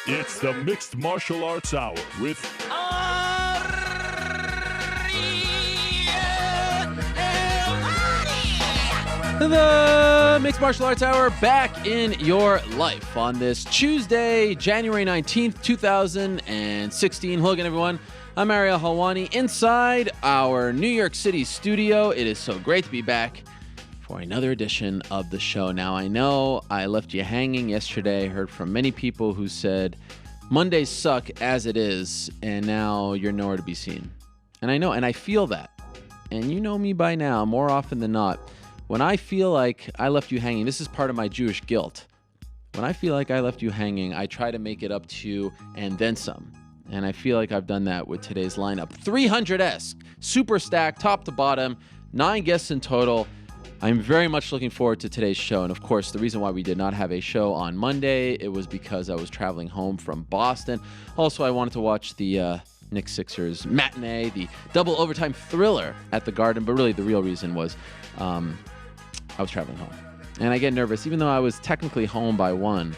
It's the Mixed Martial Arts Hour with The Mixed Martial Arts Hour back in your life on this Tuesday, January 19th, 2016. Hello again, everyone. I'm Ariel Helwani inside our New York City studio. It is so great to be back for another edition of the show. Now, I know I left you hanging yesterday. I heard from many people who said Mondays suck as it is, and now you're nowhere to be seen. And I know, and I feel that. And you know me by now, more often than not. When I feel like I left you hanging, this is part of my Jewish guilt. When I feel like I left you hanging, I try to make it up to you and then some. And I feel like I've done that with today's lineup. 300-esque, super stacked, top to bottom, 9 guests in total. I'm very much looking forward to today's show. And of course, the reason why we did not have a show on Monday, it was because I was traveling home from Boston. Also, I wanted to watch the Knicks Sixers matinee, the double overtime thriller at the Garden. But really, the real reason was I was traveling home. And I get nervous, even though I was technically home by 1.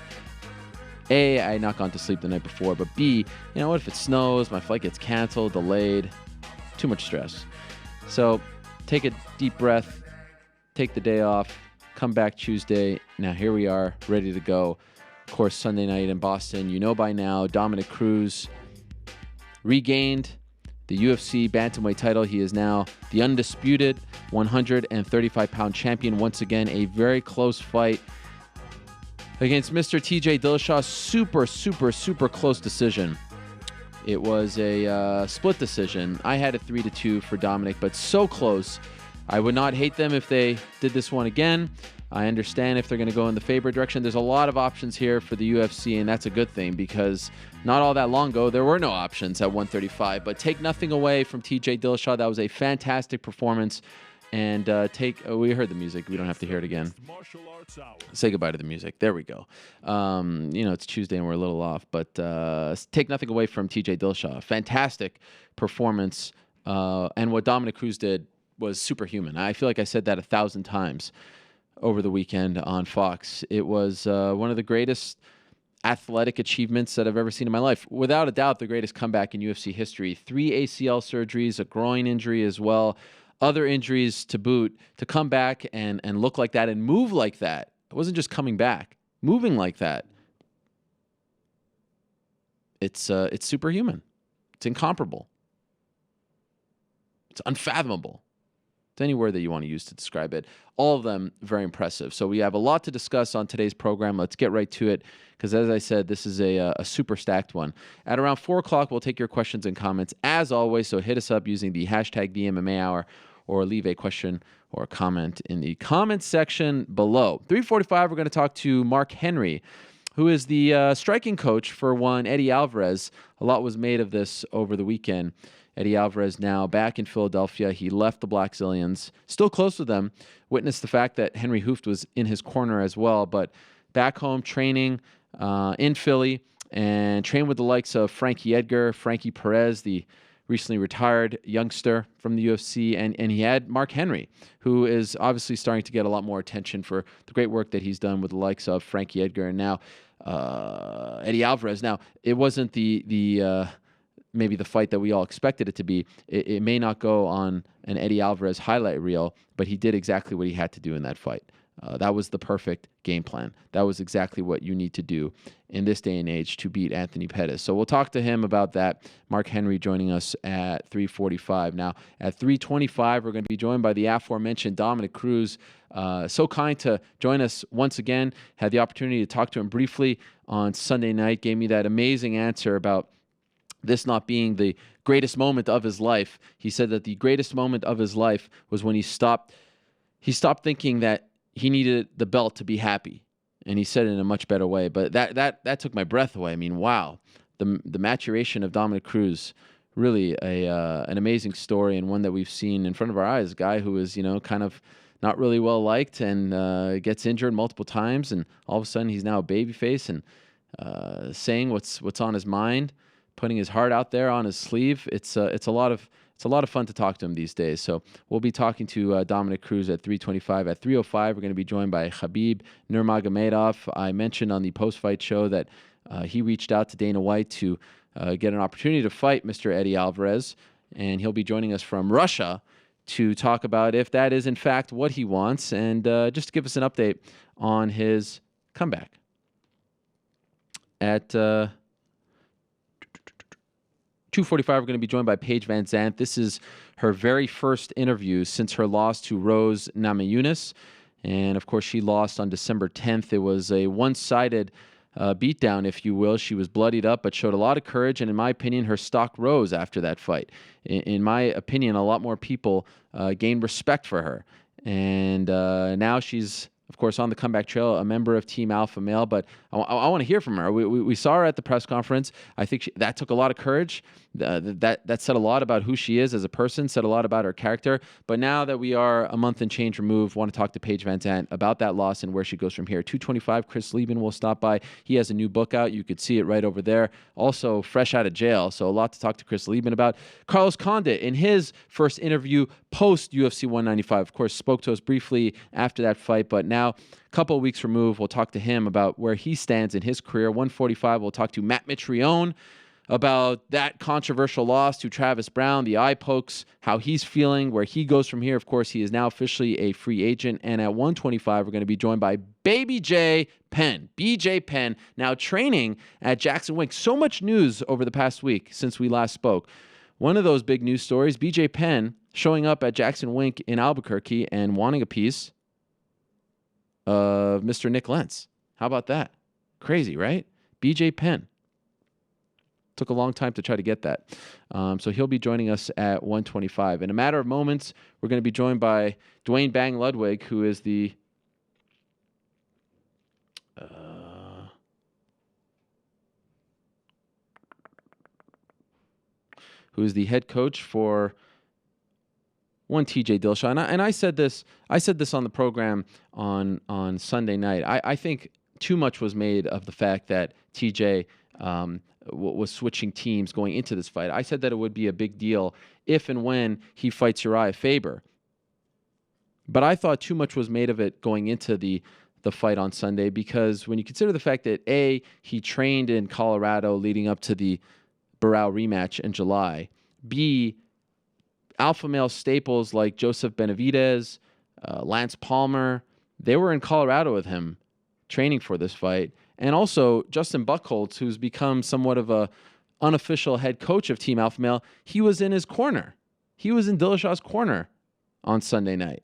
A, I had not gone to sleep the night before. But B, you know, what if it snows, my flight gets canceled, delayed? Too much stress. So take a deep breath, take the day off, come back Tuesday. Now here we are, ready to go. Of course, Sunday night in Boston. You know by now, Dominick Cruz regained the UFC bantamweight title. He is now the undisputed 135-pound champion. Once again, a very close fight against Mr. TJ Dillashaw. Super close decision. It was a split decision. I had it 3-2 for Dominick, but so close. I would not hate them if they did this one again. I understand if they're going to go in the favorite direction. There's a lot of options here for the UFC, and that's a good thing because not all that long ago, there were no options at 135. But take nothing away from TJ Dillashaw. That was a fantastic performance. And we heard the music. We don't have to hear it again. Say goodbye to the music. There we go. It's Tuesday and we're a little off. But take nothing away from TJ Dillashaw. Fantastic performance. And what Dominick Cruz did was superhuman. I feel like I said that 1,000 times over the weekend on Fox. It was one of the greatest athletic achievements that I've ever seen in my life. Without a doubt, the greatest comeback in UFC history. 3 ACL surgeries, a groin injury as well, other injuries to boot. To come back and look like that and move like that. It wasn't just coming back, moving like that. It's superhuman. It's incomparable. It's unfathomable. It's any word that you want to use to describe it. All of them very impressive. So we have a lot to discuss on today's program. Let's get right to it because, as I said, this is a super stacked one. At around 4 o'clock, we'll take your questions and comments as always. So hit us up using the hashtag #TheMMA Hour or leave a question or a comment in the comments section below. 3:45, we're going to talk to Mark Henry, who is the striking coach for one Eddie Alvarez. A lot was made of this over the weekend. Eddie Alvarez now back in Philadelphia. He left the Blackzilians, still close with them. Witnessed the fact that Henry Hooft was in his corner as well, but back home training in Philly and trained with the likes of Frankie Edgar, Frankie Perez, the recently retired youngster from the UFC, and he had Mark Henry, who is obviously starting to get a lot more attention for the great work that he's done with the likes of Frankie Edgar and now Eddie Alvarez. Now, it wasn't the maybe the fight that we all expected it to be. It may not go on an Eddie Alvarez highlight reel, but he did exactly what he had to do in that fight. That was the perfect game plan. That was exactly what you need to do in this day and age to beat Anthony Pettis. So we'll talk to him about that. Mark Henry joining us at 3:45. Now, at 3:25, we're going to be joined by the aforementioned Dominick Cruz. So kind to join us once again. Had the opportunity to talk to him briefly on Sunday night. Gave me that amazing answer about this not being the greatest moment of his life. He said that the greatest moment of his life was when he stopped thinking that he needed the belt to be happy. And he said it in a much better way. But that took my breath away. I mean, wow. The maturation of Dominick Cruz, really an amazing story and one that we've seen in front of our eyes. A guy who is, kind of not really well liked and gets injured multiple times. And all of a sudden he's now a babyface and saying what's on his mind, putting his heart out there on his sleeve. It's a lot of fun to talk to him these days. So we'll be talking to Dominick Cruz at 3:25. At 3:05, we're going to be joined by Khabib Nurmagomedov. I mentioned on the post-fight show that He reached out to Dana White to get an opportunity to fight Mr. Eddie Alvarez, and he'll be joining us from Russia to talk about if that is in fact what he wants, and just to give us an update on his comeback. At 2:45, we're going to be joined by Paige VanZant. This is her very first interview since her loss to Rose Namajunas. And, of course, she lost on December 10th. It was a one-sided beatdown, if you will. She was bloodied up, but showed a lot of courage. And in my opinion, her stock rose after that fight. In my opinion, a lot more people gained respect for her. And now she's, of course, on the comeback trail, a member of Team Alpha Male. But I want to hear from her. We saw her at the press conference. I think that took a lot of courage. That said a lot about who she is as a person, said a lot about her character. But now that we are a month and change removed, want to talk to Paige VanZant about that loss and where she goes from here. 2:25, Chris Leben will stop by. He has a new book out. You could see it right over there. Also fresh out of jail, so a lot to talk to Chris Leben about. Carlos Condit, in his first interview post-UFC 195, of course, spoke to us briefly after that fight, but now, a couple of weeks removed, we'll talk to him about where he stands in his career. 145, we'll talk to Matt Mitrione about that controversial loss to Travis Brown, the eye pokes, how he's feeling, where he goes from here. Of course, he is now officially a free agent. And at 125, we're going to be joined by Baby J Penn, BJ Penn, now training at Jackson Wink. So much news over the past week since we last spoke. One of those big news stories, BJ Penn showing up at Jackson Wink in Albuquerque and wanting a piece of Mr. Nick Lentz. How about that? Crazy, right? BJ Penn. Took a long time to try to get that. So he'll be joining us at 125. In a matter of moments, we're going to be joined by Duane Bang Ludwig, who is the head coach for one TJ Dillashaw. And I said this on the program on Sunday night. I think too much was made of the fact that TJ was switching teams going into this fight. I said that it would be a big deal if and when he fights Uriah Faber. But I thought too much was made of it going into the fight on Sunday, because when you consider the fact that A, he trained in Colorado leading up to the Barao rematch in July, B, alpha male staples like Joseph Benavidez, Lance Palmer, they were in Colorado with him training for this fight. And also Justin Buchholz, who's become somewhat of a unofficial head coach of Team Alpha Male, he was in his corner. He was in Dillashaw's corner on Sunday night.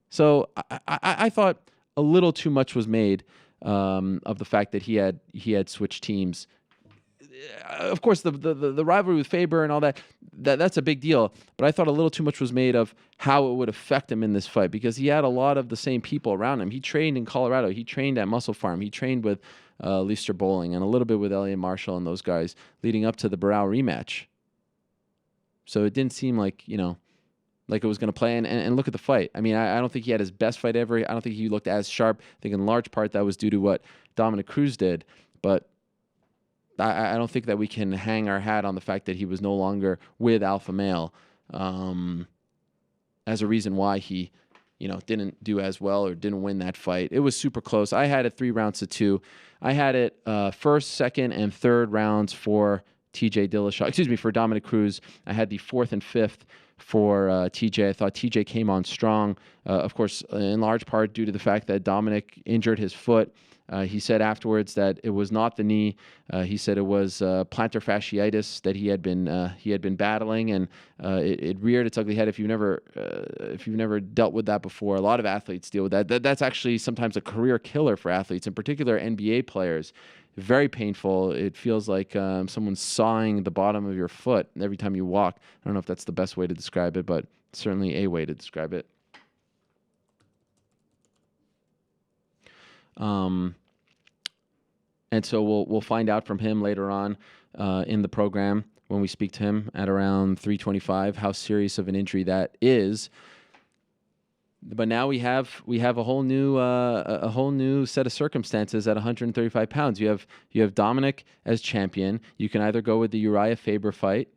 So I thought a little too much was made of the fact that he had switched teams. Of course, the rivalry with Faber and all that's a big deal. But I thought a little too much was made of how it would affect him in this fight, because he had a lot of the same people around him. He trained in Colorado. He trained at Muscle Farm. He trained with Leister Bowling and a little bit with Elliot Marshall and those guys leading up to the Barao rematch. So it didn't seem like, like it was going to play. And look at the fight. I mean, I don't think he had his best fight ever. I don't think he looked as sharp. I think in large part that was due to what Dominick Cruz did. But I don't think that we can hang our hat on the fact that he was no longer with Alpha Male as a reason why he, didn't do as well or didn't win that fight. It was super close. I had it 3 rounds to 2. I had it first, second, and third rounds for for Dominick Cruz. I had the 4th and 5th for TJ. I thought TJ came on strong, of course, in large part due to the fact that Dominick injured his foot. He said afterwards that it was not the knee. He said it was plantar fasciitis that he had been battling, and it reared its ugly head. If you've never dealt with that before, a lot of athletes deal with that. That's actually sometimes a career killer for athletes, in particular NBA players. Very painful. It feels like someone's sawing the bottom of your foot every time you walk. I don't know if that's the best way to describe it, but certainly a way to describe it. And so we'll find out from him later on in the program when we speak to him at around 3:25 how serious of an injury that is. But now we have a whole new set of circumstances at 135 pounds. You have Dominick as champion. You can either go with the Uriah Faber fight,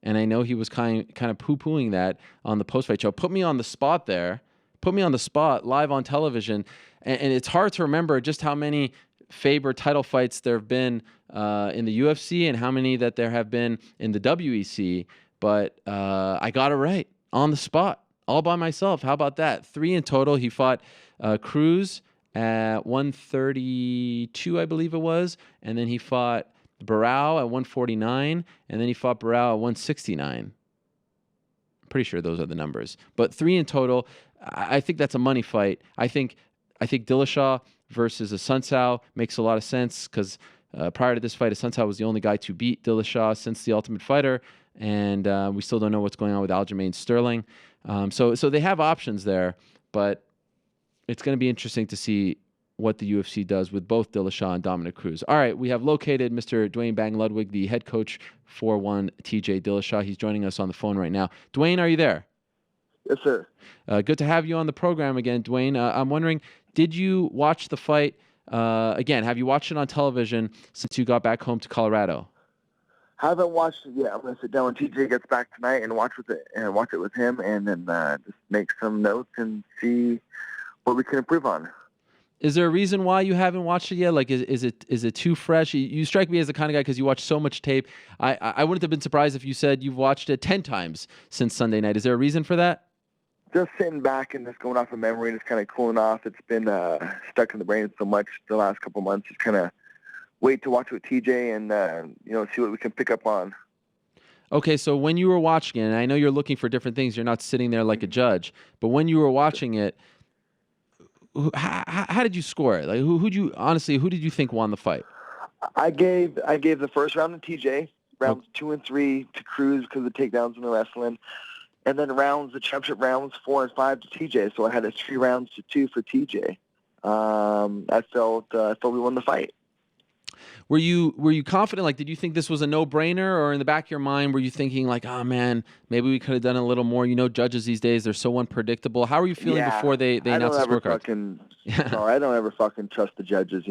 and I know he was kind of poo-pooing that on the post-fight show. Put me on the spot there. Put me on the spot live on television, and it's hard to remember just how many Faber title fights there have been in the UFC and how many that there have been in the WEC. But I got it right on the spot, all by myself. How about that? 3 in total. He fought Cruz at 132, I believe it was, and then he fought Barao at 149, and then he fought Barao at 169. Pretty sure those are the numbers, but 3 in total. I think that's a money fight. I think Dillashaw versus Asuncao makes a lot of sense because prior to this fight, Asuncao was the only guy to beat Dillashaw since The Ultimate Fighter, and we still don't know what's going on with Aljamain Sterling. So they have options there, but it's going to be interesting to see what the UFC does with both Dillashaw and Dominick Cruz. All right, we have located Mr. Duane Bang Ludwig, the head coach for one TJ Dillashaw. He's joining us on the phone right now. Duane, are you there? Yes, sir. Good to have you on the program again, Duane. I'm wondering, did you watch the fight again? Have you watched it on television since you got back home to Colorado? Haven't watched it yet. I'm going to sit down when TJ gets back tonight and watch it with him, and then just make some notes and see what we can improve on. Is there a reason why you haven't watched it yet? Like, is it too fresh? You strike me as the kind of guy, because you watch so much tape. I wouldn't have been surprised if you said you've watched it 10 times since Sunday night. Is there a reason for that? Just sitting back and just going off of memory and just kind of cooling off. It's been stuck in the brain so much the last couple of months. Just kind of wait to watch with TJ and see what we can pick up on. Okay, so when you were watching it, and I know you're looking for different things, you're not sitting there like a judge, but when you were watching it, how did you score it? Like, who did you think won the fight? I gave the first round to TJ, rounds 2 and 3 to Cruz because of the takedowns and the wrestling, and then the championship rounds 4 and 5 to TJ. So I had a 3 rounds to 2 for TJ. I felt we won the fight. Were you confident? Like, did you think this was a no-brainer, or in the back of your mind were you thinking like, oh man, maybe we could have done a little more? Judges these days, they're so unpredictable. How were you feeling before they announced the scorecard? I don't ever fucking trust the judges,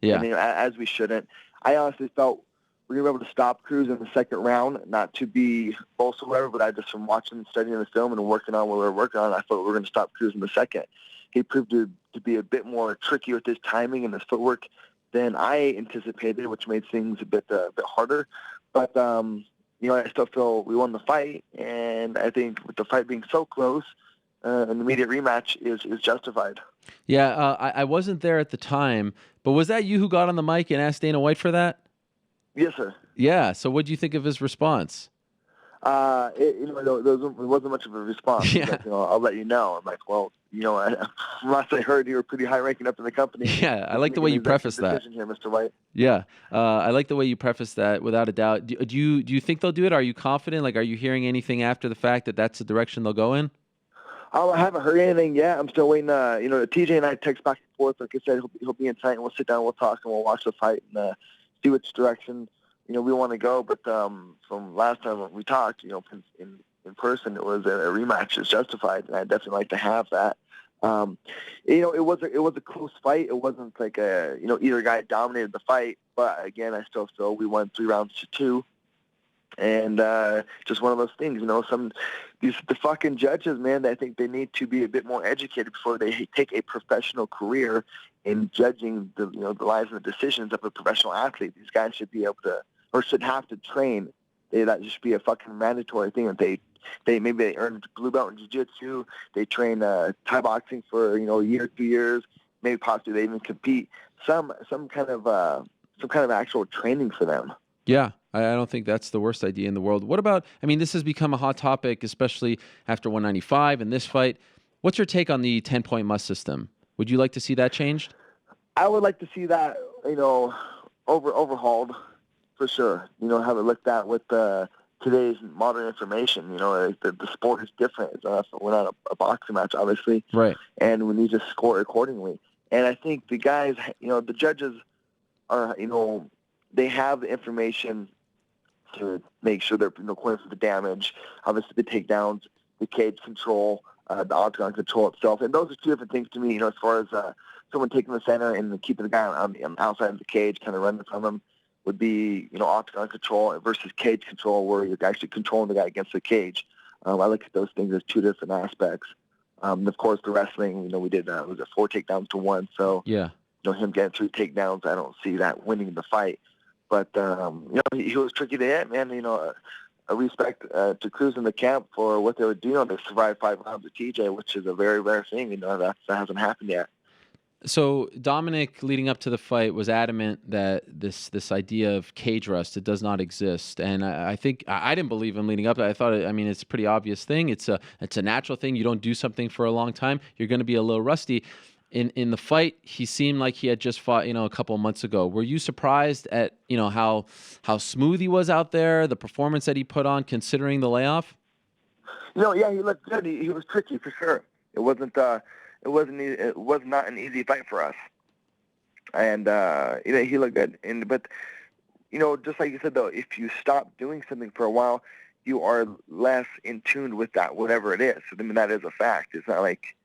Yeah. I mean, as we shouldn't. I honestly felt we were able to stop Cruz in the second round, not to be boastful, whatever, but I just from watching and studying the film and working on what we were working on, I thought we were going to stop Cruz in the second. He proved to be a bit more tricky with his timing and his footwork than I anticipated, which made things a bit harder. But, I still feel we won the fight, and I think with the fight being so close, an immediate rematch is justified. Yeah, I wasn't there at the time, but was that you who got on the mic and asked Dana White for that? Yes, sir. Yeah, so what do you think of his response? It wasn't much of a response. Yeah. Like, I'll let you know. I'm like, well, from last I heard, you were pretty high ranking up in the company. Yeah, I like the way you prefaced that. Here, Mr. White. Yeah, I like the way you prefaced that. Without a doubt, do you think they'll do it? Are you confident? Like, are you hearing anything after the fact that that's the direction they'll go in? I haven't heard anything yet. I'm still waiting. TJ and I text back and forth. Like I said, he'll be in tonight, and we'll sit down, we'll talk, and we'll watch the fight and see which direction we want to go. But from last time when we talked, in person, it was a rematch is justified, and I'd definitely like to have that. It was a close fight. It wasn't like either guy dominated the fight, but again, I still feel we won 3 rounds to 2, and just one of those things. The fucking judges, man, I think they need to be a bit more educated before they take a professional career in judging the lives and the decisions of a professional athlete. These guys should be able to, or should have to train. That should be a fucking mandatory thing. That maybe they earn a blue belt in jiu-jitsu. They train Thai boxing for a year, 2 years. Maybe possibly they even compete. Some kind of actual training for them. Yeah, I don't think that's the worst idea in the world. What about? I mean, this has become a hot topic, especially after 195 and this fight. What's your take on the 10-point must system? Would you like to see that changed? I would like to see that overhauled. For sure. Have it looked at with today's modern information. The sport is different. We're not a boxing match, obviously. Right. And we need to score accordingly. And I think the guys, the judges are, they have the information to make sure they're, according to the damage, obviously the takedowns, the cage control, the octagon control itself. And those are 2 different things to me, as far as someone taking the center and keeping the guy on the outside of the cage, kind of running from him, would be, octagon control versus cage control, where you're actually controlling the guy against the cage. I look at those things as 2 different aspects. Of course, the wrestling, we did, was it 4 takedowns to 1? So, yeah, him getting 3 takedowns. I don't see that winning the fight. But, he was tricky to hit, man. A respect to Cruz in the camp for what they were doing. They survived 5 rounds with TJ, which is a very rare thing. That hasn't happened yet. So Dominick, leading up to the fight, was adamant that this idea of cage rust, it does not exist, and I think I didn't believe him leading up. I thought, it's a pretty obvious thing. It's a natural thing. You don't do something for a long time, you're going to be a little rusty. In the fight, he seemed like he had just fought, a couple of months ago. Were you surprised at how smooth he was out there, the performance that he put on, considering the layoff? Yeah, he looked good. He was tricky for sure. It was not an easy fight for us, and he looked good. But just like you said though, if you stop doing something for a while, you are less in tune with that, whatever it is. So, that is a fact. It's not like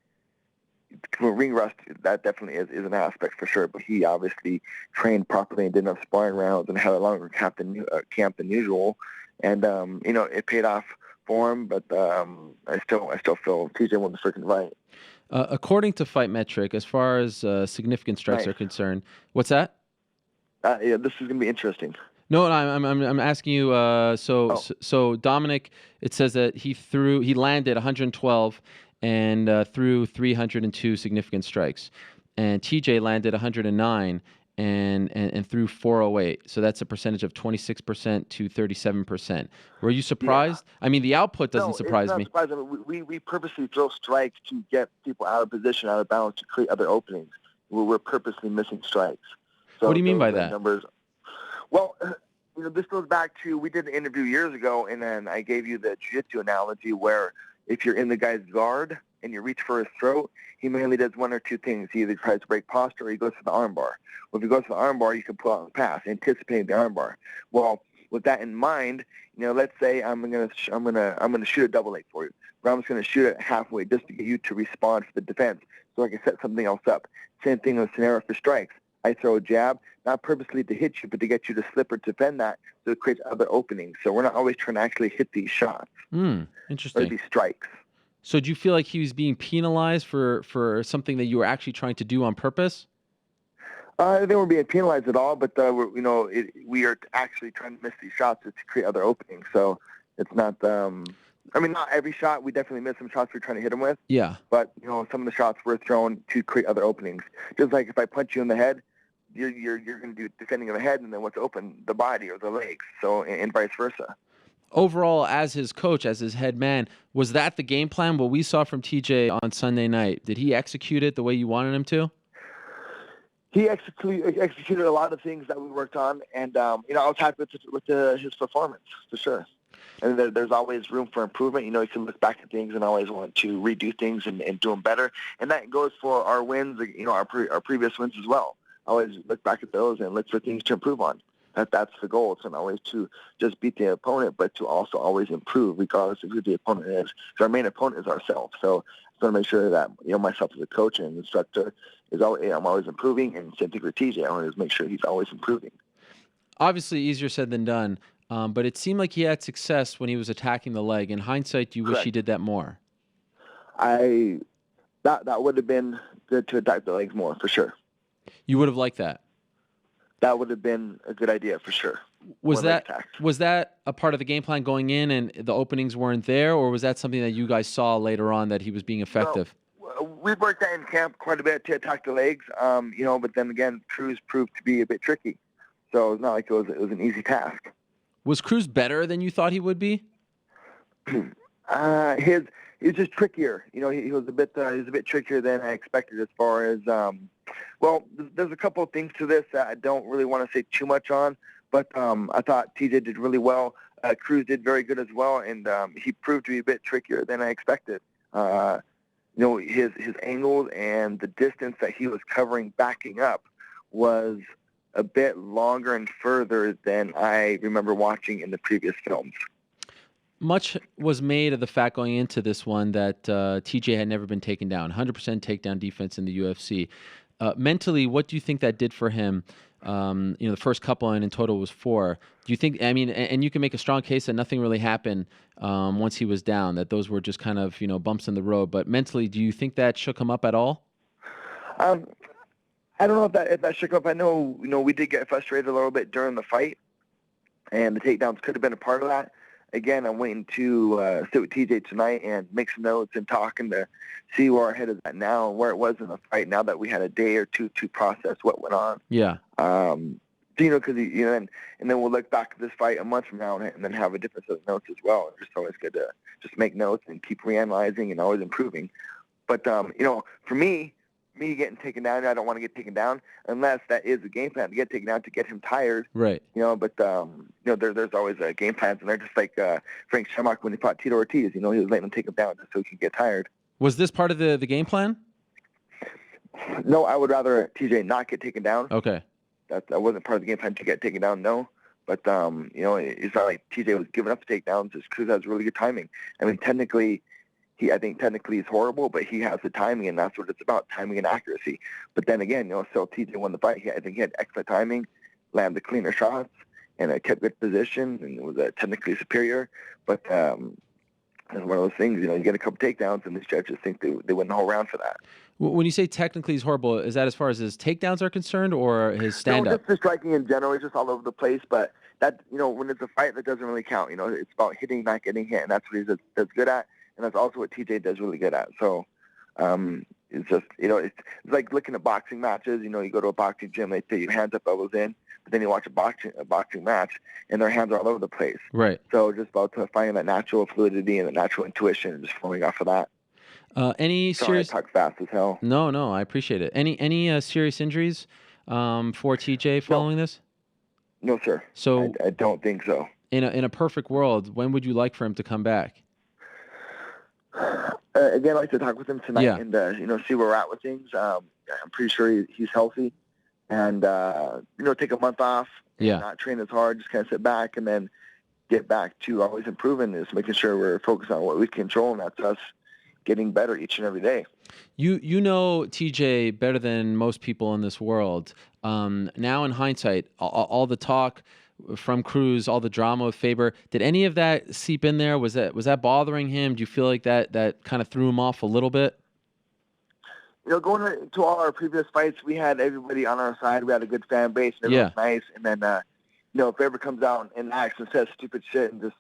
ring rust. That definitely is an aspect for sure. But he obviously trained properly and did enough sparring rounds and had a longer camp than usual, and it paid off for him. But I still feel TJ won the freaking fight. According to Fight Metric, as far as significant strikes are concerned, what's that? Yeah, this is gonna be interesting. No, I'm asking you. So Dominick, it says that he landed 112 and threw 302 significant strikes, and TJ landed 109 and threw 408. So that's a percentage of 26% to 37%. Were you surprised? Yeah. The output doesn't surprise me. Surprising. We purposely throw strikes to get people out of position, out of balance, to create other openings. We're purposely missing strikes. So what do you mean by that? Numbers. Well, this goes back to, we did an interview years ago, and then I gave you the jiu-jitsu analogy where if you're in the guy's guard and you reach for his throat, he mainly does one or two things. He either tries to break posture or he goes for the armbar. Well, if he goes for the armbar, you can pull out the pass, anticipating the armbar. Well, with that in mind, let's say I'm gonna shoot a double leg for you, but I'm just gonna shoot it halfway just to get you to respond for the defense, so I can set something else up. Same thing with scenario for strikes. I throw a jab, not purposely to hit you, but to get you to slip or defend that, so it creates other openings. So we're not always trying to actually hit these shots. Interesting. Or these strikes. So do you feel like he was being penalized for something that you were actually trying to do on purpose? They weren't being penalized at all, but we are actually trying to miss these shots to create other openings. So it's not. Not every shot. We definitely miss some shots we're trying to hit them with. Yeah. But some of the shots we're throwing to create other openings. Just like if I punch you in the head, you're going to do defending of the head, and then what's open, the body or the legs. So and vice versa. Overall, as his coach, as his head man, was that the game plan? What we saw from TJ on Sunday night, did he execute it the way you wanted him to? He executed a lot of things that we worked on, and I was happy with his performance for sure. And there's always room for improvement. You can look back at things and always want to redo things and do them better. And that goes for our wins, our previous wins as well. Always look back at those and look for things to improve on. That's the goal. It's not always to just beat the opponent, but to also always improve, regardless of who the opponent is. Because our main opponent is ourselves. So I want to make sure that myself as a coach and instructor I'm always improving, and same thing for TJ. I always make sure he's always improving. Obviously, easier said than done. But it seemed like he had success when he was attacking the leg. In hindsight, do you wish he did that more? That would have been good, to attack the legs more, for sure. You would have liked that? That would have been a good idea, for sure. Was that a part of the game plan going in and the openings weren't there, or was that something that you guys saw later on that he was being effective? We worked that in camp quite a bit to attack the legs, but then again, Cruz proved to be a bit tricky. So it's not like it was an easy task. Was Cruz better than you thought he would be? He was just trickier. He was a bit trickier than I expected as far as there's a couple of things to this that I don't really want to say too much on, but I thought TJ did really well. Cruz did very good as well, and he proved to be a bit trickier than I expected. His angles and the distance that he was covering backing up was a bit longer and further than I remember watching in the previous films. Much was made of the fact going into this one that TJ had never been taken down, 100% takedown defense in the UFC. Mentally, what do you think that did for him? The first couple and in total was 4. Do you think, and you can make a strong case that nothing really happened once he was down, that those were just kind of, bumps in the road. But mentally, do you think that shook him up at all? I don't know if that shook up. I know, we did get frustrated a little bit during the fight, and the takedowns could have been a part of that. Again, I'm waiting to sit with TJ tonight and make some notes and talking to see where our head is at now, where it was in the fight. Now that we had a day or two to process what went on. Yeah. Because and then we'll look back at this fight a month from now and then have a different set of notes as well. It's just always good to just make notes and keep reanalyzing and always improving. But for me getting taken down, I don't want to get taken down unless that is the game plan, to get taken down to get him tired. Right. But there's always game plans, and they're just like Frank Shamrock when he fought Tito Ortiz. He was letting him take him down just so he could get tired. Was this part of the game plan? No, I would rather TJ not get taken down. Okay. That wasn't part of the game plan to get taken down, no. But, it's not like TJ was giving up takedowns. Just Cruz has really good timing. I mean, technically he's horrible, but he has the timing, and that's what it's about, timing and accuracy. But then again, still TJ won the fight. I think he had excellent timing, landed the cleaner shots, and kept good position, and was technically superior. But it's one of those things, you get a couple takedowns, and these judges think they win the whole round for that. When you say technically he's horrible, is that as far as his takedowns are concerned or his stand-up? No, just the striking in general. He's just all over the place. But that, when it's a fight, that doesn't really count. It's about hitting, not getting hit, and that's what he's that's good at, and that's also what TJ does really good at. So it's just, it's like looking at boxing matches. You go to a boxing gym, they say you hands up, elbows in, but then you watch a boxing match, and their hands are all over the place. Right. So just about finding that natural fluidity and the natural intuition and just flowing off of that. Any serious? Sorry, I talk fast as hell. No, I appreciate it. Any serious injuries for TJ following this? No, sir. So I don't think so. In a perfect world, when would you like for him to come back? Again, I'd like to talk with him tonight and see where we're at with things. I'm pretty sure he's healthy, and take a month off. Yeah. Not train as hard, just kind of sit back and then get back to always improving, is making sure we're focused on what we control, and that's us getting better each and every day. You know TJ better than most people in this world. Now in hindsight, all the talk from Cruz, all the drama with Faber, did any of that seep in there? Was that bothering him? Do you feel like that kind of threw him off a little bit? Going to all our previous fights, we had everybody on our side. We had a good fan base. And it was nice. And then, if Faber comes out and acts and says stupid shit and just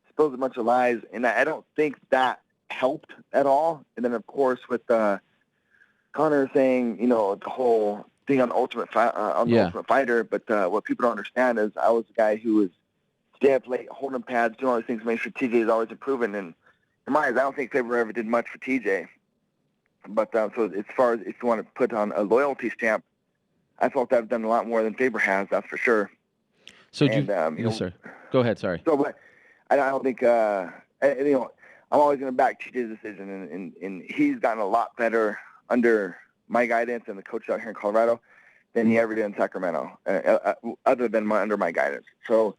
spills a bunch of lies, and I don't think that helped at all. And then, of course, with Connor saying, the whole thing on Ultimate Fighter. But what people don't understand is I was the guy who was staying up late, holding pads, doing all these things to make sure TJ is always improving. And in my eyes, I don't think Faber ever did much for TJ. But so as far as if you want to put on a loyalty stamp, I felt I've done a lot more than Faber has, that's for sure. So yes, sir. Go ahead, sorry. So, but I don't think, I'm always going to back TJ's decision, and he's gotten a lot better under my guidance and the coach out here in Colorado than he ever did in Sacramento, other than under my guidance. So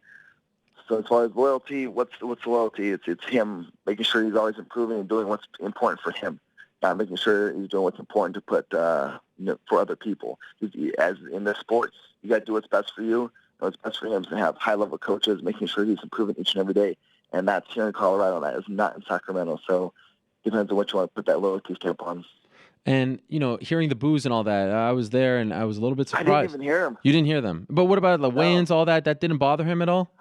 as far as loyalty, what's loyalty? It's him making sure he's always improving and doing what's important for him, not making sure he's doing what's important to put for other people. As in this sport, you got to do what's best for you. What's best for him is to have high-level coaches, making sure he's improving each and every day. And that's here in Colorado. That is not in Sacramento. So it depends on what you want to put that loyalty stamp on. And, hearing the boos and all that, I was there and I was a little bit surprised. I didn't even hear him. You didn't hear them? But what about the weigh-ins, all that? That didn't bother him at all?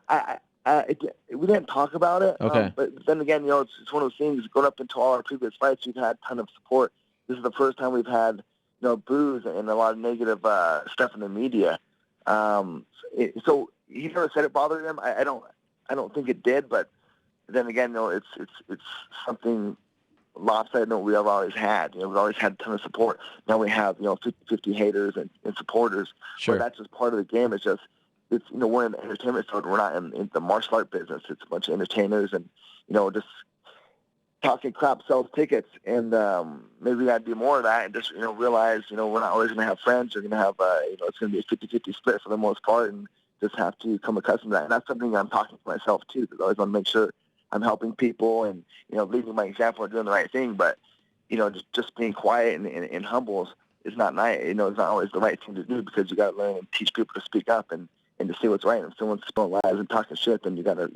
We didn't talk about it. Okay. But then again, it's one of those things, going up into all our previous fights, we've had a ton of support. This is the first time we've had, boos and a lot of negative stuff in the media. So he never said it bothered him. I don't think it did, but then again, it's something lopsided that we have always had. We've always had a ton of support. Now we have 50 haters and supporters. Sure. But that's just part of the game. It's we're in the entertainment field. We're not in the martial art business. It's a bunch of entertainers and just talking crap sells tickets. And maybe we got to do more of that and just realize we're not always going to have friends. We're going to have it's going to be a 50-50 split for the most part, and just have to come accustomed to that. And that's something I'm talking to myself too, because I always want to make sure I'm helping people and, leading by example and doing the right thing. But, just being quiet and humble is not nice. It's not always the right thing to do, because you got to learn and teach people to speak up and to say what's right. And if someone's spilling lies and talking shit, then you got to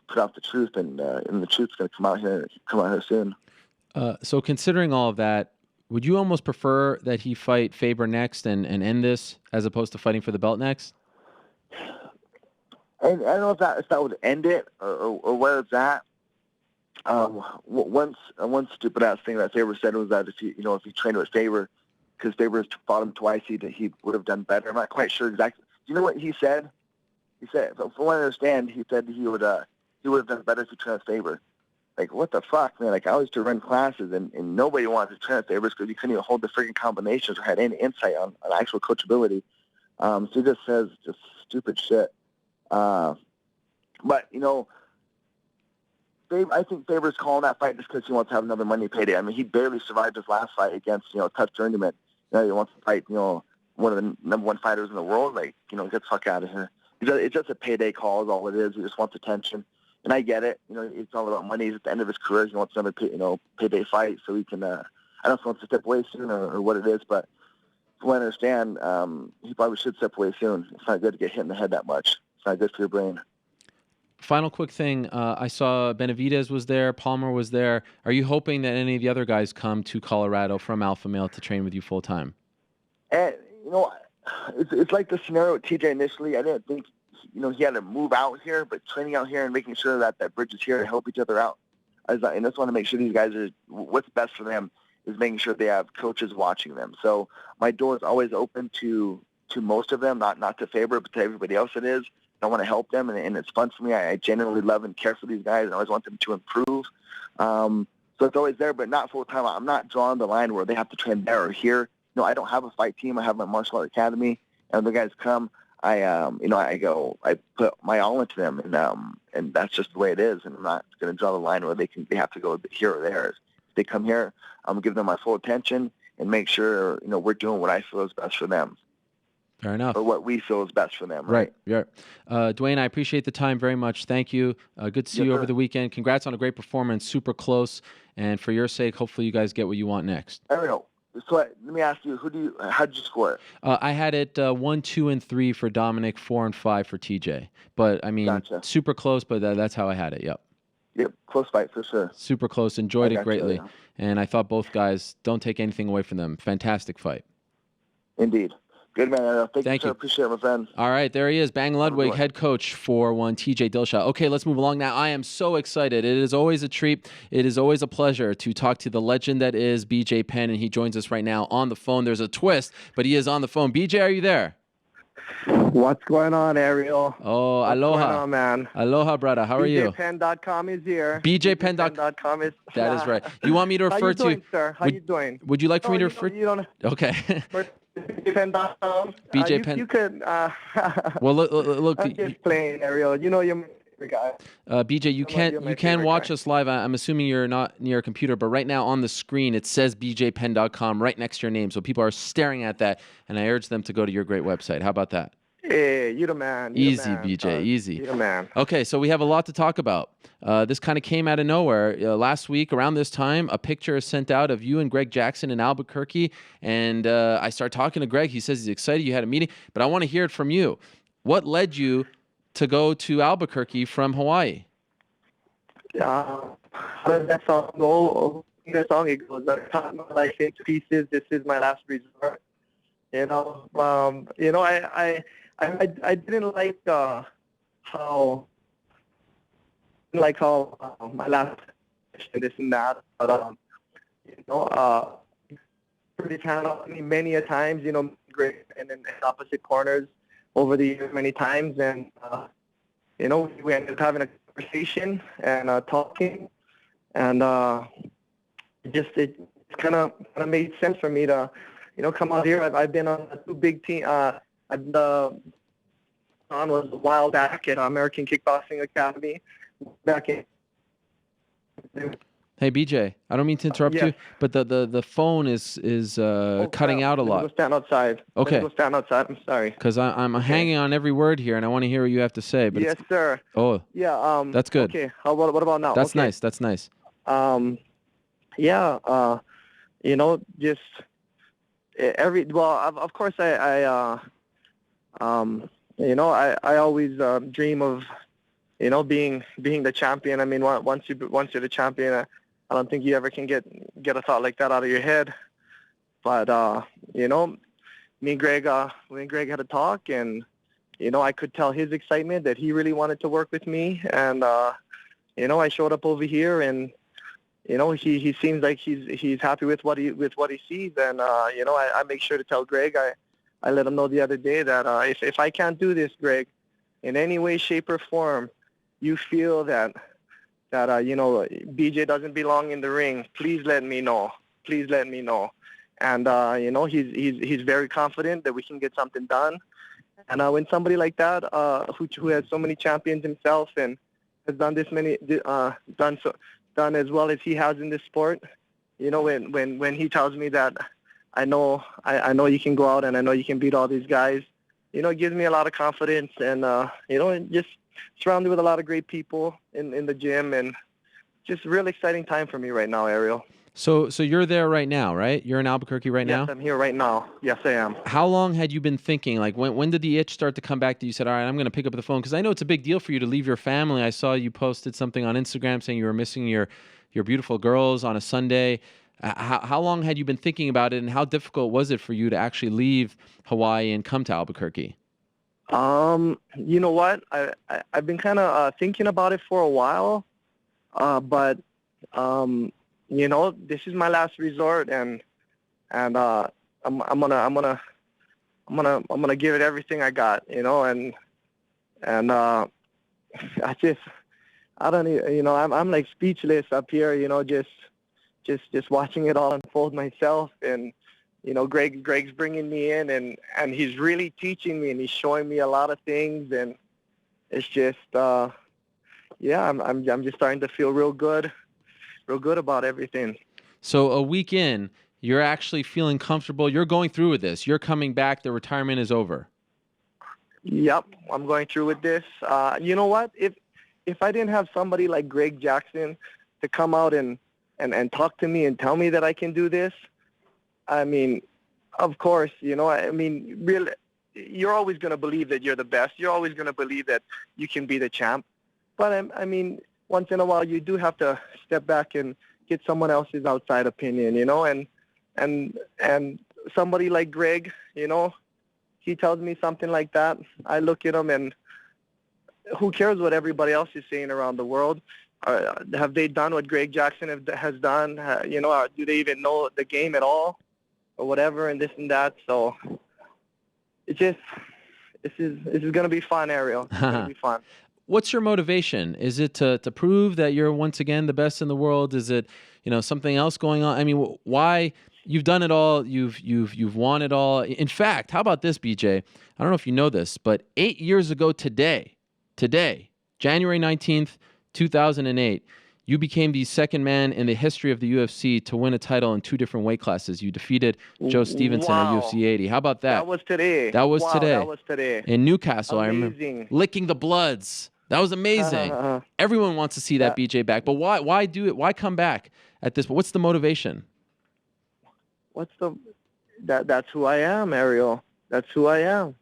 put out the truth, and the truth's going to come out here soon. So considering all of that, would you almost prefer that he fight Faber next and end this as opposed to fighting for the belt next? And I don't know if that would end it or where it's at. One stupid ass thing that Faber said was that if he trained with Faber, because Faber fought him twice, he would have done better. I'm not quite sure exactly. Do you know what he said? He said, from what I understand, he said he would have done better if he trained with Faber. Like, what the fuck, man? Like, I used to run classes, and nobody wanted to train with Faber because you couldn't even hold the freaking combinations or had any insight on actual coachability. So he just says just stupid shit. But, I think Faber's calling that fight just because he wants to have another money payday. I mean, he barely survived his last fight against, a tough tournament. He wants to fight, one of the number one fighters in the world. Like, get the fuck out of here. It's just a payday call is all it is. He just wants attention. And I get it. It's all about money. He's at the end of his career. He wants another, payday fight so he can, I don't know if he wants to step away soon or what it is, but from what I understand, he probably should step away soon. It's not good to get hit in the head that much. It's not good for your brain. Final quick thing. I saw Benavidez was there. Palmer was there. Are you hoping that any of the other guys come to Colorado from Alpha Male to train with you full time? And, it's like the scenario with TJ initially. I didn't think, he had to move out here, but training out here and making sure that bridge is here to help each other out. And I just want to make sure these guys what's best for them is making sure they have coaches watching them. So my door is always open to most of them, not to Faber, but to everybody else it is. I want to help them, and it's fun for me. I genuinely love and care for these guys, and I always want them to improve. So it's always there, but not full time. I'm not drawing the line where they have to train there or here. I don't have a fight team. I have my martial art academy, and when the guys come, I put my all into them, and that's just the way it is. And I'm not going to draw the line where they have to go here or there. If they come here, I'm going to give them my full attention and make sure we're doing what I feel is best for them. Fair enough. Or what we feel is best for them, right? Yeah. Duane, I appreciate the time very much. Thank you. Good to see you over the weekend. Congrats on a great performance. Super close. And for your sake, hopefully you guys get what you want next. I don't know. So let me ask you, how'd you score it? I had it 1, 2, and 3 for Dominick, 4 and 5 for TJ. But, I mean, Gotcha. Super close, but that's how I had it. Yep. Yep, close fight for sure. Super close. Enjoyed it greatly. Yeah. And I thought both guys, don't take anything away from them. Fantastic fight. Indeed. Good, man. Thank you. Appreciate it, my friend. All right, there he is, Bang Ludwig, head coach for one TJ Dillashaw. Okay, let's move along now. I am so excited. It is always a treat. It is always a pleasure to talk to the legend that is BJ Penn, and he joins us right now on the phone. There's a twist, but he is on the phone. BJ, are you there? What's going on, Ariel? Oh, What's aloha. What's going on, man? Aloha, brother. How are you? BJPenn.com is here. BJPenn.com is. That is right. You want me to refer How you doing, to... sir? How you doing? Would you like for me to refer... You don't... Okay. BJPenn.com. BJ Penn. You could... Well, look... I'm just playing, Ariel. You're my favorite guy. BJ, you can watch us live. I'm assuming you're not near a computer, but right now on the screen it says BJPenn.com right next to your name, so people are staring at that, and I urge them to go to your great website. How about that? Hey, you're the man. Easy, BJ, easy. You're the man. Okay, so we have a lot to talk about. This kind of came out of nowhere. Last week, around this time, a picture is sent out of you and Greg Jackson in Albuquerque, and I start talking to Greg. He says he's excited you had a meeting, but I want to hear it from you. What led you to go to Albuquerque from Hawaii? How does that song go? That song, it goes, I cut my life into pieces. This is my last resort. I didn't like how my last this and that, but pretty talented many a times, great and in opposite corners over the years many times, and we ended up having a conversation and talking, and it kind of made sense for me to come out here. I've been on two big team. On was a while back at American Kickboxing Academy. Back in. Hey BJ, I don't mean to interrupt you, but the phone is cutting out a lot. Go stand outside. Okay. Go stand outside. I'm sorry. Because I'm hanging on every word here, and I want to hear what you have to say. But yes, sir. Oh. Yeah. That's good. Okay. What about now? That's okay. nice. That's nice. Yeah. Just of course I always dream of being the champion. I mean, once you're the champion, I don't think you ever can get a thought like that out of your head. But me and Greg had a talk, and I could tell his excitement that he really wanted to work with me, and I showed up over here, and he seems like he's happy with what he sees, and I make sure to tell Greg. I let him know the other day that if I can't do this, Greg, in any way, shape, or form, you feel that BJ doesn't belong in the ring, please let me know. Please let me know. And he's very confident that we can get something done. And when somebody like that, who has so many champions himself and has done this many done as well as he has in this sport, when he tells me that I know you can go out and I know you can beat all these guys, it gives me a lot of confidence, and and just surrounded with a lot of great people in the gym, and just a real exciting time for me right now, Ariel. So you're there right now, right? You're in Albuquerque right now? Yes, I'm here right now. Yes, I am. How long had you been thinking? Like, when did the itch start to come back that you said, all right, I'm going to pick up the phone? Because I know it's a big deal for you to leave your family. I saw you posted something on Instagram saying you were missing your beautiful girls on a Sunday. How long had you been thinking about it, and how difficult was it for you to actually leave Hawaii and come to Albuquerque? You know what? I've been kind of thinking about it for a while, but this is my last resort, and I'm gonna give it everything I got, and I don't even, I'm like speechless up here, just watching it all unfold myself, and Greg's bringing me in, and he's really teaching me, and he's showing me a lot of things, and it's just I'm just starting to feel real good about everything. So a week in, you're actually feeling comfortable. You're going through with this. You're coming back. The retirement is over. Yep, I'm going through with this. You know what? If I didn't have somebody like Greg Jackson to come out and talk to me and tell me that I can do this, I mean, of course, really, you're always going to believe that you're the best. You're always going to believe that you can be the champ. But I mean, once in a while, you do have to step back and get someone else's outside opinion, and somebody like Greg, he tells me something like that. I look at him, and who cares what everybody else is saying around the world? Have they done what Greg Jackson has done? Do they even know the game at all, or whatever, and this and that? So this is going to be fun, Ariel. It's going to be fun. What's your motivation? Is it to prove that you're once again the best in the world? Is it, something else going on? I mean, why? You've done it all. You've won it all. In fact, how about this, BJ? I don't know if you know this, but 8 years ago today, January 19th, 2008, you became the second man in the history of the UFC to win a title in 2 different weight classes. You defeated Joe Stevenson at UFC 80. How about that? That was today. That was today. In Newcastle, Amazing. I remember licking the bloods. That was amazing. Everyone wants to see that BJ back, but why do it? Why come back at this? What's the motivation? That's who I am, Ariel. That's who I am.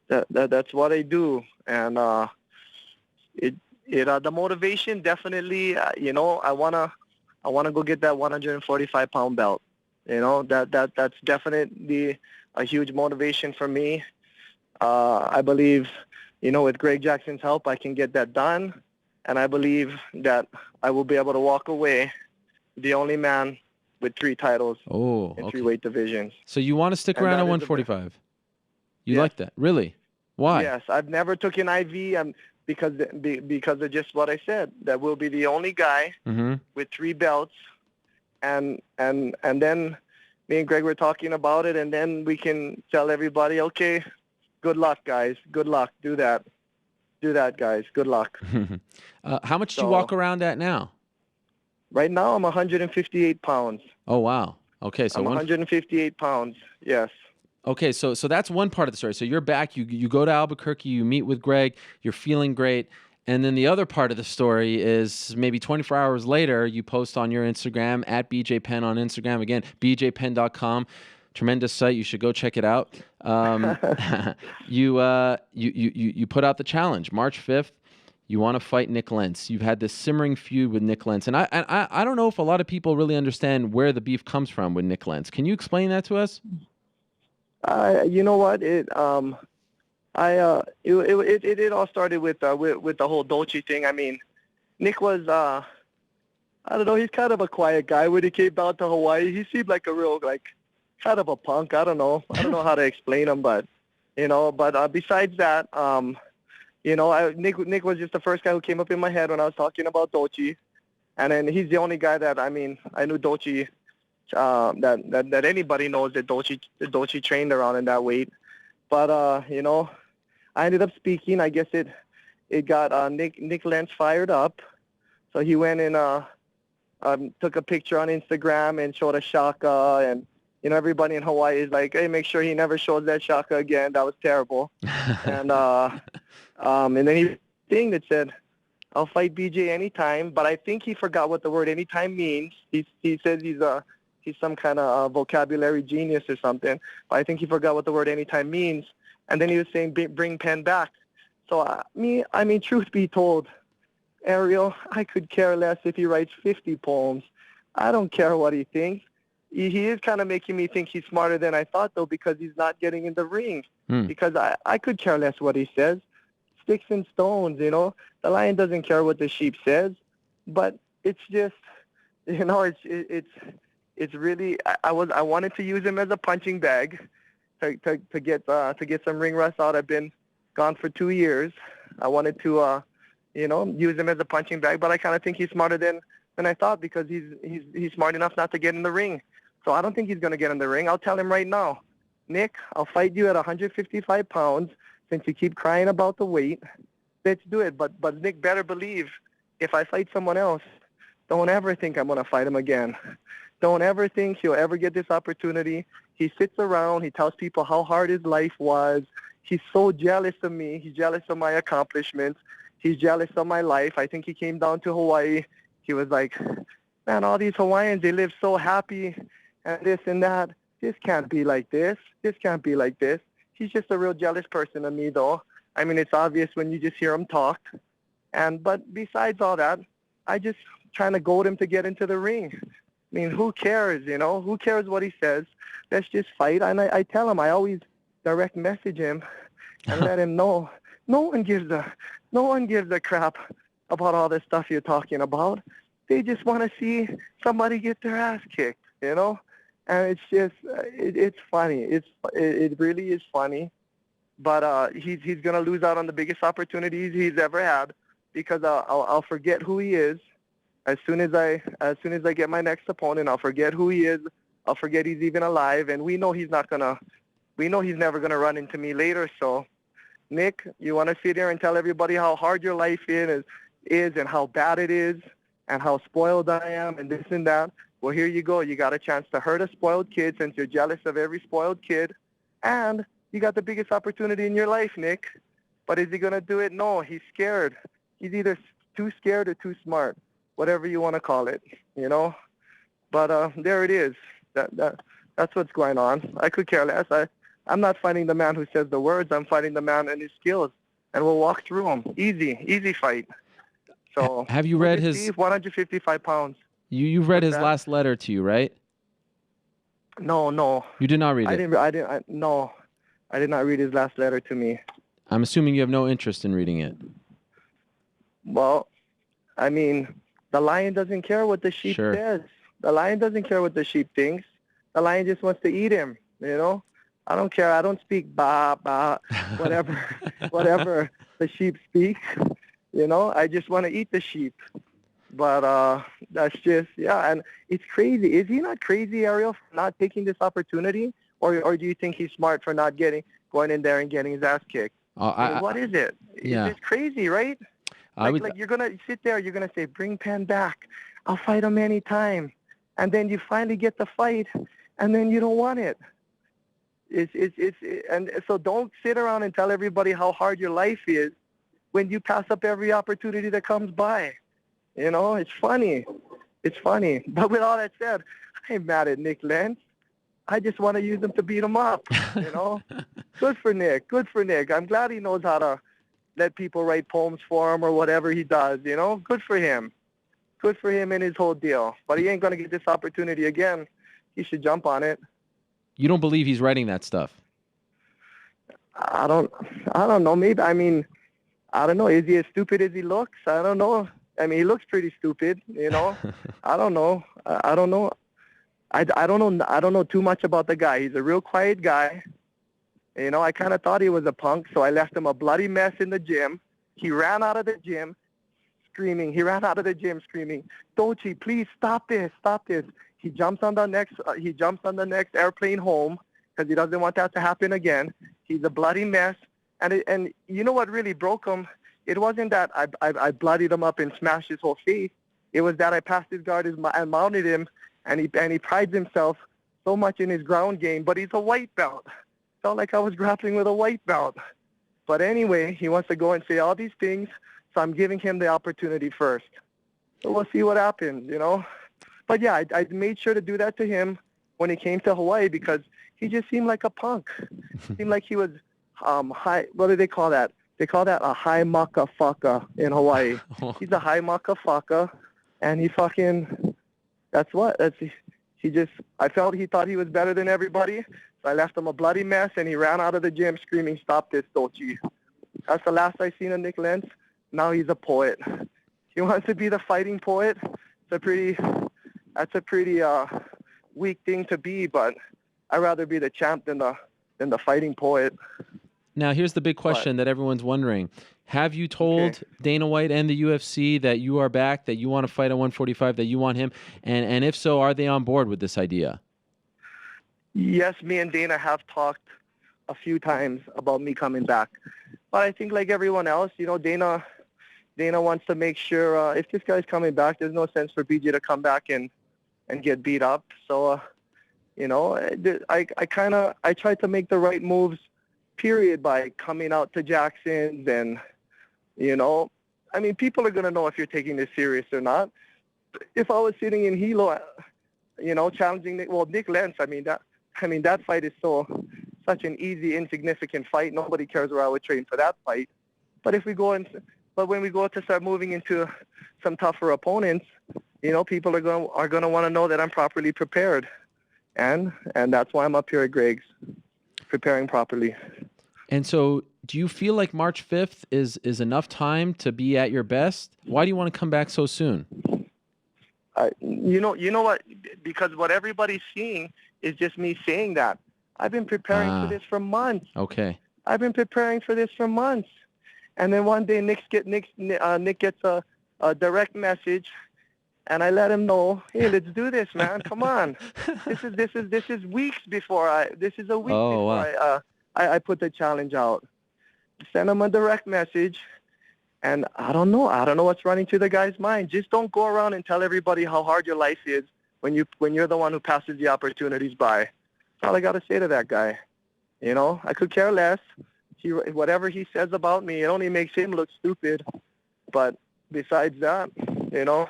That's what I do, and the motivation definitely. I wanna go get that 145-pound belt. That's definitely a huge motivation for me. I believe, with Greg Jackson's help, I can get that done, and I believe that I will be able to walk away the only man with 3 titles in 3 weight divisions. So you want to stick around at 145? You like that? Really? Why? Yes, I've never took an IV because of just what I said. That we'll be the only guy with 3 belts, and then me and Greg were talking about it, and then we can tell everybody, okay, good luck, guys. Good luck. Do that, guys. Good luck. How much do you walk around at now? Right now, I'm 158 pounds. Oh, wow. Okay, so I'm 158 pounds, yes. Okay, so that's one part of the story. So you're back, you go to Albuquerque, you meet with Greg, you're feeling great. And then the other part of the story is maybe 24 hours later, you post on your Instagram, at BJ Penn on Instagram. Again, bjpenn.com. Tremendous site. You should go check it out. You put out the challenge, March 5th. You want to fight Nick Lentz. You've had this simmering feud with Nick Lentz. And I don't know if a lot of people really understand where the beef comes from with Nick Lentz. Can you explain that to us? You know what? It all started with the whole Dolce thing. I mean, Nick was I don't know. He's kind of a quiet guy. When he came down to Hawaii, he seemed like a real kind of a punk. I don't know how to explain him, but besides that, Nick was just the first guy who came up in my head when I was talking about Dolce, and then he's the only guy that I knew Dolce. That anybody knows that Dolce trained around in that weight. But I ended up speaking. I guess it got Nick Lentz fired up. So he went and took a picture on Instagram and showed a shaka, and everybody in Hawaii is like, hey, make sure he never shows that shaka again. That was terrible. And then he thing that said, I'll fight BJ anytime, but I think he forgot what the word anytime means. He says he's some kind of vocabulary genius or something. But I think he forgot what the word anytime means. And then he was saying, bring Penn back. So truth be told, Ariel, I could care less if he writes 50 poems. I don't care what he thinks. He is kind of making me think he's smarter than I thought, though, because he's not getting in the ring. Because I could care less what he says. Sticks and stones, The lion doesn't care what the sheep says. But it's just, it's really, I wanted to use him as a punching bag to get some ring rust out. I've been gone for 2 years. I wanted to use him as a punching bag, but I kind of think he's smarter than I thought, because he's smart enough not to get in the ring. So I don't think he's going to get in the ring. I'll tell him right now, Nick, I'll fight you at 155 pounds since you keep crying about the weight. Let's do it. But Nick better believe, if I fight someone else, don't ever think I'm going to fight him again. Don't ever think he'll ever get this opportunity. He sits around. He tells people how hard his life was. He's so jealous of me. He's jealous of my accomplishments. He's jealous of my life. I think he came down to Hawaii. He was like, man, all these Hawaiians, they live so happy and this and that. This can't be like this. This can't be like this. He's just a real jealous person of me, though. I mean, it's obvious when you just hear him talk. But besides all that, I just trying to goad him to get into the ring. I mean, who cares, Who cares what he says? Let's just fight. And I tell him, I always direct message him and let him know. No one gives a crap about all this stuff you're talking about. They just want to see somebody get their ass kicked, And it's just, it's funny. It really is funny. But he's going to lose out on the biggest opportunities he's ever had, because I'll forget who he is. As soon as I get my next opponent, I'll forget who he is. I'll forget he's even alive, and we know he's never gonna run into me later. So, Nick, you want to sit there and tell everybody how hard your life is and how bad it is and how spoiled I am and this and that. Well, here you go. You got a chance to hurt a spoiled kid, since you're jealous of every spoiled kid, and you got the biggest opportunity in your life, Nick. But is he gonna do it? No, he's scared. He's either too scared or too smart, whatever you want to call it, But there it is. That's what's going on. I could care less. I'm not fighting the man who says the words. I'm fighting the man and his skills, and we'll walk through them. Easy fight. So have you read his 155 pounds? You've read his last letter to you, right? No. You did not read it. No, I did not read his last letter to me. I'm assuming you have no interest in reading it. Well, I mean, the lion doesn't care what the sheep says. The lion doesn't care what the sheep thinks. The lion just wants to eat him, I don't care. I don't speak ba, whatever the sheep speak, I just want to eat the sheep. But that's just, and it's crazy. Is he not crazy, Ariel, for not taking this opportunity? Or do you think he's smart for not going in there and getting his ass kicked? What is it? It's crazy, right? You're going to sit there, you're going to say, bring Penn back. I'll fight him anytime. And then you finally get the fight, and then you don't want it. And so don't sit around and tell everybody how hard your life is when you pass up every opportunity that comes by. It's funny. But with all that said, I ain't mad at Nick Lentz. I just want to use him to beat him up, Good for Nick. I'm glad he knows how to let people write poems for him or whatever he does, you know? Good for him. Good for him and his whole deal. But he ain't going to get this opportunity again. He should jump on it. You don't believe he's writing that stuff? I don't know. Maybe, I mean, I don't know. Is he as stupid as he looks? I don't know. I mean, he looks pretty stupid, you know? I don't know. I don't know. I don't know too much about the guy. He's a real quiet guy. You know, I kind of thought he was a punk, so I left him a bloody mess in the gym. He ran out of the gym screaming. Dochi, please stop this. He jumps on the next airplane home because he doesn't want that to happen again. He's a bloody mess. And you know what really broke him? It wasn't that I bloodied him up and smashed his whole face. It was that I passed his guard and mounted him, and he prides himself so much in his ground game, but he's a white belt. Felt like I was grappling with a white belt. But anyway, he wants to go and say all these things, so I'm giving him the opportunity first. So we'll see what happens, you know. But yeah, I made sure to do that to him when he came to Hawaii because he just seemed like a punk. Seemed like he was high. What do they call that? They call that a high maka fucker in Hawaii. He's a high maka fucker, and he fucking. That's what. I felt he thought he was better than everybody, so I left him a bloody mess, and he ran out of the gym screaming, "Stop this, Dochi." That's the last I seen of Nick Lentz. Now he's a poet. He wants to be the fighting poet. That's a pretty weak thing to be, but I'd rather be the champ than the fighting poet. Now, here's the big question that everyone's wondering. Have you told Dana White and the UFC that you are back, that you want to fight at 145, that you want him? And if so, are they on board with this idea? Yes, me and Dana have talked a few times about me coming back. But I think like everyone else, you know, Dana wants to make sure if this guy's coming back, there's no sense for BJ to come back and get beat up. So, you know, I tried to make the right moves, period, by coming out to Jackson's and, you know, I mean, people are going to know if you're taking this serious or not. If I was sitting in Hilo, you know, challenging Nick Lentz, I mean, that fight is such an easy, insignificant fight. Nobody cares where I would train for that fight. But when we go to start moving into some tougher opponents, you know, people are going to want to know that I'm properly prepared. And that's why I'm up here at Greg's, preparing properly. And so do you feel like March 5th is enough time to be at your best? Why do you want to come back so soon? You know what? Because what everybody's seeing is just me saying that. I've been preparing for this for months. Okay. I've been preparing for this for months. And then one day Nick gets a direct message, and I let him know, hey, let's do this, man. Come on. This is weeks before I put the challenge out. Send him a direct message, and I don't know what's running through the guy's mind. Just don't go around and tell everybody how hard your life is when you're the one who passes the opportunities by. That's all I got to say to that guy. You know, I could care less. Whatever he says about me, it only makes him look stupid. But besides that, you know,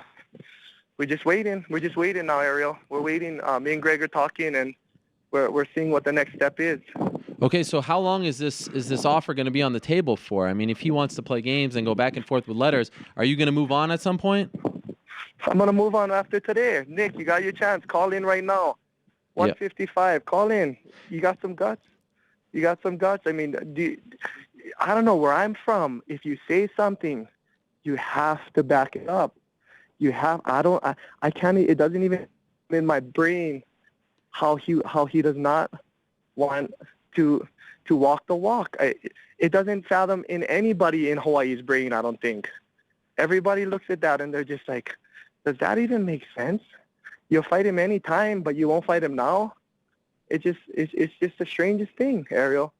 we're just waiting. We're just waiting now, Ariel. We're waiting. Me and Greg are talking, and we're seeing what the next step is. Okay, so how long is this offer going to be on the table for? I mean, if he wants to play games and go back and forth with letters, are you going to move on at some point? I'm going to move on after today. Nick, you got your chance. Call in right now. 155. Call in. You got some guts. I mean, I don't know where I'm from. If you say something, you have to back it up. I can't, it doesn't even in my brain how he does not want to walk the walk. It doesn't fathom in anybody in Hawaii's brain, I don't think. Everybody looks at that and they're just like, does that even make sense? You'll fight him anytime, but you won't fight him now? It's just the strangest thing, Ariel.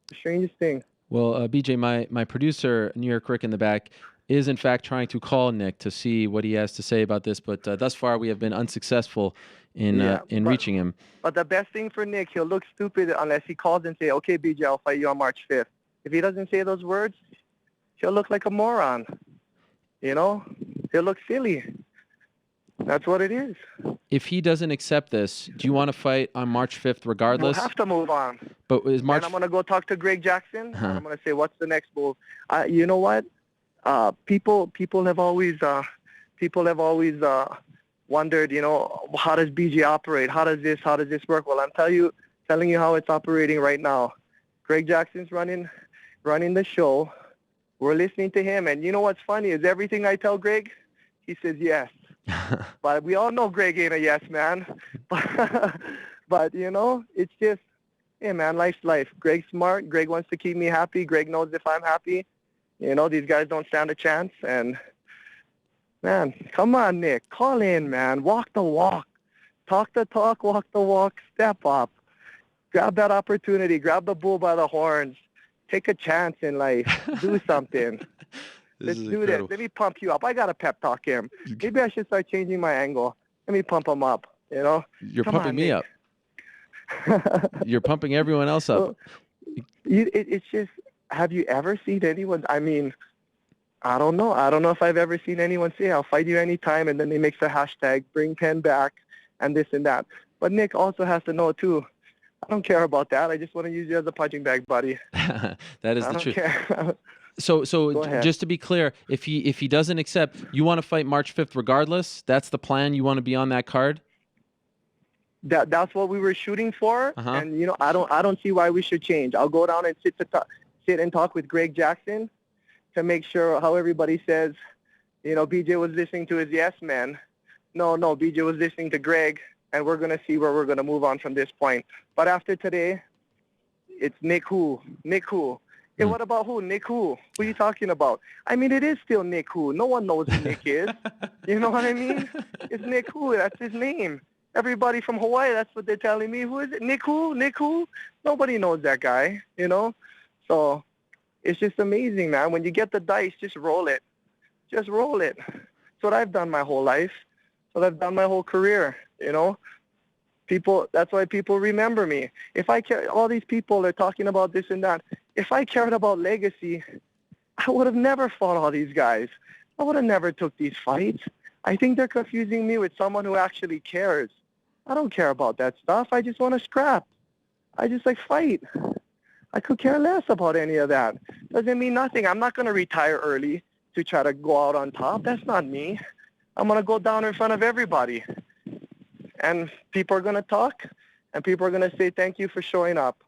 The strangest thing. Well, BJ, my producer, New York Rick in the back, is in fact trying to call Nick to see what he has to say about this, but thus far we have been unsuccessful in reaching him. But the best thing for Nick, he'll look stupid unless he calls and say, okay, BJ, I'll fight you on March 5th. If he doesn't say those words, he'll look like a moron. You know? He'll look silly. That's what it is. If he doesn't accept this, do you want to fight on March 5th regardless? We'll have to move on. But is March? And I'm gonna go talk to Greg Jackson. Huh. And I'm gonna say, what's the next move? You know what? People have always wondered, you know, how does BJ operate? How does this work? Well, I'm telling you how it's operating right now. Greg Jackson's running the show. We're listening to him, and you know what's funny is everything I tell Greg, he says yes. But we all know Greg ain't a yes man. But you know, it's just, hey man, life's life. Greg's smart. Greg wants to keep me happy. Greg knows if I'm happy, you know, these guys don't stand a chance. And man, come on, Nick, call in, man. Walk the walk, talk the talk, walk the walk. Step up, grab that opportunity, grab the bull by the horns. Take a chance in life. Do something. Let's do this. Let me pump you up. I got to pep talk him. Maybe I should start changing my angle. Let me pump him up, you know? You're pumping me up. You're pumping everyone else up. So, it's just, have you ever seen anyone, I mean, I don't know. I don't know if I've ever seen anyone say, I'll fight you anytime, and then they make the hashtag, bring Penn back, and this and that. But Nick also has to know, too, I don't care about that. I just want to use you as a punching bag, buddy. That is the truth. Care. So just to be clear, if he doesn't accept, you want to fight March 5th regardless? That's the plan? You want to be on that card? That's what we were shooting for, and you know, I don't see why we should change. I'll go down and sit and talk with Greg Jackson to make sure how everybody says, you know, BJ was listening to his yes man. No, BJ was listening to Greg, and we're gonna see where we're gonna move on from this point. But after today, it's Nick who. Hey, what about who? Nick who? Who are you talking about? I mean, it is still Nick who. No one knows who Nick is. You know what I mean? It's Nick who. That's his name. Everybody from Hawaii, that's what they're telling me. Who is it? Nick who? Nobody knows that guy, you know? So it's just amazing, man. When you get the dice, just roll it. Just roll it. That's what I've done my whole life. That's what I've done my whole career, you know? That's why people remember me. If I care, all these people are talking about this and that. If I cared about legacy, I would have never fought all these guys. I would have never took these fights. I think they're confusing me with someone who actually cares. I don't care about that stuff. I just want to scrap. I just fight. I could care less about any of that. Doesn't mean nothing. I'm not going to retire early to try to go out on top. That's not me. I'm going to go down in front of everybody. And people are going to talk, and people are going to say thank you for showing up.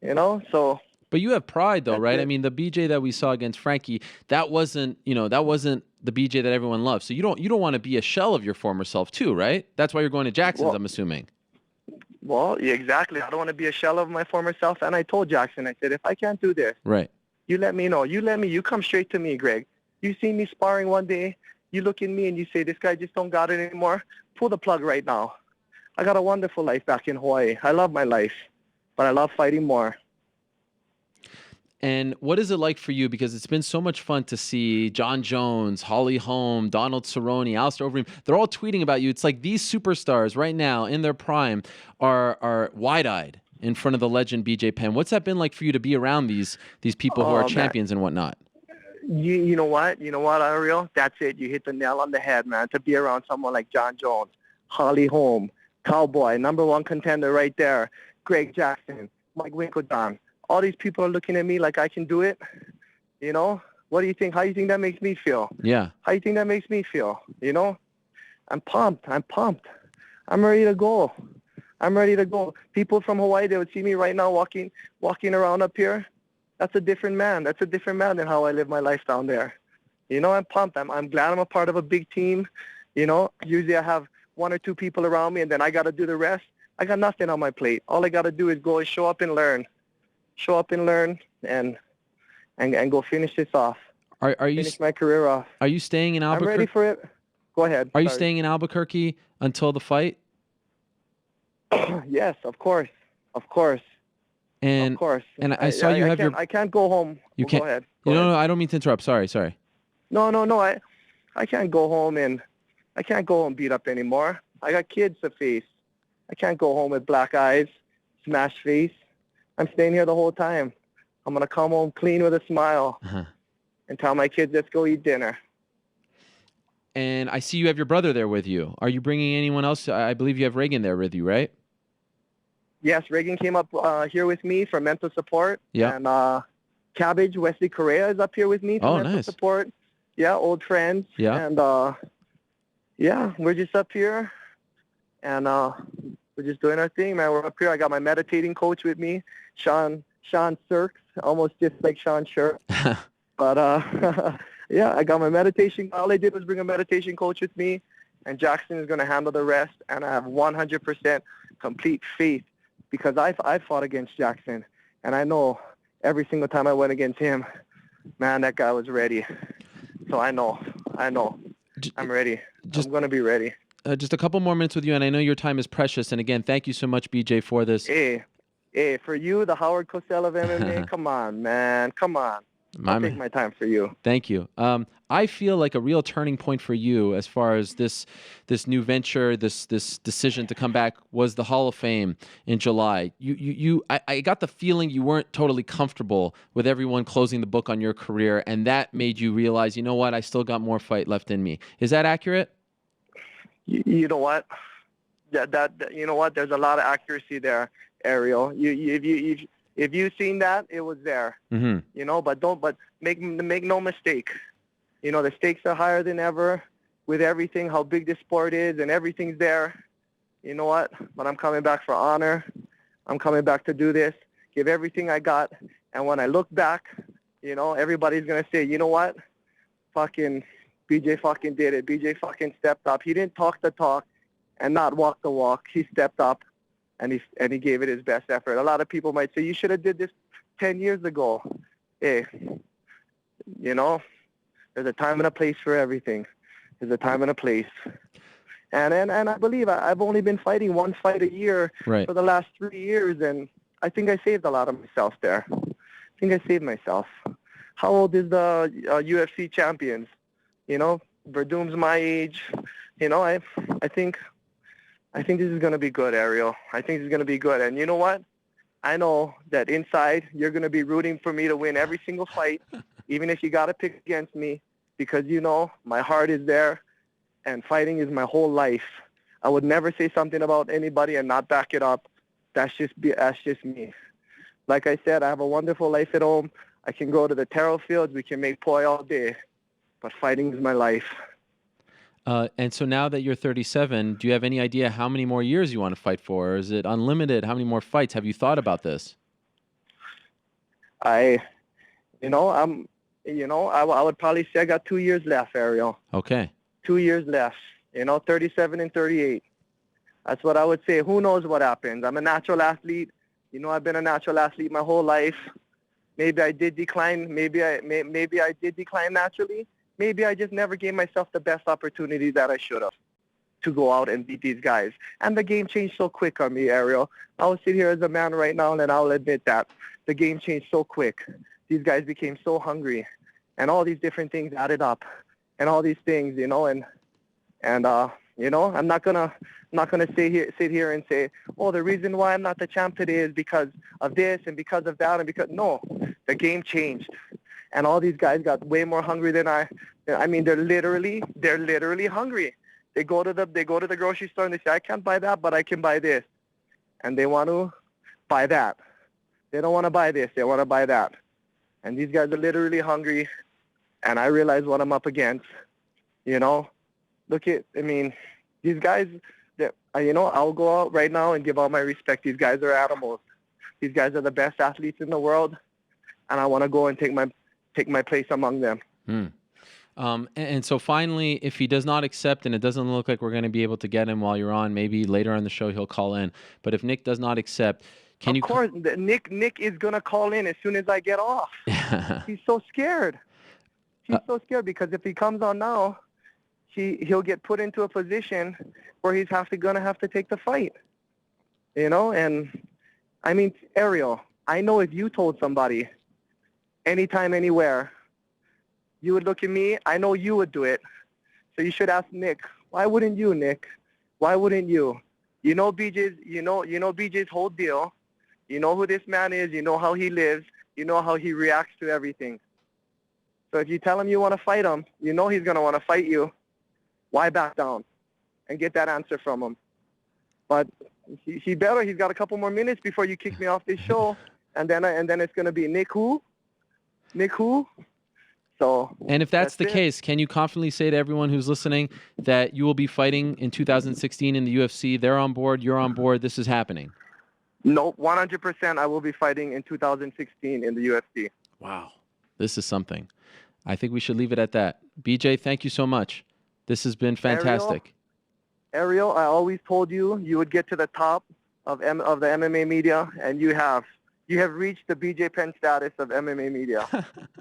You know, so. But you have pride, though, right? I mean, the BJ that we saw against Frankie, that wasn't the BJ that everyone loves. So you don't want to be a shell of your former self, too, right? That's why you're going to Jackson's, I'm assuming. Well, yeah, exactly. I don't want to be a shell of my former self. And I told Jackson, I said, if I can't do this, right, you let me know. You come straight to me, Greg. You see me sparring one day, you look at me and you say, this guy just don't got it anymore. Pull the plug right now. I got a wonderful life back in Hawaii. I love my life, but I love fighting more. And what is it like for you? Because it's been so much fun to see John Jones, Holly Holm, Donald Cerrone, Alistair Overeem. They're all tweeting about you. It's like these superstars right now in their prime are wide-eyed in front of the legend BJ Penn. What's that been like for you to be around these people who are champions and whatnot? You know what, Ariel? That's it. You hit the nail on the head, man. To be around someone like John Jones, Holly Holm, Cowboy, #1 contender right there, Greg Jackson, Mike Winkledon. All these people are looking at me like I can do it. You know, what do you think? How do you think that makes me feel? Yeah. How do you think that makes me feel? You know, I'm pumped. I'm ready to go. People from Hawaii, they would see me right now walking around up here. That's a different man. That's a different man than how I live my life down there. You know, I'm pumped. I'm glad I'm a part of a big team. You know, usually I have 1 or 2 people around me, and then I got to do the rest. I got nothing on my plate. All I got to do is go and show up and learn, and go finish this off. Finish my career off. Are you staying in Albuquerque? I'm ready for it. Go ahead. Are you staying in Albuquerque until the fight? Yes, of course. And of course. And I saw you have your. I can't go home. You can't. Go ahead. No, I don't mean to interrupt. Sorry. No. I can't go home and beat up anymore. I got kids to face. I can't go home with black eyes, smashed face. I'm staying here the whole time. I'm gonna come home clean with a smile and tell my kids, let's go eat dinner. And I see you have your brother there with you. Are you bringing anyone else? I believe you have Reagan there with you, right? Yes, Reagan came up here with me for mental support. Yeah. And Cabbage, Wesley Correa is up here with me for mental nice. support. Yeah, old friends. Yeah. And, yeah, we're just up here. And we're just doing our thing, man. We're up here. I got my meditating coach with me, Sean Sirks, almost just like Sean Shirk. But, yeah, I got my meditation. All I did was bring a meditation coach with me, and Jackson is going to handle the rest. And I have 100% complete faith because I fought against Jackson, and I know every single time I went against him, man, that guy was ready. So I know. I'm ready. I'm going to be ready. Just a couple more minutes with you, and I know your time is precious. And again, thank you so much, BJ, for this. Hey, for you, the Howard Cosell of MMA, come on, man. Come on. I'll take my time for you. Thank you. I feel like a real turning point for you as far as this new venture, this decision to come back was the Hall of Fame in July. I got the feeling you weren't totally comfortable with everyone closing the book on your career, and that made you realize, you know what, I still got more fight left in me. Is that accurate? You know what? That you know what? There's a lot of accuracy there, Ariel. If you've seen that, it was there. Mm-hmm. You know, but make no mistake. You know, the stakes are higher than ever with everything, how big the sport is, and everything's there. You know what? But I'm coming back for honor. I'm coming back to do this, give everything I got. And when I look back, you know, everybody's going to say, you know what? Fucking BJ fucking did it. BJ fucking stepped up. He didn't talk the talk and not walk the walk. He stepped up, and he gave it his best effort. A lot of people might say, you should have did this 10 years ago. Hey, you know, there's a time and a place for everything. There's a time and a place. And I believe I've only been fighting one fight a year for the last 3 years, and I think I saved a lot of myself there. I think I saved myself. How old is the UFC champions? You know, Verdum's my age. You know, I think this is going to be good, Ariel. I think this is going to be good. And you know what? I know that inside you're going to be rooting for me to win every single fight, even if you got to pick against me, because, you know, my heart is there, and fighting is my whole life. I would never say something about anybody and not back it up. That's just me. Like I said, I have a wonderful life at home. I can go to the taro fields. We can make poi all day. But fighting is my life. And so now that you're 37, do you have any idea how many more years you want to fight for? Or is it unlimited? How many more fights? Have you thought about this? I would probably say I got 2 years left, Ariel. Okay. 2 years left. 37 and 38. That's what I would say. Who knows what happens? I'm a natural athlete. You know, I've been a natural athlete my whole life. Maybe I did decline. Maybe I did decline naturally. Maybe I just never gave myself the best opportunity that I should have to go out and beat these guys. And the game changed so quick on me, Ariel. I'll sit here as a man right now, and I'll admit that. The game changed so quick. These guys became so hungry, and all these different things added up, and all these things, you know, and I'm not gonna sit here and say, oh, the reason why I'm not the champ today is because of this and because of that, and because no, the game changed. And all these guys got way more hungry than I mean, they're literally hungry. They go to the grocery store and they say, I can't buy that, but I can buy this. And they want to buy that. They don't want to buy this. They want to buy that. And these guys are literally hungry. And I realize what I'm up against. You know, these guys, I'll go out right now and give all my respect. These guys are animals. These guys are the best athletes in the world. And I want to go and take my place among them. And so finally, if he does not accept, and it doesn't look like we're going to be able to get him while you're on, maybe later on the show he'll call in. But if Nick does not accept, Of course, Nick is going to call in as soon as I get off. He's so scared. He's so scared because if he comes on now, he'll get put into a position where he's going to have to take the fight. You know, and I mean, Ariel, I know if you told somebody anytime, anywhere, you would look at me, I know you would do it. So you should ask Nick, why wouldn't you, Nick? Why wouldn't you? You know BJ's whole deal. You know who this man is. You know how he lives. You know how he reacts to everything. So if you tell him you want to fight him, you know he's going to want to fight you. Why back down? And get that answer from him. But He better. He's got a couple more minutes before you kick me off this show, and then it's gonna be Nick who. So. And if that's the case, can you confidently say to everyone who's listening that you will be fighting in 2016 in the UFC? They're on board. You're on board. This is happening. Nope, 100%. I will be fighting in 2016 in the UFC. Wow, this is something. I think we should leave it at that. BJ, thank you so much. This has been fantastic. Ariel, I always told you would get to the top of the MMA media, and you have. You have reached the BJ Penn status of MMA media.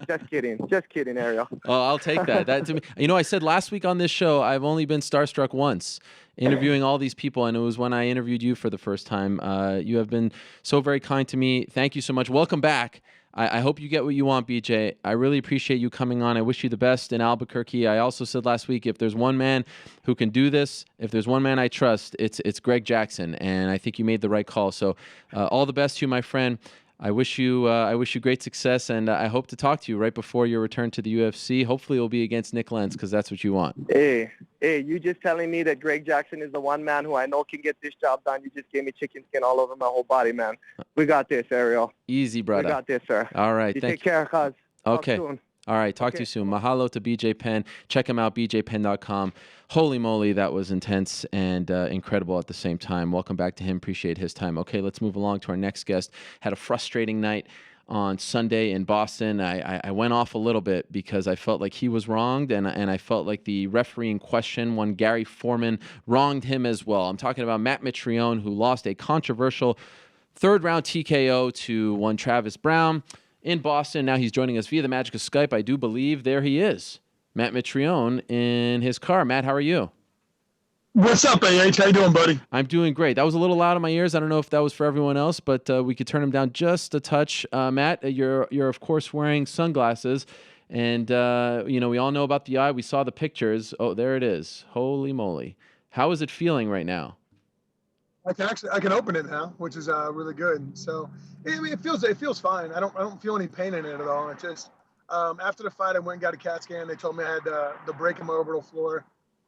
Just kidding, Ariel. Oh, I'll take that. That to me, I said last week on this show, I've only been starstruck once, interviewing all these people, and it was when I interviewed you for the first time. You have been so very kind to me. Thank you so much. Welcome back. I hope you get what you want, BJ. I really appreciate you coming on. I wish you the best in Albuquerque. I also said last week, if there's one man who can do this, if there's one man I trust, it's Greg Jackson, and I think you made the right call. So all the best to you, my friend. I wish you great success, and I hope to talk to you right before your return to the UFC. Hopefully it will be against Nick Lenz, because that's what you want. Hey, you just telling me that Greg Jackson is the one man who I know can get this job done. You just gave me chicken skin all over my whole body, man. We got this, Ariel. Easy, brother. We got this, sir. All right. You take care, cuz. Okay. Talk soon. All right. Talk to you soon. Mahalo to BJ Penn. Check him out, bjpenn.com. Holy moly, that was intense and incredible at the same time. Welcome back to him. Appreciate his time. Okay, let's move along to our next guest. Had a frustrating night on Sunday in Boston. I went off a little bit because I felt like he was wronged, and I felt like the referee in question, one Gary Foreman, wronged him as well. I'm talking about Matt Mitrione, who lost a controversial third-round TKO to one Travis Brown in Boston. Now he's joining us via the magic of Skype. I do believe there he is, Matt Mitrione, in his car. Matt, how are you? What's up, AH? How you doing, buddy? I'm doing great. That was a little loud in my ears. I don't know if that was for everyone else, but we could turn them down just a touch. Matt, you're of course wearing sunglasses, and we all know about the eye. We saw the pictures. Oh, there it is. Holy moly! How is it feeling right now? I can open it now, which is really good. So it feels fine. I don't feel any pain in it at all. It just after the fight, I went and got a CAT scan. They told me I had the break in my orbital floor,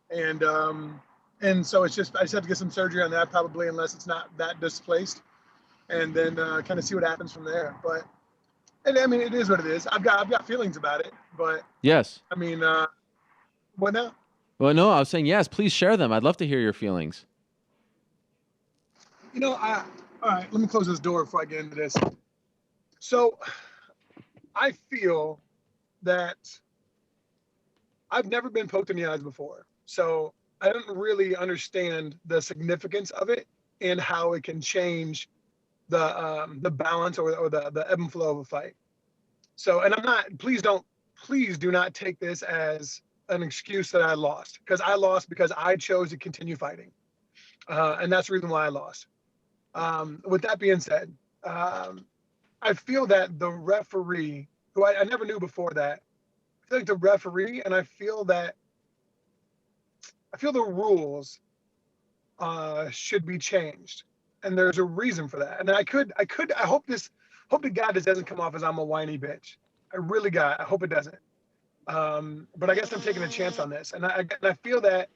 and so it's just I just have to get some surgery on that probably, unless it's not that displaced, and then kind of see what happens from there. But and I mean, it is what it is. I've got feelings about it, but yes. I mean, what now? Well, no, I was saying yes. Please share them. I'd love to hear your feelings. All right, let me close this door before I get into this. So I feel that I've never been poked in the eyes before. So I don't really understand the significance of it and how it can change the balance or the ebb and flow of a fight. So, and please do not take this as an excuse that I lost, because I lost because I chose to continue fighting. And that's the reason why I lost. With that being said, I feel that the referee, who I never knew before that, I feel like the referee, and I feel the rules should be changed, and there's a reason for that. And I hope to God this doesn't come off as I'm a whiny bitch. I hope it doesn't. But I guess I'm taking a chance on this, and I feel that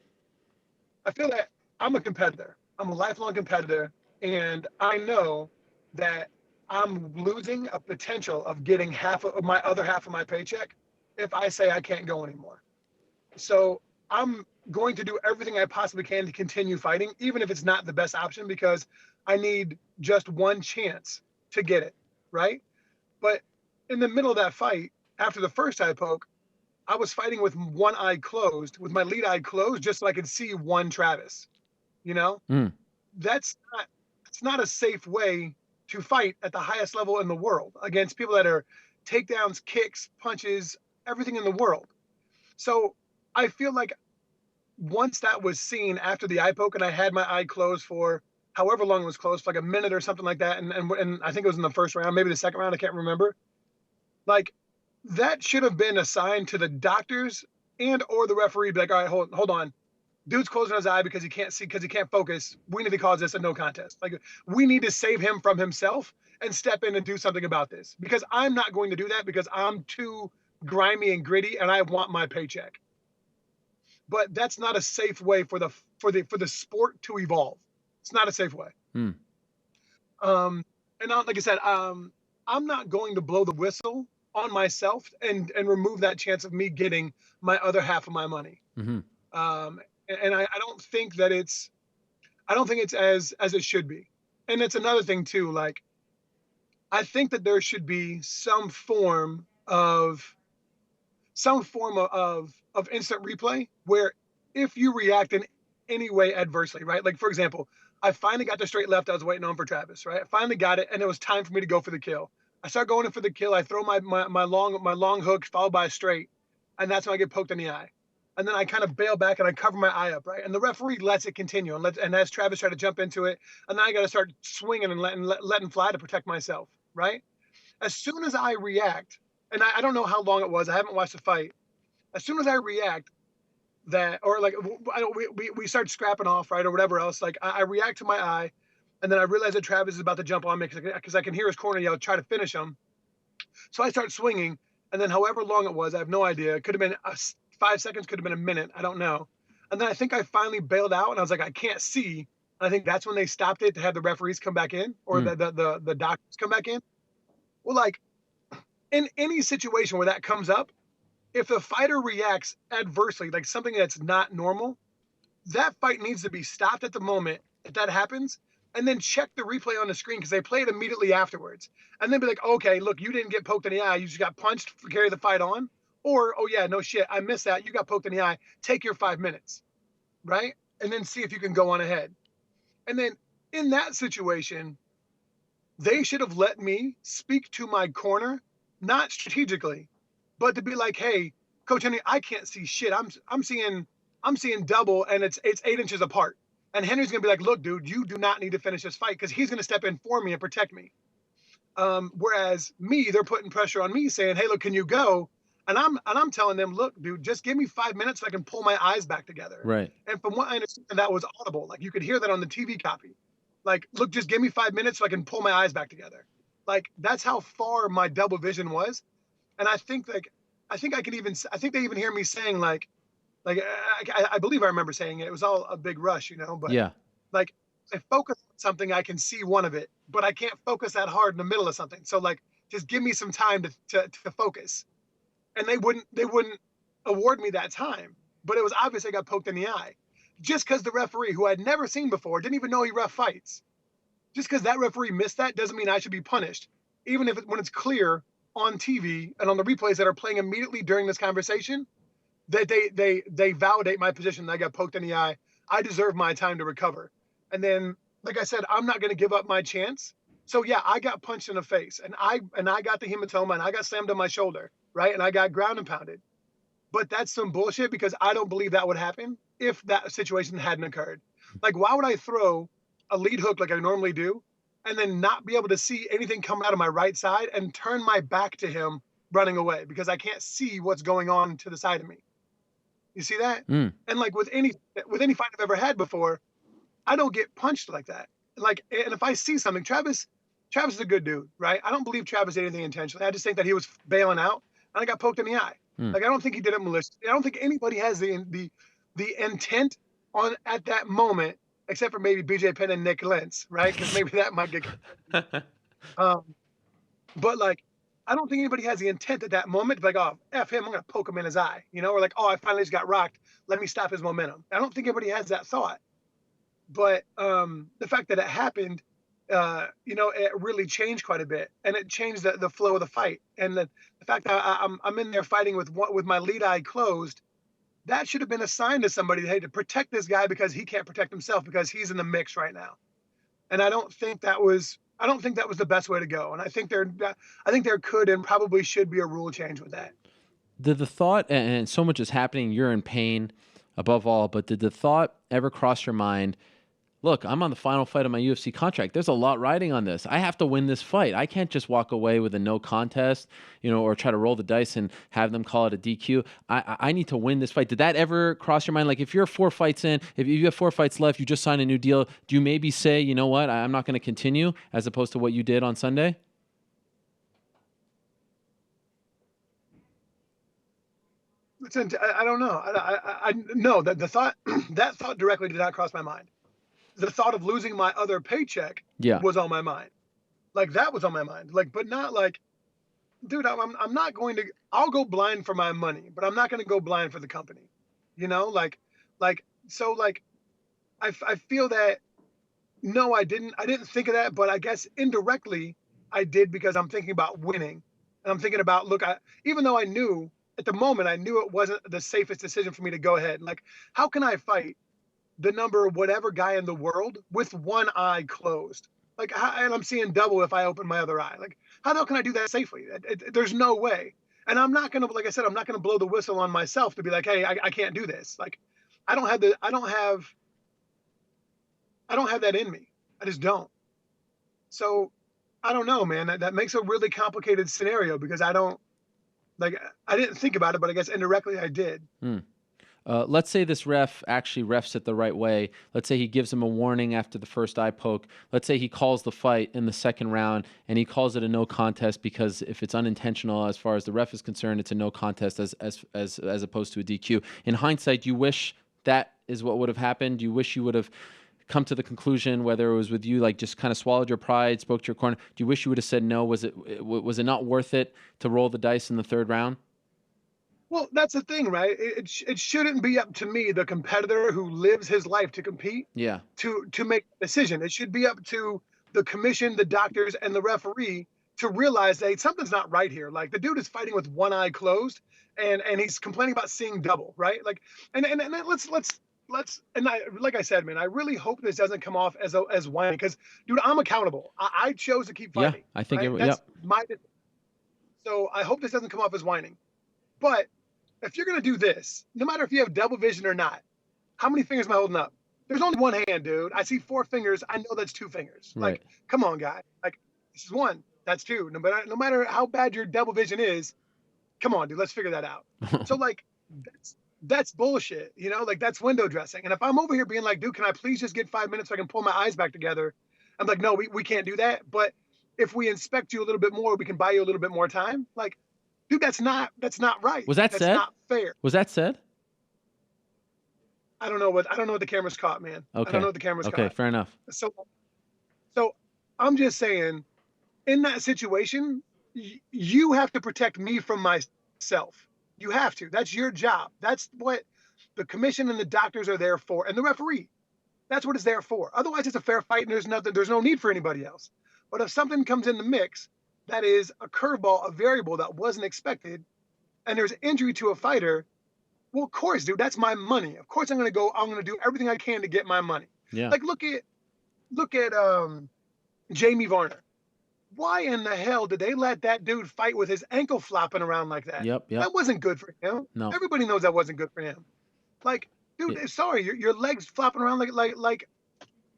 I'm a competitor. I'm a lifelong competitor. And I know that I'm losing a potential of getting half of my other half of my paycheck if I say I can't go anymore. So I'm going to do everything I possibly can to continue fighting, even if it's not the best option, because I need just one chance to get it, right? But in the middle of that fight, after the first eye poke, I was fighting with one eye closed, with my lead eye closed, just so I could see one Travis, It's not a safe way to fight at the highest level in the world against people that are takedowns, kicks, punches, everything in the world. So I feel like once that was seen after the eye poke, and I had my eye closed for however long it was closed, for like a minute or something like that, and I think it was in the first round, maybe the second round, I can't remember. Like, that should have been a sign to the doctors and or the referee, be like, all right, hold on. Dude's closing his eye because he can't see, because he can't focus. We need to cause this a no contest. Like, we need to save him from himself and step in and do something about this, because I'm not going to do that, because I'm too grimy and gritty and I want my paycheck. But that's not a safe way for the sport to evolve. It's not a safe way. And like I said, I'm not going to blow the whistle on myself and remove that chance of me getting my other half of my money. Mm-hmm. And I don't think that I don't think it's as it should be. And it's another thing too. Like, I think that there should be some form of instant replay where if you react in any way adversely, right? Like, for example, I finally got the straight left I was waiting on for Travis, right? I finally got it, and it was time for me to go for the kill. I start going in for the kill. I throw my long hook followed by a straight, and that's when I get poked in the eye. And then I kind of bail back and I cover my eye up, right? And the referee lets it continue and as Travis tried to jump into it, and then I got to start swinging and letting fly to protect myself, right? As soon as I react, and I don't know how long it was, I haven't watched the fight. As soon as I react, we start scrapping off, right, or whatever else. Like, I react to my eye, and then I realize that Travis is about to jump on me because I can hear his corner yell, try to finish him. So I start swinging, and then however long it was, I have no idea. It could have been 5 seconds, could have been a minute, I don't know. And then I think I finally bailed out, and I was like, I can't see. And I think that's when they stopped it to have the referees come back in, or the doctors come back in. Well, like, in any situation where that comes up, if the fighter reacts adversely, like something that's not normal, that fight needs to be stopped at the moment if that happens, and then check the replay on the screen because they play it immediately afterwards. And then be like, okay, look, you didn't get poked in the eye. You just got punched, carry the fight on. Or, oh yeah, no shit, I missed that. You got poked in the eye. Take your 5 minutes, right? And then see if you can go on ahead. And then in that situation, they should have let me speak to my corner, not strategically, but to be like, hey, Coach Henry, I can't see shit. I'm seeing double, and it's 8 inches apart. And Henry's gonna be like, look, dude, you do not need to finish this fight because he's gonna step in for me and protect me. Whereas me, they're putting pressure on me, saying, hey, look, can you go? And I'm telling them, look, dude, just give me 5 minutes so I can pull my eyes back together. Right. And from what I understand, that was audible. Like, you could hear that on the TV copy. Like, look, just give me 5 minutes so I can pull my eyes back together. Like, that's how far my double vision was. And I think they even hear me saying I believe I remember saying it. It was all a big rush, but Yeah. like, I focus on something, I can see one of it, but I can't focus that hard in the middle of something. So like, just give me some time to focus. And they wouldn't award me that time, but it was obvious I got poked in the eye just because the referee, who I'd never seen before, didn't even know he ref fights. Just because that referee missed that doesn't mean I should be punished, even if when it's clear on TV and on the replays that are playing immediately during this conversation that they validate my position that I got poked in the eye. I deserve my time to recover. And then, like I said, I'm not going to give up my chance. So yeah, I got punched in the face, and I got the hematoma, and I got slammed on my shoulder, right? And I got ground and pounded. But that's some bullshit because I don't believe that would happen if that situation hadn't occurred. Like, why would I throw a lead hook like I normally do and then not be able to see anything coming out of my right side and turn my back to him running away because I can't see what's going on to the side of me? You see that? Mm. And like with any fight I've ever had before, I don't get punched like that. Like, and if I see something, Travis is a good dude, right? I don't believe Travis did anything intentionally. I just think that he was bailing out, and I got poked in the eye. Like, I don't think he did it maliciously. I don't think anybody has the intent on at that moment, except for maybe BJ Penn and Nick Lentz, right? Because maybe that might get. But like, I don't think anybody has the intent at that moment to be like, oh, F him, I'm going to poke him in his eye, or like, oh, I finally just got rocked. Let me stop his momentum. I don't think anybody has that thought. But the fact that it happened, it really changed quite a bit, and it changed the flow of the fight. And the fact that I'm in there fighting with my lead eye closed, that should have been a sign to somebody, hey, to protect this guy because he can't protect himself because he's in the mix right now. And I don't think that was the best way to go. And I think there could and probably should be a rule change with that. Did the thought, and so much is happening, you're in pain above all, but did the thought ever cross your mind, look, I'm on the final fight of my UFC contract. There's a lot riding on this. I have to win this fight. I can't just walk away with a no contest, or try to roll the dice and have them call it a DQ. I need to win this fight. Did that ever cross your mind? Like, if you're 4 fights in, if you have 4 fights left, you just signed a new deal, do you maybe say, you know what, I'm not going to continue, as opposed to what you did on Sunday? I don't know. I know that the thought that thought directly did not cross my mind. the thought of losing my other paycheck was on my mind. Like that was on my mind. Like, but not like, dude, I'm not going to, I'll go blind for my money, but I'm not going to go blind for the company. You know, so I feel that, no, I didn't think of that, but I guess indirectly I did, because I'm thinking about winning. And I'm thinking about, look, even though I knew at the moment, I knew it wasn't the safest decision for me to go ahead. Like, how can I fight the number whatever guy in the world with one eye closed? Like, and I'm seeing double if I open my other eye. Like, how the hell can I do that safely? There's no way. And I'm not gonna, like I said, I'm not gonna blow the whistle on myself to be like, hey, I can't do this. Like, I don't have that in me. I just don't. So I don't know, man. That makes a really complicated scenario, because I didn't think about it, but I guess indirectly I did. Let's say this ref actually refs it the right way. Let's say he gives him a warning after the first eye poke. Let's say he calls the fight in the second round and he calls it a no contest, because if it's unintentional, as far as the ref is concerned, it's a no contest as opposed to a DQ. In hindsight, do you wish that is what would have happened? Do you wish you would have come to the conclusion, whether it was with you, like just kind of swallowed your pride, spoke to your corner? Do you wish you would have said no? Was it not worth it to roll the dice in the third round? Well, that's the thing, right? It shouldn't be up to me, the competitor who lives his life to compete, to make a decision. It should be up to the commission, the doctors, and the referee to realize that something's not right here. Like, the dude is fighting with one eye closed, and he's complaining about seeing double, right? Like, and like I said, man, I really hope this doesn't come off as whiny, because, dude, I'm accountable. I chose to keep fighting. Yeah, I think right? That's my. So I hope this doesn't come off as whining. But if you're going to do this, no matter if you have double vision or not, how many fingers am I holding up? There's only one hand, dude. I see 4 fingers. I know that's 2 fingers. Right. Like, come on, guy. Like, this is 1. That's 2. No matter how bad your double vision is, come on, dude. Let's figure that out. So, like, that's bullshit. You know, like, that's window dressing. And if I'm over here being like, dude, can I please just get 5 minutes so I can pull my eyes back together? I'm like, no, we can't do that. But if we inspect you a little bit more, we can buy you a little bit more time. Like, dude, that's not right. Was that said? That's not fair. Was that said? I don't know what the camera's caught, man. Okay. I don't know what the camera's caught. Okay, fair enough. So I'm just saying, in that situation, you have to protect me from myself. You have to. That's your job. That's what the commission and the doctors are there for, and the referee. That's what it's there for. Otherwise, it's a fair fight, and there's no need for anybody else. But if something comes in the mix that is a curveball, a variable that wasn't expected, and there's injury to a fighter, well, of course, dude, that's my money. Of course, I'm going to do everything I can to get my money. Yeah. Like, look at Jamie Varner. Why in the hell did they let that dude fight with his ankle flopping around like that? Yep. That wasn't good for him. No. Everybody knows that wasn't good for him. Like, dude, sorry, your legs flopping around like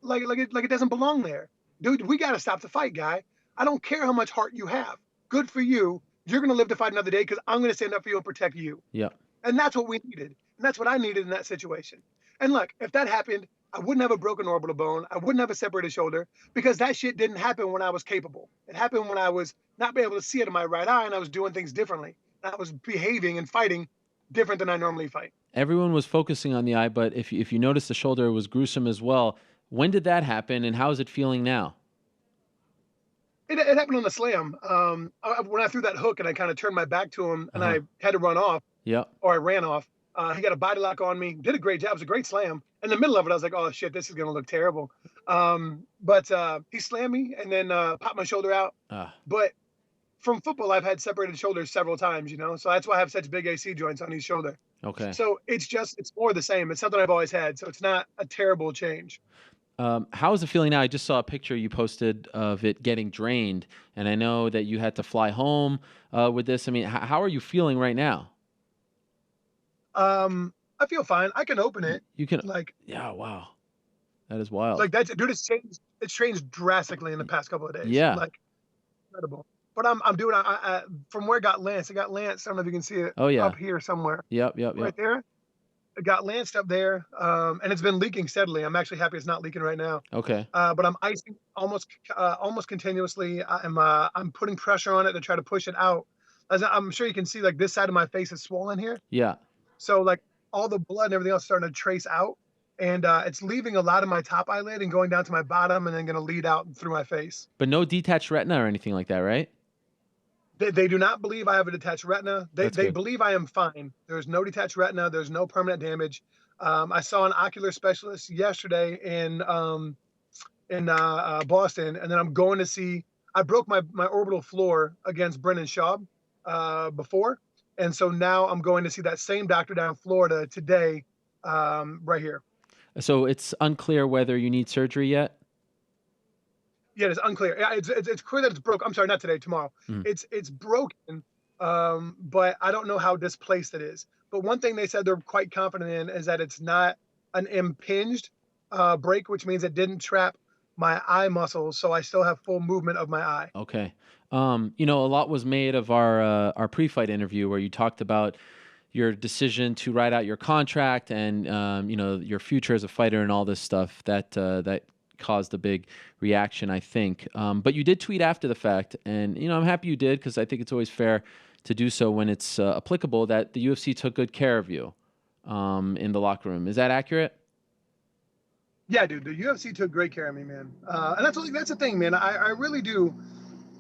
it doesn't belong there. Dude, we got to stop the fight, guy. I don't care how much heart you have. Good for you. You're going to live to fight another day, because I'm going to stand up for you and protect you. Yeah. And that's what we needed. And that's what I needed in that situation. And look, if that happened, I wouldn't have a broken orbital bone. I wouldn't have a separated shoulder, because that shit didn't happen when I was capable. It happened when I was not being able to see it in my right eye, and I was doing things differently. I was behaving and fighting different than I normally fight. Everyone was focusing on the eye, but if you notice, the shoulder was gruesome as well. When did that happen, and how is it feeling now? It happened on the slam. When I threw that hook and I kind of turned my back to him, and I had to run off. Yeah. Or I ran off. He got a body lock on me. Did a great job. It was a great slam. In the middle of it, I was like, oh, shit, this is going to look terrible. But he slammed me and then popped my shoulder out. But from football, I've had separated shoulders several times, you know? So that's why I have such big AC joints on each shoulder. Okay. So it's more the same. It's something I've always had. So it's not a terrible change. How is it feeling now? I just saw a picture you posted of it getting drained, and I know that you had to fly home with this. I mean, how are you feeling right now? I feel fine. I can open it. You can, like, yeah, wow, that is wild. Like, that's, dude, it's changed drastically in the past couple of days. Yeah, like, incredible. But I'm doing from where it got lanced. It got lanced. I don't know if you can see it. Oh yeah, up here somewhere. Yep. Right there. It got lanced up there, and it's been leaking steadily. I'm actually happy it's not leaking right now. Okay. But I'm icing almost continuously. I'm putting pressure on it to try to push it out. As I'm sure you can see, like, this side of my face is swollen here. Yeah. So, like, all the blood and everything else is starting to trace out, and it's leaving a lot of my top eyelid and going down to my bottom, and then going to lead out through my face. But no detached retina or anything like that, right? They do not believe I have a detached retina. They good. believe I am fine. There's no detached retina. There's no permanent damage. I saw an ocular specialist yesterday in Boston, and then I'm going to see. I broke my orbital floor against Brennan Schaub before, and so now I'm going to see that same doctor down in Florida today, right here. So it's unclear whether you need surgery yet? Yeah, it's unclear. Yeah, it's clear that it's broke. I'm sorry, not today, tomorrow. Mm. It's broken, but I don't know how displaced it is. But one thing they said they're quite confident in is that it's not an impinged break, which means it didn't trap my eye muscles, so I still have full movement of my eye. Okay. You know, a lot was made of our pre-fight interview where you talked about your decision to ride out your contract and you know, your future as a fighter and all this stuff that caused a big reaction, I think. But you did tweet after the fact, and you know, I'm happy you did, because I think it's always fair to do so when it's applicable, that the UFC took good care of you in the locker room. Is that accurate? Yeah, dude, the UFC took great care of me, man. And that's the thing, man. I really do.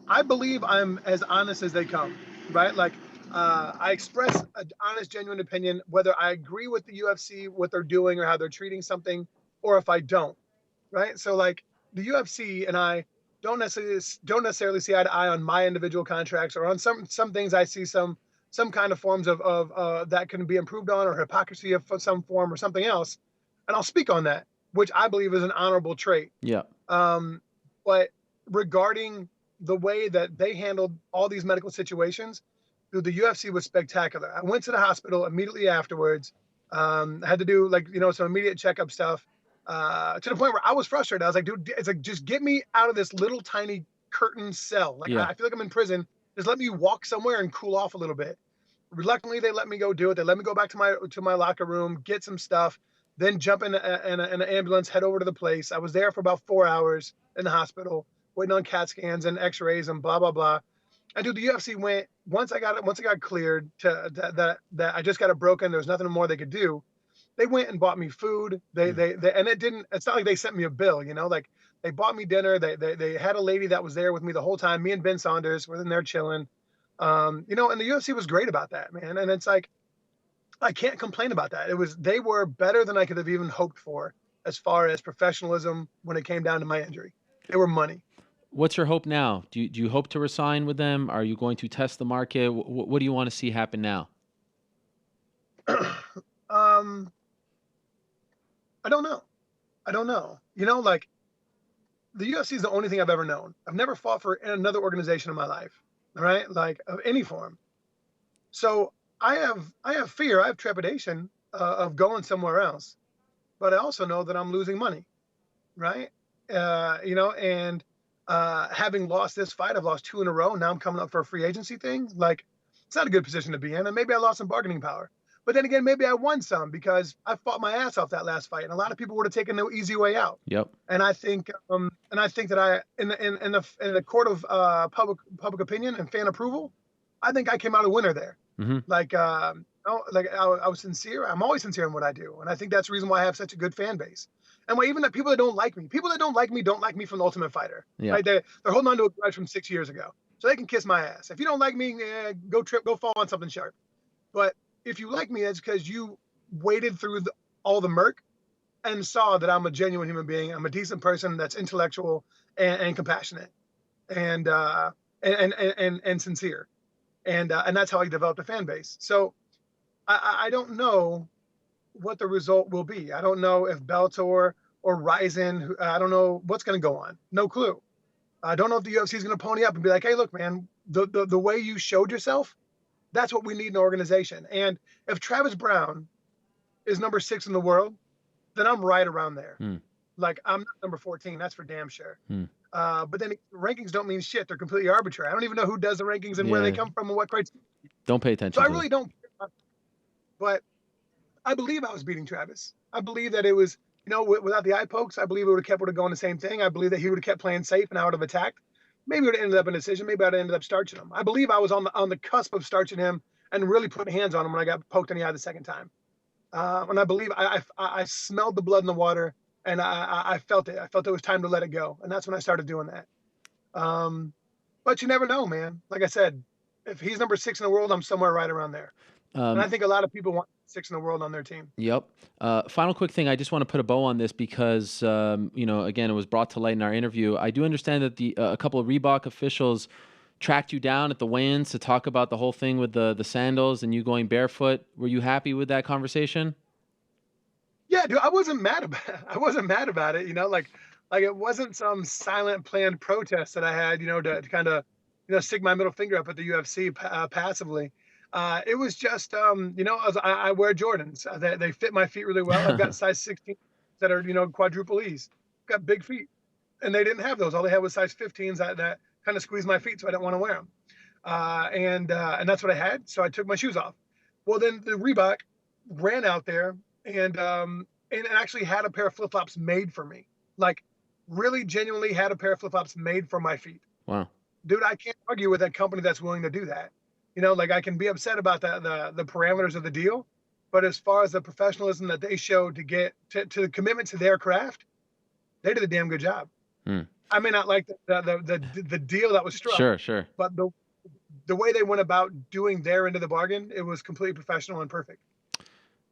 I believe I'm as honest as they come, right? Like, I express an honest, genuine opinion, whether I agree with the UFC, what they're doing or how they're treating something, or if I don't, right? So, like, the UFC and I don't necessarily see eye to eye on my individual contracts, or on some things I see some kind of forms of that can be improved on, or hypocrisy of some form or something else, and I'll speak on that, which I believe is an honorable trait. Yeah. But regarding the way that they handled all these medical situations, dude, the UFC was spectacular. I went to the hospital immediately afterwards. Had to do, like, you know, some immediate checkup stuff, to the point where I was frustrated. I was like, dude, it's like, just get me out of this little tiny curtain cell. Like, Yeah. I feel like I'm in prison. Just let me walk somewhere and cool off a little bit. Reluctantly, they let me go do it. They let me go back to my locker room, get some stuff, then jump in an ambulance, head over to the place. I was there for about 4 hours in the hospital, waiting on CAT scans and X-rays and blah blah blah. And dude, the UFC went, once I got cleared that I just got it broken. There was nothing more they could do. They went and bought me food. They and it's not like they sent me a bill, you know, like, they bought me dinner. They had a lady that was there with me the whole time. Me and Ben Saunders were in there chilling. You know, and the UFC was great about that, man. And it's like, I can't complain about that. They were better than I could have even hoped for as far as professionalism when it came down to my injury. They were money. What's your hope now? Do you hope to resign with them? Are you going to test the market? What do you want to see happen now? I don't know. You know, like, the UFC is the only thing I've ever known. I've never fought for another organization in my life, all right? Like, of any form. So I have fear, I have trepidation of going somewhere else, but I also know that I'm losing money, right? You know, and having lost this fight, I've lost 2 in a row. Now I'm coming up for a free agency thing. Like, it's not a good position to be in, and maybe I lost some bargaining power. But then again, maybe I won some because I fought my ass off that last fight, and a lot of people would have taken the easy way out. Yep. And I think that I, in the court of public opinion and fan approval, I think I came out a winner there. Mm-hmm. Like, I was sincere. I'm always sincere in what I do, and I think that's the reason why I have such a good fan base. And why even the people that don't like me don't like me from The Ultimate Fighter. Yeah. Right? They're holding on to a grudge from 6 years ago, so they can kiss my ass. If you don't like me, go fall on something sharp. But if you like me, it's because you waded through all the murk and saw that I'm a genuine human being. I'm a decent person that's intellectual and compassionate and sincere. And that's how I developed a fan base. So I don't know what the result will be. I don't know if Bellator or Ryzen, I don't know what's going to go on. No clue. I don't know if the UFC is going to pony up and be like, hey, look, man, the way you showed yourself, that's what we need in an organization. And if Travis Brown is number 6 in the world, then I'm right around there. Like, I'm not number 14. That's for damn sure. But then rankings don't mean shit. They're completely arbitrary. I don't even know who does the rankings and where they come from and what criteria. Don't pay attention. So I really don't care about that. But I believe I was beating Travis. I believe that it was, you know, without the eye pokes, I believe it would have going the same thing. I believe that he would have kept playing safe and I would have attacked. Maybe it would have ended up in a decision. Maybe I'd ended up starching him. I believe I was on the cusp of starching him and really putting hands on him when I got poked in the eye the second time. And I believe I smelled the blood in the water, and I felt it. I felt it was time to let it go, and that's when I started doing that. But you never know, man. Like I said, if he's number 6 in the world, I'm somewhere right around there. And I think a lot of people want 6 in the world on their team. Yep. Final quick thing. I just want to put a bow on this because, again, it was brought to light in our interview. I do understand that a couple of Reebok officials tracked you down at the weigh-ins to talk about the whole thing with the sandals and you going barefoot. Were you happy with that conversation? Yeah, dude, I wasn't mad about it. I wasn't mad about it. Like it wasn't some silent planned protest that I had, to kind of, stick my middle finger up at the UFC passively. It was just, I wear Jordans. They fit my feet really well. I've got size 16 that are, quadruple E's. I've got big feet, and they didn't have those. All they had was size 15s that kind of squeezed my feet, so I didn't want to wear them. And that's what I had. So I took my shoes off. Well, then the Reebok ran out there and actually had a pair of flip-flops made for me. Like, really genuinely had a pair of flip-flops made for my feet. Wow. Dude, I can't argue with a company that's willing to do that. I can be upset about the parameters of the deal, but as far as the professionalism that they showed to get to the commitment to their craft, they did a damn good job. I may not like the deal that was struck. Sure. But the way they went about doing their end of the bargain, it was completely professional and perfect.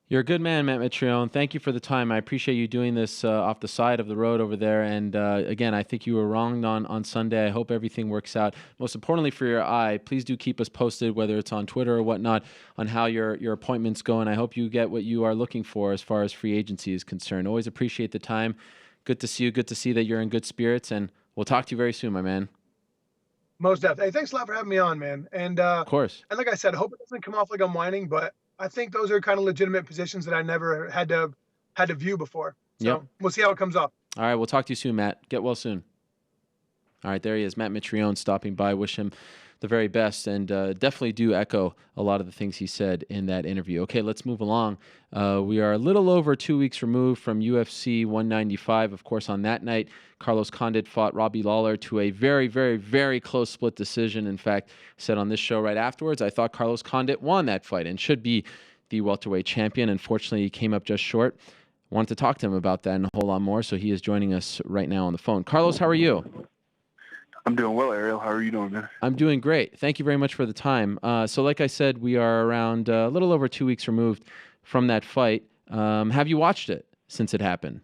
You're a good man, Matt Mitrione. Thank you for the time. I appreciate you doing this off the side of the road over there. And again, I think you were wronged on Sunday. I hope everything works out. Most importantly for your eye, please do keep us posted, whether it's on Twitter or whatnot, on how your appointments go. And I hope you get what you are looking for as far as free agency is concerned. Always appreciate the time. Good to see you. Good to see that you're in good spirits. And we'll talk to you very soon, my man. Most definitely. Hey, thanks a lot for having me on, man. And of course. And like I said, I hope it doesn't come off like I'm whining, but I think those are kind of legitimate positions that I never had to view before. So We'll see how it comes off. All right, we'll talk to you soon, Matt. Get well soon. All right, there he is, Matt Mitrione, stopping by. Wish him the very best, and definitely do echo a lot of the things he said in that interview. Okay, let's move along. We are a little over 2 weeks removed from UFC 195. Of course, on that night, Carlos Condit fought Robbie Lawler to a very, very, very close split decision. In fact, I said on this show right afterwards, I thought Carlos Condit won that fight and should be the welterweight champion. Unfortunately, he came up just short. Wanted to talk to him about that and a whole lot more, so he is joining us right now on the phone. Carlos, how are you? I'm doing well, Ariel. How are you doing, man? I'm doing great. Thank you very much for the time. So like I said, we are around a little over 2 weeks removed from that fight. Have you watched it since it happened?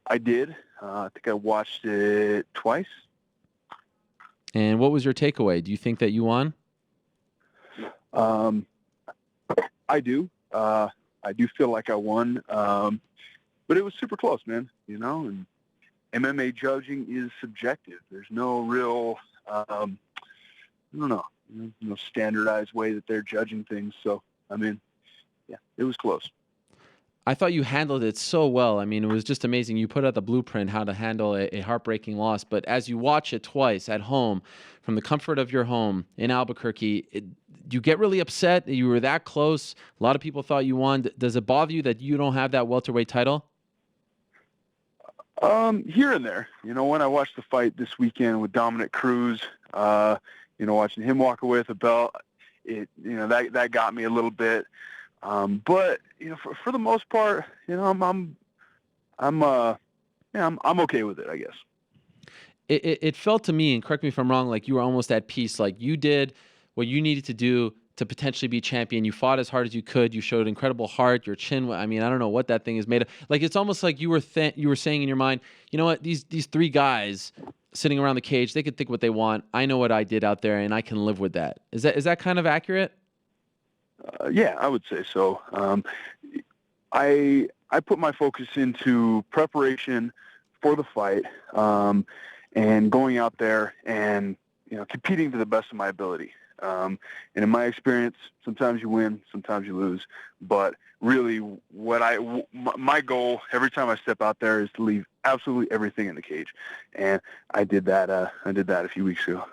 I did. I think I watched it twice. And what was your takeaway? Do you think that you won? I do. I do feel like I won. But it was super close, man, and MMA judging is subjective. There's no real, no standardized way that they're judging things. So, it was close. I thought you handled it so well. I mean, it was just amazing. You put out the blueprint how to handle a heartbreaking loss. But as you watch it twice at home, from the comfort of your home in Albuquerque, do you get really upset that you were that close? A lot of people thought you won. Does it bother you that you don't have that welterweight title? Here and there. When I watched the fight this weekend with Dominick Cruz, watching him walk away with a belt, that got me a little bit. But for the most part, I'm okay with it, I guess. It felt to me, and correct me if I'm wrong, like you were almost at peace. Like you did what you needed to do to potentially be champion. You fought as hard as you could. You showed incredible heart. Your chin, I don't know what that thing is made of. Like it's almost like you were saying in your mind, you know what? These three guys sitting around the cage, they could think what they want. I know what I did out there, and I can live with that. Is that kind of accurate? Yeah, I would say so. I put my focus into preparation for the fight, and going out there and competing to the best of my ability. And in my experience, sometimes you win, sometimes you lose. But really, my goal every time I step out there is to leave absolutely everything in the cage, and I did that. I did that a few weeks ago.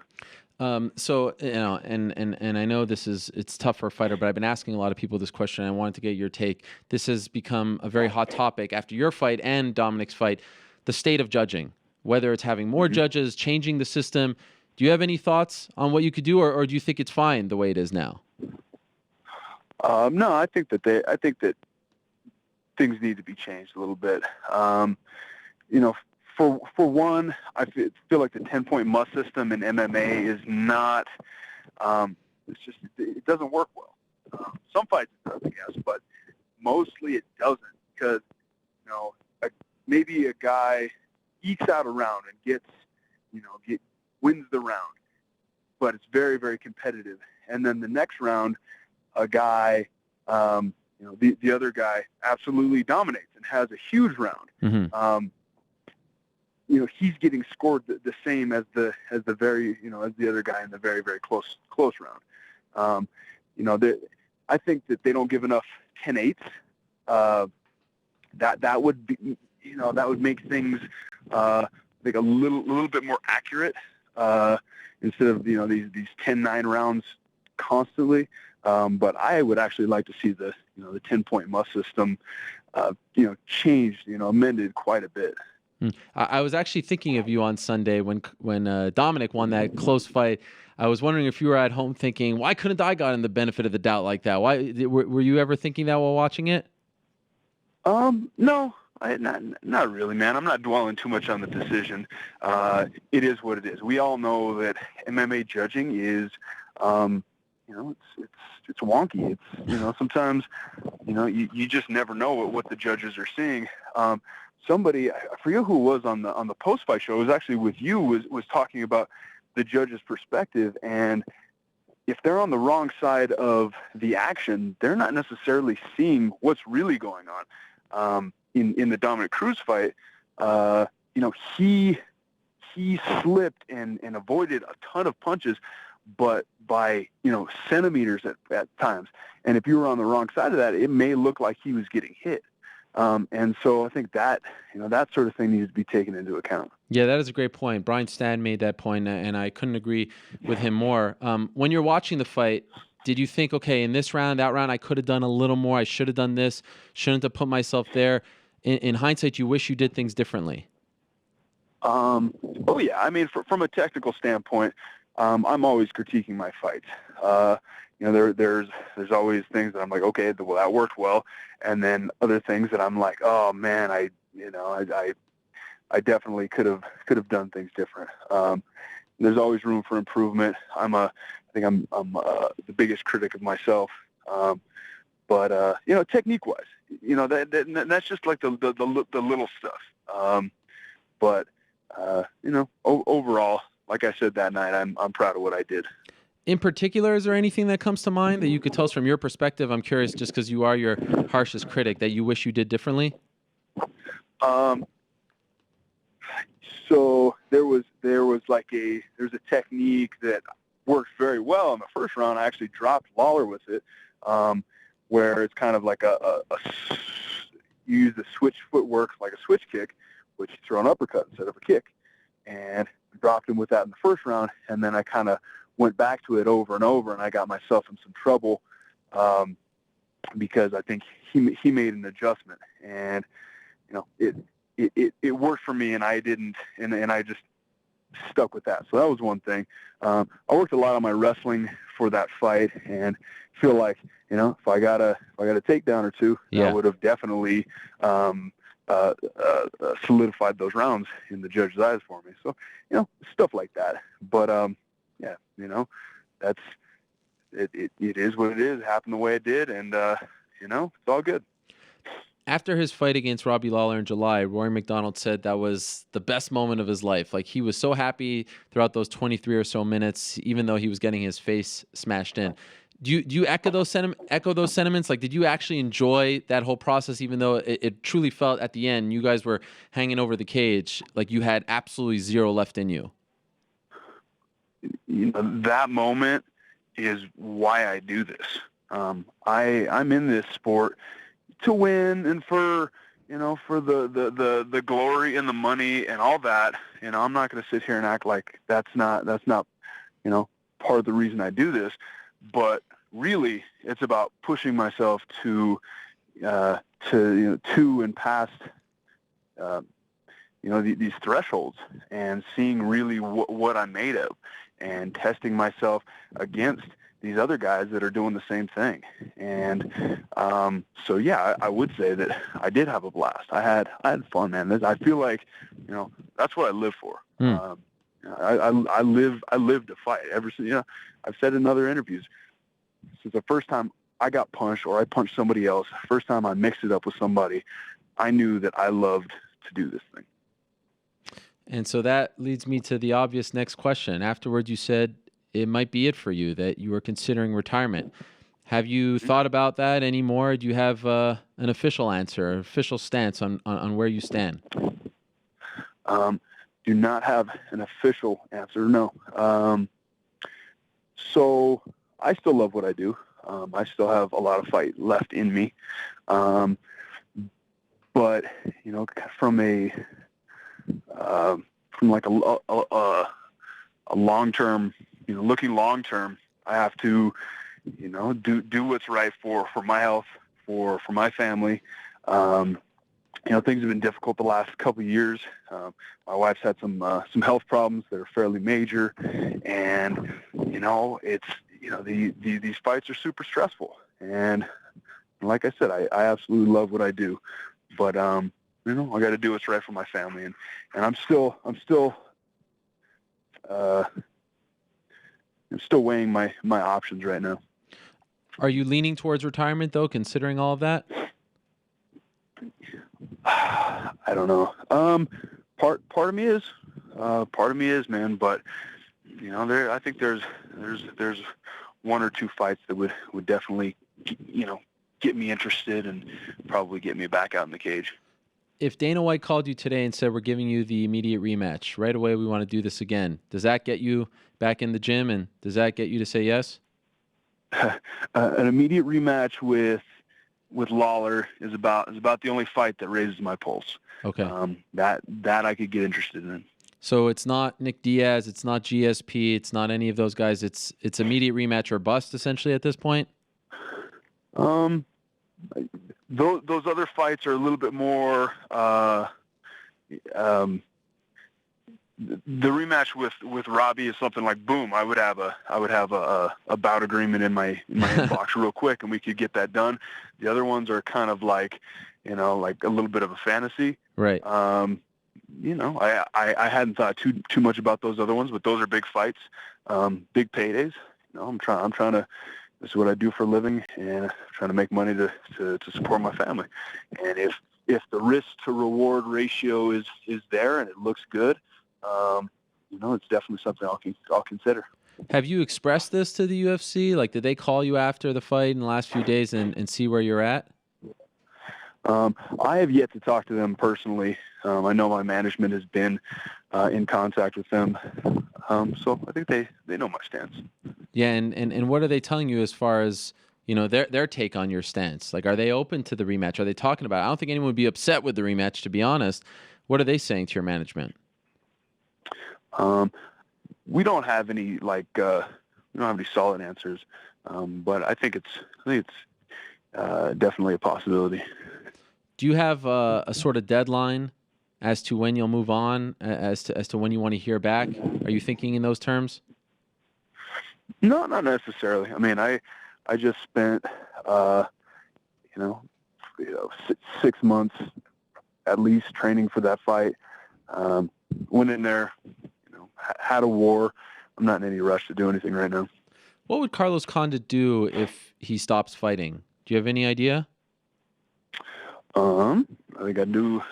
So, and I know it's tough for a fighter, but I've been asking a lot of people this question. And I wanted to get your take. This has become a very hot topic after your fight and Dominick's fight, the state of judging, whether it's having more judges, changing the system. Do you have any thoughts on what you could do, or do you think it's fine the way it is now? No, I think that things need to be changed a little bit. You know, for one, I feel like the 10-point must system in MMA is not. It doesn't work well. Some fights it does, I guess, but mostly it doesn't, because maybe a guy ekes out a round and wins the round, but it's very, very competitive. And then the next round, a guy, the other guy absolutely dominates and has a huge round. Mm-hmm. He's getting scored the same as the other guy in the very, very close round. I think that they don't give enough 10-8s. That would be, that would make things like a little bit more accurate, instead of these 10-9 rounds constantly. But I would actually like to see the 10-point must system changed, amended quite a bit. I was actually thinking of you on Sunday when Dominick won that close fight. I was wondering if you were at home thinking, why couldn't I gotten the benefit of the doubt like that? Why were you ever thinking that while watching it? No, not really, man. I'm not dwelling too much on the decision. It is what it is. We all know that MMA judging is, it's wonky. It's, sometimes, you just never know what the judges are seeing. Somebody, I forget who it was on the post-fight show, it was actually with you, was talking about the judge's perspective, and if they're on the wrong side of the action, they're not necessarily seeing what's really going on. In the Dominick Cruz fight, he slipped and avoided a ton of punches, but by centimeters at times. And if you were on the wrong side of that, it may look like he was getting hit. And so I think that that sort of thing needs to be taken into account. Yeah, that is a great point. Brian Stan made that point, and I couldn't agree with him more. When you're watching the fight, did you think, okay, in this round, that round, I could have done a little more. I should have done this. Shouldn't have put myself there. In hindsight, you wish you did things differently. Oh yeah, I mean, from a technical standpoint, I'm always critiquing my fights. There's always things that I'm like, okay, well, that worked well, and then other things that I'm like, oh man, I definitely could have done things different. There's always room for improvement. I think I'm the biggest critic of myself. But technique-wise, that's just like the little stuff. But overall, like I said that night, I'm proud of what I did. In particular, is there anything that comes to mind that you could tell us from your perspective? I'm curious, just because you are your harshest critic, that you wish you did differently. So there's a technique that worked very well in the first round. I actually dropped Lawler with it, where it's kind of like you use the switch footwork like a switch kick, which you throw an uppercut instead of a kick, and dropped him with that in the first round, and then I kind of went back to it over and over, and I got myself in some trouble because I think he made an adjustment, and it worked for me, and I didn't, and I just stuck with that. So that was one thing. I worked a lot on my wrestling for that fight, and feel like if I got a takedown or two, yeah, I would have definitely solidified those rounds in the judge's eyes for me. So stuff like that. But yeah, that's it is what it is. It happened the way it did, and it's all good. After his fight against Robbie Lawler in July, Rory McDonald said that was the best moment of his life. Like, he was so happy throughout those 23 or so minutes, even though he was getting his face smashed in. Do you echo those sentiments? Like, did you actually enjoy that whole process, even though it truly felt at the end you guys were hanging over the cage, like you had absolutely zero left in you? That moment is why I do this. I'm in this sport to win and for the glory and the money and all that. I'm not going to sit here and act like that's not part of the reason I do this. But really, it's about pushing myself to and past these thresholds, and seeing really what I'm made of, and testing myself against these other guys that are doing the same thing. And so yeah, I would say that I did have a blast. I had fun, man. I feel like, that's what I live for. I live to fight. Ever since, I've said in other interviews, since the first time I got punched or I punched somebody else, first time I mixed it up with somebody, I knew that I loved to do this thing. And so that leads me to the obvious next question. Afterwards, you said it might be it for you, that you were considering retirement. Have you thought about that anymore? Do you have an official answer, an official stance on where you stand? Do not have an official answer, no. So I still love what I do. I still have a lot of fight left in me. But, from like a long-term, looking long-term, I have to, do what's right for my health, for my family. Things have been difficult the last couple of years. My wife's had some health problems that are fairly major, and it's these fights are super stressful. And like I said, I absolutely love what I do, but I got to do what's right for my family, and I'm still weighing my options right now. Are you leaning towards retirement though, considering all of that? I don't know. Part of me is, man. But I think there's one or two fights that would definitely, get me interested and probably get me back out in the cage. If Dana White called you today and said, we're giving you the immediate rematch right away, we want to do this again, does that get you back in the gym, and does that get you to say yes? An immediate rematch with Lawler is about the only fight that raises my pulse. Okay. That I could get interested in. So it's not Nick Diaz, it's not GSP, it's not any of those guys. It's immediate rematch or bust essentially at this point. Those other fights are a little bit more. The rematch with Robbie is something like, boom, I would have a bout agreement in my inbox real quick, and we could get that done. The other ones are kind of like, like a little bit of a fantasy. Right. I hadn't thought too much about those other ones, but those are big fights, big paydays. I'm trying to. This is what I do for a living, and I'm trying to make money to support my family. And if the risk to reward ratio is there and it looks good, it's definitely something I'll consider. Have you expressed this to the UFC? Like, did they call you after the fight in the last few days and see where you're at? I have yet to talk to them personally. I know my management has been in contact with them. So I think they know my stance. Yeah, and what are they telling you as far as, their take on your stance? Like, are they open to the rematch? Are they talking about it? I don't think anyone would be upset with the rematch, to be honest. What are they saying to your management? We don't have any solid answers, but I think it's definitely a possibility. Do you have a sort of deadline as to when you'll move on, as to when you want to hear back? Are you thinking in those terms? No, not necessarily. I mean, I just spent 6 months at least training for that fight. Went in there, had a war. I'm not in any rush to do anything right now. What would Carlos Condit do if he stops fighting? Do you have any idea? I think I do.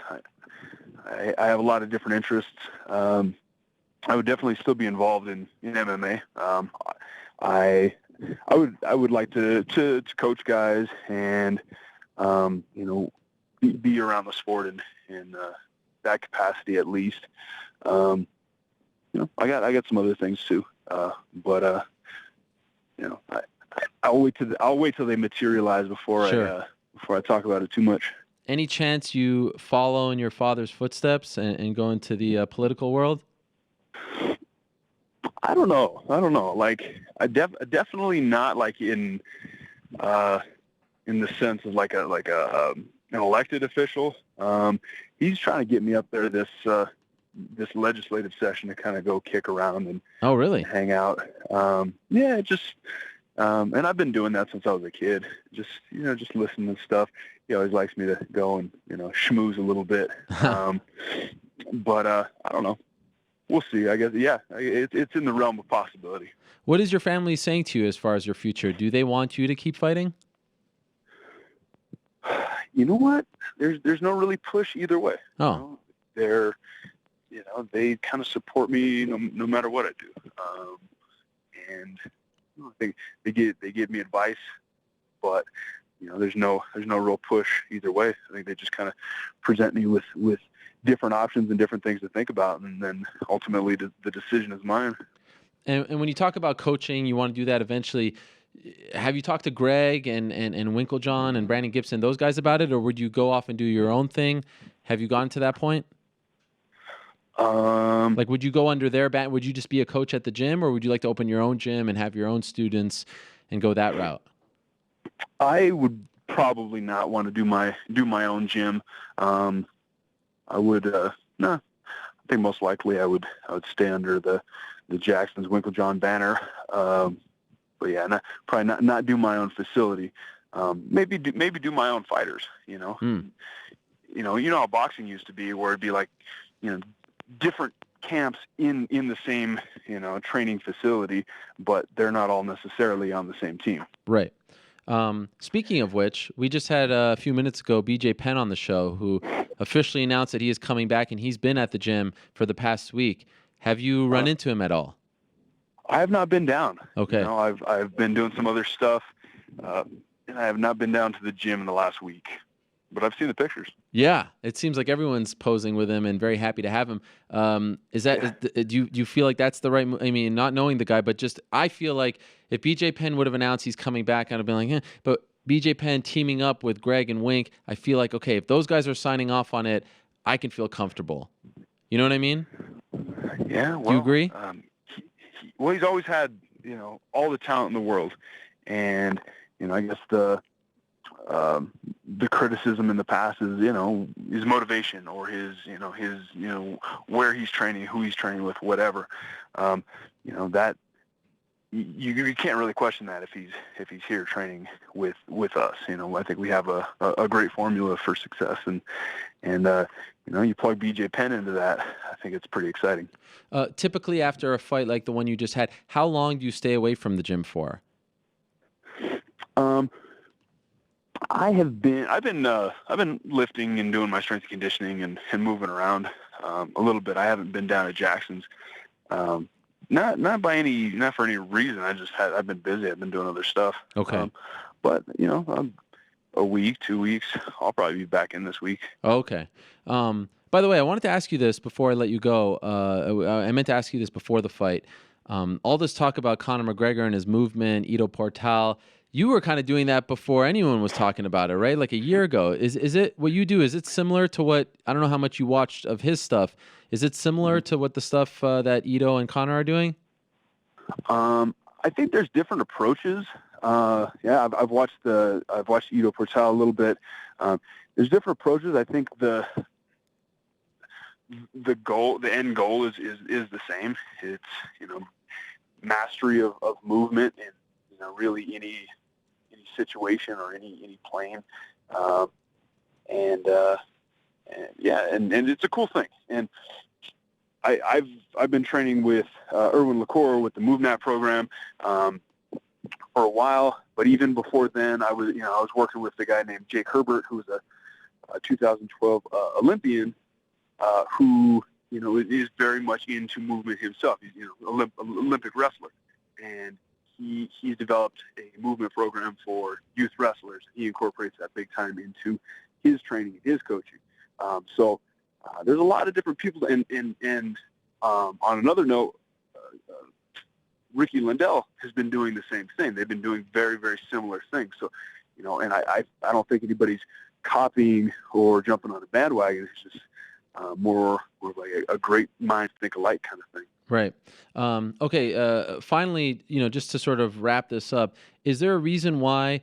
I have a lot of different interests. I would definitely still be involved in MMA. I would like to coach guys and be around the sport in that capacity at least. I got some other things too. But I'll wait till they materialize before Sure. I talk about it too much. Any chance you follow in your father's footsteps and go into the political world? I don't know. Like, definitely not like in the sense of like an elected official. He's trying to get me up there this legislative session to kind of go kick around and Oh, really? hang out. Yeah, just And I've been doing that since I was a kid. Just listening to stuff. He always likes me to go and, schmooze a little bit. But I don't know. We'll see. I guess, yeah, it's in the realm of possibility. What is your family saying to you as far as your future? Do they want you to keep fighting? You know what? There's no really push either way. Oh. They kind of support me no matter what I do. And I think they give me advice, but there's no real push either way. I think they just kind of present me with different options and different things to think about, and then ultimately the decision is mine. And when you talk about coaching, you want to do that eventually. Have you talked to Greg and Winklejohn and Brandon Gibson, those guys, about it, or would you go off and do your own thing? Have you gotten to that point? Like, would you go under their ban? Would you just be a coach at the gym, or would you like to open your own gym and have your own students and go that route? I would probably not want to do my own gym. I would I think most likely I would stay under the Jackson's Winklejohn banner. But yeah, probably not do my own facility. Maybe do my own fighters. You know how boxing used to be, where it'd be like, different camps in the same, training facility, but they're not all necessarily on the same team. Right. Speaking of which, we just had a few minutes ago BJ Penn on the show, who officially announced that he is coming back, and he's been at the gym for the past week. Have you run into him at all? I have not been down. Okay. I've been doing some other stuff, and I have not been down to the gym in the last week. But I've seen the pictures. Yeah, it seems like everyone's posing with him and very happy to have him. Do you feel like that's the right move? I mean, not knowing the guy, but just I feel like if BJ Penn would have announced he's coming back, I'd have been like, but BJ Penn teaming up with Greg and Wink, I feel like, okay, if those guys are signing off on it, I can feel comfortable. You know what I mean? Yeah. Well, do you agree? He's always had, all the talent in the world, and I guess the criticism in the past is, his motivation or his where he's training, who he's training with, whatever. That you can't really question that if he's here training with us. I think we have a great formula for success, and you plug BJ Penn into that, I think it's pretty exciting. Typically after a fight like the one you just had, how long do you stay away from the gym for? I've been lifting and doing my strength and conditioning and moving around a little bit. I haven't been down at Jackson's, not for any reason. I've been busy. I've been doing other stuff. Okay. But a week, 2 weeks, I'll probably be back in this week. Okay. By the way, I wanted to ask you this before I let you go. I meant to ask you this before the fight. All this talk about Conor McGregor and his movement, Ido Portal. You were kind of doing that before anyone was talking about it, right? Like a year ago. Is it what you do? Is it similar to what, I don't know how much you watched of his stuff. Is it similar to what the stuff that Ido and Conor are doing? I think there's different approaches. I've watched Ido Portal a little bit. There's different approaches. I think the end goal is the same. It's mastery of movement and really any situation or any plane, and it's a cool thing. And I've been training with Erwin LaCour with the MoveNat program for a while, but even before then, I was working with a guy named Jake Herbert, who was a 2012 Olympian, who is very much into movement himself. He's Olympic wrestler, and he's developed a movement program for youth wrestlers. He incorporates that big time into his training and his coaching. So there's a lot of different people. And on another note, Ricky Lindell has been doing the same thing. They've been doing very, very similar things. So, and I don't think anybody's copying or jumping on a bandwagon. It's just more like a great minds think alike kind of thing. Right. Okay. Finally, just to sort of wrap this up, is there a reason why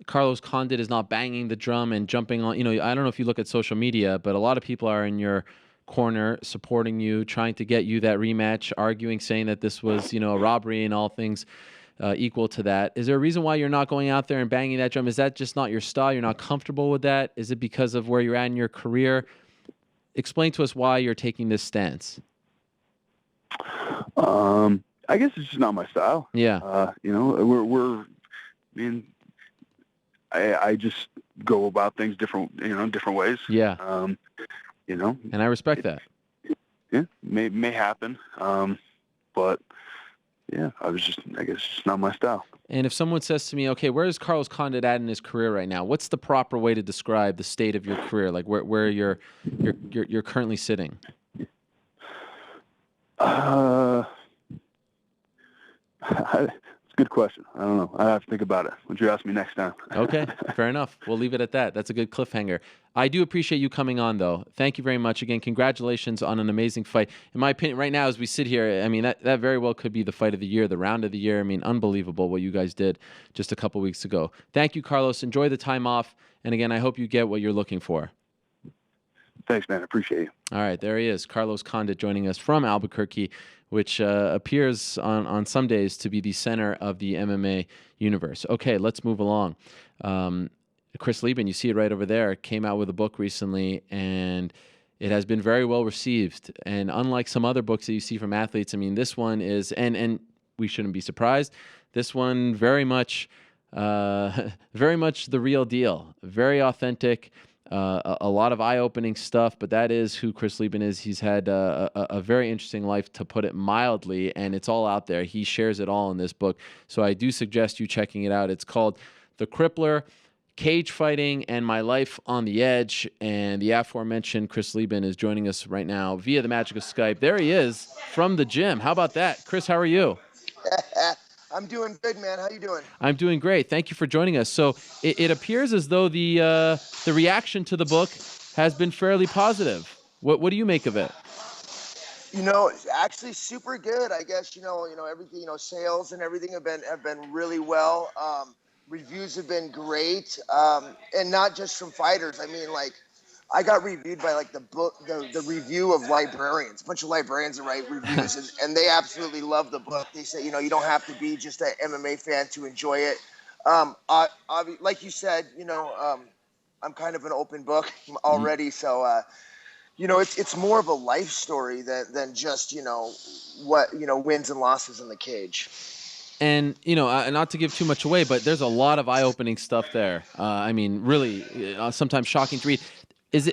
Carlos Condit is not banging the drum and jumping on? I don't know if you look at social media, but a lot of people are in your corner supporting you, trying to get you that rematch, arguing, saying that this was, a robbery and all things. equal to that. Is there a reason why you're not going out there and banging that drum? Is that just not your style? You're not comfortable with that? Is it because of where you're at in your career? Explain to us why you're taking this stance. I guess it's just not my style. Yeah. I just go about things different ways. Yeah. And I respect that. Yeah, may happen. But yeah, I guess it's just not my style. And if someone says to me, okay, where is Carlos Condit at in his career right now? What's the proper way to describe the state of your career? Like where you're currently sitting? It's a good question. I don't know. I have to think about it. Would you ask me next time? Okay, fair enough. We'll leave it at that. That's a good cliffhanger. I do appreciate you coming on, though. Thank you very much. Again, congratulations on an amazing fight. In my opinion, right now, as we sit here, I mean, that very well could be the fight of the year, the round of the year. I mean, unbelievable what you guys did just a couple weeks ago. Thank you, Carlos. Enjoy the time off. And again, I hope you get what you're looking for. Thanks, man. I appreciate you. All right, there he is, Carlos Condit, joining us from Albuquerque, which appears on some days to be the center of the MMA universe. Okay, let's move along. Chris Leben, you see it right over there, came out with a book recently, and it has been very well received. And unlike some other books that you see from athletes, I mean, this one is, and we shouldn't be surprised, this one very much the real deal, very authentic. A lot of eye-opening stuff, but that is who Chris Leben is. He's had a very interesting life, to put it mildly, and it's all out there. He shares it all in this book, so I do suggest you checking it out. It's called The Crippler, Cage Fighting and My Life on the Edge, and the aforementioned Chris Leben is joining us right now via the magic of Skype. There he is from the gym. How about that? Chris, how are you? I'm doing good, man. How you doing? I'm doing great. Thank you for joining us. So it appears as though the reaction to the book has been fairly positive. What do you make of it? Actually super good. I guess everything. Sales and everything have been really well. Reviews have been great, and not just from fighters. I mean, like, I got reviewed by the review of librarians, a bunch of librarians that write reviews, and they absolutely love the book. They say, you don't have to be just an MMA fan to enjoy it. Like you said, I'm kind of an open book already, so it's more of a life story than just what wins and losses in the cage. And, not to give too much away, but there's a lot of eye-opening stuff there. I mean, really, sometimes shocking to read.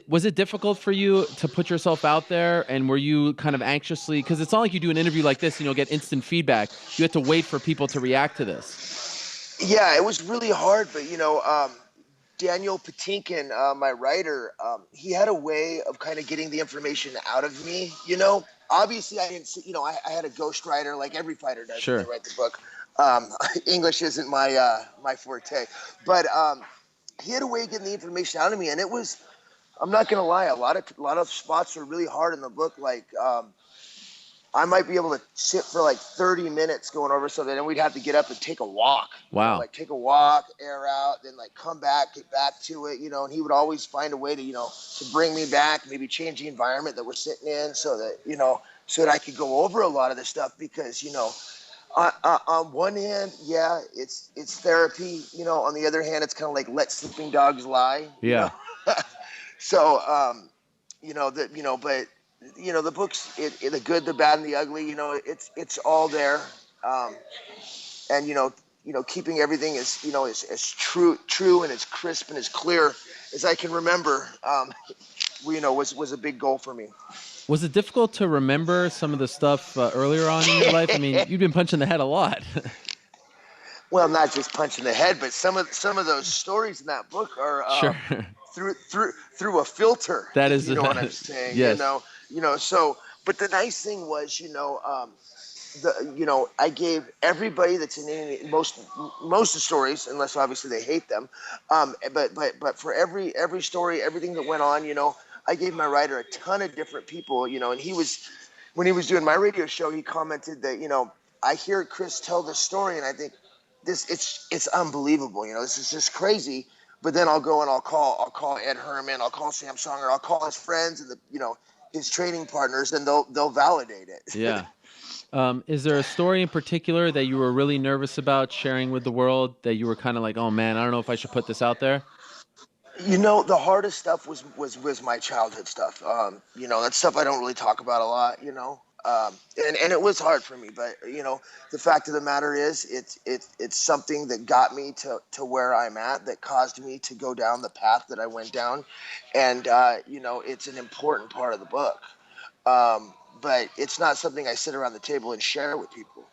Was it difficult for you to put yourself out there, and were you kind of anxiously, because it's not like you do an interview like this and you'll get instant feedback. You have to wait for people to react to this. Yeah, it was really hard, but Daniel Patinkin, my writer, he had a way of kind of getting the information out of me. Obviously I didn't see, I had a ghostwriter like every fighter does. Sure. When they write the book. English isn't my forte, but he had a way of getting the information out of me, and it was, I'm not gonna lie, a lot of spots are really hard in the book. Like I might be able to sit for like 30 minutes going over something, and we'd have to get up and take a walk. Wow. Take a walk, air out, then come back, get back to it. And he would always find a way to to bring me back, maybe change the environment that we're sitting in, so that I could go over a lot of this stuff, because on one hand, yeah, it's therapy. On the other hand, it's kind of like let sleeping dogs lie. Yeah. So, but the books, the good, the bad, and the ugly. It's all there, and keeping everything as true and as crisp and as clear as I can remember. Was a big goal for me. Was it difficult to remember some of the stuff earlier on in your life? I mean, you've been punched in the head a lot. Well, not just punching the head, but some of those stories in that book are sure. through a filter. That is, what I'm saying. Yes. So, but the nice thing was, I gave everybody that's in any, most of the stories, unless obviously they hate them, but for every story, everything that went on, I gave my writer a ton of different people, and when he was doing my radio show, he commented that, I hear Chris tell this story, and I think it's unbelievable, this is just crazy. But then I'll go and I'll call Ed Herman, I'll call Sam Songer, I'll call his friends and his training partners, and they'll validate it. Yeah. Is there a story in particular that you were really nervous about sharing with the world that you were kind of like, oh man, I don't know if I should put this out there? The hardest stuff was my childhood stuff. That stuff I don't really talk about a lot. And it was hard for me. But the fact of the matter is, it's something that got me to where I'm at, that caused me to go down the path that I went down, and it's an important part of the book. But it's not something I sit around the table and share with people.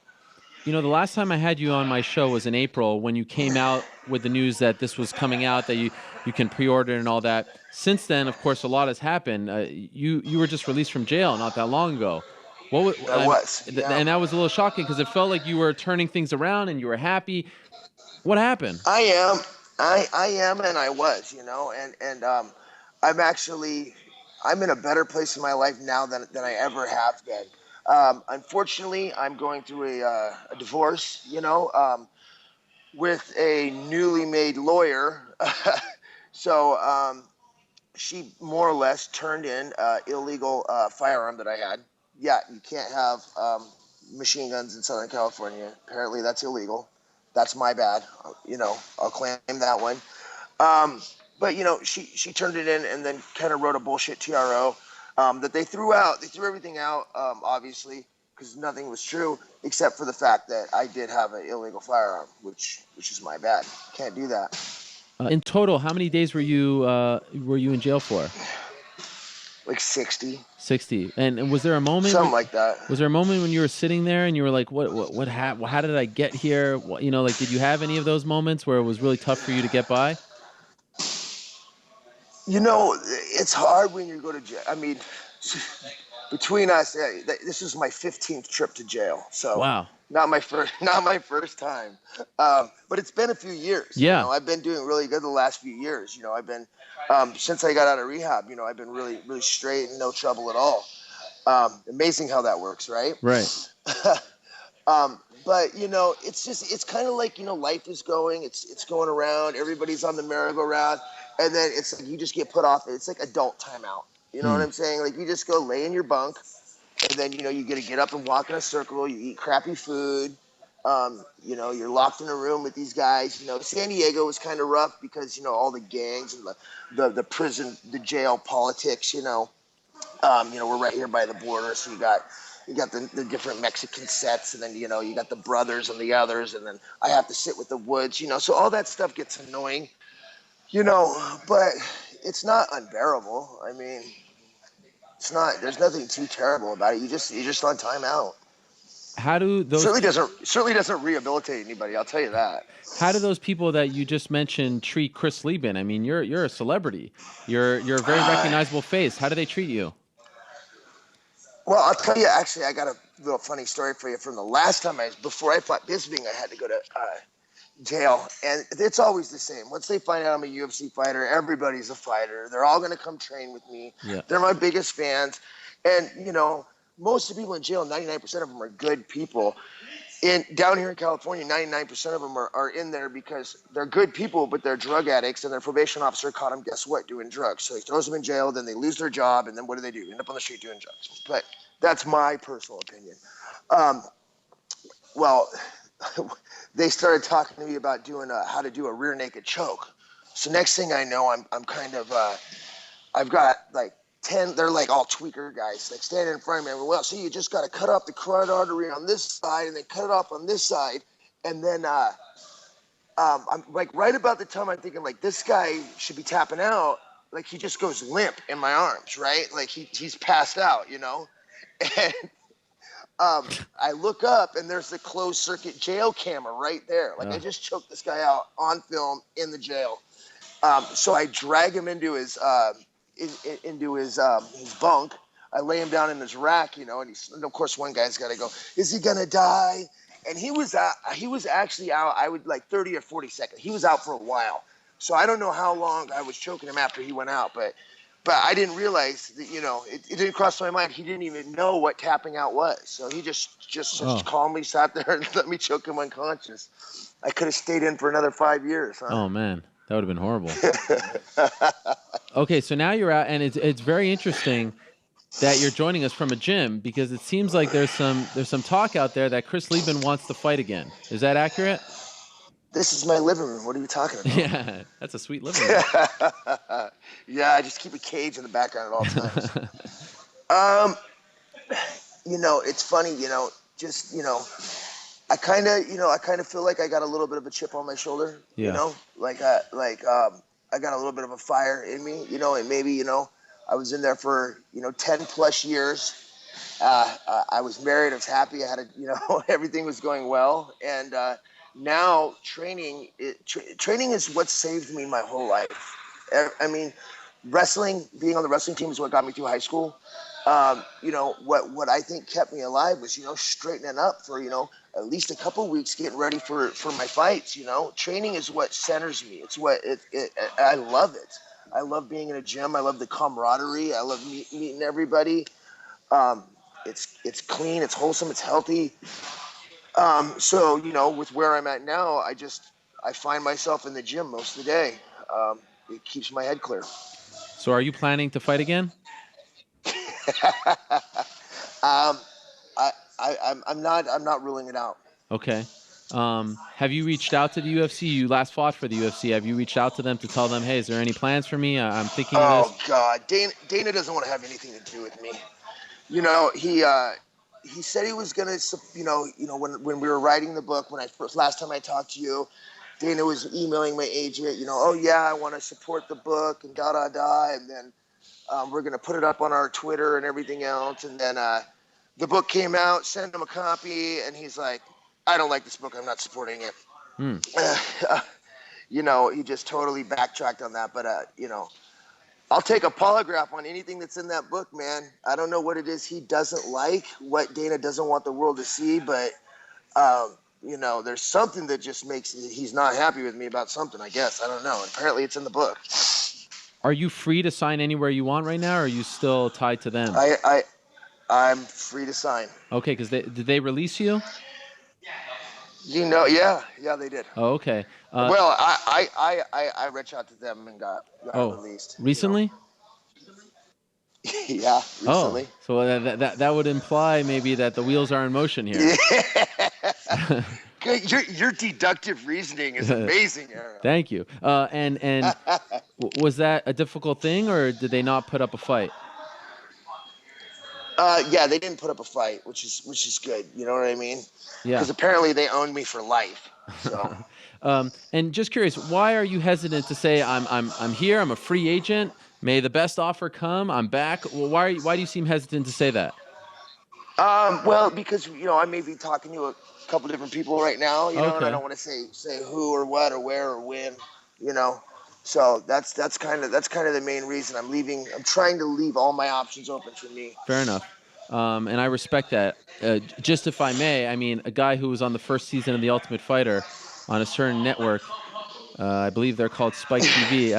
The last time I had you on my show was in April when you came out with the news that this was coming out, that you can pre-order and all that. Since then, of course, a lot has happened. You were just released from jail not that long ago. And that was a little shocking because it felt like you were turning things around and you were happy. What happened? I am, and I was, I'm in a better place in my life now than I ever have been. Unfortunately, I'm going through a divorce, with a newly made lawyer. So she more or less turned in illegal firearm that I had. Yeah, you can't have machine guns in Southern California. Apparently, that's illegal. That's my bad. I'll claim that one. But she turned it in and then kind of wrote a bullshit TRO that they threw out. They threw everything out, obviously, because nothing was true except for the fact that I did have an illegal firearm, which is my bad. Can't do that. In total, how many days were you in jail for? Like 60. 60. And was there a moment? Something like that. Was there a moment when you were sitting there and you were like, what happened? How did I get here? Did you have any of those moments where it was really tough for you to get by? It's hard when you go to jail. I mean, between us, this is my 15th trip to jail. So wow. Not my first time. But it's been a few years. Yeah. I've been doing really good the last few years. I've been since I got out of rehab, I've been really, really straight and no trouble at all. Amazing how that works, right? Right. But it's kind of like life is going. It's going around. Everybody's on the merry-go-round, and then it's like you just get put off. It's like adult timeout. You know what I'm saying? Like you just go lay in your bunk, and then you get up and walk in a circle. You eat crappy food. You're locked in a room with these guys. San Diego was kind of rough because all the gangs and the prison, the jail politics. We're right here by the border, so you got the different Mexican sets, and then you got the brothers and the others, and then I have to sit with the Woods. So all that stuff gets annoying. But it's not unbearable. I mean, it's not. There's nothing too terrible about it. You're just on timeout. How do those certainly doesn't rehabilitate anybody? I'll tell you that. How do those people that you just mentioned treat Chris Leben? I mean, you're a celebrity. You're a very recognizable face. How do they treat you? Well, I'll tell you. Actually, I got a little funny story for you from the last time before I fought Bisping. I had to go to jail, and it's always the same. Once they find out I'm a UFC fighter, everybody's a fighter. They're all going to come train with me. Yeah. They're my biggest fans, and most of the people in jail, 99% of them are good people. Down here in California, 99% of them are in there because they're good people, but they're drug addicts, and their probation officer caught them, guess what, doing drugs. So he throws them in jail, then they lose their job, and then what do? End up on the street doing drugs. But that's my personal opinion. They started talking to me about doing how to do a rear naked choke. So next thing I know, I'm kind of I've got like 10. They're like all tweaker guys, like standing in front of me. Well, so you just got to cut off the carotid artery on this side, and then cut it off on this side, and then I'm like right about the time I'm thinking like this guy should be tapping out. Like he just goes limp in my arms, right? Like he's passed out, and. I look up and there's the closed circuit jail camera right there. Like I just choked this guy out on film in the jail. So I drag him into his bunk. I lay him down in his rack, and of course one guy's got to go, is he gonna die? And he was actually out. I would like 30 or 40 seconds. He was out for a while. So I don't know how long I was choking him after he went out, but I didn't realize that, it didn't cross my mind. He didn't even know what tapping out was. So he just calmly sat there and let me choke him unconscious. I could have stayed in for another 5 years. Huh? Oh, man. That would have been horrible. Okay, so now you're out, and it's very interesting. that you're joining us from a gym, because it seems like there's some talk out there that Chris Leben wants to fight again. Is that accurate? This is my living room. What are you talking about? Yeah, that's a sweet living room. Yeah, I just keep a cage in the background at all times. It's funny, just, I kind of feel like I got a little bit of a chip on my shoulder, Yeah. I got a little bit of a fire in me, and maybe, I was in there for, 10 plus years. I was married. I was happy. I had everything was going well. And now training is what saved me my whole life. I mean, being on the wrestling team is what got me through high school. What I think kept me alive was, straightening up for, at least a couple weeks, getting ready for my fights. Training is what centers me. It's what I love it. I love being in a gym. I love the camaraderie. I love meeting everybody. It's clean. It's wholesome. It's healthy. So, with where I'm at now, I find myself in the gym most of the day. It keeps my head clear. So are you planning to fight again? I'm not ruling it out. Okay. Have you reached out to the UFC? You last fought for the UFC. Have you reached out to them to tell them, hey, is there any plans for me? I'm thinking of this. Oh God, Dana doesn't want to have anything to do with me. He said he was gonna, when we were writing the book, last time I talked to you, Dana was emailing my agent, oh yeah, I want to support the book and and then we're gonna put it up on our Twitter and everything else, and then the book came out, sent him a copy, and he's like, I don't like this book, I'm not supporting it. He just totally backtracked on that, but I'll take a polygraph on anything that's in that book, man. I don't know what it is he doesn't like, what Dana doesn't want the world to see, but there's something that just makes he's not happy with me about something, I guess. I don't know. And apparently it's in the book. Are you free to sign anywhere you want right now, or are you still tied to them? I'm free to sign. Okay, because did they release you? Yeah, they did. Oh, okay. Well, I reached out to them and got released. Recently? Yeah, recently. Oh, so that would imply maybe that the wheels are in motion here. Yeah. Your deductive reasoning is amazing, Aaron. Thank you. And was that a difficult thing, or did they not put up a fight? Yeah, they didn't put up a fight, which is good. You know what I mean? Yeah. Because apparently they owned me for life. So. And just curious, why are you hesitant to say I'm here? I'm a free agent. May the best offer come. I'm back. Well, why do you seem hesitant to say that? Well, because I may be talking to a couple different people right now. And I don't want to say who or what or where or when. So that's kind of the main reason I'm leaving. I'm trying to leave all my options open for me. Fair enough. And I respect that. Just if I may, I mean, a guy who was on the first season of The Ultimate Fighter on a certain network, I believe they're called Spike TV.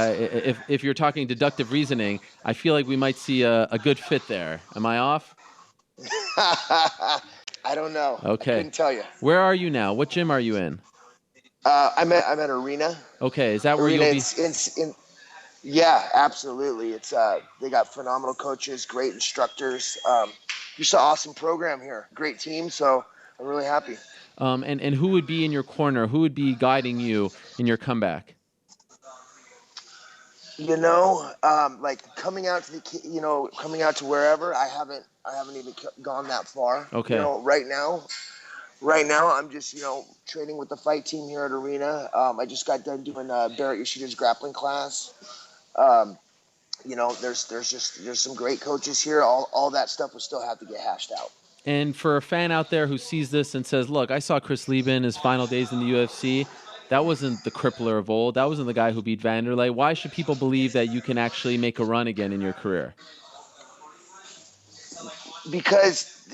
If you're talking deductive reasoning, I feel like we might see a good fit there. Am I off? I don't know. Okay. I couldn't tell you. Where are you now? What gym are you in? I'm at Arena. Okay, is that where you'll be? Yeah, absolutely. It's they got phenomenal coaches, great instructors. Just an awesome program here. Great team, so I'm really happy. And who would be in your corner? Who would be guiding you in your comeback? Like coming out to wherever, I haven't even gone that far. Okay. Right now I'm just, training with the fight team here at Arena. I just got done doing Barrett Yoshida's grappling class. There's some great coaches here. All that stuff will still have to get hashed out. And for a fan out there who sees this and says, look, I saw Chris Leben his final days in the UFC. That wasn't the crippler of old. That wasn't the guy who beat Vanderlei. Why should people believe that you can actually make a run again in your career? Because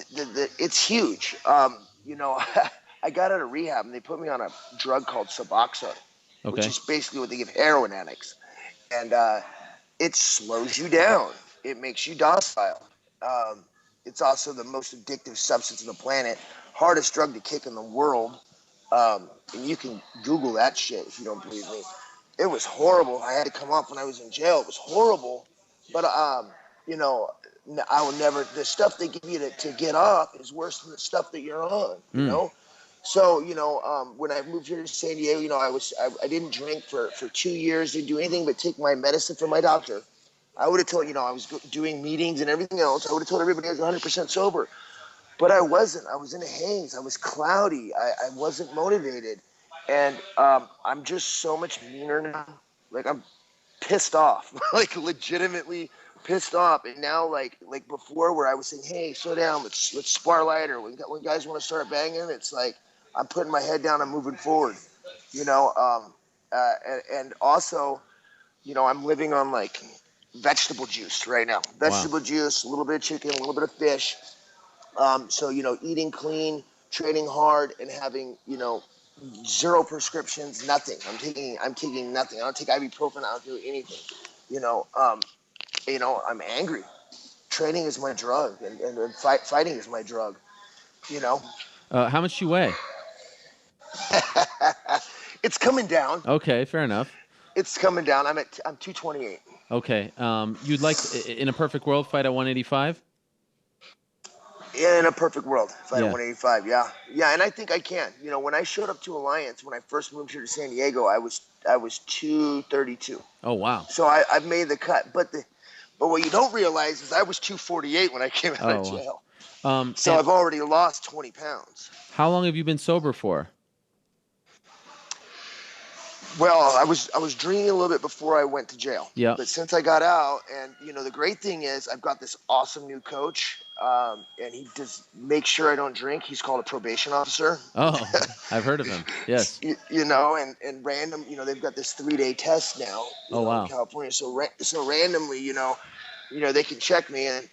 it's huge. I got out of rehab and they put me on a drug called Suboxone, which is basically what they give heroin addicts. And it slows you down. It makes you docile. It's also the most addictive substance on the planet, hardest drug to kick in the world. And you can Google that shit if you don't believe me. It was horrible. I had to come off when I was in jail. It was horrible. But, I will never. The stuff they give you to get off is worse than the stuff that you're on. You know. So when I moved here to San Diego, I didn't drink for 2 years. Didn't do anything but take my medicine from my doctor. I would have told I was doing meetings and everything else. I would have told everybody I was 100% sober, but I wasn't. I was in a haze. I was cloudy. I wasn't motivated, and I'm just so much meaner now. Like I'm pissed off, like legitimately pissed off. And now like before where I was saying, hey, slow down, let's spar lighter. When guys want to start banging, it's like I'm putting my head down and moving forward, and also, I'm living on like vegetable juice right now. Vegetable juice, a little bit of chicken, a little bit of fish. So, eating clean, training hard, and having, zero prescriptions, nothing. I'm taking nothing. I don't take ibuprofen. I don't do anything. I'm angry. Training is my drug, and fighting is my drug. How much do you weigh? It's coming down. Okay, fair enough. It's coming down. I'm 228. Okay. You'd like in a perfect world fight at 185? Yeah, in a perfect world, fight at 185. Yeah, and I think I can. When I showed up to Alliance, when I first moved here to San Diego, I was 232. Oh wow. So I've made the cut, but what you don't realize is I was 248 when I came out of jail. So I've already lost 20 pounds. How long have you been sober for? Well, I was drinking a little bit before I went to jail. Yeah. But since I got out, and the great thing is I've got this awesome new coach, and he does make sure I don't drink. He's called a probation officer. Oh, I've heard of him. Yes. And random, they've got this 3-day test now. In California. So randomly, they can check me, and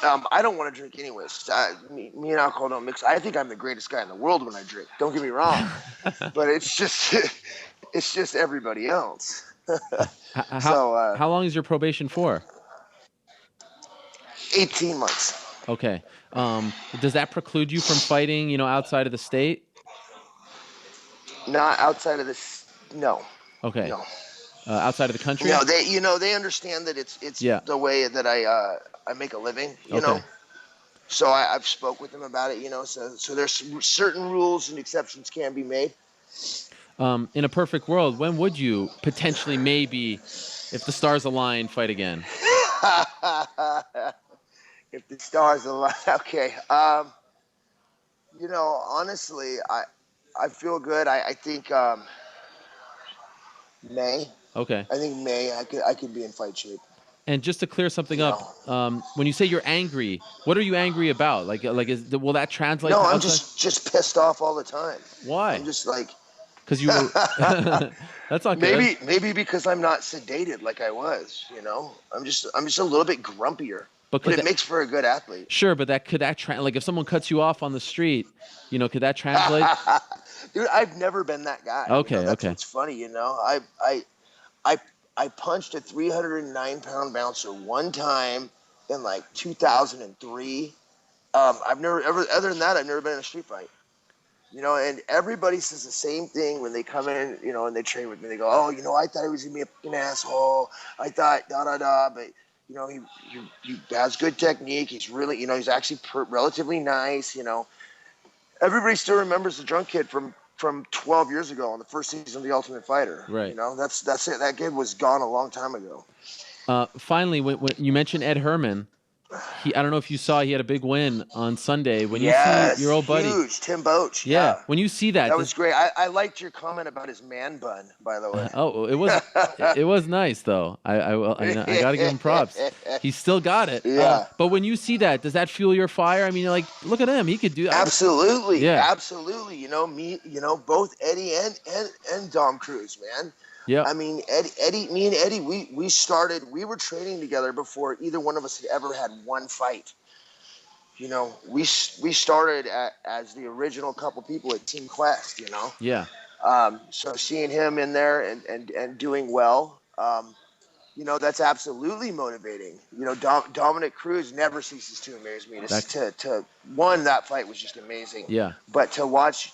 I don't want to drink anyways. Me and alcohol don't mix. I think I'm the greatest guy in the world when I drink. Don't get me wrong, but it's just everybody else. How long is your probation for? 18 months. Okay. Does that preclude you from fighting, outside of the state? Not outside of this. No. Okay. No. Outside of the country? No, they understand that it's the way that I make a living, you know. So I've spoke with them about it, so there's certain rules and exceptions can be made. In a perfect world, when would you potentially, maybe, if the stars align, fight again? If the stars align, okay. Honestly, I feel good. I think May. Okay. I think May. I could be in fight shape. And just to clear something up, when you say you're angry, what are you angry about? Will that translate? No, to I'm outside? just pissed off all the time. Why? I'm just like. Because you were. That's not good. Maybe because I'm not sedated like I was. I'm just a little bit grumpier. But it makes for a good athlete. Sure, but if someone cuts you off on the street, could that translate? Dude, I've never been that guy. Okay, that's what's funny. I punched a 309-pound bouncer one time in like 2003. I've never other than that, I've never been in a street fight. And everybody says the same thing when they come in, and they train with me. They go, oh, I thought he was going to be a fucking asshole. I thought, but, he has good technique. He's really, he's actually relatively nice, Everybody still remembers the drunk kid from 12 years ago on the first season of The Ultimate Fighter. Right. That's it. That kid was gone a long time ago. Finally, when you mentioned Ed Herman, I don't know if you saw, he had a big win on Sunday. When you see your old buddy, huge Tim Boach. Yeah. When you see that, was great. I liked your comment about his man bun, by the way. It was nice though. I got to give him props. He's still got it. Yeah. But when you see that, does that fuel your fire? I mean, you're like, look at him. He could do that. Absolutely. Yeah. Absolutely. Both Eddie and Dom Cruz, man. Yeah. I mean, me and Eddie, we were training together before either one of us had ever had one fight. We started as the original couple people at Team Quest, Yeah. So seeing him in there and doing well, that's absolutely motivating. Dominick Cruz never ceases to amaze me. That fight was just amazing. Yeah. But to watch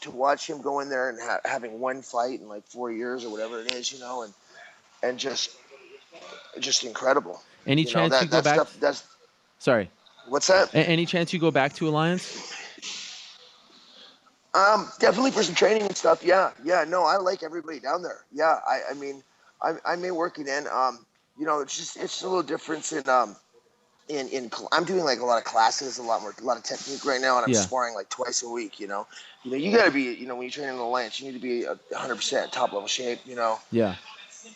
him go in there and having one fight in like 4 years or whatever it is, and just incredible. Any chance you go back? Sorry. What's that? Any chance you go back to Alliance? Definitely for some training and stuff. Yeah. No, I like everybody down there. Yeah. I mean, I may work it in. You know, it's a little difference in I'm doing like a lot of classes, a lot of technique right now, and I'm Yeah. sparring like twice a week. You got to be, when you're training in the Alliance, you need to be 100% top level shape. Yeah.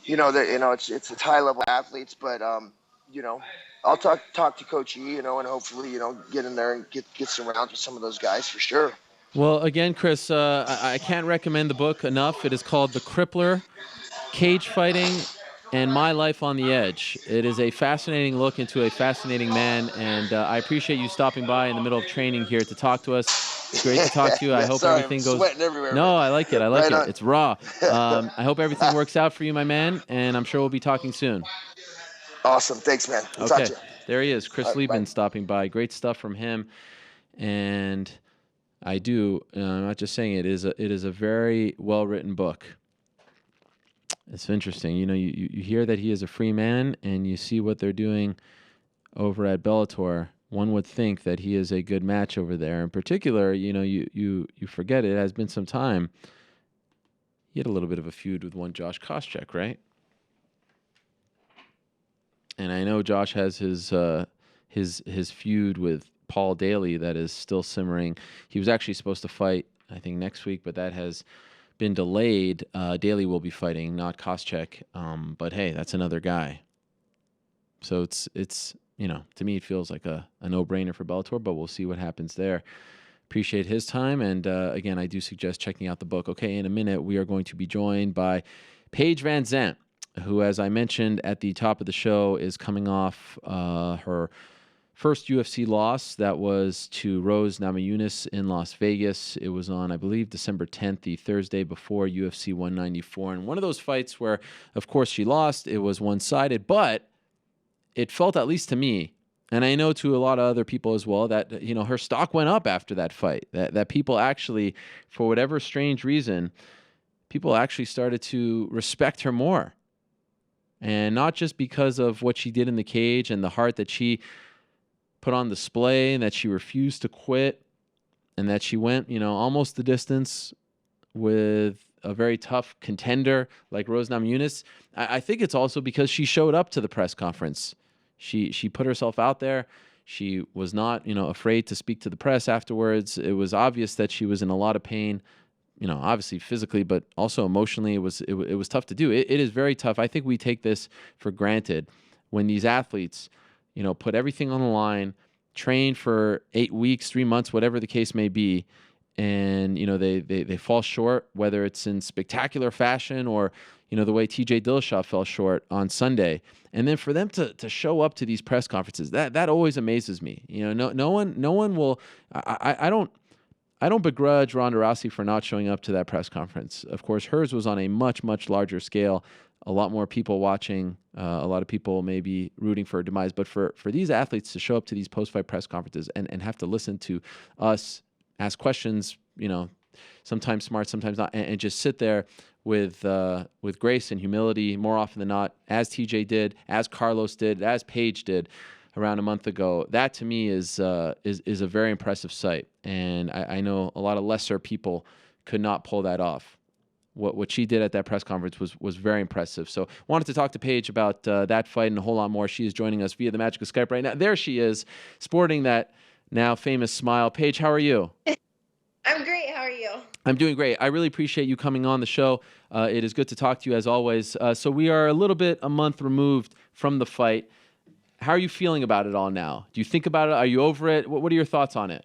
It's high level athletes, but I'll talk to Coach E, and hopefully get in there and get some rounds with some of those guys for sure. Well, again, Chris, I can't recommend the book enough. It is called The Crippler, Cage Fighting and My Life on the Edge. It is a fascinating look into a fascinating man, and I appreciate you stopping by in the middle of training here to talk to us. It's great to talk to you. I hope Sorry, everything I'm goes. sweating everywhere. No, I like it. I like Right it. on. It's raw. I hope everything works out for you, my man, and I'm sure we'll be talking soon. Awesome. Thanks, man. We'll talk Okay, to you. there he is, Chris All right, Leben, bye. stopping by. Great stuff from him, and I do. I'm not just saying it is a very well written book. It's interesting. You hear that he is a free man, and you see what they're doing over at Bellator. One would think that he is a good match over there. In particular, you forget it has been some time. He had a little bit of a feud with one Josh Koscheck, right? And I know Josh has his feud with Paul Daly that is still simmering. He was actually supposed to fight, I think, next week, but that has been delayed. Daly will be fighting, not Koscheck. But hey, that's another guy. So it's to me it feels like a no-brainer for Bellator, but we'll see what happens there. Appreciate his time, and again, I do suggest checking out the book. Okay, in a minute, we are going to be joined by Paige VanZant, who, as I mentioned at the top of the show, is coming off her first UFC loss. That was to Rose Namajunas in Las Vegas. It was on, I believe, December 10th, the Thursday before UFC 194. And one of those fights where, of course, she lost. It was one-sided, but it felt, at least to me, and I know to a lot of other people as well, that her stock went up after that fight. That people actually, for whatever strange reason, people actually started to respect her more. And not just because of what she did in the cage and the heart that she put on display, and that she refused to quit, and that she went, almost the distance with a very tough contender like Rose Namajunas. I think it's also because she showed up to the press conference. She put herself out there. She was not, afraid to speak to the press afterwards. It was obvious that she was in a lot of pain, obviously physically, but also emotionally. It was tough to do. It is very tough. I think we take this for granted when these athletes, put everything on the line, train for 8 weeks, 3 months, whatever the case may be, and they fall short, whether it's in spectacular fashion or the way TJ Dillashaw fell short on Sunday. And then for them to show up to these press conferences, that always amazes me. No one will. I don't begrudge Ronda Rousey for not showing up to that press conference. Of course, hers was on a much, much larger scale, a lot more people watching, a lot of people maybe rooting for her demise. But for these athletes to show up to these post-fight press conferences and have to listen to us ask questions, sometimes smart, sometimes not, and just sit there with grace and humility more often than not, as TJ did, as Carlos did, as Paige did around a month ago. That to me is a very impressive sight, and I know a lot of lesser people could not pull that off. What she did at that press conference was very impressive. So wanted to talk to Paige about that fight and a whole lot more. She is joining us via the magic of Skype right now. There she is, sporting that now famous smile. Paige, how are you? I'm great. How are you? I'm doing great. I really appreciate you coming on the show. It is good to talk to you as always. So we are a month removed from the fight. How are you feeling about it all now? Do you think about it? Are you over it? What are your thoughts on it?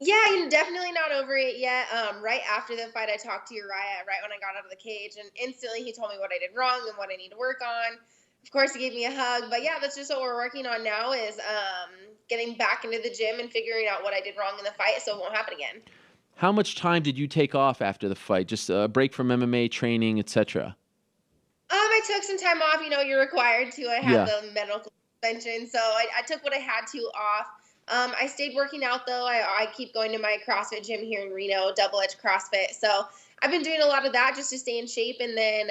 Yeah, I'm definitely not over it yet. Right after the fight, I talked to Uriah right when I got out of the cage, and instantly he told me what I did wrong and what I need to work on. Of course, he gave me a hug, but yeah, that's just what we're working on now is getting back into the gym and figuring out what I did wrong in the fight so it won't happen again. How much time did you take off after the fight? Just a break from MMA training, etc.? I took some time off. You're required to. I had the medical suspension, so I took what I had to off. I stayed working out, though. I keep going to my CrossFit gym here in Reno, Double Edge CrossFit. So I've been doing a lot of that just to stay in shape and then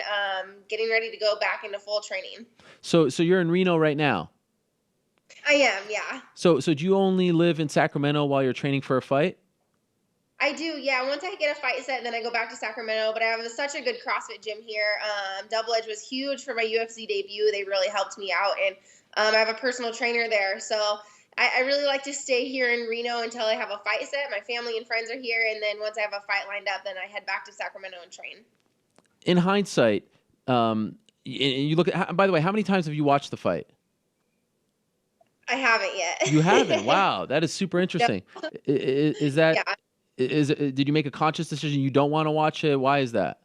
getting ready to go back into full training. So you're in Reno right now? I am, yeah. So do you only live in Sacramento while you're training for a fight? I do, yeah. Once I get a fight set, then I go back to Sacramento. But I have such a good CrossFit gym here. Double Edge was huge for my UFC debut. They really helped me out, and I have a personal trainer there. So I really like to stay here in Reno until I have a fight set. My family and friends are here, and then once I have a fight lined up, then I head back to Sacramento and train. In hindsight, you look at. By the way, how many times have you watched the fight? I haven't yet. You haven't? Wow, that is super interesting. No. Is that? Yeah. Did you make a conscious decision you don't want to watch it? Why is that?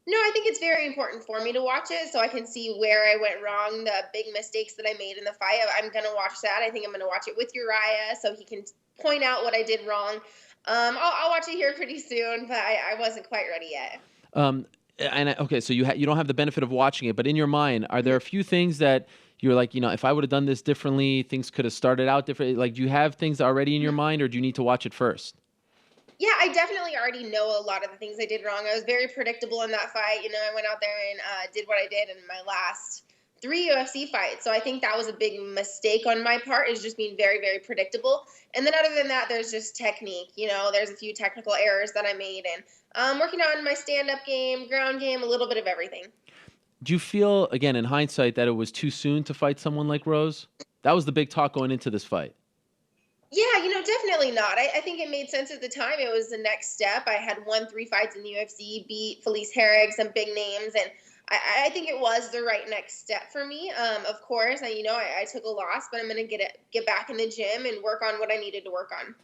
No, I think it's very important for me to watch it so I can see where I went wrong, the big mistakes that I made in the fight. I'm going to watch that. I think I'm going to watch it with Uriah so he can point out what I did wrong. I'll watch it here pretty soon, but I wasn't quite ready yet. Okay, so you don't have the benefit of watching it, but in your mind, are there a few things that you're like, if I would have done this differently, things could have started out differently? Like, do you have things already in your mind, or do you need to watch it first? Yeah, I definitely already know a lot of the things I did wrong. I was very predictable in that fight. I went out there and did what I did in my last 3 UFC fights. So I think that was a big mistake on my part, is just being very, very predictable. And then other than that, there's just technique. There's a few technical errors that I made, and working on my stand-up game, ground game, a little bit of everything. Do you feel, again, in hindsight, that it was too soon to fight someone like Rose? That was the big talk going into this fight. Yeah, definitely not. I think it made sense at the time. It was the next step. I had won 3 fights in the UFC, beat Felice Herrig, some big names, and I think it was the right next step for me. Of course, I took a loss, but I'm going to get back in the gym and work on what I needed to work on.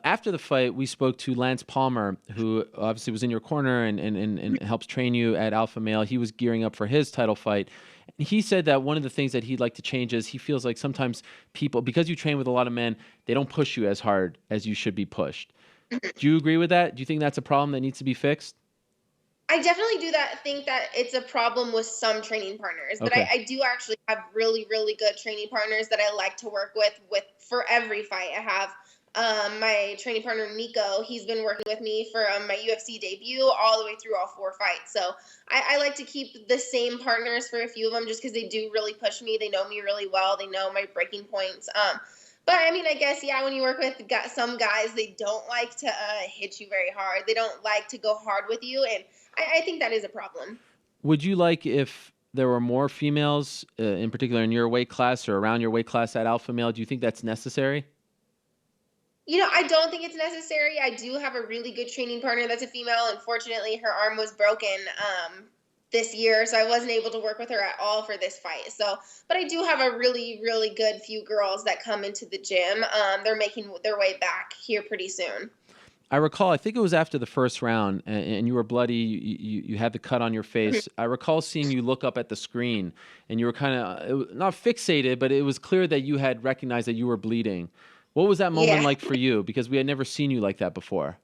After the fight, we spoke to Lance Palmer, who obviously was in your corner and helps train you at Alpha Male. He was gearing up for his title fight. He said that one of the things that he'd like to change is he feels like sometimes people, because you train with a lot of men, they don't push you as hard as you should be pushed. Do you agree with that? Do you think that's a problem that needs to be fixed? I definitely think that it's a problem with some training partners, but Okay. I do actually have really, really good training partners that I like to work with for every fight. I have my training partner, Nico. He's been working with me for my UFC debut all the way through all 4 fights. So I like to keep the same partners for a few of them just because they do really push me. They know me really well. They know my breaking points. But I guess, yeah, when you work with some guys, they don't like to hit you very hard. They don't like to go hard with you. And I think that is a problem. Would you like if there were more females, in particular in your weight class or around your weight class at Alpha Male? Do you think that's necessary? I don't think it's necessary. I do have a really good training partner that's a female. Unfortunately, her arm was broken this year, so I wasn't able to work with her at all for this fight. But I do have a really, really good few girls that come into the gym. They're making their way back here pretty soon. I recall, I think it was after the first round, and you were bloody. You had the cut on your face. I recall seeing you look up at the screen, and you were kind of not fixated, but it was clear that you had recognized that you were bleeding. What was that moment like for you? Because we had never seen you like that before.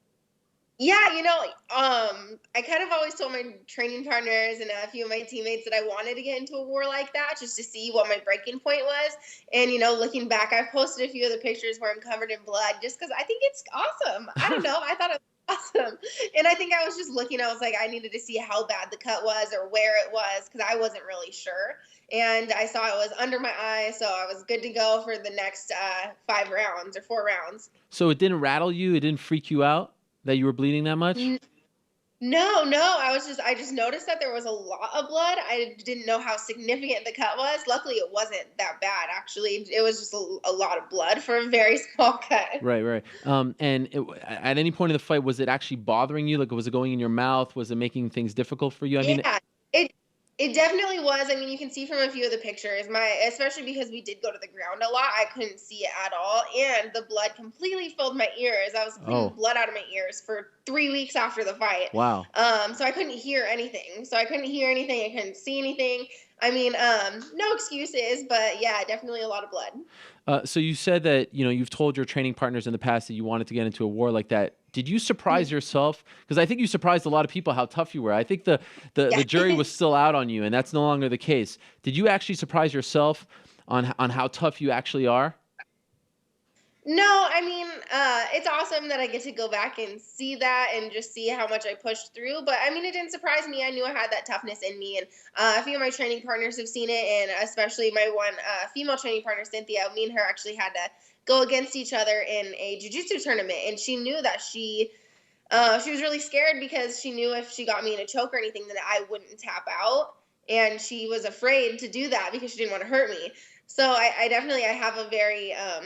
Yeah, I kind of always told my training partners and a few of my teammates that I wanted to get into a war like that just to see what my breaking point was. And, looking back, I've posted a few of the pictures where I'm covered in blood just because I think it's awesome. I don't know. I thought it was awesome. And I think I was just looking, I was like, I needed to see how bad the cut was or where it was because I wasn't really sure. And I saw it was under my eye, so I was good to go for the next 5 rounds or 4 rounds. So it didn't rattle you? It didn't freak you out that you were bleeding that much? No. I just noticed that there was a lot of blood. I didn't know how significant the cut was. Luckily, it wasn't that bad, actually. It was just a lot of blood for a very small cut. Right. At any point in the fight, was it actually bothering you? Like, was it going in your mouth? Was it making things difficult for you? Yeah, it definitely was. You can see from a few of the pictures, especially because we did go to the ground a lot, I couldn't see it at all. And the blood completely filled my ears. I was bleeding blood out of my ears for 3 weeks after the fight. Wow. So I couldn't hear anything. I couldn't see anything. No excuses, but yeah, definitely a lot of blood. So you said that, you've told your training partners in the past that you wanted to get into a war like that. Did you surprise yourself? Because I think you surprised a lot of people how tough you were. I think the jury was still out on you, and that's no longer the case. Did you actually surprise yourself on how tough you actually are? No, I mean, it's awesome that I get to go back and see that and just see how much I pushed through. But I mean, it didn't surprise me. I knew I had that toughness in me. And a few of my training partners have seen it. And especially my one female training partner, Cynthia, me and her actually had to go against each other in a jiu-jitsu tournament. And she knew that she was really scared because she knew if she got me in a choke or anything, then I wouldn't tap out. And she was afraid to do that because she didn't want to hurt me. So I definitely have a very a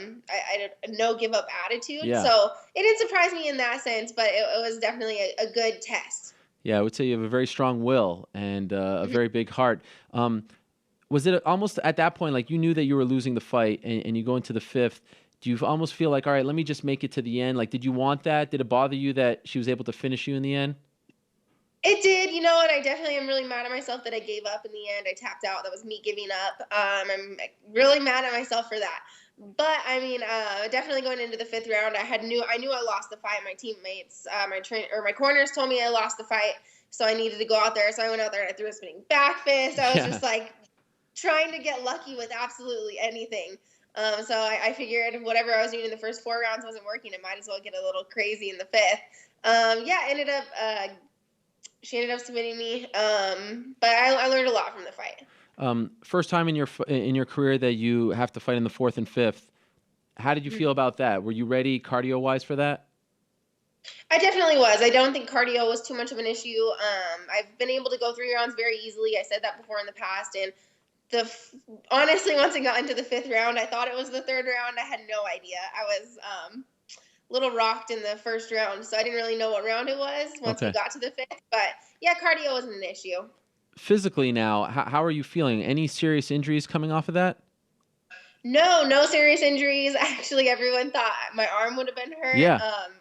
no give up attitude. Yeah. So it didn't surprise me in that sense, but it was definitely a good test. Yeah, I would say you have a very strong will and a very big heart. Was it almost at that point, like you knew that you were losing the fight and you go into the fifth, do you almost feel like, all right, let me just make it to the end? Like, did you want that? Did it bother you that she was able to finish you in the end? It did, and I definitely am really mad at myself that I gave up in the end. I tapped out. That was me giving up. I'm really mad at myself for that. But I mean, definitely going into the fifth round, I knew I lost the fight. My teammates, my corners told me I lost the fight, so I needed to go out there. So I went out there and I threw a spinning back fist. I was just like trying to get lucky with absolutely anything. So I figured whatever I was doing in the first 4 rounds wasn't working. It might as well get a little crazy in the fifth. She ended up submitting me, but I learned a lot from the fight. First time in your career that you have to fight in the fourth and fifth. How did you feel about that? Were you ready cardio-wise for that? I definitely was. I don't think cardio was too much of an issue. I've been able to go 3 rounds very easily. I said that before in the past, and honestly, once I got into the fifth round, I thought it was the third round. I had no idea. I was a little rocked in the first round, so I didn't really know what round it was once we got to the fifth. But yeah, cardio wasn't an issue. Physically now, how are you feeling? Any serious injuries coming off of that? No serious injuries. Actually, everyone thought my arm would have been hurt. Yeah.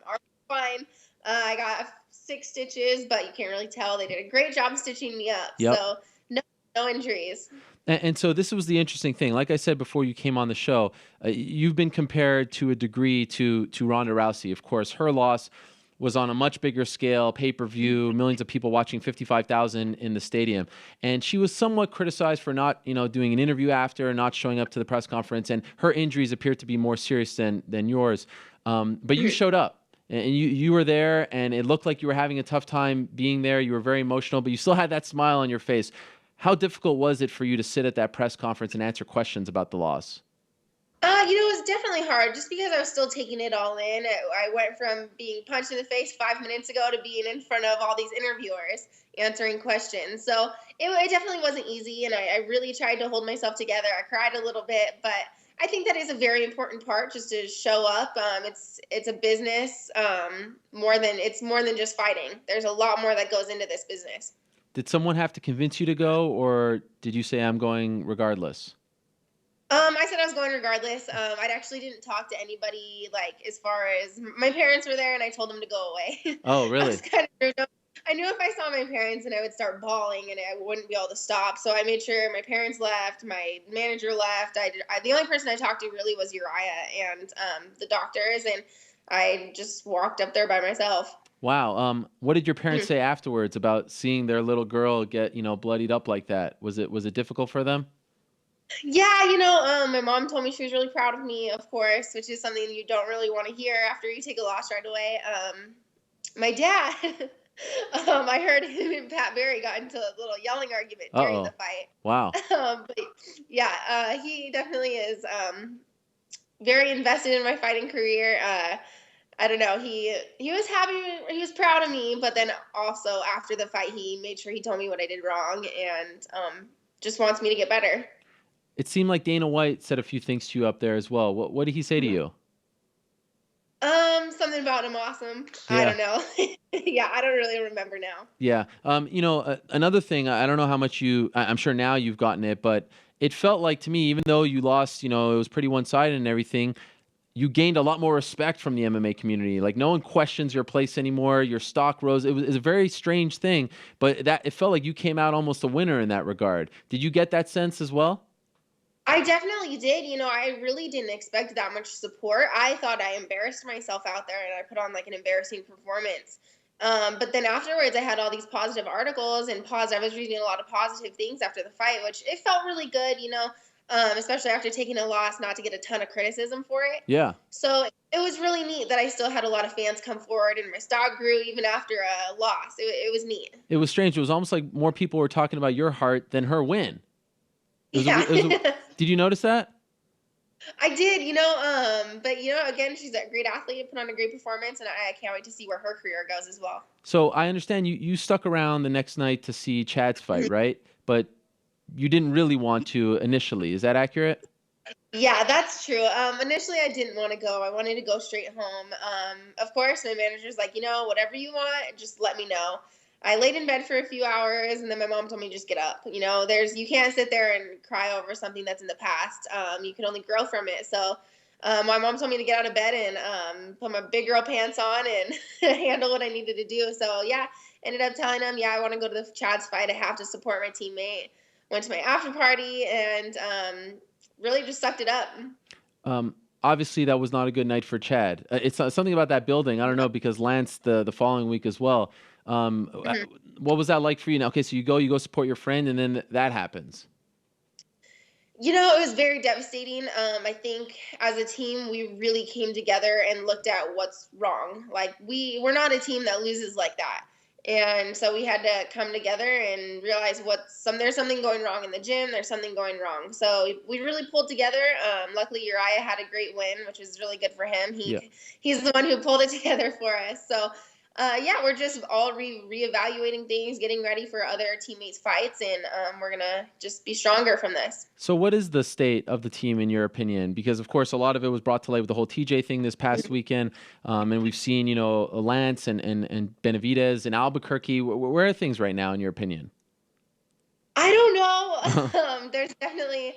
Arm was fine. I got 6 stitches, but you can't really tell. They did a great job stitching me up. Yep. So no injuries. And so this was the interesting thing. Like I said before you came on the show, you've been compared to a degree to Ronda Rousey. Of course, her loss was on a much bigger scale, pay-per-view, millions of people watching, 55,000 in the stadium. And she was somewhat criticized for not, doing an interview after, not showing up to the press conference. And her injuries appeared to be more serious than yours. But you showed up. And you were there, and it looked like you were having a tough time being there. You were very emotional, but you still had that smile on your face. How difficult was it for you to sit at that press conference and answer questions about the loss? It was definitely hard just because I was still taking it all in. I went from being punched in the face 5 minutes ago to being in front of all these interviewers answering questions. So it definitely wasn't easy, and I really tried to hold myself together. I cried a little bit, but I think that is a very important part, just to show up. It's a business, more than just fighting. There's a lot more that goes into this business. Did someone have to convince you to go, or did you say, I'm going regardless? I said I was going regardless. I actually didn't talk to anybody, as far as my parents were there, and I told them to go away. Oh, really? I knew if I saw my parents and I would start bawling and I wouldn't be able to stop. So I made sure my parents left, my manager left. The only person I talked to really was Uriah and the doctors, and I just walked up there by myself. Wow. What did your parents say afterwards about seeing their little girl get, bloodied up like that? Was it difficult for them? Yeah, my mom told me she was really proud of me, of course, which is something you don't really want to hear after you take a loss right away. My dad, I heard him and Pat Barry got into a little yelling argument during the fight. Wow. But yeah, he definitely is very invested in my fighting career. I don't know. He was happy. He was proud of me, but then also after the fight, he made sure he told me what I did wrong and just wants me to get better. It seemed like Dana White said a few things to you up there as well. What did he say to you? Something about him awesome. Yeah. I don't know. Yeah, I don't really remember now. Yeah. Another thing, I don't know how much I'm sure now you've gotten it, but it felt like to me, even though you lost, it was pretty one-sided and everything, you gained a lot more respect from the MMA community. Like, no one questions your place anymore. Your stock rose. It was a very strange thing, but it felt like you came out almost a winner in that regard. Did you get that sense as well? I definitely did. I really didn't expect that much support. I thought I embarrassed myself out there and I put on an embarrassing performance. But then afterwards, I had all these positive articles and I was reading a lot of positive things after the fight, which it felt really good. especially after taking a loss, not to get a ton of criticism for it. Yeah. So it was really neat that I still had a lot of fans come forward, and my stock grew even after a loss. It was neat. It was strange. It was almost like more people were talking about your heart than her win. Yeah. Did you notice that? I did, but again, she's a great athlete, put on a great performance, and I can't wait to see where her career goes as well. So I understand you stuck around the next night to see Chad's fight, right? But you didn't really want to initially. Is that accurate? Yeah, that's true. Initially, I didn't want to go. I wanted to go straight home. Of course, my manager's like, whatever you want, just let me know. I laid in bed for a few hours, and then my mom told me just get up. You can't sit there and cry over something that's in the past. You can only grow from it. So my mom told me to get out of bed and put my big girl pants on and handle what I needed to do. So, yeah, ended up telling them, I want to go to the Chad's fight. I have to support my teammate. Went to my after party and really just sucked it up. Obviously, that was not a good night for Chad. It's something about that building. I don't know, because Lance the following week as well. What was that like for you? Now, okay, so you go support your friend, and then that happens. It was very devastating. I think as a team, we really came together and looked at what's wrong. Like we're not a team that loses like that. And so we had to come together and realize there's something going wrong in the gym. There's something going wrong. So we really pulled together. Luckily, Uriah had a great win, which was really good for him. He's the one who pulled it together for us. So, we're just all reevaluating things, getting ready for other teammates' fights, and we're going to just be stronger from this. So what is the state of the team in your opinion? Because, of course, a lot of it was brought to light with the whole TJ thing this past weekend, and we've seen, Lance and Benavidez and Albuquerque. Where are things right now in your opinion? I don't know. There's definitely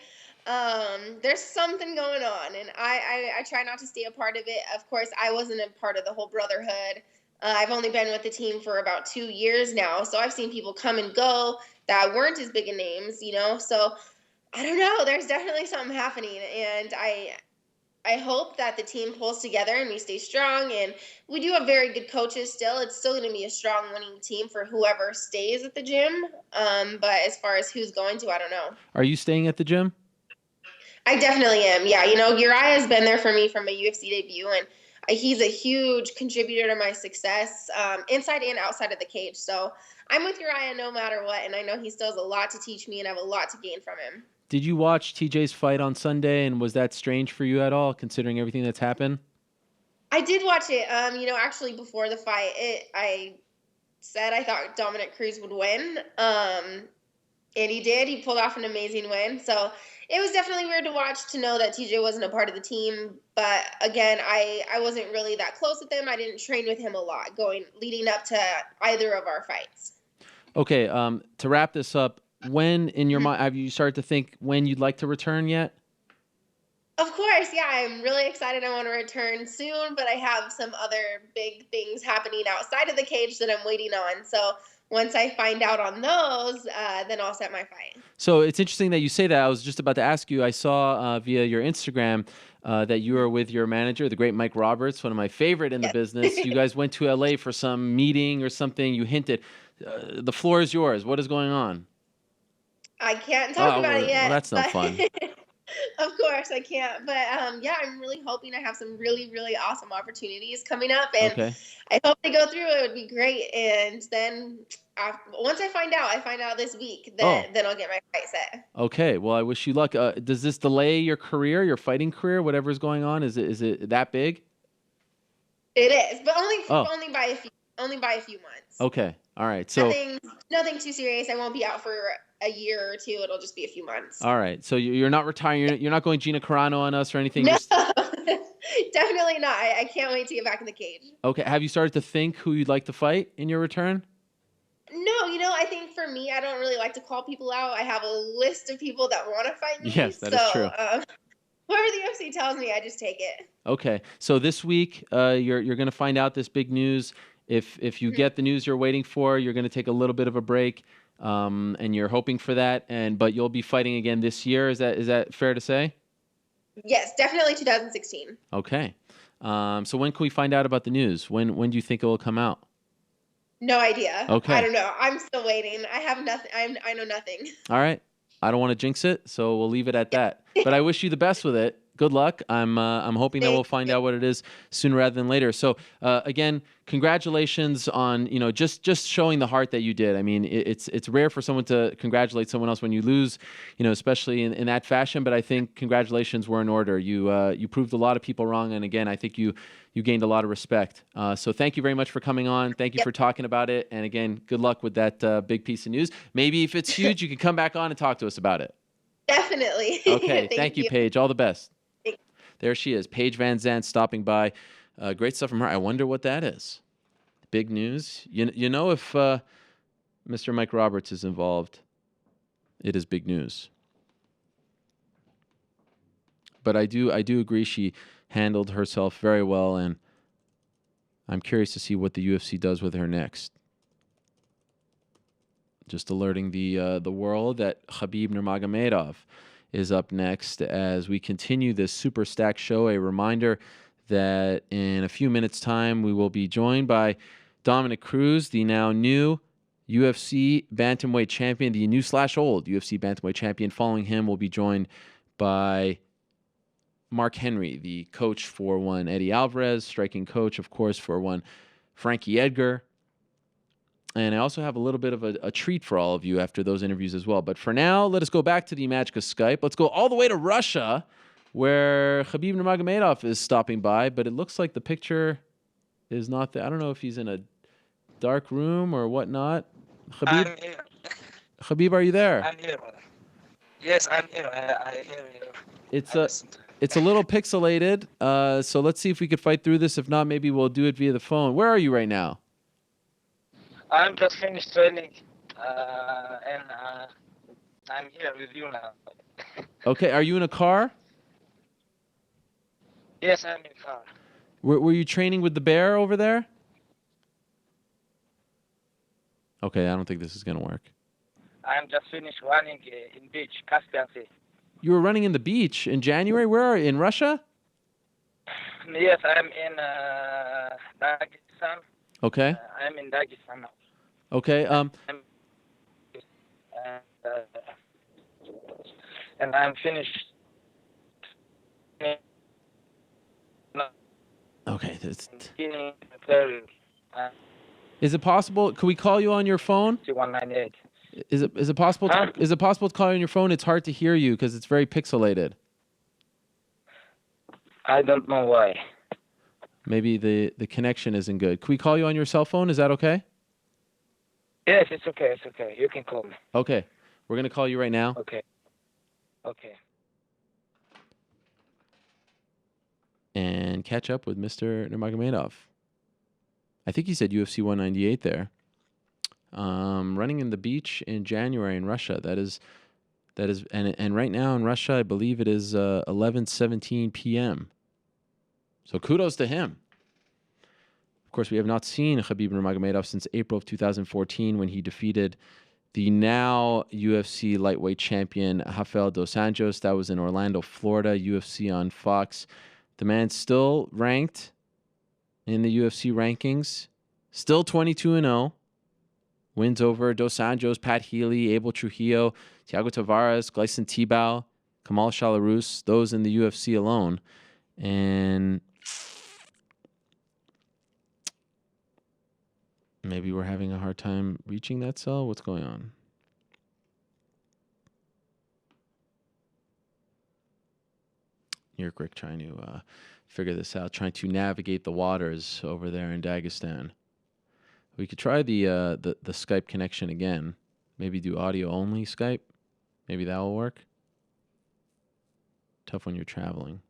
there's something going on, and I try not to stay a part of it. Of course, I wasn't a part of the whole brotherhood. I've only been with the team for about 2 years now, so I've seen people come and go that weren't as big of names, So I don't know. There's definitely something happening, and I hope that the team pulls together and we stay strong. And we do have very good coaches still. It's still going to be a strong winning team for whoever stays at the gym. But as far as who's going to, I don't know. Are you staying at the gym? I definitely am. Yeah, Uriah has been there for me from my UFC debut, and he's a huge contributor to my success inside and outside of the cage. So I'm with Uriah no matter what, and I know he still has a lot to teach me and I have a lot to gain from him. Did you watch TJ's fight on Sunday, and was that strange for you at all, considering everything that's happened? I did watch it. Actually before the fight, I said I thought Dominick Cruz would win, and he did. He pulled off an amazing win. So it was definitely weird to watch, to know that TJ wasn't a part of the team. But again, I wasn't really that close with him. I didn't train with him a lot leading up to either of our fights. Okay, to wrap this up, when in your mind have you started to think when you'd like to return yet? Of course, yeah. I'm really excited. I want to return soon, but I have some other big things happening outside of the cage that I'm waiting on. So once I find out on those, then I'll set my fight. So it's interesting that you say that. I was just about to ask you. I saw via your Instagram that you were with your manager, the great Mike Roberts, one of my favorite in the business. You guys went to LA for some meeting or something. You hinted. The floor is yours. What is going on? I can't talk about it yet. Well, that's not fun. Of course, I can't. But I'm really hoping I have some really, really awesome opportunities coming up. And I hope they go through. It would be great. And then once I find out this week, then I'll get my fight set. Okay. Well, I wish you luck. Does this delay your career, your fighting career, whatever's going on? Is it that big? It is, but only by a few months. Okay. All right. So nothing too serious. I won't be out for a year or two. It'll just be a few months. All right. So you're not retiring. You're not going Gina Carano on us or anything? No, definitely not. I can't wait to get back in the cage. Okay. Have you started to think who you'd like to fight in your return? No, I think for me, I don't really like to call people out. I have a list of people that want to fight me. Yes, that is true. Whoever the UFC tells me, I just take it. Okay. So this week, you're going to find out this big news. If you get the news you're waiting for, you're going to take a little bit of a break, and you're hoping for that. But you'll be fighting again this year. Is that fair to say? Yes, definitely 2016. Okay. So when can we find out about the news? When do you think it will come out? No idea. Okay. I don't know. I'm still waiting. I have nothing. I know nothing. All right. I don't want to jinx it, so we'll leave it at that. But I wish you the best with it. Good luck. I'm hoping that we'll find out what it is sooner rather than later. So again, congratulations on just showing the heart that you did. I mean, it's rare for someone to congratulate someone else when you lose, especially in that fashion. But I think congratulations were in order. You proved a lot of people wrong, and again, I think you gained a lot of respect. So thank you very much for coming on. Thank you for talking about it. And again, good luck with that big piece of news. Maybe if it's huge, you can come back on and talk to us about it. Definitely. Okay. Thank you, Paige. All the best. There she is, Paige VanZant, stopping by. Great stuff from her. I wonder what that is. Big news. You know, if Mr. Mike Roberts is involved, it is big news. But I do agree she handled herself very well, and I'm curious to see what the UFC does with her next. Just alerting the world that Khabib Nurmagomedov is up next as we continue this Super Stack show. A reminder that in a few minutes' time, we will be joined by Dominick Cruz, the now new UFC bantamweight champion, the new/old UFC bantamweight champion. Following him, we'll be joined by Mark Henry, the coach for one Eddie Alvarez, striking coach, of course, for one Frankie Edgar. And I also have a little bit of a treat for all of you after those interviews as well. But for now, let us go back to the magic of Skype. Let's go all the way to Russia, where Khabib Nurmagomedov is stopping by. But it looks like the picture is not there. I don't know if he's in a dark room or whatnot. Khabib, I'm here. Khabib, are you there? I'm here. Yes, I'm here. I hear you. It's a little pixelated. So let's see if we could fight through this. If not, maybe we'll do it via the phone. Where are you right now? I'm just finished training, and I'm here with you now. Okay, are you in a car? Yes, I'm in car. Were you training with the bear over there? Okay, I don't think this is going to work. I'm just finished running in beach, Caspian Sea. You were running in the beach in January? Where are you? In Russia? Yes, I'm in Dagestan. Okay. I'm in Dagestan now. Okay. And I'm finished. Okay. Is it possible? Can we call you on your phone? 198. Is it possible? Is it possible to call you on your phone? It's hard to hear you because it's very pixelated. I don't know why. Maybe the connection isn't good. Can we call you on your cell phone? Is that okay? Yes, it's okay. It's okay. You can call me. Okay. We're going to call you right now. Okay. Okay. And catch up with Mr. Nurmagomedov. I think he said UFC 198 there. Running in the beach in January in Russia. That is, and right now in Russia, I believe it is 11:17 p.m. So kudos to him. Of course, we have not seen Khabib Nurmagomedov since April of 2014 when he defeated the now UFC lightweight champion Rafael dos Anjos. That was in Orlando, Florida, UFC on Fox. The man's still ranked in the UFC rankings, still 22-0. Wins over Dos Anjos, Pat Healy, Abel Trujillo, Thiago Tavares, Gleison Tibau, Kamal Shalarus, those in the UFC alone. And maybe we're having a hard time reaching that cell. What's going on? You're quick trying to figure this out, trying to navigate the waters over there in Dagestan. We could try the Skype connection again. Maybe do audio only Skype. Maybe that will work. Tough when you're traveling.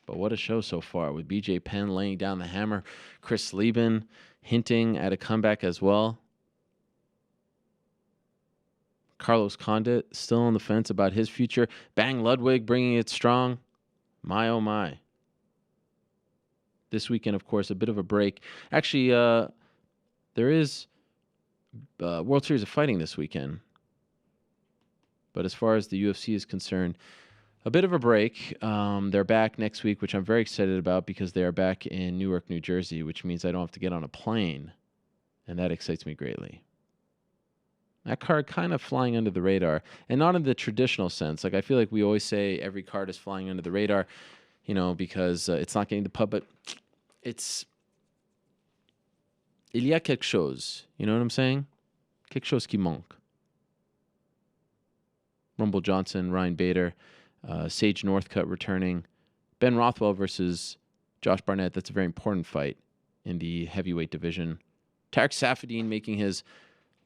But what a show so far with BJ Penn laying down the hammer. Chris Leben hinting at a comeback as well. Carlos Condit still on the fence about his future. Bang Ludwig bringing it strong. My, oh my. This weekend, of course, a bit of a break. Actually, there is World Series of Fighting this weekend. But as far as the UFC is concerned, a bit of a break. They're back next week, which I'm very excited about because they are back in Newark, New Jersey, which means I don't have to get on a plane. And that excites me greatly. That card kind of flying under the radar, and not in the traditional sense. Like, I feel like we always say every card is flying under the radar, because it's not getting the pub, but it's il y a quelque chose. You know what I'm saying? Quelque chose qui manque. Rumble Johnson, Ryan Bader, Sage Northcutt returning. Ben Rothwell versus Josh Barnett. That's a very important fight in the heavyweight division. Tarek Saffiedine making his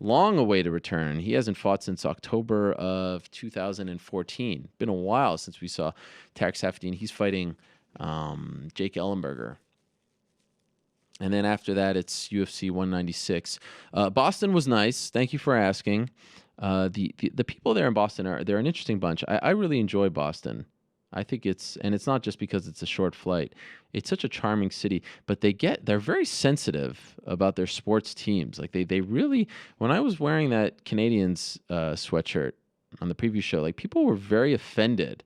long-awaited return. He hasn't fought since October of 2014. Been a while since we saw Tarek Saffiedine. He's fighting Jake Ellenberger. And then after that, it's UFC 196. Boston was nice. Thank you for asking. The people there in Boston they're an interesting bunch. I really enjoy Boston. I think it's not just because it's a short flight. It's such a charming city, but they're very sensitive about their sports teams. Like they really, when I was wearing that Canadians sweatshirt on the preview show, like people were very offended.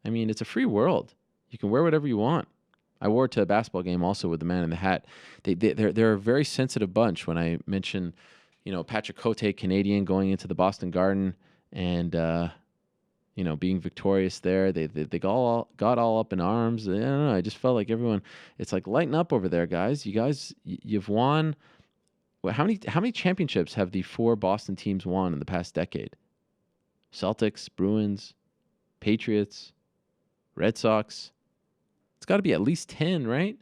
I mean, it's a free world. You can wear whatever you want. I wore it to a basketball game also with the man in the hat. They're a very sensitive bunch. When I mention, Patrick Cote, Canadian, going into the Boston Garden and being victorious there, they got all up in arms. I don't know. I just felt like everyone. It's like, lighten up over there, guys. You've won. Well, how many championships have the 4 Boston teams won in the past decade? Celtics, Bruins, Patriots, Red Sox. It's got to be at least 10, right?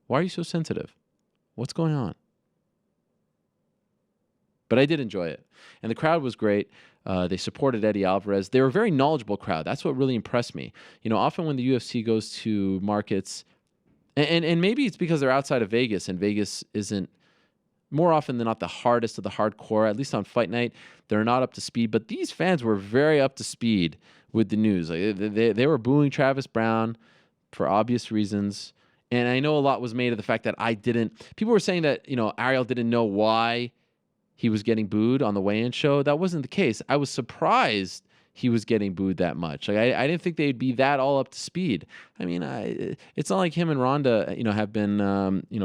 Why are you so sensitive? What's going on? But I did enjoy it. And the crowd was great. They supported Eddie Alvarez. They were a very knowledgeable crowd. That's what really impressed me. Often when the UFC goes to markets, and maybe it's because they're outside of Vegas, and Vegas isn't, more often than not, the hardest of the hardcore. At least on fight night, they're not up to speed. But these fans were very up to speed with the news. Like they were booing Travis Brown for obvious reasons. And I know a lot was made of the fact that people were saying that, Ariel didn't know why he was getting booed on the weigh-in show. That wasn't the case. I was surprised he was getting booed that much. Like I didn't think they'd be that all up to speed. I mean, it's not like him and Ronda, have been,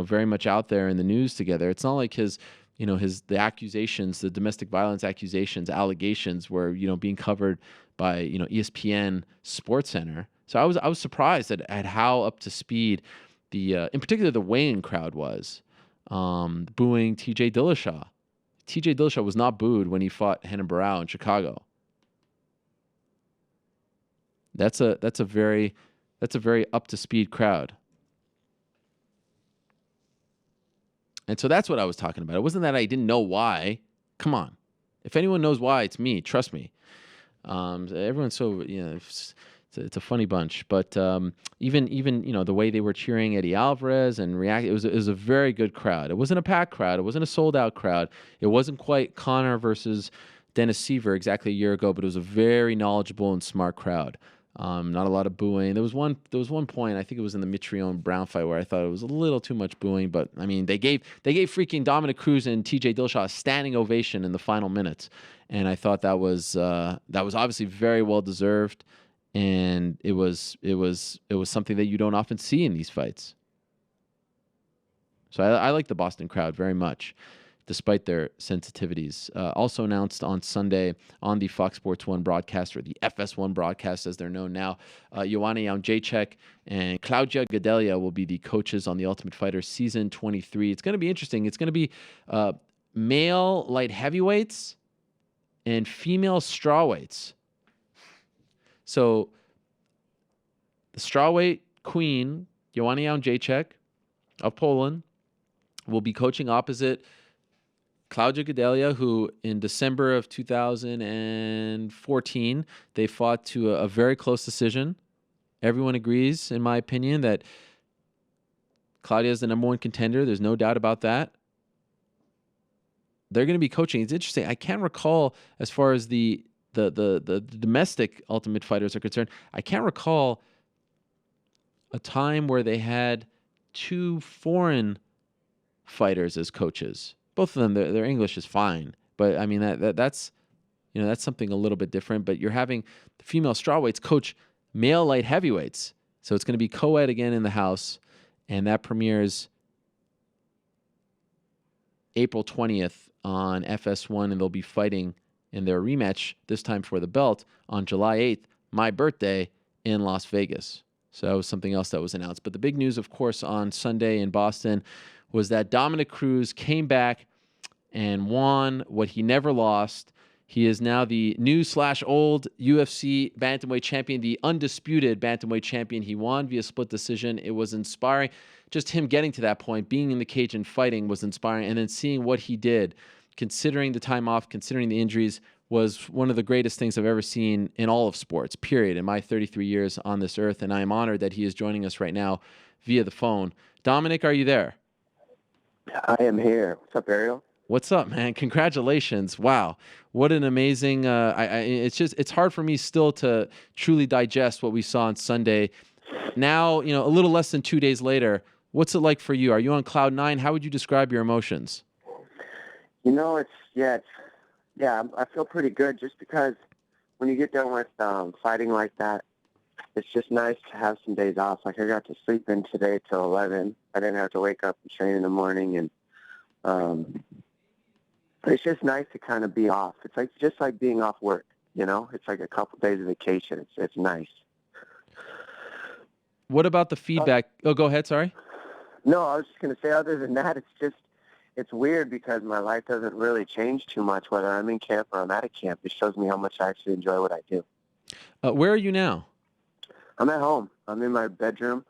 very much out there in the news together. It's not like the accusations, the domestic violence accusations, allegations were, being covered by, ESPN SportsCenter. So I was surprised at how up to speed in particular the weigh-in crowd was, booing T.J. Dillashaw. T.J. Dillashaw was not booed when he fought Renan Barão in Chicago. That's a very up to speed crowd. And so that's what I was talking about. It wasn't that I didn't know why. Come on. If anyone knows why, it's me. Trust me. Everyone's so, it's a funny bunch. But even the way they were cheering Eddie Alvarez and react, it was a very good crowd. It wasn't a packed crowd. It wasn't a sold out crowd. It wasn't quite Conor versus Dennis Seaver exactly a year ago, but it was a very knowledgeable and smart crowd. Not a lot of booing. There was one point, I think it was in the Mitrione Brown fight, where I thought it was a little too much booing. But I mean, they gave freaking Dominick Cruz and TJ Dillashaw a standing ovation in the final minutes, and I thought that was obviously very well deserved, and it was something that you don't often see in these fights. So I like the Boston crowd very much, despite their sensitivities. Also announced on Sunday on the Fox Sports 1 broadcast, or the FS1 broadcast as they're known now, Joanna Jędrzejczyk and Claudia Gadelha will be the coaches on The Ultimate Fighter Season 23. It's going to be interesting. It's going to be male light heavyweights and female strawweights. So the strawweight queen, Joanna Jędrzejczyk of Poland, will be coaching opposite Claudia Gadelha, who in December of 2014, they fought to a very close decision. Everyone agrees, in my opinion, that Claudia is the number one contender. There's no doubt about that. They're going to be coaching. It's interesting. I can't recall, as far as the domestic Ultimate Fighters are concerned, I can't recall a time where they had 2 foreign fighters as coaches. Both of them, their English is fine, but I mean that's something a little bit different. But you're having the female strawweights coach male light heavyweights, so it's going to be co-ed again in the house, and that premieres April 20th on FS1, and they'll be fighting in their rematch, this time for the belt, on July 8th, my birthday, in Las Vegas. So that was something else that was announced. But the big news, of course, on Sunday in Boston was that Dominick Cruz came back and won what he never lost. He is now the new/old UFC bantamweight champion, the undisputed bantamweight champion. He won via split decision. It was inspiring. Just him getting to that point, being in the cage and fighting was inspiring. And then seeing what he did, considering the time off, considering the injuries, was one of the greatest things I've ever seen in all of sports, period, in my 33 years on this earth. And I am honored that he is joining us right now via the phone. Dominick, are you there? I am here. What's up, Ariel? What's up, man? Congratulations. Wow. What an amazing, it's hard for me still to truly digest what we saw on Sunday. Now, a little less than 2 days later, what's it like for you? Are you on cloud nine? How would you describe your emotions? I feel pretty good just because when you get done with fighting like that, it's just nice to have some days off. Like I got to sleep in today till 11. I didn't have to wake up and train in the morning, and it's just nice to kind of be off. It's just like being off work, It's like a couple days of vacation. It's nice. What about the feedback? Go ahead. Sorry. No, I was just going to say, other than that, it's weird because my life doesn't really change too much, whether I'm in camp or I'm at a camp. It shows me how much I actually enjoy what I do. Where are you now? I'm at home. I'm in my bedroom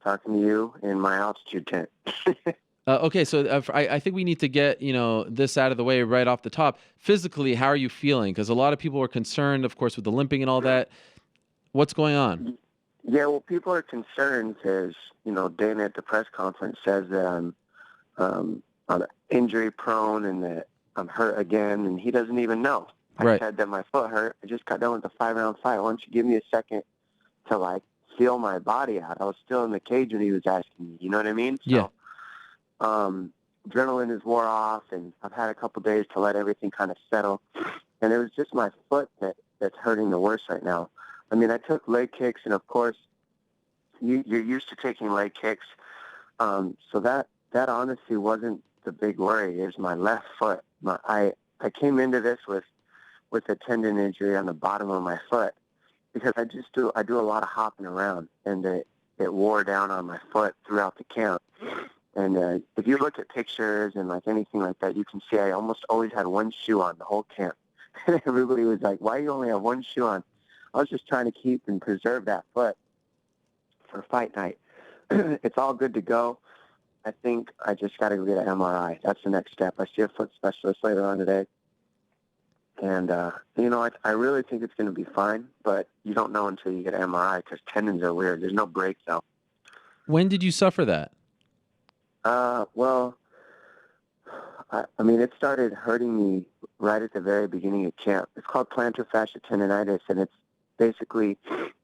talking to you in my altitude tent. Okay, so I think we need to get, this out of the way right off the top. Physically, how are you feeling? Because a lot of people are concerned, of course, with the limping and all that. What's going on? Yeah, well, people are concerned because, Dana at the press conference says that I'm injury prone and that I'm hurt again, and he doesn't even know. I said that my foot hurt. I just got done with a 5-round fight. Why don't you give me a second to, feel my body out? I was still in the cage when he was asking me. You know what I mean? Yeah. Adrenaline is wore off, and I've had a couple days to let everything kind of settle. And it was just my foot that's hurting the worst right now. I mean, I took leg kicks, and of course, you're used to taking leg kicks. So that honestly wasn't the big worry. It was my left foot. I came into this with a tendon injury on the bottom of my foot because I do a lot of hopping around, and it wore down on my foot throughout the camp. And if you look at pictures and anything like that, you can see I almost always had one shoe on the whole camp. And everybody was like, "Why do you only have one shoe on?" I was just trying to keep and preserve that foot for fight night. It's all good to go. I think I just got to go get an MRI. That's the next step. I see a foot specialist later on today. And, I really think it's going to be fine, but you don't know until you get an MRI because tendons are weird. There's no break, though. When did you suffer that? It started hurting me right at the very beginning of camp. It's called plantar fasciitis tendonitis, and it's basically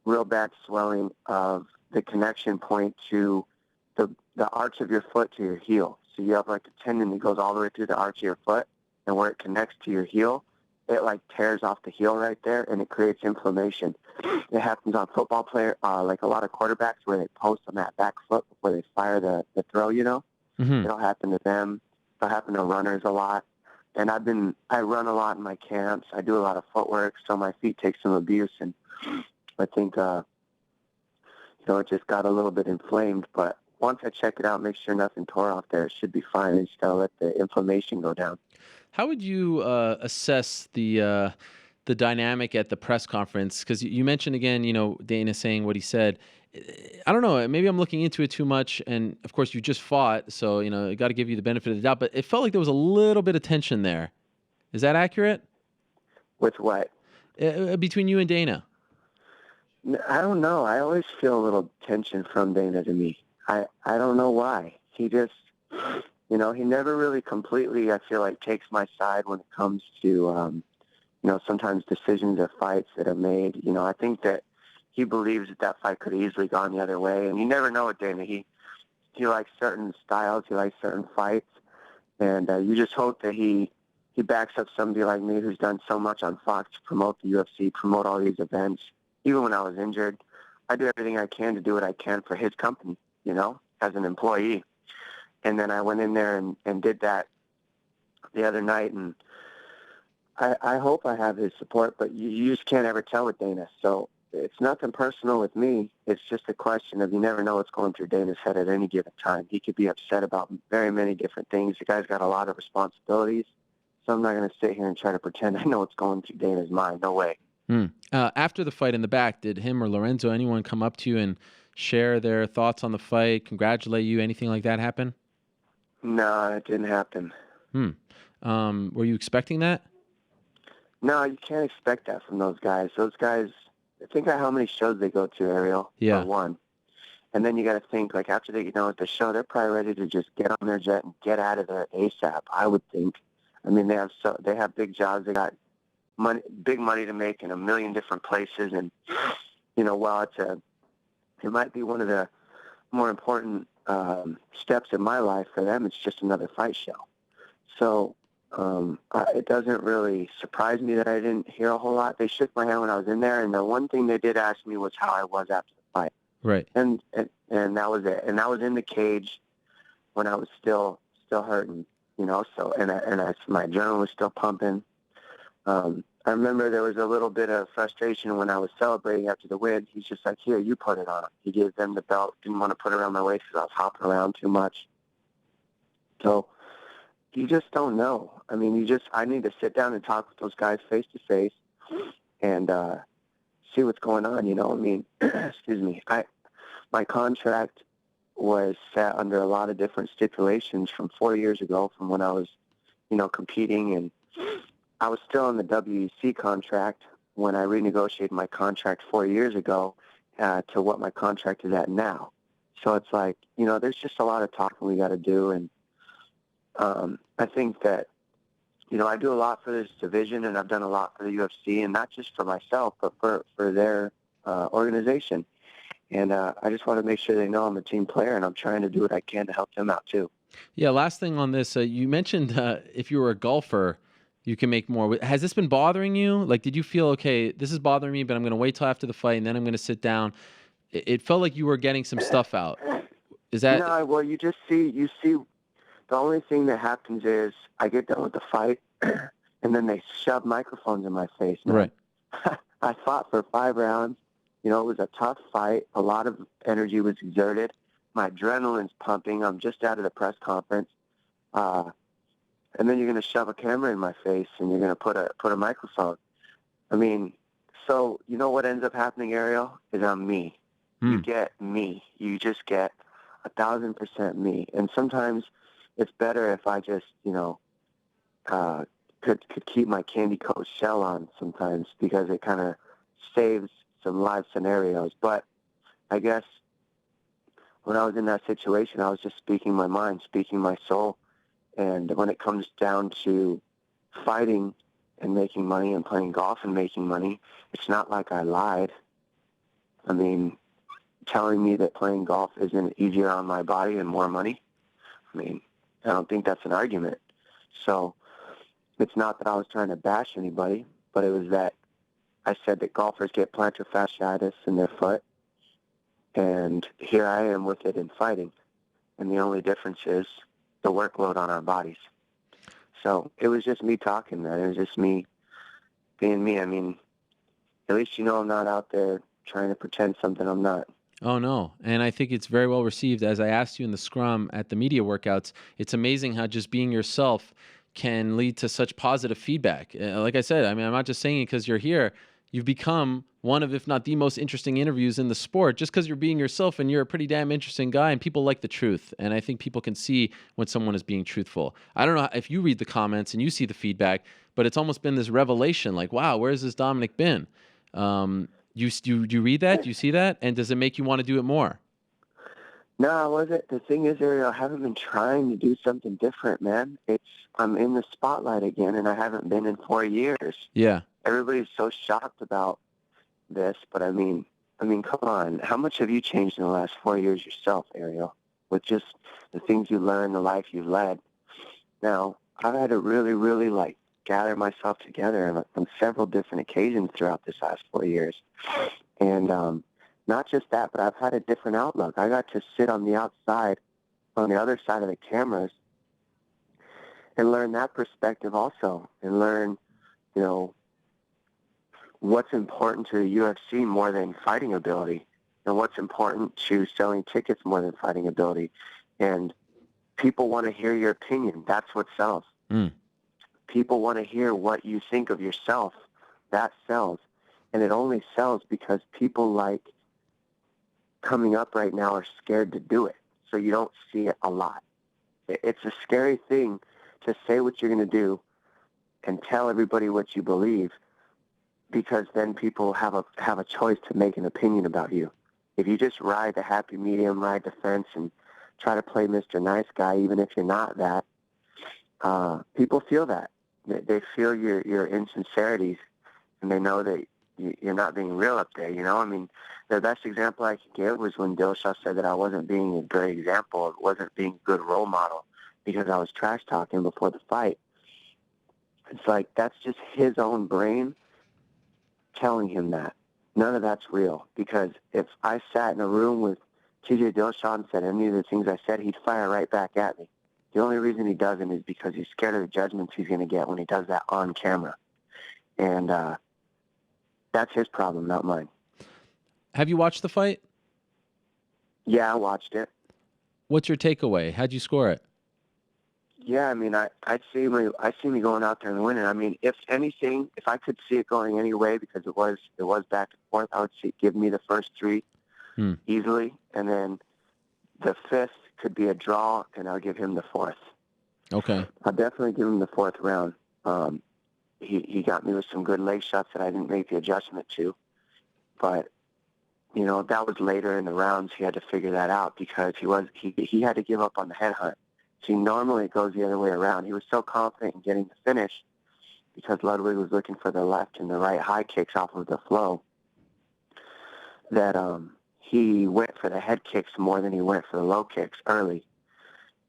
real bad swelling of the connection point to the arch of your foot to your heel. So you have a tendon that goes all the way through the arch of your foot, and where it connects to your heel, it tears off the heel right there, and it creates inflammation. It happens on football players, like a lot of quarterbacks where they post on that back foot before they fire the throw, Mm-hmm. It'll happen to them. It'll happen to runners a lot. And I run a lot in my camps. I do a lot of footwork, so my feet take some abuse, and I think, it just got a little bit inflamed. But once I check it out, make sure nothing tore off there, it should be fine. I just got to let the inflammation go down. How would you assess the dynamic at the press conference? Because you mentioned again, Dana saying what he said. I don't know. Maybe I'm looking into it too much. And of course, you just fought, so I got to give you the benefit of the doubt. But it felt like there was a little bit of tension there. Is that accurate? With what? Between you and Dana. I don't know. I always feel a little tension from Dana to me. I don't know why. He just, he never really completely, I feel like, takes my side when it comes to, sometimes decisions or fights that are made. I think that he believes that fight could have easily gone the other way. And you never know with Dana. He likes certain styles. He likes certain fights. And you just hope that he backs up somebody like me who's done so much on Fox to promote the UFC, promote all these events. Even when I was injured, I do everything I can to do what I can for his company, as an employee. And then I went in there and did that the other night, and I hope I have his support, but you just can't ever tell with Dana. So it's nothing personal with me. It's just a question of you never know what's going through Dana's head at any given time. He could be upset about very many different things. The guy's got a lot of responsibilities, so I'm not going to sit here and try to pretend I know what's going through Dana's mind. No way. After the fight in the back, did him or Lorenzo, anyone come up to you and share their thoughts on the fight, congratulate you, anything like that happen? No, it didn't happen. Were you expecting that? No, you can't expect that from those guys. Those guys, think about how many shows they go to, Ariel, Yeah. for one. And then you got to think, like, after they get done with the show, they're probably ready to just get on their jet and get out of there ASAP, I would think. I mean, they have big jobs. They got big money to make in a million different places. And, while it might be one of the more important steps in my life for them, it's just another fight show. So it doesn't really surprise me that I didn't hear a whole lot. They shook my hand when I was in there, and the one thing they did ask me was how I was after the fight. Right. And that was it. And I was in the cage when I was still hurting, So my adrenaline was still pumping. I remember there was a little bit of frustration when I was celebrating after the win. He's just like, "Here, you put it on." He gave them the belt. Didn't want to put it around my waist because I was hopping around too much. So you just don't know. I mean, I need to sit down and talk with those guys face to face and see what's going on. I mean, excuse me. My contract was set under a lot of different stipulations from 4 years ago, from when I was, competing, and I was still on the WEC contract when I renegotiated my contract 4 years ago to what my contract is at now. So it's like, there's just a lot of talking we got to do, and I think that, I do a lot for this division, and I've done a lot for the UFC, and not just for myself, but for their organization. And I just want to make sure they know I'm a team player, and I'm trying to do what I can to help them out too. Yeah, last thing on this, you mentioned if you were a golfer, you can make more. Has this been bothering you? Like, did you feel, okay, this is bothering me, but I'm going to wait till after the fight, and then I'm going to sit down? It felt like you were getting some stuff out. Is that... No, well, you see, the only thing that happens is I get done with the fight, and then they shove microphones in my face. Man. Right. I fought for 5 rounds. It was a tough fight. A lot of energy was exerted. My adrenaline's pumping. I'm just out of the press conference. And then you're going to shove a camera in my face, and you're going to put a microphone. I mean, so what ends up happening, Ariel, is I'm me. You get me. You just get 1,000% me. And sometimes it's better if I just, could keep my candy coat shell on sometimes, because it kind of saves some live scenarios. But I guess when I was in that situation, I was just speaking my mind, speaking my soul. And when it comes down to fighting and making money and playing golf and making money, it's not like I lied. I mean, telling me that playing golf isn't easier on my body and more money, I mean, I don't think that's an argument. So it's not that I was trying to bash anybody, but it was that I said that golfers get plantar fasciitis in their foot, and here I am with it in fighting. And the only difference is the workload on our bodies. So it was just me talking, man. It was just me being me. I mean, at least I'm not out there trying to pretend something I'm not. Oh, no. And I think it's very well received. As I asked you in the scrum at the media workouts, it's amazing how just being yourself can lead to such positive feedback. Like I said, I mean, I'm not just saying it because you're here. You've become one of, if not the most interesting interviews in the sport, just because you're being yourself, and you're a pretty damn interesting guy, and people like the truth. And I think people can see when someone is being truthful. I don't know if you read the comments and you see the feedback, but it's almost been this revelation, like, wow, where's this Dominick been? You read that? Do you see that? And does it make you want to do it more? No, I wasn't. The thing is, Ariel, I haven't been trying to do something different, man. I'm in the spotlight again, and I haven't been in 4 years. Yeah. Everybody's so shocked about this, but I mean, come on. How much have you changed in the last 4 years yourself, Ariel, with just the things you learned, the life you've led? Now, I've had to really, really, gather myself together on several different occasions throughout this last 4 years. And not just that, but I've had a different outlook. I got to sit on the outside, on the other side of the cameras, and learn that perspective also, and learn, you know, what's important to the UFC more than fighting ability, and what's important to selling tickets more than fighting ability. And people want to hear your opinion. That's what sells. People want to hear what you think of yourself. That sells. And it only sells because people like coming up right now are scared to do it. So you don't see it a lot. It's a scary thing to say what you're going to do and tell everybody what you believe, because then people have a choice to make an opinion about you. If you just ride the happy medium, ride the fence, and try to play Mr. Nice Guy, even if you're not that, people feel that. They feel your insincerities, and they know that you're not being real up there, you know? I mean, the best example I could give was when Dillashaw said that I wasn't being a great example, wasn't being a good role model because I was trash talking before the fight. It's like, that's just his own brain telling him that. None of that's real, because if I sat in a room with TJ Dillashaw and said any of the things I said, he'd fire right back at me. The only reason he doesn't is because he's scared of the judgments he's going to get when he does that on camera. And that's his problem, not mine. Have you watched the fight? Yeah, I watched it. What's your takeaway? How'd you score it? Yeah, I mean, I see me going out there and winning. I mean, if anything, if I could see it going any way, because it was back and forth, I would give me the first three easily, and then the fifth could be a draw, and I'll give him the fourth. Okay. I'll definitely give him the fourth round. He got me with some good leg shots that I didn't make the adjustment to, but you know, that was later in the rounds. He had to figure that out because he had to give up on the headhunt. See, normally it goes the other way around. He was so confident in getting the finish because Ludwig was looking for the left and the right high kicks off of the flow that he went for the head kicks more than he went for the low kicks early.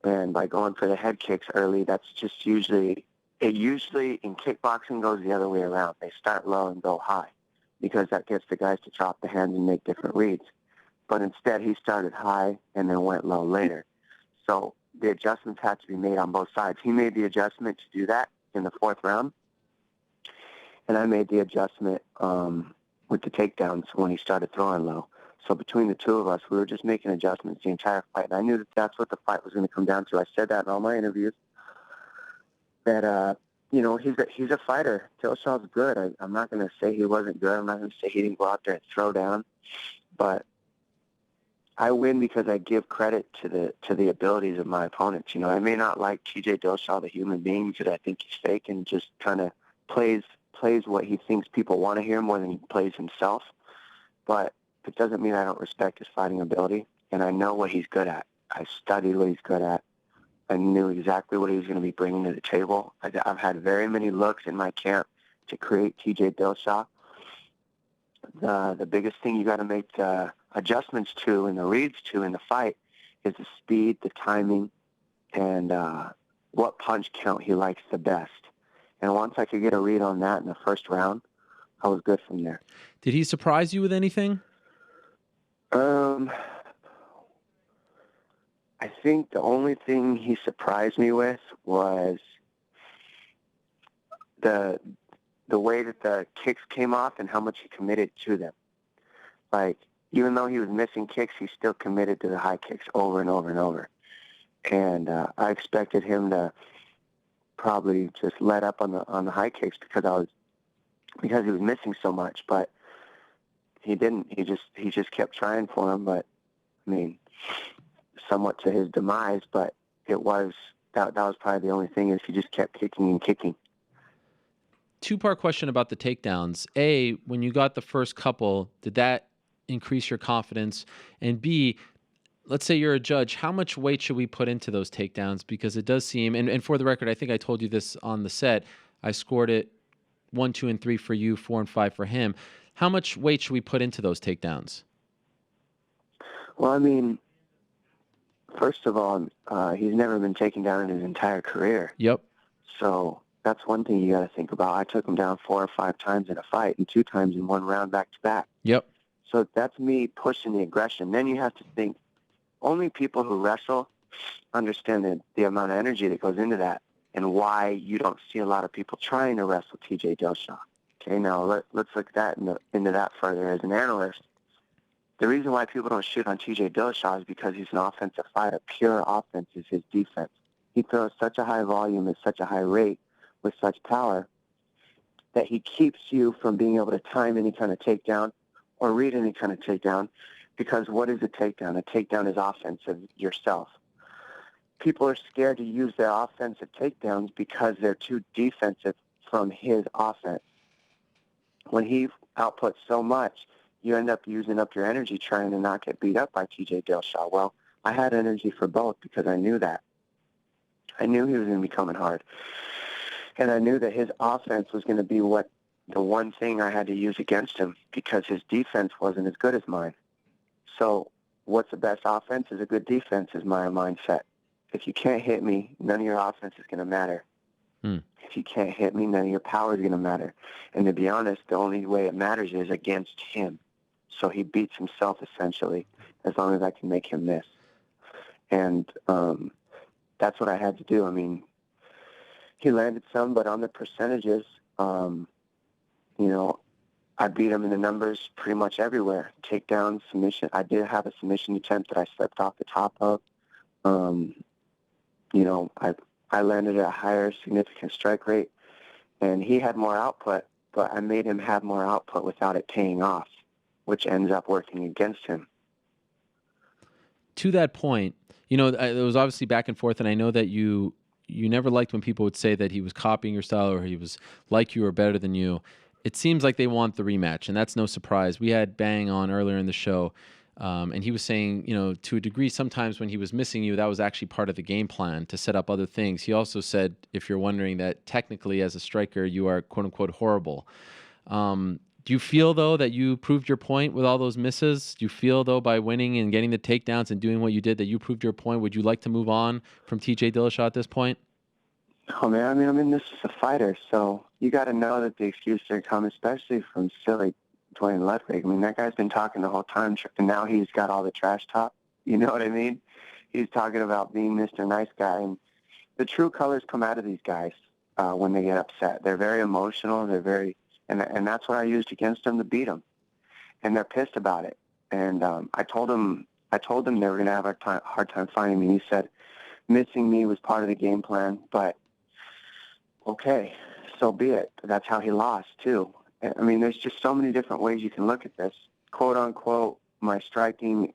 And by going for the head kicks early, that's just usually in kickboxing goes the other way around. They start low and go high because that gets the guys to chop the hands and make different reads. But instead, he started high and then went low later. So the adjustments had to be made on both sides. He made the adjustment to do that in the fourth round, and I made the adjustment with the takedowns when he started throwing low. So between the two of us, we were just making adjustments the entire fight, and I knew that that's what the fight was going to come down to. I said that in all my interviews, that, you know, he's a fighter. Dillashaw's good. I'm not going to say he wasn't good. I'm not going to say he didn't go out there and throw down, but I win because I give credit to the abilities of my opponents. You know, I may not like TJ Dillashaw, the human being, because I think he's fake and just kind of plays what he thinks people want to hear more than he plays himself. But it doesn't mean I don't respect his fighting ability, and I know what he's good at. I studied what he's good at. I knew exactly what he was going to be bringing to the table. I've had very many looks in my camp to create TJ Dillashaw. The biggest thing you got to make adjustments to and the reads to in the fight is the speed, the timing, and what punch count he likes the best. And once I could get a read on that in the first round, I was good from there. Did he surprise you with anything? I think the only thing he surprised me with was the way that the kicks came off and how much he committed to them. Like, even though he was missing kicks, he still committed to the high kicks over and over and over. And I expected him to probably just let up on the high kicks because he was missing so much, but he didn't. He just kept trying for him, but I mean, somewhat to his demise. But that was probably the only thing, is he just kept kicking and kicking. Two-part question about the takedowns. A, when you got the first couple, did that increase your confidence? And B, let's say you're a judge, how much weight should we put into those takedowns? Because it does seem, and for the record, I think I told you this on the set, I scored it 1, 2, and 3 for you, 4 and 5 for him. How much weight should we put into those takedowns? Well, I mean, first of all, he's never been taken down in his entire career. Yep. So that's one thing you got to think about. I took him down 4 or 5 times in a fight and 2 times in one round back to back. Yep. So that's me pushing the aggression. Then you have to think, only people who wrestle understand the amount of energy that goes into that. and why you don't see a lot of people trying to wrestle TJ Dillashaw. Okay, now let's look at that into that further. As an analyst, the reason why people don't shoot on TJ Dillashaw is because he's an offensive fighter. Pure offense is his defense. He throws such a high volume at such a high rate with such power that he keeps you from being able to time any kind of takedown or read any kind of takedown, because what is a takedown? A takedown is offensive yourself. People are scared to use their offensive takedowns because they're too defensive from his offense. When he outputs so much, you end up using up your energy trying to not get beat up by TJ Dillashaw. Well, I had energy for both because I knew that. I knew he was going to be coming hard. And I knew that his offense was going to be the one thing I had to use against him, because his defense wasn't as good as mine. So what's the best offense is a good defense is my mindset. If you can't hit me, none of your offense is going to matter. If you can't hit me, none of your power is going to matter. And to be honest, the only way it matters is against him. So he beats himself, essentially, as long as I can make him miss. And that's what I had to do. I mean, he landed some, but on the percentages, I beat him in the numbers pretty much everywhere. Takedown, submission. I did have a submission attempt that I stepped off the top of. I landed at a higher significant strike rate, and he had more output, but I made him have more output without it paying off, which ends up working against him. To that point, it was obviously back and forth, and I know that you never liked when people would say that he was copying your style or he was like you or better than you. It seems like they want the rematch, and that's no surprise. We had Bang on earlier in the show, and he was saying, to a degree, sometimes when he was missing you, that was actually part of the game plan to set up other things. He also said, if you're wondering, that technically as a striker, you are quote-unquote horrible. Do you feel, though, that you proved your point with all those misses? Do you feel, though, by winning and getting the takedowns and doing what you did, that you proved your point? Would you like to move on from TJ Dillashaw at this point? Oh, man, this is a fighter, so you got to know that the excuses are coming, especially from silly Duane Ludwig. That guy's been talking the whole time, and now he's got all the trash talk. You know what I mean? He's talking about being Mr. Nice Guy, and the true colors come out of these guys when they get upset. They're very emotional. They're very, and that's what I used against them to beat them, and they're pissed about it. And I told them they were going to have a hard time finding me. He said missing me was part of the game plan, but okay, so be it. That's how he lost too. There's just so many different ways you can look at this. Quote unquote, my striking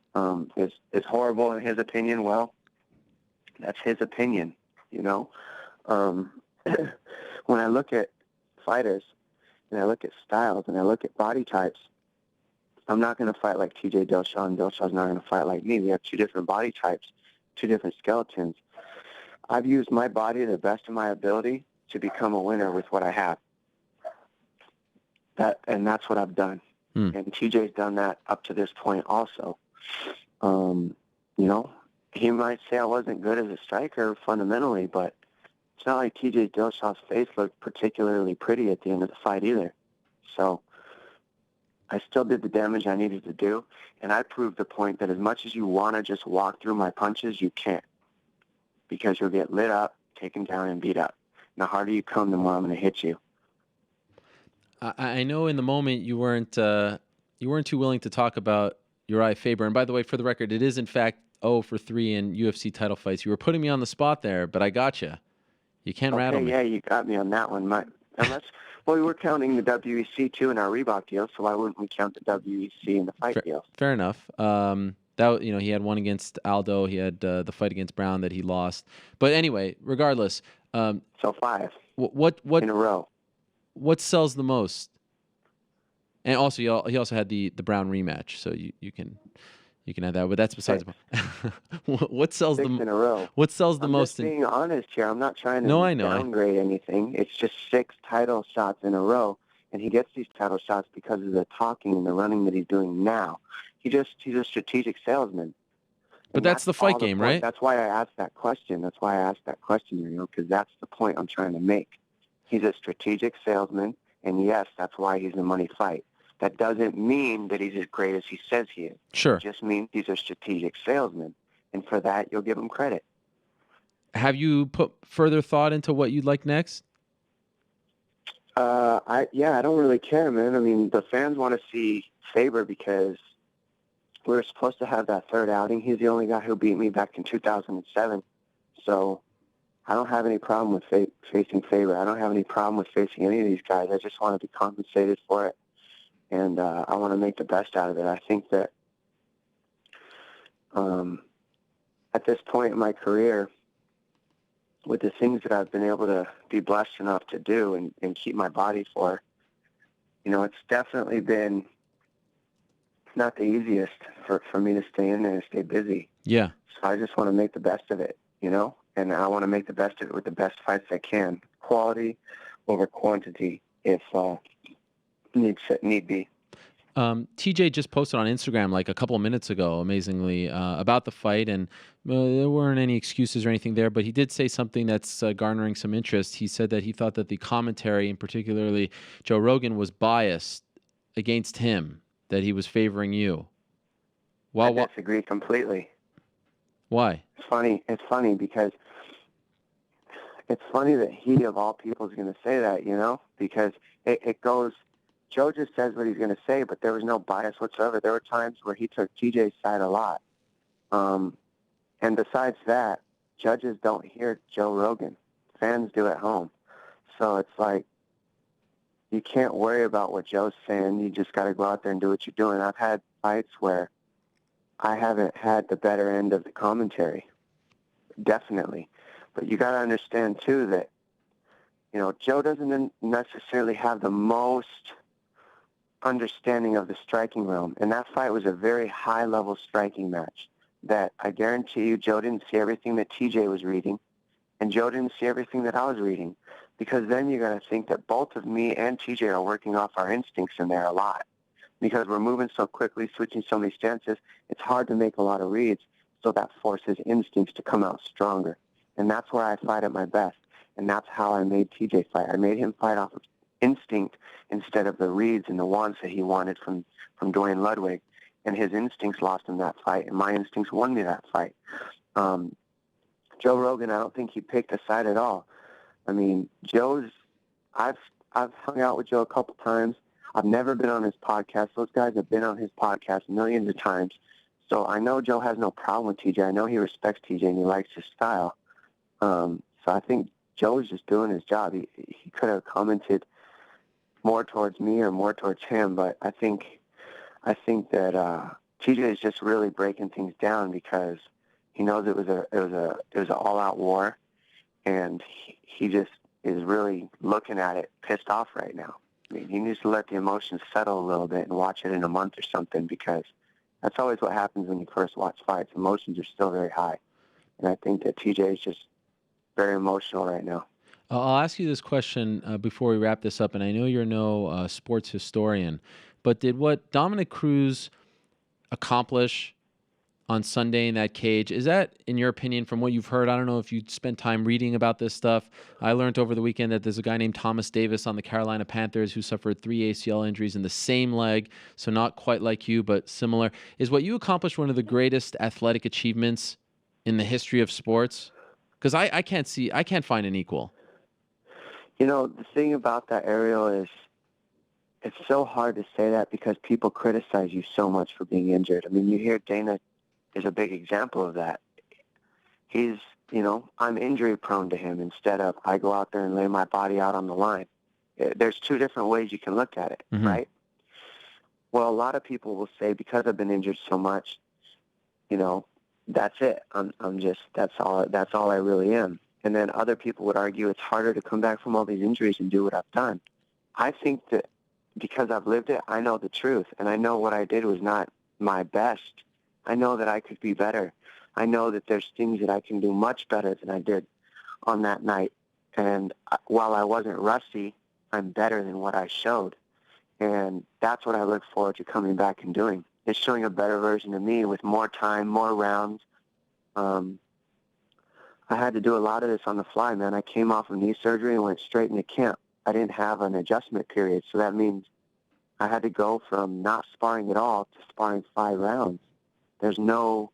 is horrible in his opinion. Well, that's his opinion, When I look at fighters and I look at styles and I look at body types, I'm not going to fight like TJ Dillashaw, and Dillashaw's not going to fight like me. We have two different body types, two different skeletons. I've used my body to the best of my ability to become a winner with what I have. And that's what I've done. And TJ's done that up to this point also. He might say I wasn't good as a striker fundamentally, but it's not like TJ Dillashaw's face looked particularly pretty at the end of the fight either. So I still did the damage I needed to do, and I proved the point that as much as you want to just walk through my punches, you can't, because you'll get lit up, taken down, and beat up. And the harder you come, the more I'm going to hit you. I know in the moment you weren't too willing to talk about Uriah Faber. And by the way, for the record, it is in fact 0-for-3 in UFC title fights. You were putting me on the spot there, but I got you. You can't rattle me. Yeah, you got me on that one. We were counting the WEC too in our Reebok deal, so why wouldn't we count the WEC in the fight deal? Fair enough. He had one against Aldo. He had the fight against Brown that he lost. But anyway, regardless. So 5. What in a row? What sells the most? And also, he also had the Brown rematch, so you can have that. But that's besides the point. What sells 6 in a row? What sells the most? I'm just being honest here. I'm not trying to downgrade anything. It's just 6 title shots in a row, and he gets these title shots because of the talking and the running that he's doing now. He's a strategic salesman. But that's the fight game, right? That's why I asked that question. Because that's the point I'm trying to make. He's a strategic salesman, and yes, that's why he's a money fight. That doesn't mean that he's as great as he says he is. Sure. It just means he's a strategic salesman, and for that, you'll give him credit. Have you put further thought into what you'd like next? I don't really care, man. I mean, the fans want to see Faber because we were supposed to have that third outing. He's the only guy who beat me back in 2007. So I don't have any problem with facing Faber. I don't have any problem with facing any of these guys. I just want to be compensated for it, and I want to make the best out of it. I think that at this point in my career, with the things that I've been able to be blessed enough to do and keep my body for, it's definitely been not the easiest for me to stay in there and stay busy. Yeah. So I just want to make the best of it, and I want to make the best of it with the best fights I can. Quality over quantity if need be. TJ just posted on Instagram like a couple of minutes ago, amazingly, about the fight, and there weren't any excuses or anything there, but he did say something that's garnering some interest. He said that he thought that the commentary, and particularly Joe Rogan, was biased against him, that he was favoring you. I disagree completely. Why? It's funny because it's funny that he, of all people, is going to say that, because it goes... Joe just says what he's going to say, but there was no bias whatsoever. There were times where he took TJ's side a lot. And besides that, judges don't hear Joe Rogan. Fans do at home. So it's like you can't worry about what Joe's saying. You just got to go out there and do what you're doing. I've had fights where I haven't had the better end of the commentary, definitely. But you got to understand, too, that, Joe doesn't necessarily have the most understanding of the striking realm, and that fight was a very high-level striking match that I guarantee you Joe didn't see everything that TJ was reading, and Joe didn't see everything that I was reading, because then you're going to think that both of me and TJ are working off our instincts in there a lot, because we're moving so quickly, switching so many stances, it's hard to make a lot of reads, so that forces instincts to come out stronger, and that's where I fight at my best, and that's how I made TJ fight. I made him fight off of instinct instead of the reads and the wants that he wanted from Duane Ludwig. And his instincts lost him that fight, and my instincts won me that fight. Joe Rogan, I don't think he picked a side at all. I mean, I've hung out with Joe a couple times. I've never been on his podcast. Those guys have been on his podcast millions of times. So I know Joe has no problem with TJ. I know he respects TJ and he likes his style. So I think Joe is just doing his job. He could have commented more towards me or more towards him, but I think that TJ is just really breaking things down because he knows it was an all-out war, and he just is really looking at it pissed off right now. I mean, he needs to let the emotions settle a little bit and watch it in a month or something, because that's always what happens when you first watch fights. Emotions are still very high, and I think that TJ is just very emotional right now. I'll ask you this question before we wrap this up, and I know you're no sports historian, but did what Dominick Cruz accomplish on Sunday in that cage, is that, in your opinion, from what you've heard, I don't know if you spent time reading about this stuff. I learned over the weekend that there's a guy named Thomas Davis on the Carolina Panthers who suffered 3 ACL injuries in the same leg, so not quite like you, but similar. Is what you accomplished one of the greatest athletic achievements in the history of sports? Because I can't find an equal. The thing about that, Ariel, is it's so hard to say that because people criticize you so much for being injured. I mean, you hear Dana is a big example of that. He's, I'm injury prone to him instead of I go out there and lay my body out on the line. There's two different ways you can look at it, right? Well, a lot of people will say because I've been injured so much, that's it. That's all I really am. And then other people would argue it's harder to come back from all these injuries and do what I've done. I think that because I've lived it, I know the truth, and I know what I did was not my best. I know that I could be better. I know that there's things that I can do much better than I did on that night. And while I wasn't rusty, I'm better than what I showed. And that's what I look forward to coming back and doing, is showing a better version of me with more time, more rounds. I had to do a lot of this on the fly, man. I came off of knee surgery and went straight into camp. I didn't have an adjustment period, so that means I had to go from not sparring at all to sparring 5 rounds. There's no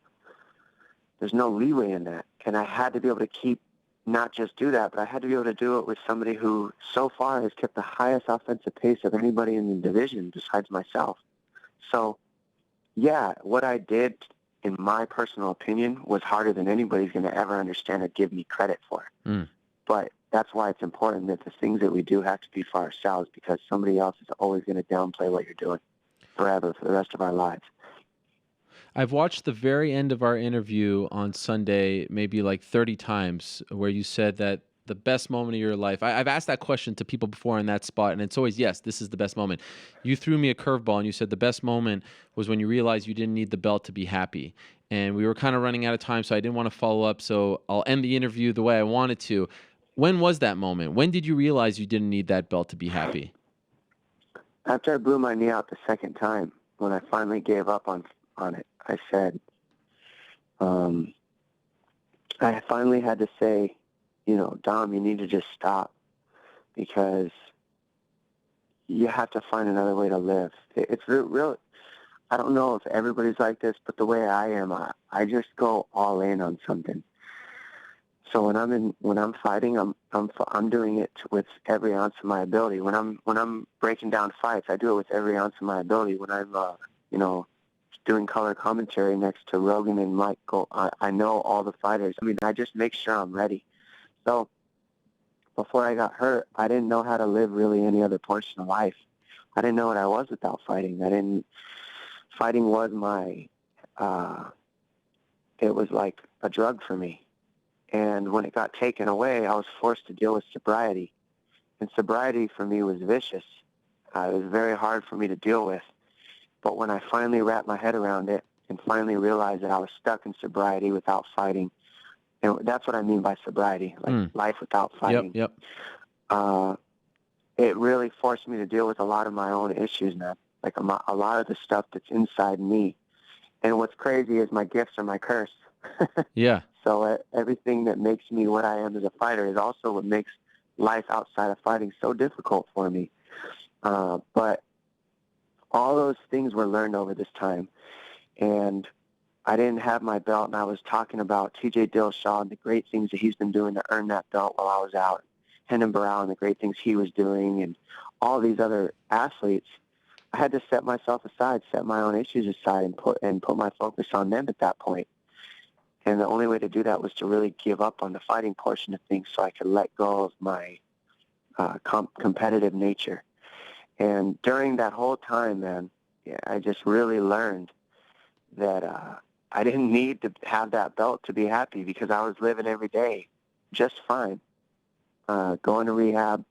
leeway in that, and I had to be able to keep not just do that, but I had to be able to do it with somebody who so far has kept the highest offensive pace of anybody in the division besides myself. So, yeah, what I did, in my personal opinion, was harder than anybody's going to ever understand or give me credit for. But that's why it's important that the things that we do have to be for ourselves, because somebody else is always going to downplay what you're doing forever, for the rest of our lives. I've watched the very end of our interview on Sunday maybe like 30 times, where you said that the best moment of your life. I've asked that question to people before in that spot, and it's always, yes, this is the best moment. You threw me a curveball, and you said the best moment was when you realized you didn't need the belt to be happy. And we were kind of running out of time, so I didn't want to follow up, so I'll end the interview the way I wanted to. When was that moment? When did you realize you didn't need that belt to be happy? After I blew my knee out the second time, when I finally gave up on it, I said, I finally had to say, Dom, you need to just stop, because you have to find another way to live. It's real. I don't know if everybody's like this, but the way I am, I just go all in on something. So when I'm fighting, I'm doing it with every ounce of my ability. When I'm breaking down fights, I do it with every ounce of my ability. When I'm doing color commentary next to Rogan and Mike, I know all the fighters. I mean, I just make sure I'm ready. So before I got hurt, I didn't know how to live really any other portion of life. I didn't know what I was without fighting. Fighting was it was like a drug for me. And when it got taken away, I was forced to deal with sobriety. And sobriety for me was vicious. It was very hard for me to deal with. But when I finally wrapped my head around it and finally realized that I was stuck in sobriety without fighting, and that's what I mean by sobriety, like life without fighting. Yep. It really forced me to deal with a lot of my own issues, man. Like a lot of the stuff that's inside me. And what's crazy is my gifts are my curse. Yeah. So everything that makes me what I am as a fighter is also what makes life outside of fighting so difficult for me. But all those things were learned over this time. And I didn't have my belt, and I was talking about TJ Dillashaw and the great things that he's been doing to earn that belt while I was out. Hendon Barrow and the great things he was doing, and all these other athletes. I had to set myself aside, set my own issues aside, and put my focus on them at that point. And the only way to do that was to really give up on the fighting portion of things so I could let go of my competitive nature. And during that whole time, man, I just really learned that I didn't need to have that belt to be happy, because I was living every day just fine. Going to rehab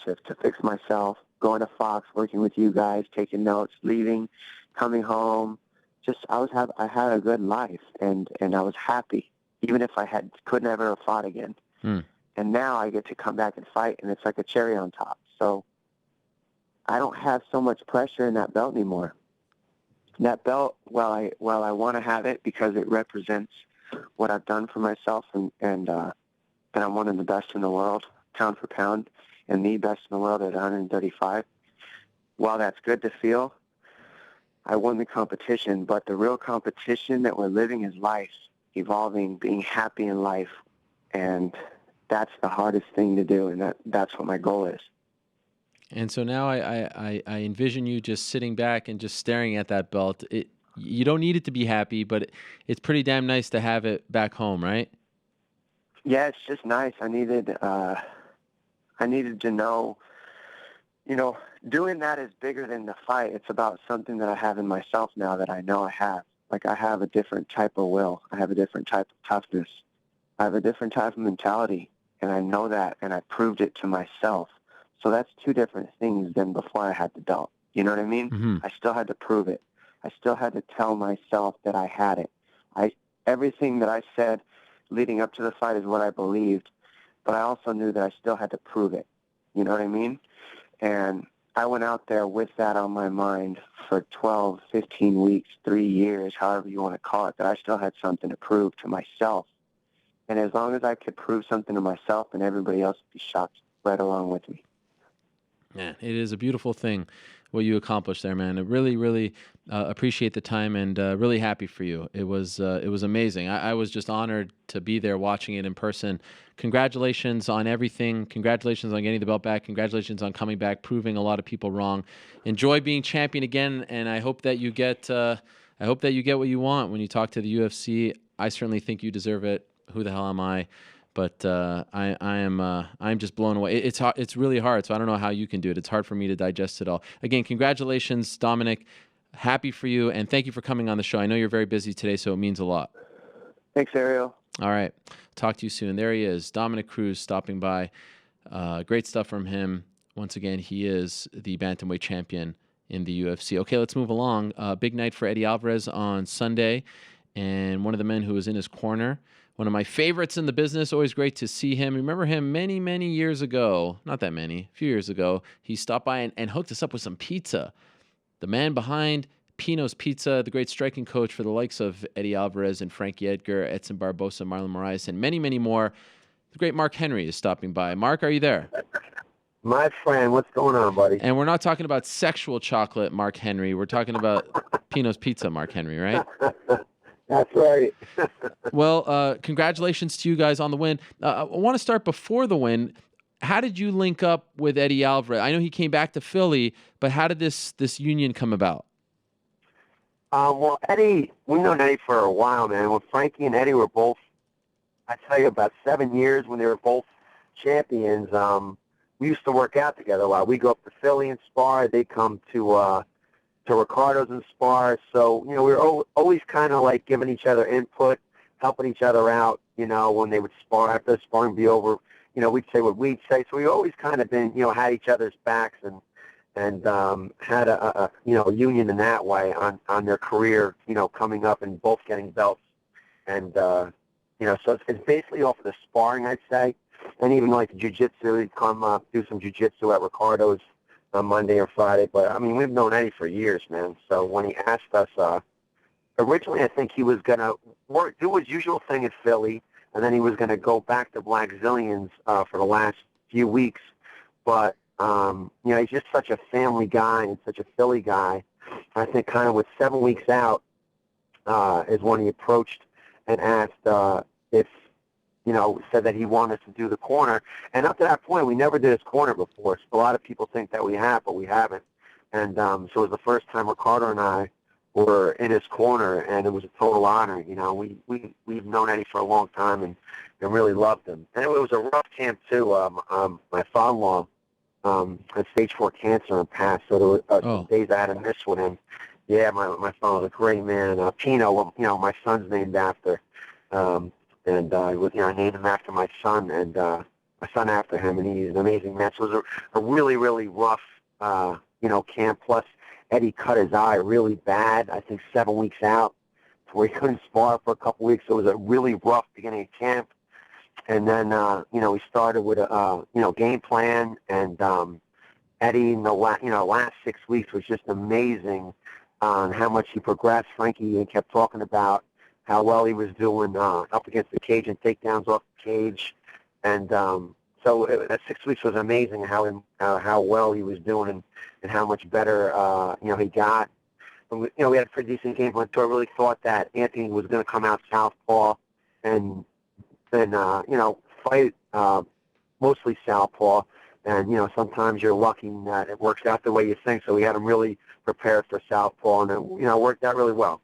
to fix myself, going to Fox, working with you guys, taking notes, leaving, coming home. I had a good life, and I was happy, even if I could never have fought again. And now I get to come back and fight, and it's like a cherry on top. So I don't have so much pressure in that belt anymore. That belt, while I want to have it because it represents what I've done for myself, and I'm one of the best in the world, pound for pound, and the best in the world at 135. While that's good to feel, I won the competition, but the real competition that we're living is life, evolving, being happy in life, and that's the hardest thing to do, and that's what my goal is. And so now I envision you just sitting back and just staring at that belt. You don't need it to be happy, but it's pretty damn nice to have it back home, right? Yeah, it's just nice. I needed to know, doing that is bigger than the fight. It's about something that I have in myself now that I know I have. Like, I have a different type of will. I have a different type of toughness. I have a different type of mentality, and I know that, and I proved it to myself. So that's two different things than before I had the belt. You know what I mean? Mm-hmm. I still had to prove it. I still had to tell myself that I had it. Everything that I said leading up to the fight is what I believed, but I also knew that I still had to prove it. You know what I mean? And I went out there with that on my mind for 12, 15 weeks, 3 years, however you want to call it, that I still had something to prove to myself. And as long as I could prove something to myself, and everybody else would be shocked right along with me. Yeah, it is a beautiful thing what you accomplished there, man. I really, really appreciate the time and really happy for you. It was amazing. I was just honored to be there watching it in person. Congratulations on everything. Congratulations on getting the belt back. Congratulations on coming back, proving a lot of people wrong. Enjoy being champion again, and I hope that you get what you want when you talk to the UFC. I certainly think you deserve it. Who the hell am I? But I'm just blown away. It's hard, it's really hard, so I don't know how you can do it. It's hard for me to digest it all. Again, congratulations, Dominick. Happy for you, and thank you for coming on the show. I know you're very busy today, so it means a lot. Thanks, Ariel. All right. Talk to you soon. There he is, Dominick Cruz, stopping by. Great stuff from him. Once again, he is the bantamweight champion in the UFC. Okay, let's move along. Big night for Eddie Alvarez on Sunday, and one of the men who was in his corner, one of my favorites in the business. Always great to see him. Remember him many, many years ago. Not that many, a few years ago. He stopped by and hooked us up with some pizza. The man behind Pino's Pizza, the great striking coach for the likes of Eddie Alvarez and Frankie Edgar, Edson Barbosa, Marlon Moraes, and many, many more. The great Mark Henry is stopping by. Mark, are you there? My friend, what's going on, buddy? And we're not talking about sexual chocolate, Mark Henry. We're talking about Pino's Pizza, Mark Henry, right? That's right. Well, congratulations to you guys on the win. I want to start before the win. How did you link up with Eddie Alvarez? I know he came back to Philly, but how did this union come about? Well, Eddie, we've known Eddie for a while, man. When Frankie and Eddie were both, I tell you, about 7 years when they were both champions, we used to work out together a lot. We'd go up to Philly and spar. They'd come to Ricardo's and spar. So, we were always kind of like giving each other input, helping each other out, when they would spar. After the sparring would be over, we'd say what we'd say. So we always kind of been, had each other's backs and had a union in that way on their career, coming up and both getting belts. And, so it's basically off of the sparring, I'd say. And even like the jiu-jitsu, he'd come do some jiu-jitsu at Ricardo's on Monday or Friday. But, I mean, we've known Eddie for years, man. So when he asked us, originally I think he was going to do his usual thing in Philly, and then he was going to go back to Black Zillions for the last few weeks. But, he's just such a family guy and such a Philly guy. I think kind of with 7 weeks out is when he approached and asked if, said that he wanted us to do the corner. And up to that point, we never did his corner before. So a lot of people think that we have, but we haven't. And so it was the first time Ricardo and I were in his corner, and it was a total honor. We've known Eddie for a long time and really loved him. And it was a rough camp, too. My father-in-law had stage 4 cancer and passed, so there were some days I had to miss with him. Yeah, my father was a great man. Pino, my son's named after. I named him after my son, and my son after him, and he's an amazing man. So it was a really, really rough, camp. Plus, Eddie cut his eye really bad, I think 7 weeks out, to where he couldn't spar for a couple weeks. So it was a really rough beginning of camp. And then, we started with a, game plan, and Eddie in the last 6 weeks was just amazing on how much he progressed. Frankie kept talking about how well he was doing up against the cage and takedowns off the cage. And so that 6 weeks was amazing how well he was doing and how much better, he got. And we had a pretty decent game plan. So I really thought that Anthony was going to come out southpaw and fight mostly southpaw. And, sometimes you're lucky that it works out the way you think. So we had him really prepared for southpaw, and it, worked out really well.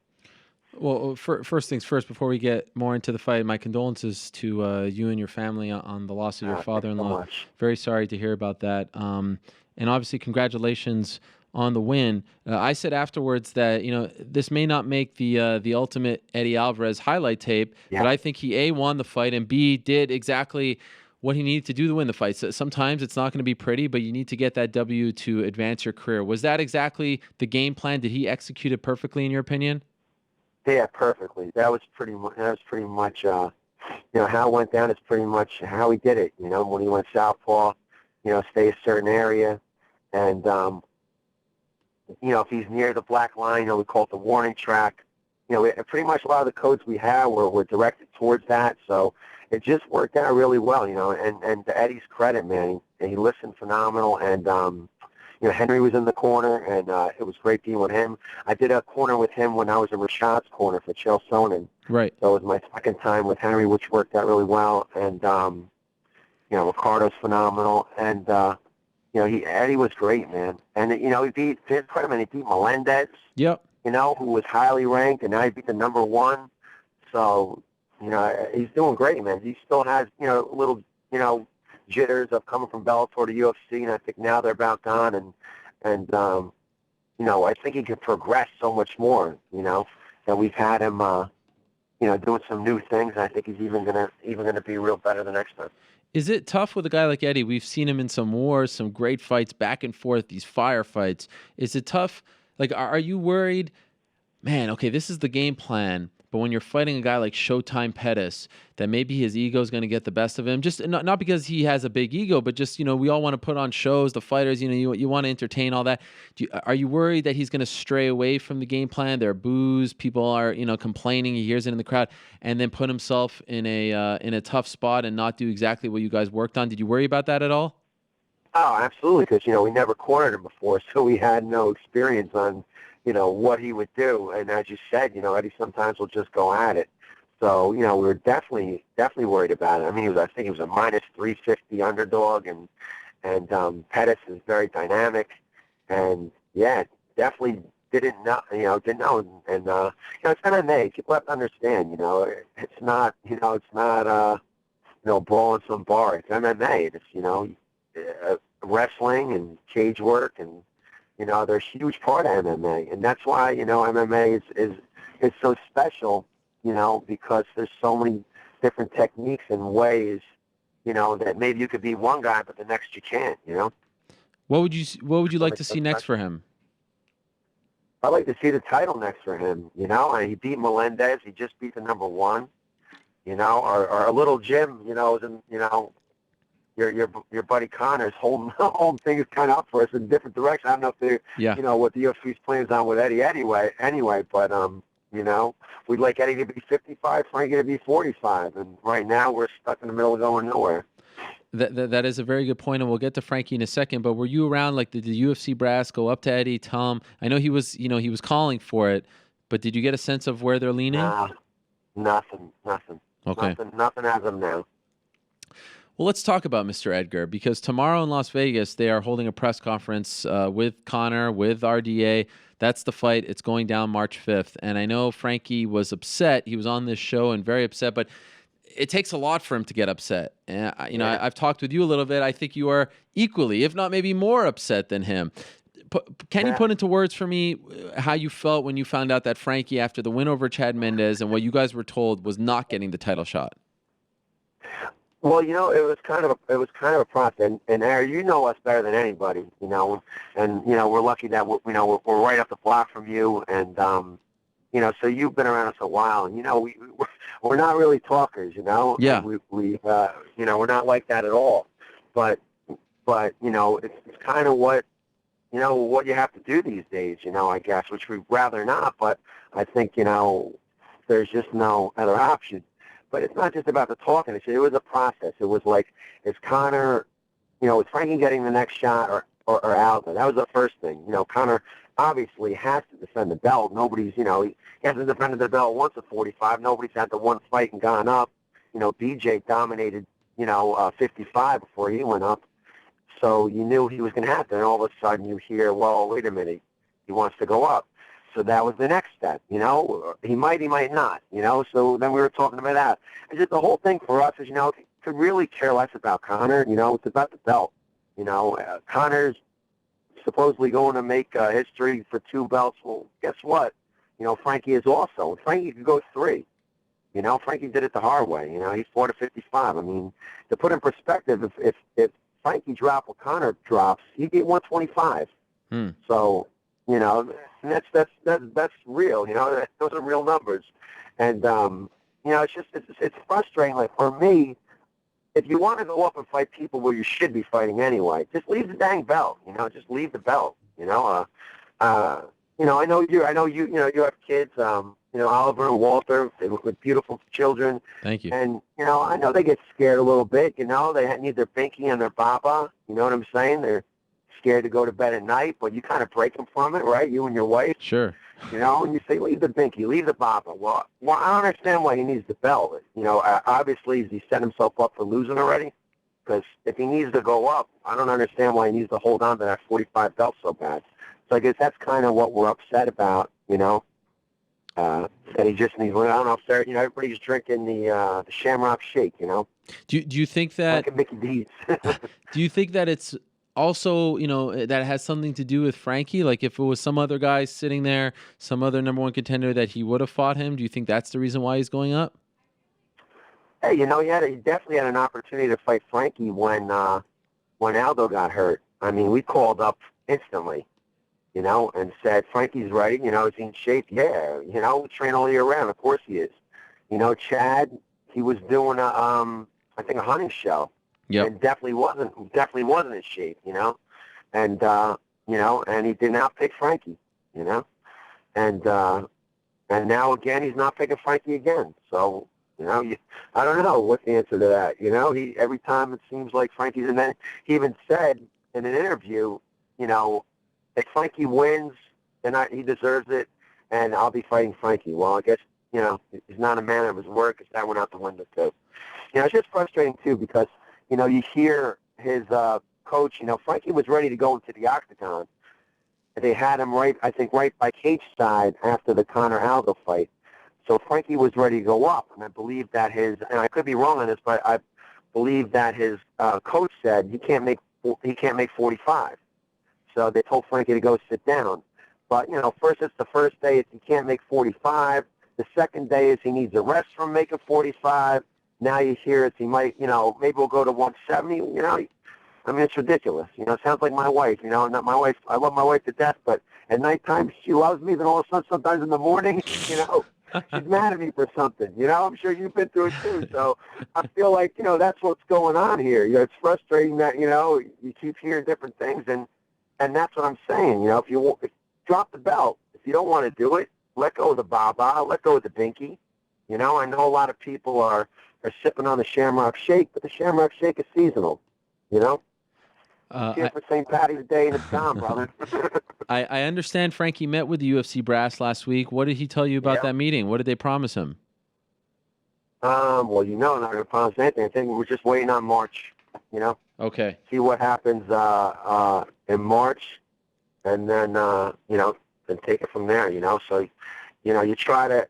Well, first things first, before we get more into the fight, my condolences to you and your family on the loss of your father-in-law. So Very sorry to hear about that. And obviously, congratulations on the win. I said afterwards that, this may not make the ultimate Eddie Alvarez highlight tape, but I think he, A, won the fight, and B, did exactly what he needed to do to win the fight. So sometimes it's not going to be pretty, but you need to get that W to advance your career. Was that exactly the game plan? Did he execute it perfectly, in your opinion? Yeah, perfectly. That was pretty much how it went down. It's pretty much how he did it. When he went southpaw, stay a certain area, and if he's near the black line, we call it the warning track. Pretty much a lot of the codes we have were directed towards that. So it just worked out really well. And to Eddie's credit, man, he listened phenomenal, and Henry was in the corner, and it was great being with him. I did a corner with him when I was in Rashad's corner for Chael Sonnen. Right. So it was my second time with Henry, which worked out really well. And, Ricardo's phenomenal. And, Eddie was great, man. And, he beat, to his credit, he beat Melendez. Yep. Who was highly ranked, and now he beat the number one. So, he's doing great, man. He still has, little, jitters of coming from Bellator to UFC, and I think now they're about gone. And I think he could progress so much more, that we've had him, doing some new things. And I think he's even gonna be real better the next time. Is it tough with a guy like Eddie? We've seen him in some wars, some great fights, back and forth, these firefights. Is it tough? Like, are you worried, man, okay, this is the game plan, but when you're fighting a guy like Showtime Pettis, that maybe his ego is going to get the best of him, just not because he has a big ego, but just, we all want to put on shows, the fighters, you want to entertain all that. Are you worried that he's going to stray away from the game plan? There are boos, people are, complaining, he hears it in the crowd, and then put himself in a tough spot and not do exactly what you guys worked on? Did you worry about that at all? Oh, absolutely, because, we never cornered him before, so we had no experience on, what he would do. And as you said, Eddie sometimes will just go at it. So, we were definitely worried about it. I mean, I think he was a minus 350 underdog, and Pettis is very dynamic. And, yeah, definitely didn't know. And, it's MMA. People have to understand, it's not, brawling some bar. It's MMA. It's, wrestling and cage work, and they're a huge part of MMA, and that's why MMA is so special, because there's so many different techniques and ways, that maybe you could be one guy, but the next you can't. What would you like to see next for him? I'd like to see the title next for him. And he beat Melendez. He just beat the number one. Our little Jim. Your buddy Connor's whole thing is kind of up for us in a different direction. I don't know if they're, what the UFC's plans on with Eddie anyway, but, we'd like Eddie to be 55, Frankie to be 45, and right now we're stuck in the middle of going nowhere. That is a very good point, and we'll get to Frankie in a second, but were you around, like, did the UFC brass go up to Eddie, tell him? I know he was calling for it, but did you get a sense of where they're leaning? Nah, nothing. Okay. Nothing as of now. Well, let's talk about Mr. Edgar, because tomorrow in Las Vegas, they are holding a press conference with Conor, with RDA. That's the fight. It's going down March 5th. And I know Frankie was upset. He was on this show and very upset, but it takes a lot for him to get upset. And, I've talked with you a little bit. I think you are equally, if not maybe more upset than him. Can you put into words for me how you felt when you found out that Frankie, after the win over Chad Mendes and what you guys were told, was not getting the title shot? Well, it was kind of a process, and Aaron, you know us better than anybody, and we're lucky that we're right up the block from you, and so you've been around us a while, and we're not really talkers, Yeah. And we're not like that at all, but it's kind of what you have to do these days, I guess, which we'd rather not, but I think there's just no other option. But it's not just about the talking. It was a process. It was like, is Conor, is Frankie getting the next shot or out? That was the first thing. Conor obviously has to defend the belt. Nobody's, he hasn't defended the belt once at 45. Nobody's had the one fight and gone up. BJ dominated, 55 before he went up. So you knew he was going to have to. And all of a sudden you hear, well, wait a minute, he wants to go up. So that was the next step, He might not, So then we were talking about that. And just the whole thing for us is, to really care less about Conor, it's about the belt. Conor's supposedly going to make history for 2 belts. Well, guess what? Frankie is also. Frankie could go 3. Frankie did it the hard way. He fought at 55. I mean, to put in perspective, if Frankie dropped what Conor drops, he'd get 125. So, and that's real, those are real numbers. And, it's frustrating. Like, for me, if you want to go up and fight people where you should be fighting anyway, just leave the dang belt, just leave the belt, I know you have kids, Oliver and Walter, they look like beautiful children. Thank you. And, I know they get scared a little bit, they need their binky and their baba, you know what I'm saying? They're scared to go to bed at night, but you kind of break him from it, right? You and your wife. Sure. And you say, leave the binky, leave the baba. Well, I don't understand why he needs the belt. Obviously, has he set himself up for losing already? Because if he needs to go up, I don't understand why he needs to hold on to that 45 belt so bad. So I guess that's kind of what we're upset about, that he just needs. I don't know if they're, everybody's drinking the Shamrock Shake, Do you think that? Like a Mickey D's. Do you think that it's also, that has something to do with Frankie? Like if it was some other guy sitting there, some other number one contender that he would have fought him, do you think that's the reason why he's going up? Hey, he definitely had an opportunity to fight Frankie when Aldo got hurt. I mean, we called up instantly, and said, Frankie's ready, is he in shape? Yeah, we train all year round. Of course he is. Chad, he was doing I think a hunting show. Yep. And definitely wasn't in shape, and and he did not pick Frankie, and now again he's not picking Frankie again. So, I don't know what's the answer to that. He every time it seems like Frankie's, and then he even said in an interview, if Frankie wins, then he deserves it, and I'll be fighting Frankie. Well, I guess he's not a man of his word, because that went out the window too. It's just frustrating too, because you hear his coach, Frankie was ready to go into the octagon. They had him right by Cage's side after the Conor Aldo fight. So Frankie was ready to go up, and I believe that and I could be wrong on this, but I believe that his coach said he can't make 45. So they told Frankie to go sit down. But, first it's the first day he can't make 45. The second day is he needs a rest from making 45. Now you hear he might, maybe we'll go to 170. I mean, it's ridiculous. It sounds like my wife. Not my wife. I love my wife to death, but at nighttime she loves me. Then all of a sudden, sometimes in the morning, she's mad at me for something. I'm sure you've been through it too. So I feel like that's what's going on here. It's frustrating that you keep hearing different things, and that's what I'm saying. If you drop the belt, if you don't want to do it, let go of the baba, let go of the binky. I know a lot of people are sipping on the Shamrock Shake, but the Shamrock Shake is seasonal, Cheers for St. Patty's Day, and it's gone, brother. I understand Frankie met with the UFC brass last week. What did he tell you about that meeting? What did they promise him? Well, not going to promise anything. I think we're just waiting on March, Okay. See what happens in March, and then, then take it from there, So, you try to,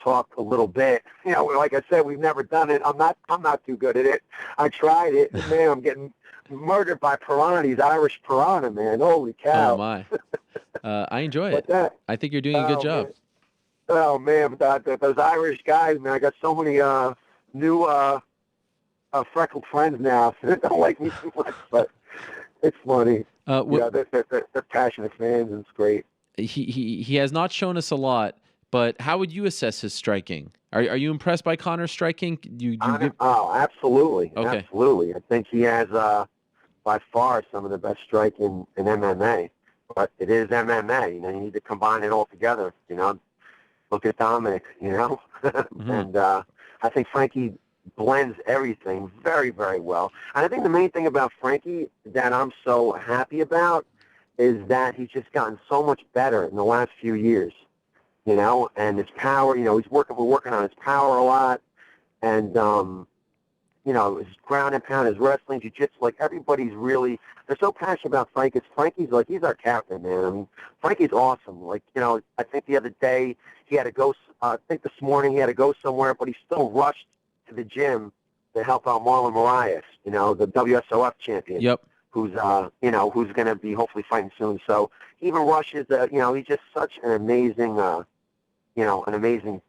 talk a little bit. Like I said, we've never done it. I'm not too good at it. I tried it, and man, I'm getting murdered by piranha, these Irish piranha, man. Holy cow. Oh, my. I enjoy it. I think you're doing a good job. Man. Oh, man, those Irish guys, man, I got so many new freckled friends now. They don't like me too much, but it's funny. They're passionate fans, and it's great. He has not shown us a lot, but how would you assess his striking? Are you impressed by Conor's striking? Oh, absolutely. Okay. Absolutely. I think he has by far some of the best striking in MMA. But it is MMA. You need to combine it all together. Look at Dominick. Mm-hmm. And I think Frankie blends everything very, very well. And I think the main thing about Frankie that I'm so happy about is that he's just gotten so much better in the last few years. And his power, we're working on his power a lot, and, his ground and pound, his wrestling, jiu-jitsu, like everybody's really, they're so passionate about Frankie. Frankie's like, he's our captain, man. I mean, Frankie's awesome. Like, I think the other day he had to go, I think this morning he had to go somewhere, but he still rushed to the gym to help out Marlon Moraes, the WSOF champion. Yep. Who's who's going to be hopefully fighting soon. So he even rushes, he's just such an amazing, an amazing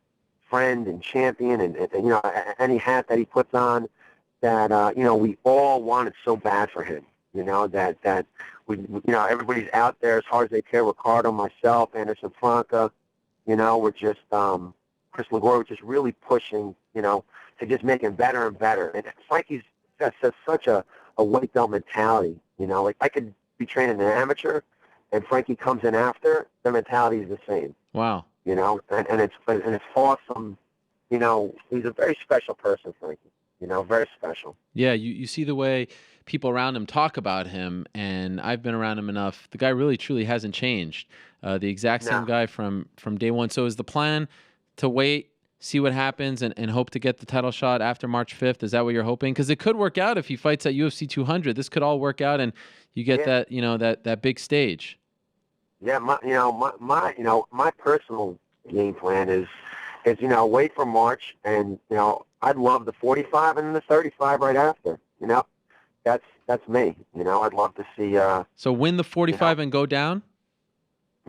friend and champion, and any hat that he puts on that, we all wanted so bad for him, that we everybody's out there as hard as they can. Ricardo, myself, Anderson Franca, we're just, Chris LaGore, we're just really pushing, to just make him better and better. And Frankie's got such a white belt mentality, like I could be training an amateur, and Frankie comes in after, the mentality is the same. Wow. And it's awesome. He's a very special person, Frankie. Very special. Yeah, you see the way people around him talk about him, and I've been around him enough. The guy really, truly hasn't changed. The exact same guy from day one. So is the plan to wait, see what happens, and hope to get the title shot after March 5th? Is that what you're hoping? Because it could work out if he fights at UFC 200. This could all work out, and you get that big stage. Yeah, my personal game plan is wait for March, and I'd love the 45 and the 35 right after. That's me. I'd love to see. So win the 45 and go down.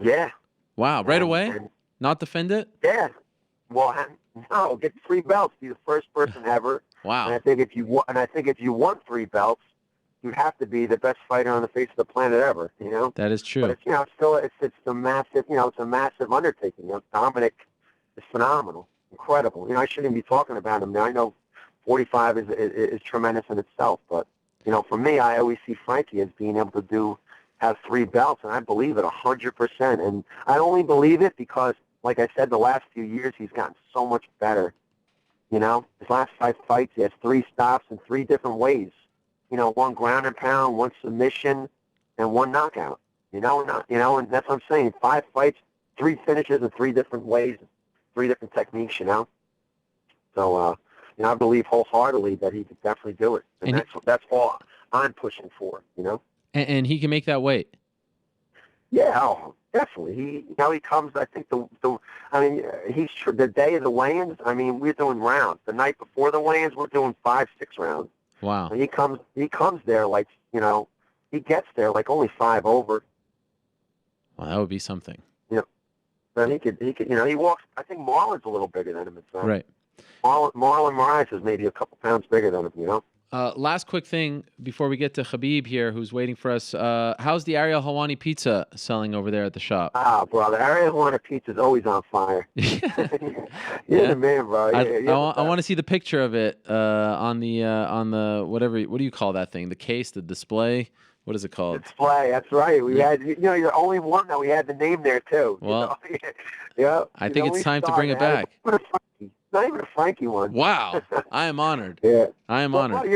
Yeah. Wow! Right away, not defend it. Yeah. Well, no, get 3 belts. Be the first person ever. Wow. And I think if you won 3 belts, you have to be the best fighter on the face of the planet ever. That is true. But it's still it's a massive it's a massive undertaking. Dominick is phenomenal, incredible. I shouldn't be talking about him now. I know 45 is tremendous in itself, but for me, I always see Frankie as being able to have 3 belts, and I believe it 100%. And I only believe it because, like I said, the last few years he's gotten so much better. His last 5 fights, he has 3 stops in 3 different ways. 1 ground and pound, 1 submission, and 1 knockout. And that's what I'm saying. 5 fights, 3 finishes in 3 different ways, 3 different techniques. So I believe wholeheartedly that he could definitely do it, and that's all I'm pushing for. And he can make that weight. Yeah, definitely. He comes. I think he's the day of the weigh-ins. We're doing rounds. The night before the weigh-ins, we're doing 5-6 rounds. Wow. And he comes there like he gets there like only 5 over. Well, that would be something. Then he could he walks. I think Marlon's a little bigger than him. Right. Marlon Moraes is maybe a couple pounds bigger than him. Last quick thing before we get to Khabib here, who's waiting for us. How's the Ariel Helwani pizza selling over there at the shop? Ah, bro, the Ariel Helwani pizza is always on fire. You're the man, bro. I want to see the picture of it on the whatever. What do you call that thing? The case, the display. What is it called? Display. That's right. We had, you're the only one that we had the name there too. Well, yeah. I think it's time to bring it back. Not even a Frankie one. Wow, I am honored. Yeah, I am honored.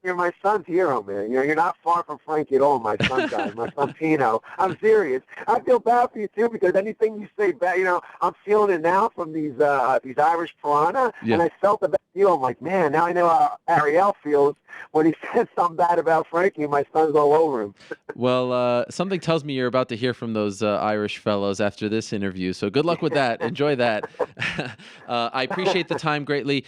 You're my son's hero, man. You're not far from Frankie at all, my son guy, my son Pino. I'm serious. I feel bad for you too because anything you say bad, I'm feeling it now from these Irish piranha, and I felt the bad deal. I'm like, man, now I know how Ariel feels when he says something bad about Frankie. My son's all over him. Well, something tells me you're about to hear from those Irish fellows after this interview. So good luck with that. Enjoy that. I appreciate the time greatly.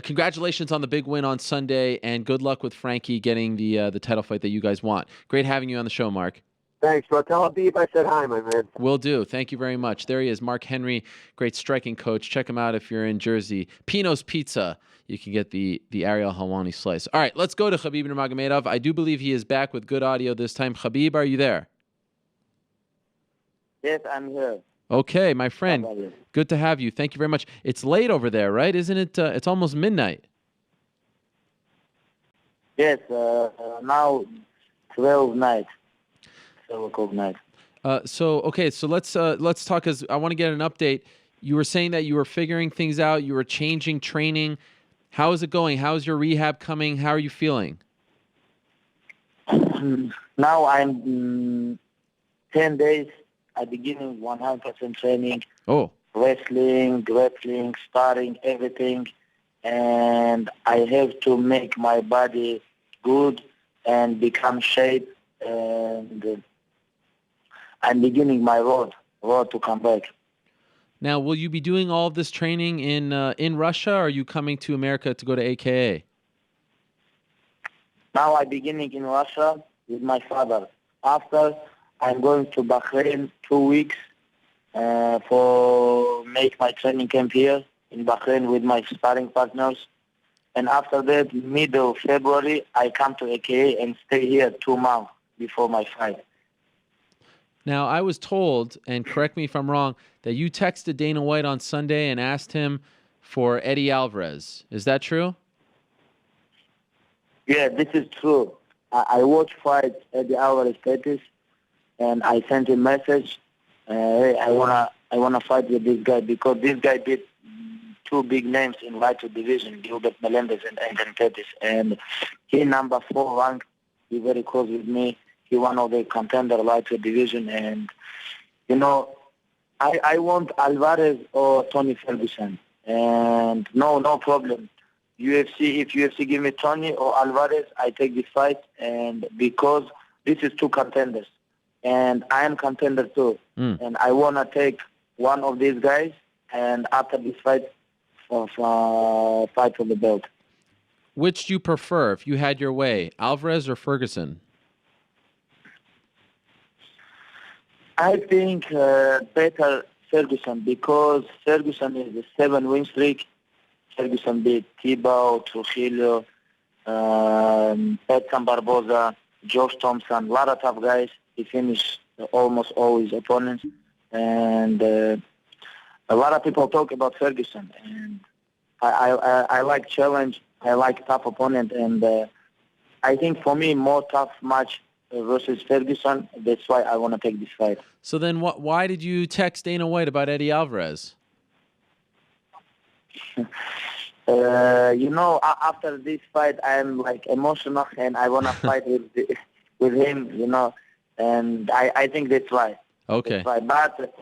Congratulations on the big win on Sunday, and good luck with Frankie getting the title fight that you guys want. Great having you on the show, Mark. Thanks, bro. Tell Khabib I said hi, my man. Will do. Thank you very much. There he is, Mark Henry, great striking coach. Check him out if you're in Jersey. Pino's Pizza. You can get the Ariel Helwani slice. All right, let's go to Khabib Nurmagomedov. I do believe he is back with good audio this time. Khabib, are you there? Yes, I'm here. Okay, my friend. Good to have you. Thank you very much. It's late over there, right? Isn't it? It's almost midnight. Yes, now 12 night. 12 o'clock night. So let's talk, because I want to get an update. You were saying that you were figuring things out. You were changing training. How is it going? How is your rehab coming? How are you feeling? Now I'm 10 days. I begin 100% training. Oh. Wrestling, grappling, sparring, everything. And I have to make my body good and become shape. And I'm beginning my road to come back. Now, will you be doing all of this training in Russia, or are you coming to America to go to AKA? Now I'm beginning in Russia with my father. After, I'm going to Bahrain 2 weeks for make my training camp here in Bahrain with my sparring partners. And after that, middle of February, I come to AKA and stay here 2 months before my fight. Now, I was told, and correct me if I'm wrong, that you texted Dana White on Sunday and asked him for Eddie Alvarez. Is that true? Yeah, this is true. I watched fight Eddie Alvarez Pettis, and I sent him a message. Hey, I wanna fight with this guy because this guy beat 2 big names in lightweight division, Gilbert Melendez and Adrian Pettis, and he number 4 ranked He's very close with me. He's one of the contender lightweight division, and I want Alvarez or Tony Ferguson, and no problem. UFC, if UFC give me Tony or Alvarez, I take this fight, and because this is two contenders, and I am contender too, and I wanna take one of these guys, and after this fight, fight for the belt. Which do you prefer if you had your way, Alvarez or Ferguson? I think better Ferguson, because Ferguson is a 7-win streak. Ferguson beat Tebow, Trujillo, Edson Barboza, Josh Thompson, a lot of tough guys. He finished almost all his opponents. And a lot of people talk about Ferguson. And I like challenge. I like tough opponent. And I think for me, more tough match versus Ferguson. That's why I want to take this fight. So then why did you text Dana White about Eddie Alvarez? After this fight, I'm like emotional, and I want to fight with him, and I think that's why. Okay. That's why. But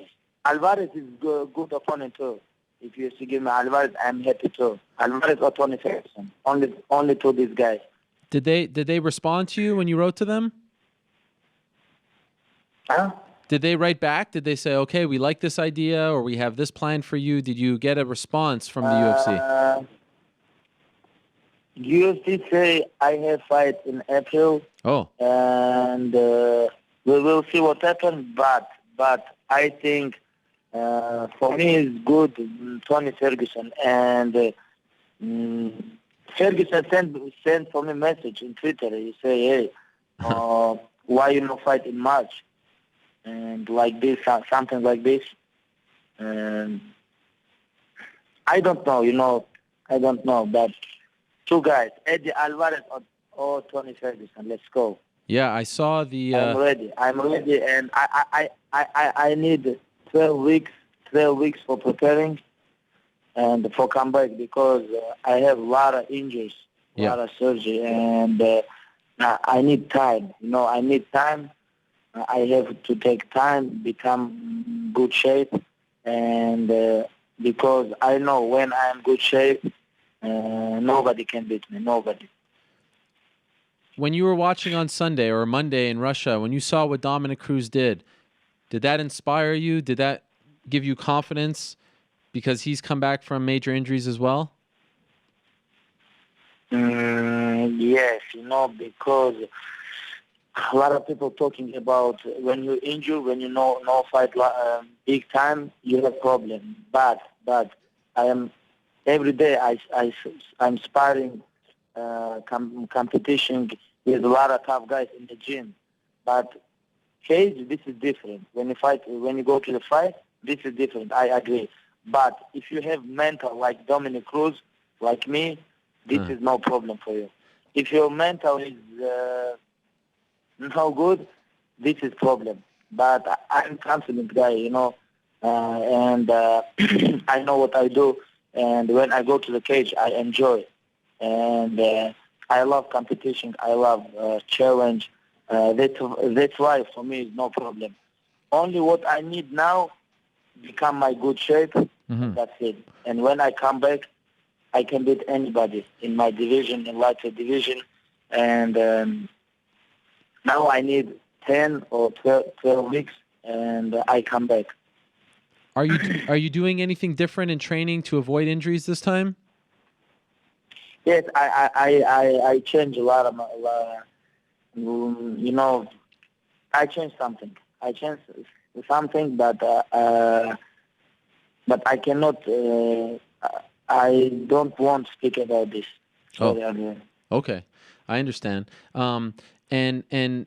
Alvarez is good opponent too. If you give me Alvarez, I'm happy too. Alvarez or Tony Ferguson, only two these guys. Did they respond to you when you wrote to them? Huh? Did they write back? Did they say, okay, we like this idea, or we have this plan for you? Did you get a response from the UFC? UFC say I have fight in April. Oh. And we will see what happens. But I think for me it's good Tony Ferguson. And Ferguson sent for me message in Twitter. He say, hey, why you not fight in March? And like this, something like this. And I don't know, I don't know. But two guys, Eddie Alvarez or Tony Ferguson. Let's go. Yeah, I saw the... I'm ready, and I need 12 weeks for preparing and for comeback, because I have a lot of injuries, a lot of surgery, and I need time. I need time. I have to take time, become good shape, and because I know when I am good shape, nobody can beat me, nobody. When you were watching on Sunday or Monday in Russia, when you saw what Dominick Cruz did that inspire you? Did that give you confidence because he's come back from major injuries as well? Yes, because a lot of people talking about when you injure, when you no fight big time, you have problem. But I am every day I'm sparring competition with a lot of tough guys in the gym. But cage, this is different. When you go to the fight, this is different. I agree. But if you have mental like Dominick Cruz, like me, this is no problem for you. If your mental is no good, this is problem. But I'm confident guy, and I know what I do. And when I go to the cage, I enjoy. And I love competition. I love challenge. That's why for me it's no problem. Only what I need now, become my good shape. That's it. And when I come back, I can beat anybody in my division, in lightweight division. And now I need 10 or 12 weeks, and I come back. Are you doing anything different in training to avoid injuries this time? Yes, I changed a lot of I changed something. But I cannot. I don't want to speak about this. Sorry, okay, I understand. And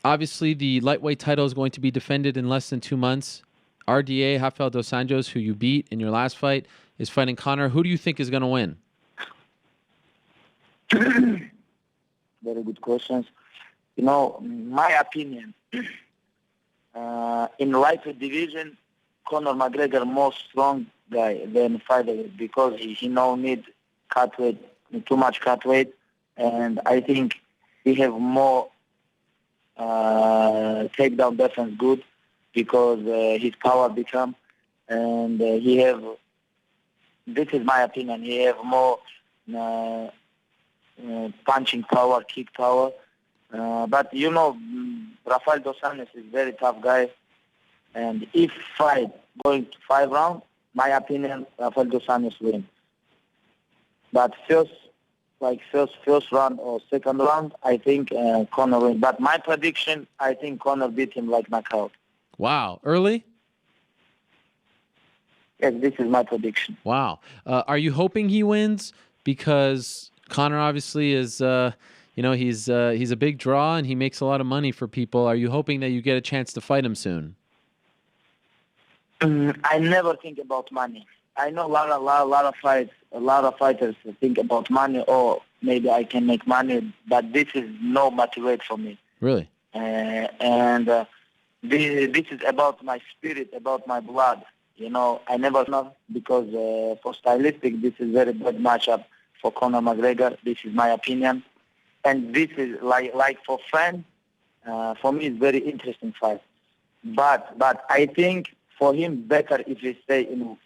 obviously the lightweight title is going to be defended in less than 2 months. RDA Rafael dos Anjos, who you beat in your last fight, is fighting Conor. Who do you think is going to win? Very good questions. My opinion, in lightweight division, Conor McGregor more strong guy than featherweight, because he no need cut weight, too much cut weight, and I think he have more takedown defense good because his power become, and he have, this is my opinion, he have more punching power, kick power. But, Rafael Dos Anjos is very tough guy. And if fight going to 5 rounds, my opinion, Rafael Dos Anjos win. But first round or second round, I think Conor win. But my prediction, I think Conor beat him like knockout. Wow. Early? Yes, this is my prediction. Wow. Are you hoping he wins? Because Conor obviously is, he's a big draw and he makes a lot of money for people. Are you hoping that you get a chance to fight him soon? I never think about money. I know a lot of fighters think about money, or maybe I can make money, but this is no motivate for me. Really? And this is about my spirit, about my blood. I never know, because for stylistic, this is very bad matchup for Conor McGregor. This is my opinion. And this is like for fans, for me, it's very interesting fight. But I think for him, better if he stay in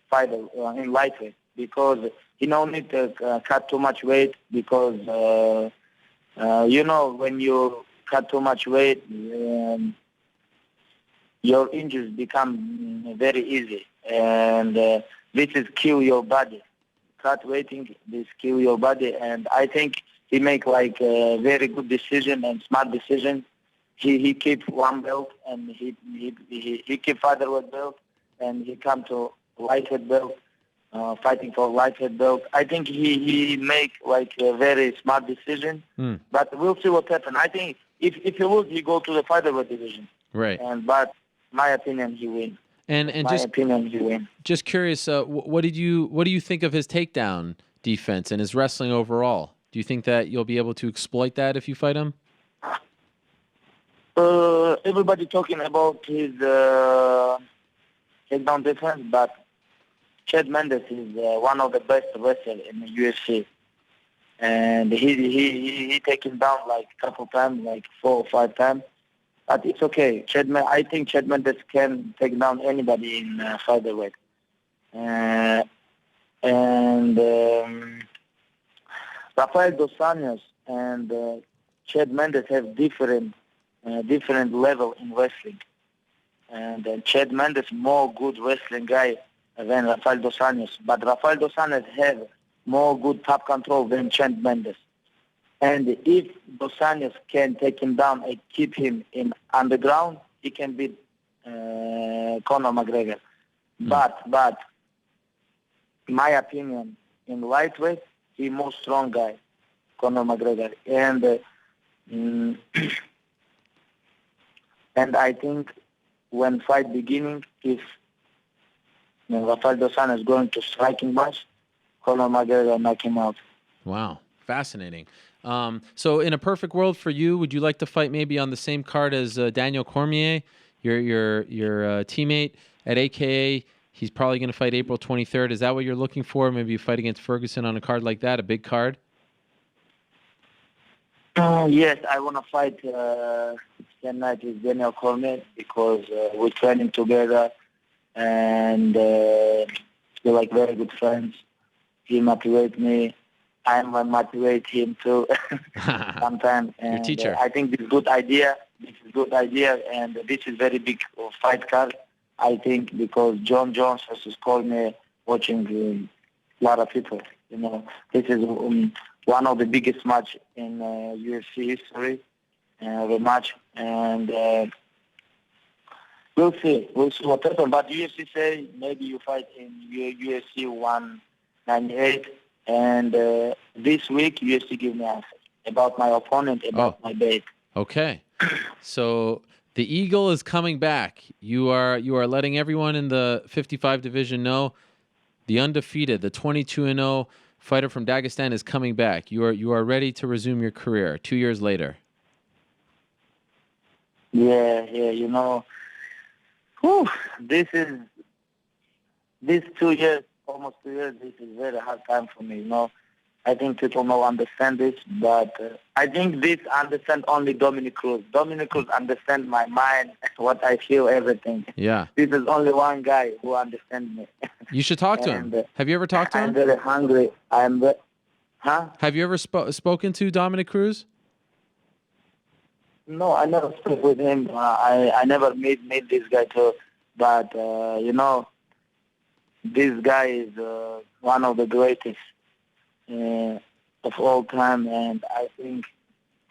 lightweight, because he don't need to cut too much weight, because, when you cut too much weight, your injuries become very easy. And this is kill your body. Cut weighting, this kill your body. And I think he make like a very good decision and smart decision. He keep one belt, and he keep featherweight belt, and he come to lightweight belt, fighting for lightweight belt. I think he make like a very smart decision. But we'll see what happens. I think if he lose, he go to the featherweight division. Right. But my opinion, he win. Just curious, what do you think of his takedown defense and his wrestling overall? Do you think that you'll be able to exploit that if you fight him? Everybody talking about his takedown defense, but Chad Mendes is one of the best wrestlers in the UFC, and he taken down like a couple times, like 4 or 5 times. But it's okay. I think Chad Mendes can take down anybody in featherweight. And Rafael Dos Anjos and Chad Mendes have different level in wrestling. And Chad Mendes more good wrestling guy than Rafael Dos Anjos. But Rafael Dos Anjos have more good top control than Chad Mendes. And if Dos Anjos can take him down and keep him on the ground, he can beat Conor McGregor. But my opinion, in lightweight, he more strong guy, Conor McGregor. And I think when fight beginning, if Rafael Dos Anjos is going to striking match, Conor McGregor knock him out. Wow, fascinating. So in a perfect world for you, would you like to fight maybe on the same card as Daniel Cormier, your teammate at AKA? He's probably going to fight April 23rd. Is that what you're looking for? Maybe you fight against Ferguson on a card like that, a big card? Yes, I want to fight same night with Daniel Cormier, because we're training together, and we're like very good friends. He motivates me. I motivate him too sometimes. And your teacher. I think this is good idea. And this is very big fight card, I think, because John Jones versus Cormier watching a lot of people. This is one of the biggest match in UFC history, the match, and we'll see what happens. But UFC say maybe you fight in UFC 198. And this week, UFC give me answer about my opponent, about my date. Okay. So the Eagle is coming back. You are letting everyone in the 55 division know the undefeated, the 22-0 fighter from Dagestan is coming back. You are ready to resume your career 2 years later. Yeah. This 2 years. Almost 2 years, this is very hard time for me, I think people don't understand this, but I think this understand only Dominick Cruz. Dominick Cruz understand my mind, what I feel, everything. Yeah. This is only one guy who understands me. You should talk to him. Have you ever talked to him? I'm very hungry. Huh? Have you ever spoken to Dominick Cruz? No, I never spoke with him. I never meet this guy too. But, this guy is one of the greatest of all time, and I think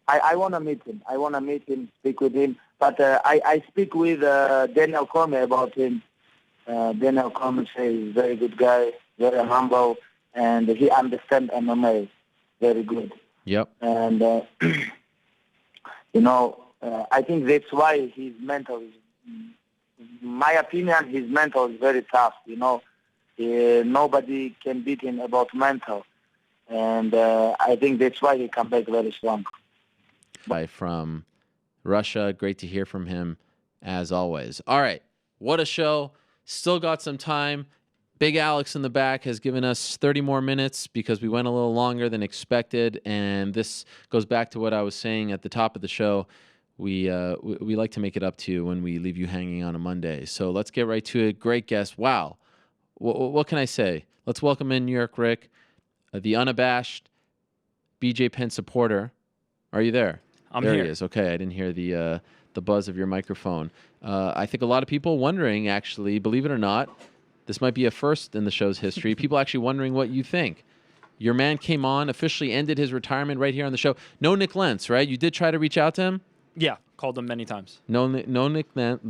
I want to meet him. I want to meet him, speak with him. But I speak with Daniel Cormier about him. Daniel Cormier says he's a very good guy, very humble, and he understands MMA very good. Yep. And, I think that's why his mental is, my opinion, his mental is very tough, Nobody can beat him about mental. And I think that's why he come back very strong. Bye from Russia. Great to hear from him, as always. All right. What a show. Still got some time. Big Alex in the back has given us 30 more minutes because we went a little longer than expected. And this goes back to what I was saying at the top of the show. We like to make it up to you when we leave you hanging on a Monday. So let's get right to it. Great guest. Wow. What can I say? Let's welcome in New York Rick, the unabashed BJ Penn supporter. Are you there? I'm there here. He is. Okay, I didn't hear the buzz of your microphone. I think a lot of people wondering, actually, believe it or not, this might be a first in the show's history. People actually wondering what you think. Your man came on, officially ended his retirement right here on the show. No Nick Lentz, right? You did try to reach out to him? Yeah, called him many times. No Nick Lentz.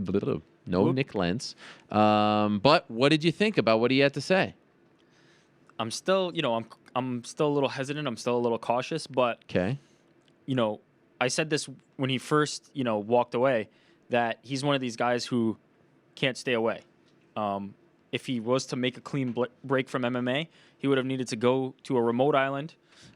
No Nick Lentz. But what did you think about what he had to say? I'm still, I'm still a little hesitant. I'm still a little cautious. But, okay. I said this when he first, walked away, that he's one of these guys who can't stay away. If he was to make a clean break from MMA, he would have needed to go to a remote island,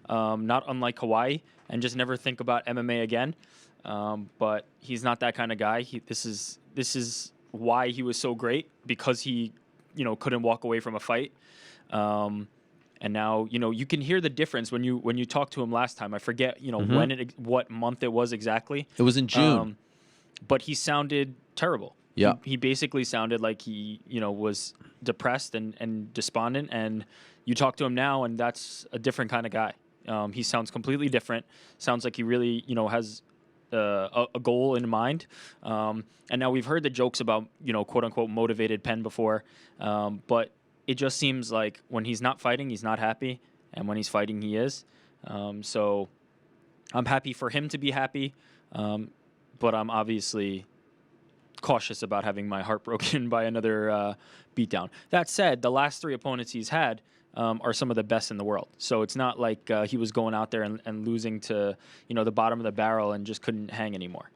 not unlike Hawaii, and just never think about MMA again. But he's not that kind of guy. This is why he was so great, because he, couldn't walk away from a fight. And now, you can hear the difference when you talked to him last time. I forget, what month it was exactly. It was in June. But he sounded terrible. Yeah. He basically sounded like he, was depressed and despondent. And you talk to him now, and that's a different kind of guy. He sounds completely different. Sounds like he really, has a goal in mind. And now we've heard the jokes about, quote unquote motivated Penn before. But it just seems like when he's not fighting, he's not happy. And when he's fighting, he is. So I'm happy for him to be happy. But I'm obviously cautious about having my heart broken by another beatdown. That said, the last 3 opponents he's had are some of the best in the world. So it's not like he was going out there and losing to, the bottom of the barrel and just couldn't hang anymore.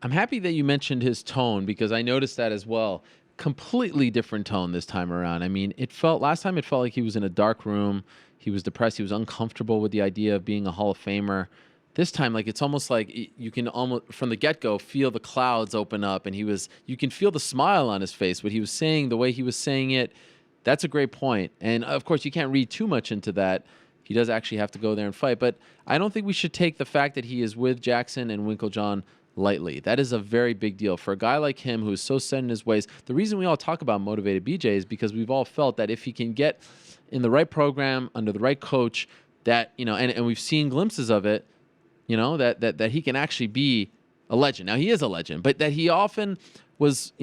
I'm happy that you mentioned his tone, because I noticed that as well. Completely different tone this time around. I mean, last time it felt like he was in a dark room. He was depressed. He was uncomfortable with the idea of being a Hall of Famer. This time, it's almost like you can almost from the get-go feel the clouds open up, and you can feel the smile on his face. What he was saying, the way he was saying it, that's a great point. And of course, you can't read too much into that. He does actually have to go there and fight. But I don't think we should take the fact that he is with Jackson and Winkeljohn lightly. That is a very big deal for a guy like him who is so set in his ways. The reason we all talk about motivated BJ is because we've all felt that if he can get in the right program under the right coach, that and we've seen glimpses of it, that he can actually be a legend. Now he is a legend, but that he often was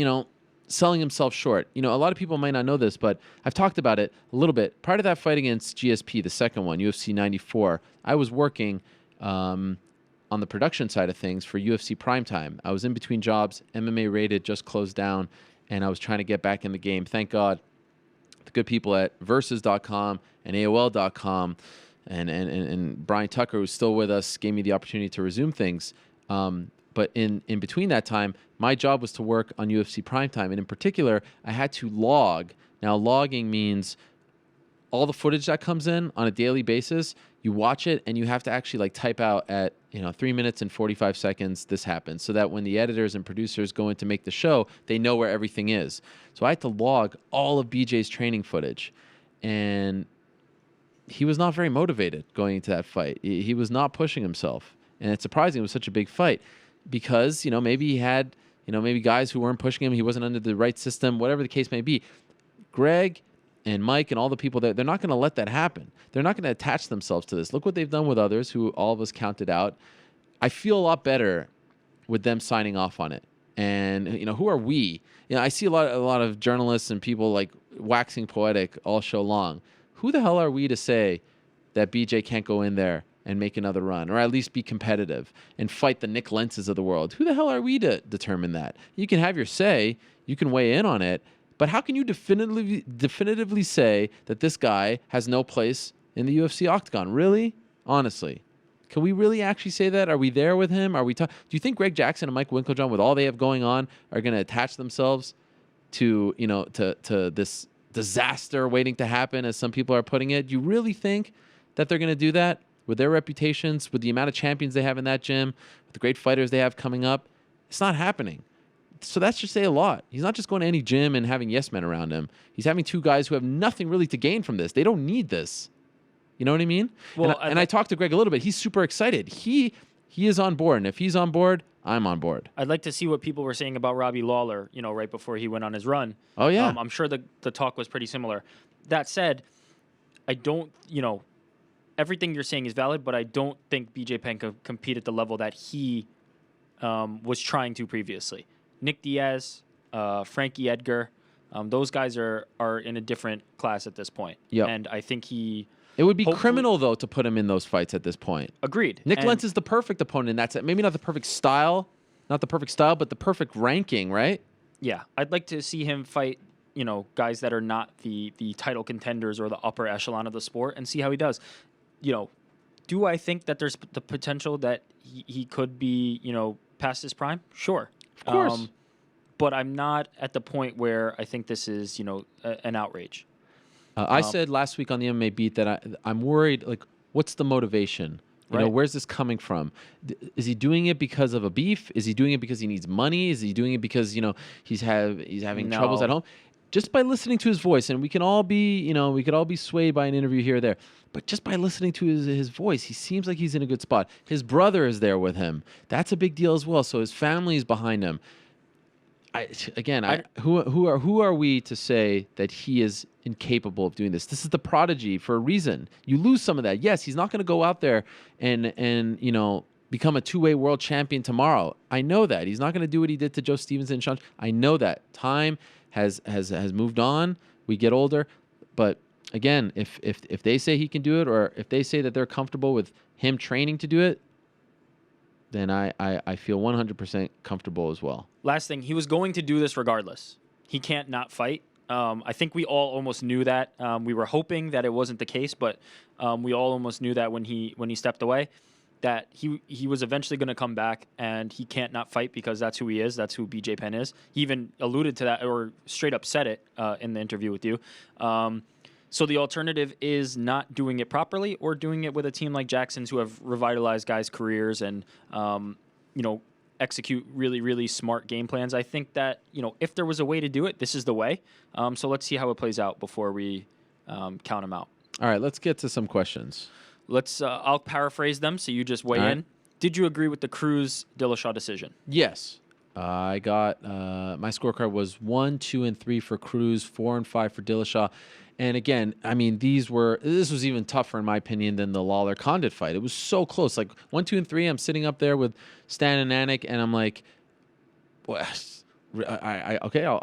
selling himself short. A lot of people might not know this, but I've talked about it a little bit. Prior to that fight against GSP, the second one, UFC 94, I was working on the production side of things for UFC Primetime. I was in between jobs. MMA Rated just closed down, and I was trying to get back in the game. Thank God the good people at Versus.com and AOL.com and Brian Tucker, who's still with us, gave me the opportunity to resume things. But in between that time, my job was to work on UFC Primetime. And in particular, I had to log. Now, logging means all the footage that comes in on a daily basis, you watch it, and you have to actually type out at 3 minutes and 45 seconds this happens, so that when the editors and producers go in to make the show, they know where everything is. So I had to log all of BJ's training footage. And he was not very motivated going into that fight. He was not pushing himself. And it's surprising it was such a big fight because, maybe he had, maybe guys who weren't pushing him. He wasn't under the right system, whatever the case may be. Greg and Mike and all the people there, they're not going to let that happen. They're not going to attach themselves to this. Look what they've done with others who all of us counted out. I feel a lot better with them signing off on it. And, who are we? I see a lot of journalists and people like waxing poetic all show long. Who the hell are we to say that BJ can't go in there and make another run, or at least be competitive and fight the Nick Lentzes of the world? Who the hell are we to determine that? You can have your say, you can weigh in on it, but how can you definitively say that this guy has no place in the UFC octagon? Really? Honestly. Can we really actually say that? Are we there with him? Do you think Greg Jackson and Mike Winkeljohn, with all they have going on, are going to attach themselves to this disaster waiting to happen, as some people are putting it? Do you really think that they're going to do that with their reputations, with the amount of champions they have in that gym, with the great fighters they have coming up? It's not happening. So that should say a lot. He's not just going to any gym and having yes men around him. He's having two guys who have nothing really to gain from this. They don't need this. You know what I mean? Well, and I talked to Greg a little bit. He's super excited. He is on board. And if he's on board, I'm on board. I'd like to see what people were saying about Robbie Lawler, right before he went on his run. Oh, yeah. I'm sure the talk was pretty similar. That said, I don't, everything you're saying is valid, but I don't think BJ Penn could compete at the level that he was trying to previously. Nick Diaz, Frankie Edgar, those guys are in a different class at this point. Yep. And I think it would be criminal, though, to put him in those fights at this point. Agreed. Nick Lentz is the perfect opponent in that set. Maybe not the perfect style, but the perfect ranking, right? Yeah. I'd like to see him fight, guys that are not the title contenders or the upper echelon of the sport and see how he does. Do I think that there's the potential that he could be, past his prime? Sure. Of course. But I'm not at the point where I think this is, an outrage. I said last week on the MMA Beat that I'm worried, like, what's the motivation? Where's this coming from? Is he doing it because of a beef? Is he doing it because he needs money? Is he doing it because, he's having troubles at home? Just by listening to his voice, and we can all be, we could all be swayed by an interview here or there, but just by listening to his voice, he seems like he's in a good spot. His brother is there with him. That's a big deal as well. So his family is behind him. Who are we to say that he is incapable of doing this? This is the prodigy for a reason. You lose some of that. Yes, he's not going to go out there and become a two-way world champion tomorrow. I know that. He's not going to do what he did to Joe Stevenson and Sean. I know that. Time has moved on. We get older. But again, if they say he can do it, or if they say that they're comfortable with him training to do it, then I feel 100% comfortable as well. Last thing, he was going to do this regardless. He can't not fight. I think we all almost knew that. We were hoping that it wasn't the case, but we all almost knew that when he stepped away, that he was eventually going to come back, and he can't not fight because that's who he is. That's who BJ Penn is. He even alluded to that, or straight up said it in the interview with you. So the alternative is not doing it properly, or doing it with a team like Jackson's, who have revitalized guys' careers and, execute really, really smart game plans. I think that, if there was a way to do it, this is the way. So let's see how it plays out before we count him out. All right, let's get to some questions. I'll paraphrase them, so you just weigh in. Did you agree with the Cruz Dillashaw decision? Yes. I got my scorecard was 1, 2, and 3 for Cruz, 4 and 5 for Dillashaw. And again, I mean, this was even tougher in my opinion than the Lawler Condit fight. It was so close. Like 1, 2, and 3, I'm sitting up there with Stan and Anik, and I'm like, well,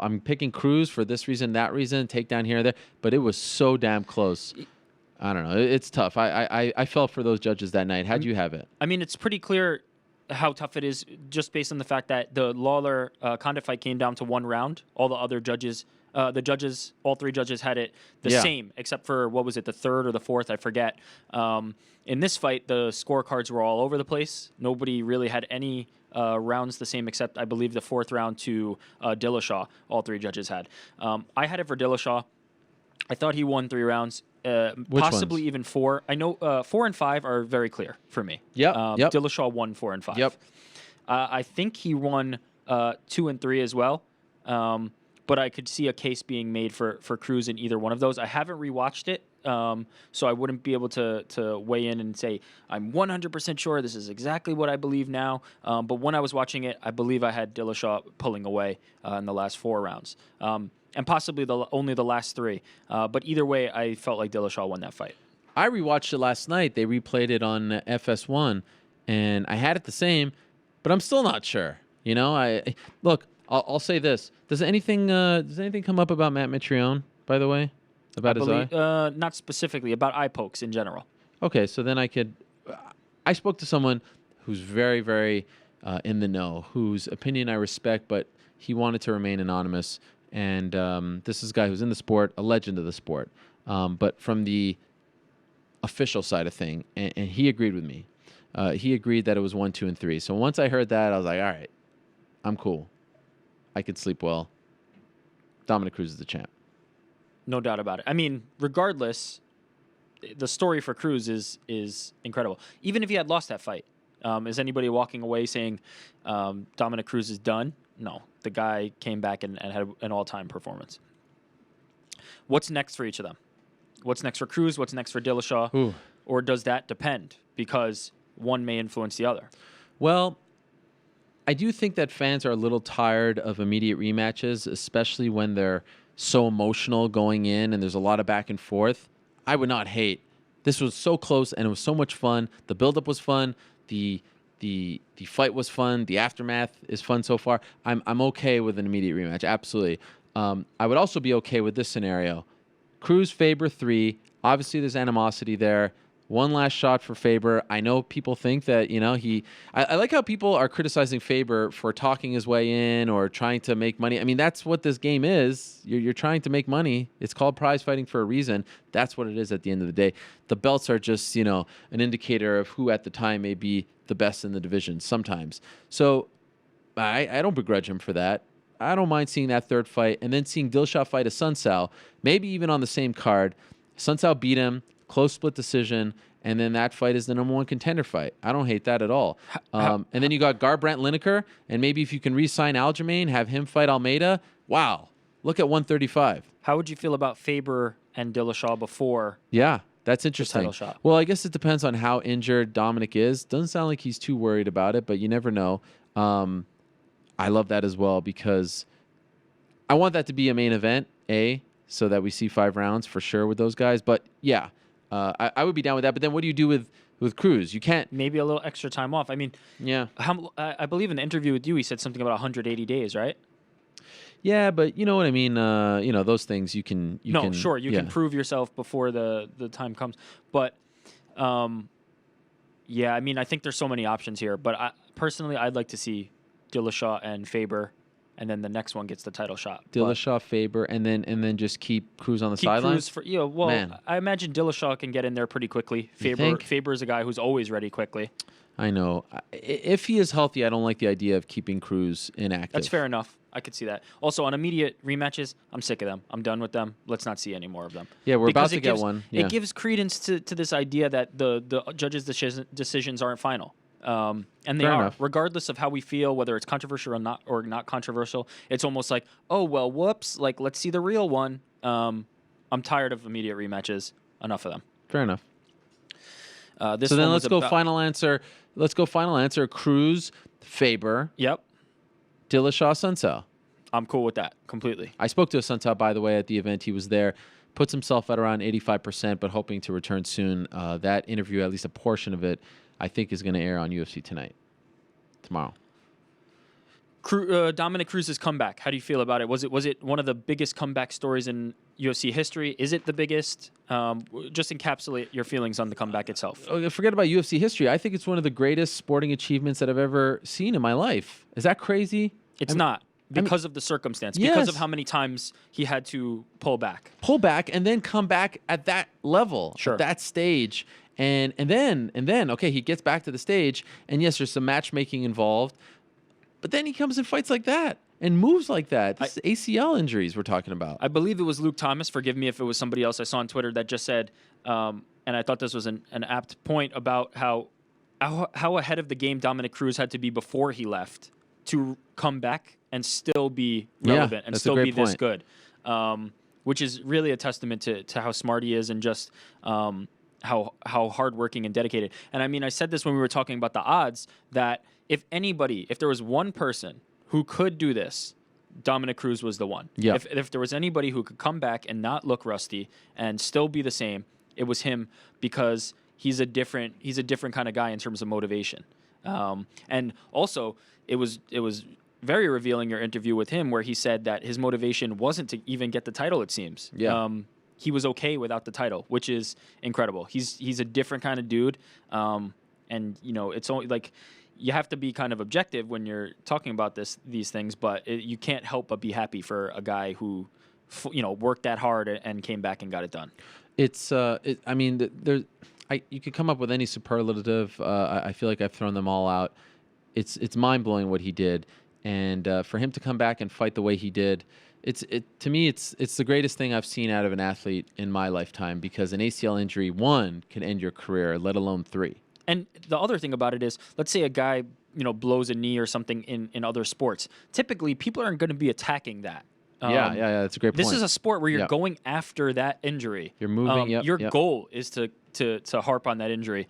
I'm picking Cruz for this reason, that reason, takedown here and there. But it was so damn close. I don't know. It's tough. I felt for those judges that night. How'd you have it? I mean, it's pretty clear how tough it is just based on the fact that the Lawler Condit fight came down to one round. All the other judges, all three judges had it the same, except for, what was it, the third or the fourth? I forget. In this fight, the scorecards were all over the place. Nobody really had any rounds the same, except I believe the fourth round to Dillashaw. All three judges had. I had it for Dillashaw. I thought he won 3 rounds. Possibly ones? Even 4. I know 4 and 5 are very clear for me. Yep. Dillashaw won 4 and 5. Yep. I think he won 2 and 3 as well. but I could see a case being made for Cruz in either one of those. I haven't rewatched it, so I wouldn't be able to weigh in and say I'm 100% sure this is exactly what I believe now. But when I was watching it, I believe I had Dillashaw pulling away in the last 4 rounds, and possibly only the last 3. But either way, I felt like Dillashaw won that fight. I rewatched it last night. They replayed it on FS1, and I had it the same, but I'm still not sure. You know, I'll say this: does anything come up about Matt Mitrione, by the way, about his eye? Not specifically, about eye pokes in general. Okay, so then I spoke to someone who's very, very in the know, whose opinion I respect, but he wanted to remain anonymous. And this is a guy who's in the sport, a legend of the sport, but from the official side of thing, and he agreed with me. He agreed that it was 1, 2, and 3. So once I heard that, I was like, all right, I'm cool. I could sleep well. Dominick Cruz is the champ. No doubt about it. I mean, regardless, the story for Cruz is incredible. Even if he had lost that fight, is anybody walking away saying Dominick Cruz is done? No. The guy came back and had an all-time performance. What's next for each of them? What's next for Cruz? What's next for Dillashaw? Ooh. Or does that depend? Because one may influence the other. Well, I do think that fans are a little tired of immediate rematches, especially when they're so emotional going in and there's a lot of back and forth. I would not hate. This was so close and it was so much fun. The buildup was fun. The fight was fun. The aftermath is fun so far. I'm okay with an immediate rematch. Absolutely. I would also be okay with this scenario. Cruz, Faber 3. Obviously, there's animosity there. One last shot for Faber. I know people think that, you know, I like how people are criticizing Faber for talking his way in or trying to make money. I mean, that's what this game is. You're trying to make money. It's called prize fighting for a reason. That's what it is at the end of the day. The belts are just, you know, an indicator of who at the time may be the best in the division sometimes. So I don't begrudge him for that. I don't mind seeing that third fight and then seeing Dillashaw fight a Sunsao, maybe even on the same card. Sunsao beat him, close split decision, and then that fight is the #1 contender fight. I don't hate that at all. And then you got Garbrandt Lineker, and maybe if you can re-sign Aljamain, have him fight Almeida. Wow, look at 135. How would you feel about Faber and Dillashaw before? Yeah, that's interesting. Title shot? Well, I guess it depends on how injured Dominick is. Doesn't sound like he's too worried about it, but you never know. I love that as well because I want that to be a main event, so that we see 5 rounds for sure with those guys. But yeah, I would be down with that. But then what do you do with Cruz? You can't. Maybe a little extra time off. I mean, yeah. I believe in the interview with you, he said something about 180 days, right? Yeah, but you know what I mean. You know those things you can. You can prove yourself before the time comes. But yeah, I mean, I think there's so many options here. But personally, I'd like to see Dillashaw and Faber, and then the next one gets the title shot. Dillashaw, Faber, and then just keep Cruz on the sidelines. Man. I imagine Dillashaw can get in there pretty quickly. Faber is a guy who's always ready quickly. I know. If he is healthy, I don't like the idea of keeping Cruz inactive. That's fair enough. I could see that. Also, on immediate rematches, I'm sick of them. I'm done with them. Let's not see any more of them. Yeah, we're about to get one. Yeah. It gives credence to this idea that the judges' decisions aren't final. And they are, regardless of how we feel, whether it's controversial or not controversial. It's almost like, oh, well, whoops, like, let's see the real one. I'm tired of immediate rematches. Enough of them. Fair enough. So then let's go final answer. Let's go final answer. Cruz, Faber. Yep. Dillashaw, Sunsao. I'm cool with that completely. I spoke to Sunsao, by the way, at the event. He was there. Puts himself at around 85%, but hoping to return soon. That interview, at least a portion of it, I think is going to air on UFC tomorrow. Dominick Cruz's comeback. How do you feel about it? Was it one of the biggest comeback stories in UFC history? Is it the biggest? Just encapsulate your feelings on the comeback itself. Forget about UFC history. I think it's one of the greatest sporting achievements that I've ever seen in my life. Is that crazy? It's not. Because of the circumstance. Yes. Because of how many times he had to pull back. Pull back and then come back at that level, at that stage. And then, okay, he gets back to the stage, and yes, there's some matchmaking involved, but then he comes and fights like that and moves like that. This is ACL injuries we're talking about. I believe it was Luke Thomas. Forgive me if it was somebody else I saw on Twitter that just said, and I thought this was an apt point about how ahead of the game Dominick Cruz had to be before he left to come back and still be Yeah, relevant and that's a still great be this point. good, which is really a testament to how smart he is and just how hardworking and dedicated. And I mean, I said this when we were talking about the odds, that if there was one person who could do this, Dominick Cruz was the one. Yeah. If there was anybody who could come back and not look rusty and still be the same, it was him, because he's a different kind of guy in terms of motivation. And also, it was very revealing, your interview with him, where he said that his motivation wasn't to even get the title, it seems. Yeah. He was okay without the title, which is incredible. He's a different kind of dude. And, you know, it's only like, you have to be kind of objective when you're talking about these things, but you can't help but be happy for a guy who, worked that hard and came back and got it done. It's I mean, you could come up with any superlative. I feel like I've thrown them all out. It's mind blowing what he did, and for him to come back and fight the way he did, to me it's the greatest thing I've seen out of an athlete in my lifetime, because an ACL injury, one, can end your career, let alone three. And the other thing about it is, let's say a guy, blows a knee or something in other sports. Typically, people aren't going to be attacking that. Yeah, that's a great point. This is a sport where you're going after that injury. You're moving. Your goal is to harp on that injury.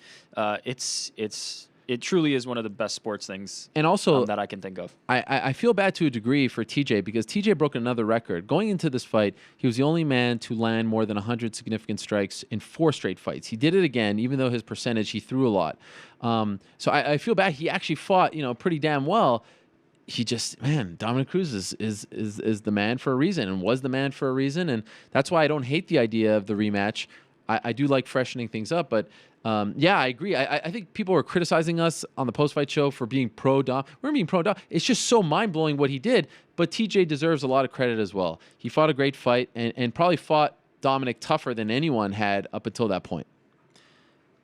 It truly is one of the best sports things, and also that I can think of. I feel bad to a degree for TJ, because TJ broke another record. Going into this fight, he was the only man to land more than 100 significant strikes in 4 straight fights. He did it again, even though his percentage, he threw a lot. So I feel bad. He actually fought, pretty damn well. He just, Dominick Cruz is the man for a reason, and was the man for a reason, and that's why I don't hate the idea of the rematch. I do like freshening things up, but I agree. I think people were criticizing us on the post-fight show for being pro-Dom. We're being pro-Dom. It's just so mind-blowing what he did, but TJ deserves a lot of credit as well. He fought a great fight and probably fought Dominick tougher than anyone had up until that point.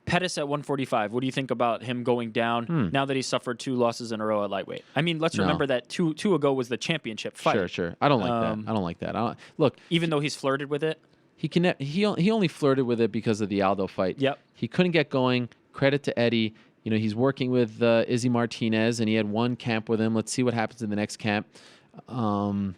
Pettis at 145. What do you think about him going down now that he suffered 2 losses in a row at lightweight? I mean, let's remember that two ago was the championship fight. Sure. I don't like that. Look, even though he's flirted with it, he only flirted with it because of the Aldo fight. Yep. He couldn't get going. Credit to Eddie. He's working with Izzy Martinez, and he had 1 camp with him. Let's see what happens in the next camp. I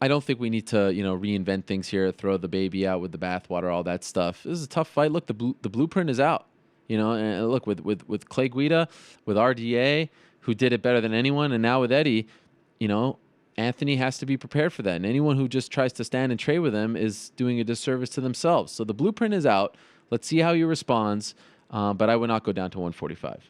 don't think we need to, reinvent things here, throw the baby out with the bathwater, all that stuff. This is a tough fight. Look, the blueprint is out. And look, with Clay Guida, with RDA, who did it better than anyone, and now with Eddie, Anthony has to be prepared for that. And anyone who just tries to stand and trade with him is doing a disservice to themselves. So the blueprint is out. Let's see how he responds. But I would not go down to 145.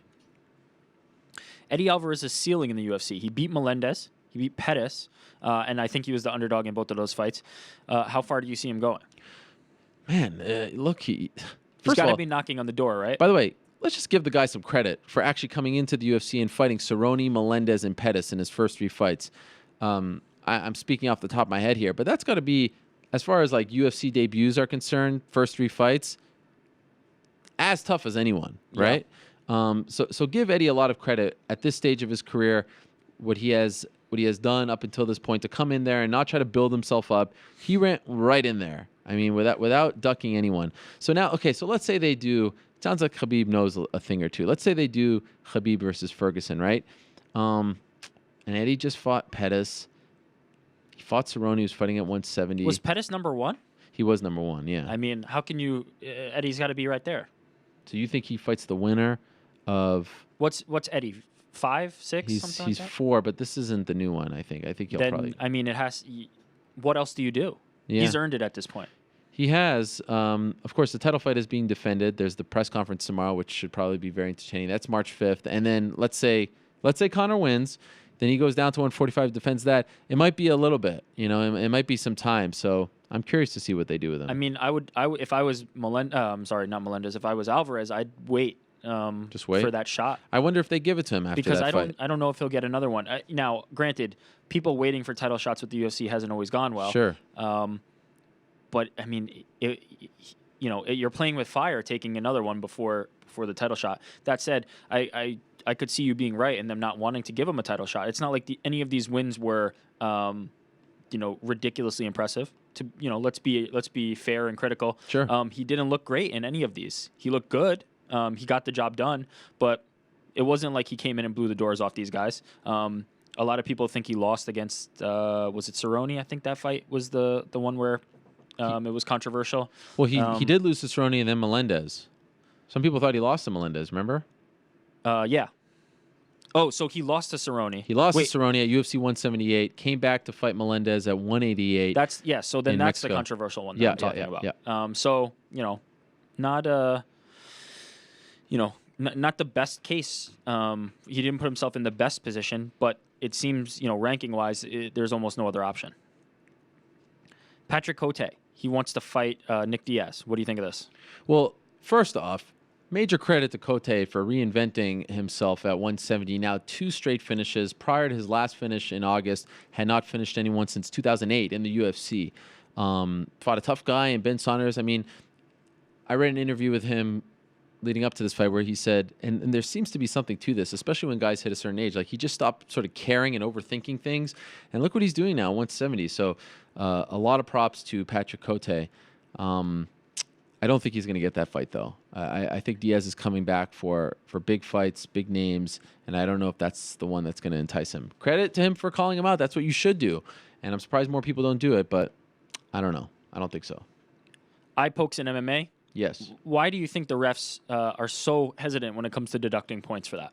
Eddie Alvarez's ceiling in the UFC. He beat Melendez. He beat Pettis. And I think he was the underdog in both of those fights. How far do you see him going? Man, look, he's got to be knocking on the door, right? By the way, let's just give the guy some credit for actually coming into the UFC and fighting Cerrone, Melendez, and Pettis in his first 3 fights. I'm speaking off the top of my head here, but that's got to be, as far as like UFC debuts are concerned, first 3 fights, as tough as anyone, right? So give Eddie a lot of credit at this stage of his career, what he has done up until this point, to come in there and not try to build himself up. He went right in there. I mean, without ducking anyone. So now, okay, so let's say they do. It sounds like Khabib knows a thing or two. Let's say they do Khabib versus Ferguson, right? And Eddie just fought Pettis. He fought Cerrone. He was fighting at 170. Was Pettis number 1? He was number 1, yeah. I mean, how can you... Eddie's got to be right there. So you think he fights the winner of... What's Eddie? 5, 6, he's something like that? 4, but this isn't the new one, I think. I think he'll probably... I mean, it has... What else do you do? Yeah. He's earned it at this point. He has. Of course, the title fight is being defended. There's the press conference tomorrow, which should probably be very entertaining. That's March 5th. And then let's say Conor wins. Then he goes down to 145, defends that. It might be a little bit, it might be some time. So I'm curious to see what they do with him. I mean, I would if I was not Melendez. If I was Alvarez, I'd wait. Just wait for that shot. I wonder if they give it to him after because that fight. I don't know if he'll get another one. Now, granted, people waiting for title shots with the UFC hasn't always gone well. Sure. But I mean, you're playing with fire, taking another one before the title shot. That said, I could see you being right and them not wanting to give him a title shot. It's not like any of these wins were, ridiculously impressive. Let's be fair and critical. Sure. He didn't look great in any of these. He looked good. He got the job done, but It wasn't like he came in and blew the doors off these guys. A lot of people think he lost against, was it Cerrone? I think that fight was the one where it was controversial. Well, he did lose to Cerrone and then Melendez. Some people thought he lost to Melendez, remember? Yeah. Oh, so he lost to Cerrone. He lost to Cerrone at UFC 178, came back to fight Melendez at 188. So then that's Mexico. the controversial one that I'm talking about. Yeah. So, not not the best case. He didn't put himself in the best position, but it seems, ranking-wise, there's almost no other option. Patrick Cote, he wants to fight Nick Diaz. What do you think of this? Well, first off, major credit to Cote for reinventing himself at 170. Now 2 straight finishes. Prior to his last finish in August, had not finished anyone since 2008 in the UFC. Fought a tough guy in Ben Saunders. I mean, I read an interview with him leading up to this fight where he said, and there seems to be something to this, especially when guys hit a certain age, like he just stopped sort of caring and overthinking things. And look what he's doing now, 170. So a lot of props to Patrick Cote. I don't think he's going to get that fight, though. I think Diaz is coming back for big fights, big names, and I don't know if that's the one that's going to entice him. Credit to him for calling him out. That's what you should do. And I'm surprised more people don't do it, but I don't know. I don't think so. Eye pokes in MMA? Yes. Why do you think the refs are so hesitant when it comes to deducting points for that?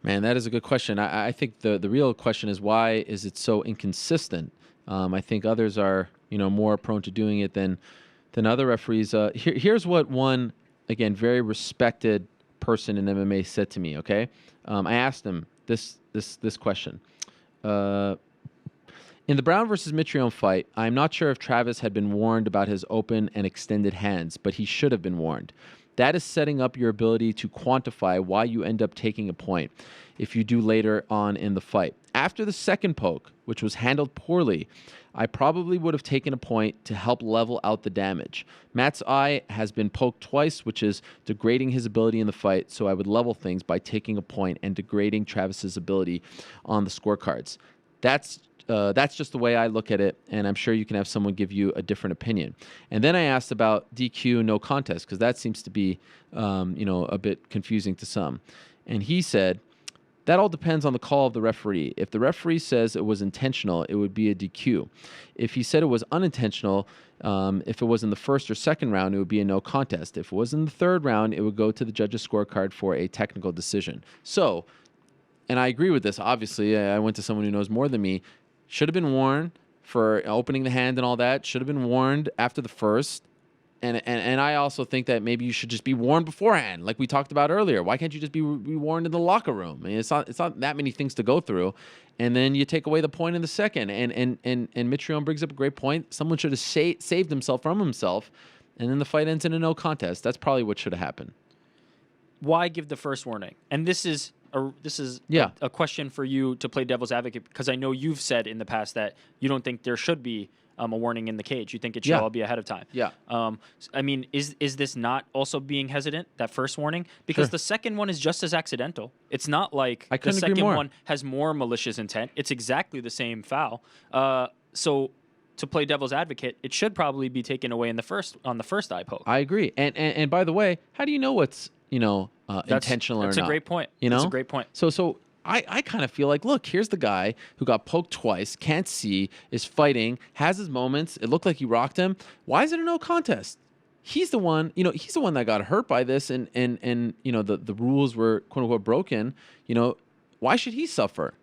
Man, that is a good question. I think the real question is, why is it so inconsistent? I think others are more prone to doing it than other referees. Here's what one, again, very respected person in MMA said to me, okay? I asked him this question. In the Brown versus Mitrione fight, I'm not sure if Travis had been warned about his open and extended hands, but he should have been warned. That is setting up your ability to quantify why you end up taking a point if you do later on in the fight. After the second poke, which was handled poorly, I probably would have taken a point to help level out the damage. Matt's eye has been poked twice, which is degrading his ability in the fight, so I would level things by taking a point and degrading Travis's ability on the scorecards. That's just the way I look at it, and I'm sure you can have someone give you a different opinion. And then I asked about DQ no contest, because that seems to be a bit confusing to some. And he said, that all depends on the call of the referee. If the referee says it was intentional, it would be a DQ. If he said it was unintentional, if it was in the first or second round, it would be a no contest. If it was in the third round, it would go to the judge's scorecard for a technical decision. So, and I agree with this, obviously. I went to someone who knows more than me. Should have been warned for opening the hand and all that. Should have been warned after the first. And I also think that maybe you should just be warned beforehand, like we talked about earlier. Why can't you just be warned in the locker room? I mean, it's not that many things to go through, and then you take away the point in the second. And Mitrione brings up a great point. Someone should have saved himself from himself, and then the fight ends in a no contest. That's probably what should have happened. Why give the first warning? And this is a question for you to play devil's advocate, because I know you've said in the past that you don't think there should be a warning in the cage. You think it should all be ahead of time. Yeah. I mean, is this not also being hesitant, that first warning? Because the second one is just as accidental. It's not like the second one has more malicious intent. It's exactly the same foul. So to play devil's advocate, it should probably be taken away on the first eye poke. I agree. And by the way, how do you know what's intentional or not? That's a great point. That's a great point. So I kind of feel like, look, here's the guy who got poked twice, can't see, is fighting, has his moments. It looked like he rocked him. Why is it a no contest? He's the one, he's the one that got hurt by this, and the rules were quote unquote broken. Why should he suffer?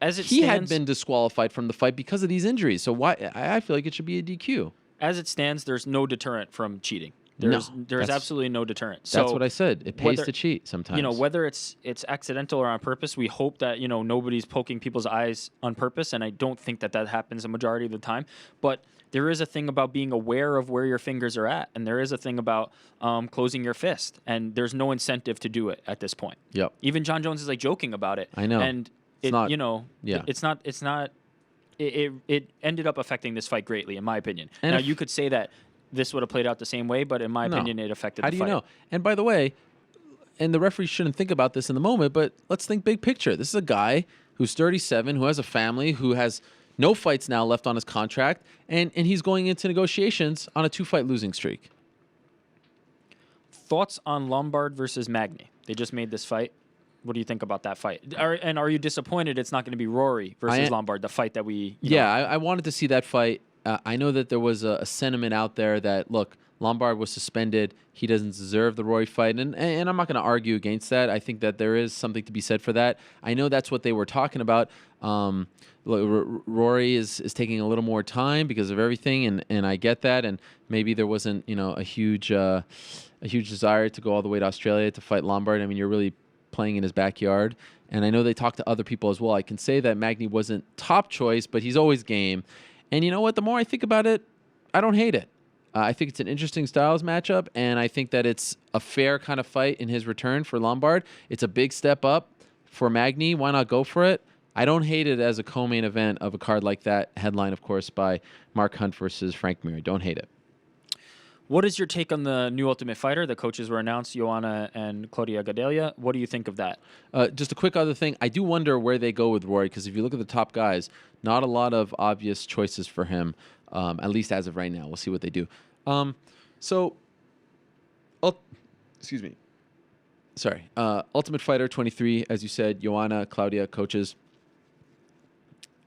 He had been disqualified from the fight because of these injuries. So why? I feel like it should be a DQ. As it stands, there's no deterrent from cheating. There's absolutely no deterrent. So that's what I said. It pays to cheat sometimes. Whether it's accidental or on purpose, we hope that nobody's poking people's eyes on purpose, and I don't think that happens a majority of the time. But there is a thing about being aware of where your fingers are at, and there is a thing about closing your fist, and there's no incentive to do it at this point. Yep. Even John Jones is like joking about it. I know. And it ended up affecting this fight greatly, in my opinion. And now you could say that this would have played out the same way, but in my opinion, it affected the fight. How do you know? And by the way, and the referee shouldn't think about this in the moment, but let's think big picture. This is a guy who's 37, who has a family, who has no fights now left on his contract, and he's going into negotiations on a 2-fight losing streak. Thoughts on Lombard versus Magny? They just made this fight. What do you think about that fight? Are you disappointed it's not going to be Rory versus Lombard, the fight that we... I wanted to see that fight. I know that there was a sentiment out there that, look, Lombard was suspended. He doesn't deserve the Rory fight. And I'm not going to argue against that. I think that there is something to be said for that. I know that's what they were talking about. Rory is taking a little more time because of everything, and I get that. And maybe there wasn't, a huge desire to go all the way to Australia to fight Lombard. I mean, you're really playing in his backyard. And I know they talked to other people as well. I can say that Magny wasn't top choice, but he's always game. And you know what? The more I think about it, I don't hate it. I think it's an interesting styles matchup, and I think that it's a fair kind of fight in his return for Lombard. It's a big step up for Magny. Why not go for it? I don't hate it as a co-main event of a card like that, headline, of course, by Mark Hunt versus Frank Mir. Don't hate it. What is your take on the new Ultimate Fighter? The coaches were announced, Joanna and Claudia Gadelha. What do you think of that? Just a quick other thing. I do wonder where they go with Rory, because if you look at the top guys, not a lot of obvious choices for him, at least as of right now. We'll see what they do. Excuse me. Sorry. Ultimate Fighter 23, as you said, Joanna, Claudia, coaches.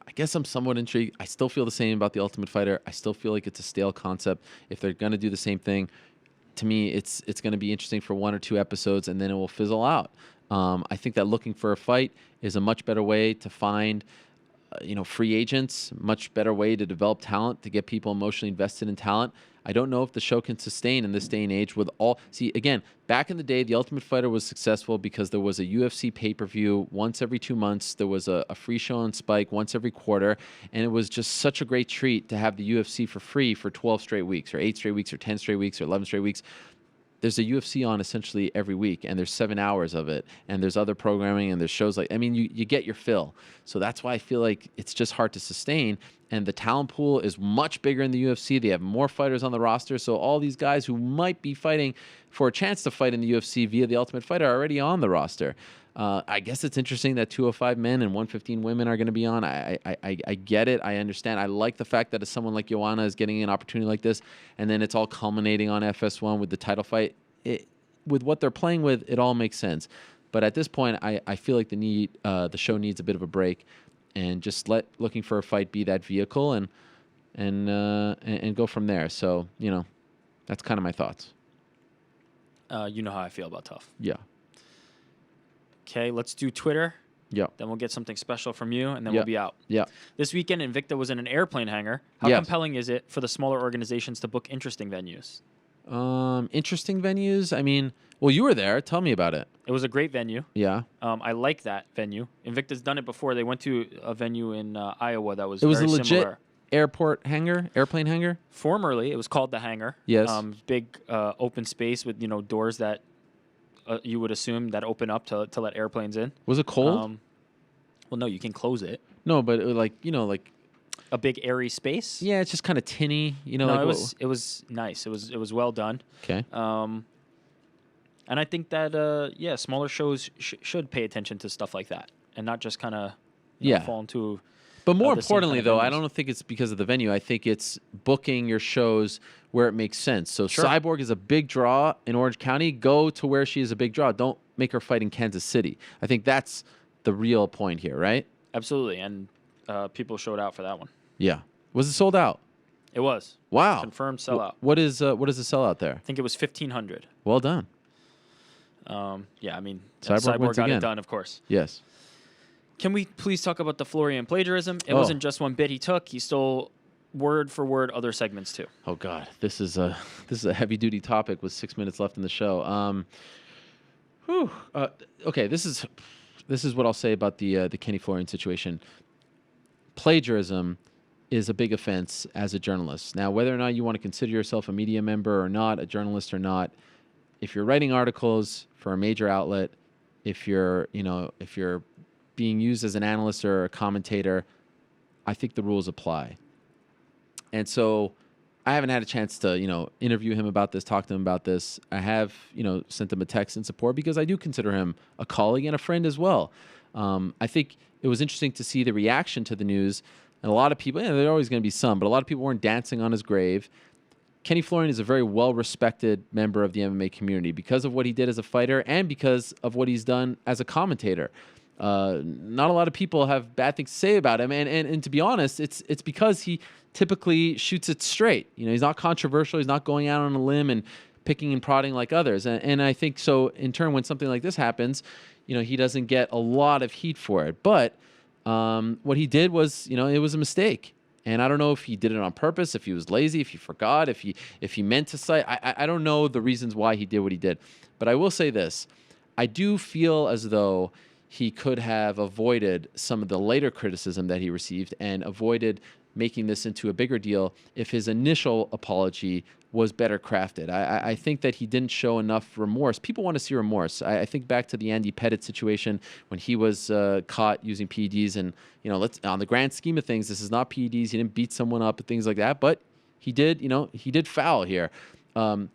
I guess I'm somewhat intrigued. I still feel the same about the Ultimate Fighter. I still feel like it's a stale concept. If they're going to do the same thing, to me, it's going to be interesting for 1 or 2 episodes, and then it will fizzle out. I think that looking for a fight is a much better way to find, free agents, much better way to develop talent, to get people emotionally invested in talent. I don't know if the show can sustain in this day and age with all... See, again, back in the day, the Ultimate Fighter was successful because there was a UFC pay-per-view once every 2 months. There was a free show on Spike once every quarter. And it was just such a great treat to have the UFC for free for 12 straight weeks, or 8 straight weeks, or 10 straight weeks, or 11 straight weeks. There's a UFC on essentially every week, and there's 7 hours of it, and there's other programming, and there's shows like... I mean, you get your fill. So that's why I feel like it's just hard to sustain. And the talent pool is much bigger in the UFC. They have more fighters on the roster. So all these guys who might be fighting for a chance to fight in the UFC via the Ultimate Fighter are already on the roster. I guess it's interesting that 205 men and 115 women are going to be on. I get it. I understand. I like the fact that someone like Joanna is getting an opportunity like this, and then it's all culminating on FS1 with the title fight. With what they're playing with, it all makes sense. But at this point, I feel like the show needs a bit of a break, and just let looking for a fight be that vehicle, and go from there. So that's kind of my thoughts. You know how I feel about Tough. Yeah. Okay, let's do Twitter. Yeah. Then we'll get something special from you, and then we'll be out. Yeah. This weekend, Invicta was in an airplane hangar. How compelling is it for the smaller organizations to book interesting venues? Interesting venues? I mean, well, you were there. Tell me about it. It was a great venue. Yeah. I like that venue. Invicta's done it before. They went to a venue in Iowa that was It was very a legit similar. Airplane hangar? Formerly, it was called the hangar. Yes. Big open space with doors that you would assume that open up to let airplanes in. Was it cold? Well, no, you can close it. No, but like a big airy space. Yeah, it's just kind of tinny. No, it was nice. It was well done. Okay. And I think that smaller shows should pay attention to stuff like that and not just kind of fall into. But more importantly, though, I don't think it's because of the venue. I think it's booking your shows where it makes sense. So Cyborg is a big draw in Orange County. Go to where she is a big draw. Don't make her fight in Kansas City. I think that's the real point here, right? Absolutely, and people showed out for that one. Yeah. Was it sold out? It was. Wow. Confirmed sellout. What is the sellout there? I think it was 1,500. Well done. Yeah, I mean, Cyborg got it done, of course. Yes. Can we please talk about the Florian plagiarism? It wasn't just one bit he took. He stole word for word other segments too. Oh God, this is a heavy duty topic with 6 minutes left in the show. Okay, this is what I'll say about the Kenny Florian situation. Plagiarism is a big offense as a journalist. Now, whether or not you want to consider yourself a media member or not, a journalist or not, if you're writing articles for a major outlet, if you're being used as an analyst or a commentator, I think the rules apply. And so I haven't had a chance to, interview him about this, talk to him about this. I have, sent him a text in support because I do consider him a colleague and a friend as well. I think it was interesting to see the reaction to the news. And a lot of people, there are always going to be some, but a lot of people weren't dancing on his grave. Kenny Florian is a very well-respected member of the MMA community because of what he did as a fighter and because of what he's done as a commentator. Not a lot of people have bad things to say about him, and to be honest, it's because he typically shoots it straight. You know, he's not controversial. He's not going out on a limb and picking and prodding like others. And I think so. In turn, when something like this happens, you know, he doesn't get a lot of heat for it. But what he did was, you know, it was a mistake. And I don't know if he did it on purpose, if he was lazy, if he forgot, if he meant to cite. I don't know the reasons why he did what he did. But I will say this. I do feel as though he could have avoided some of the later criticism that he received and avoided making this into a bigger deal if his initial apology was better crafted. I think that he didn't show enough remorse. People want to see remorse. I think back to the Andy Pettit situation when he was caught using PEDs, and you know, on the grand scheme of things, this is not PEDs. He didn't beat someone up and things like that, but he did. You know, he did foul here.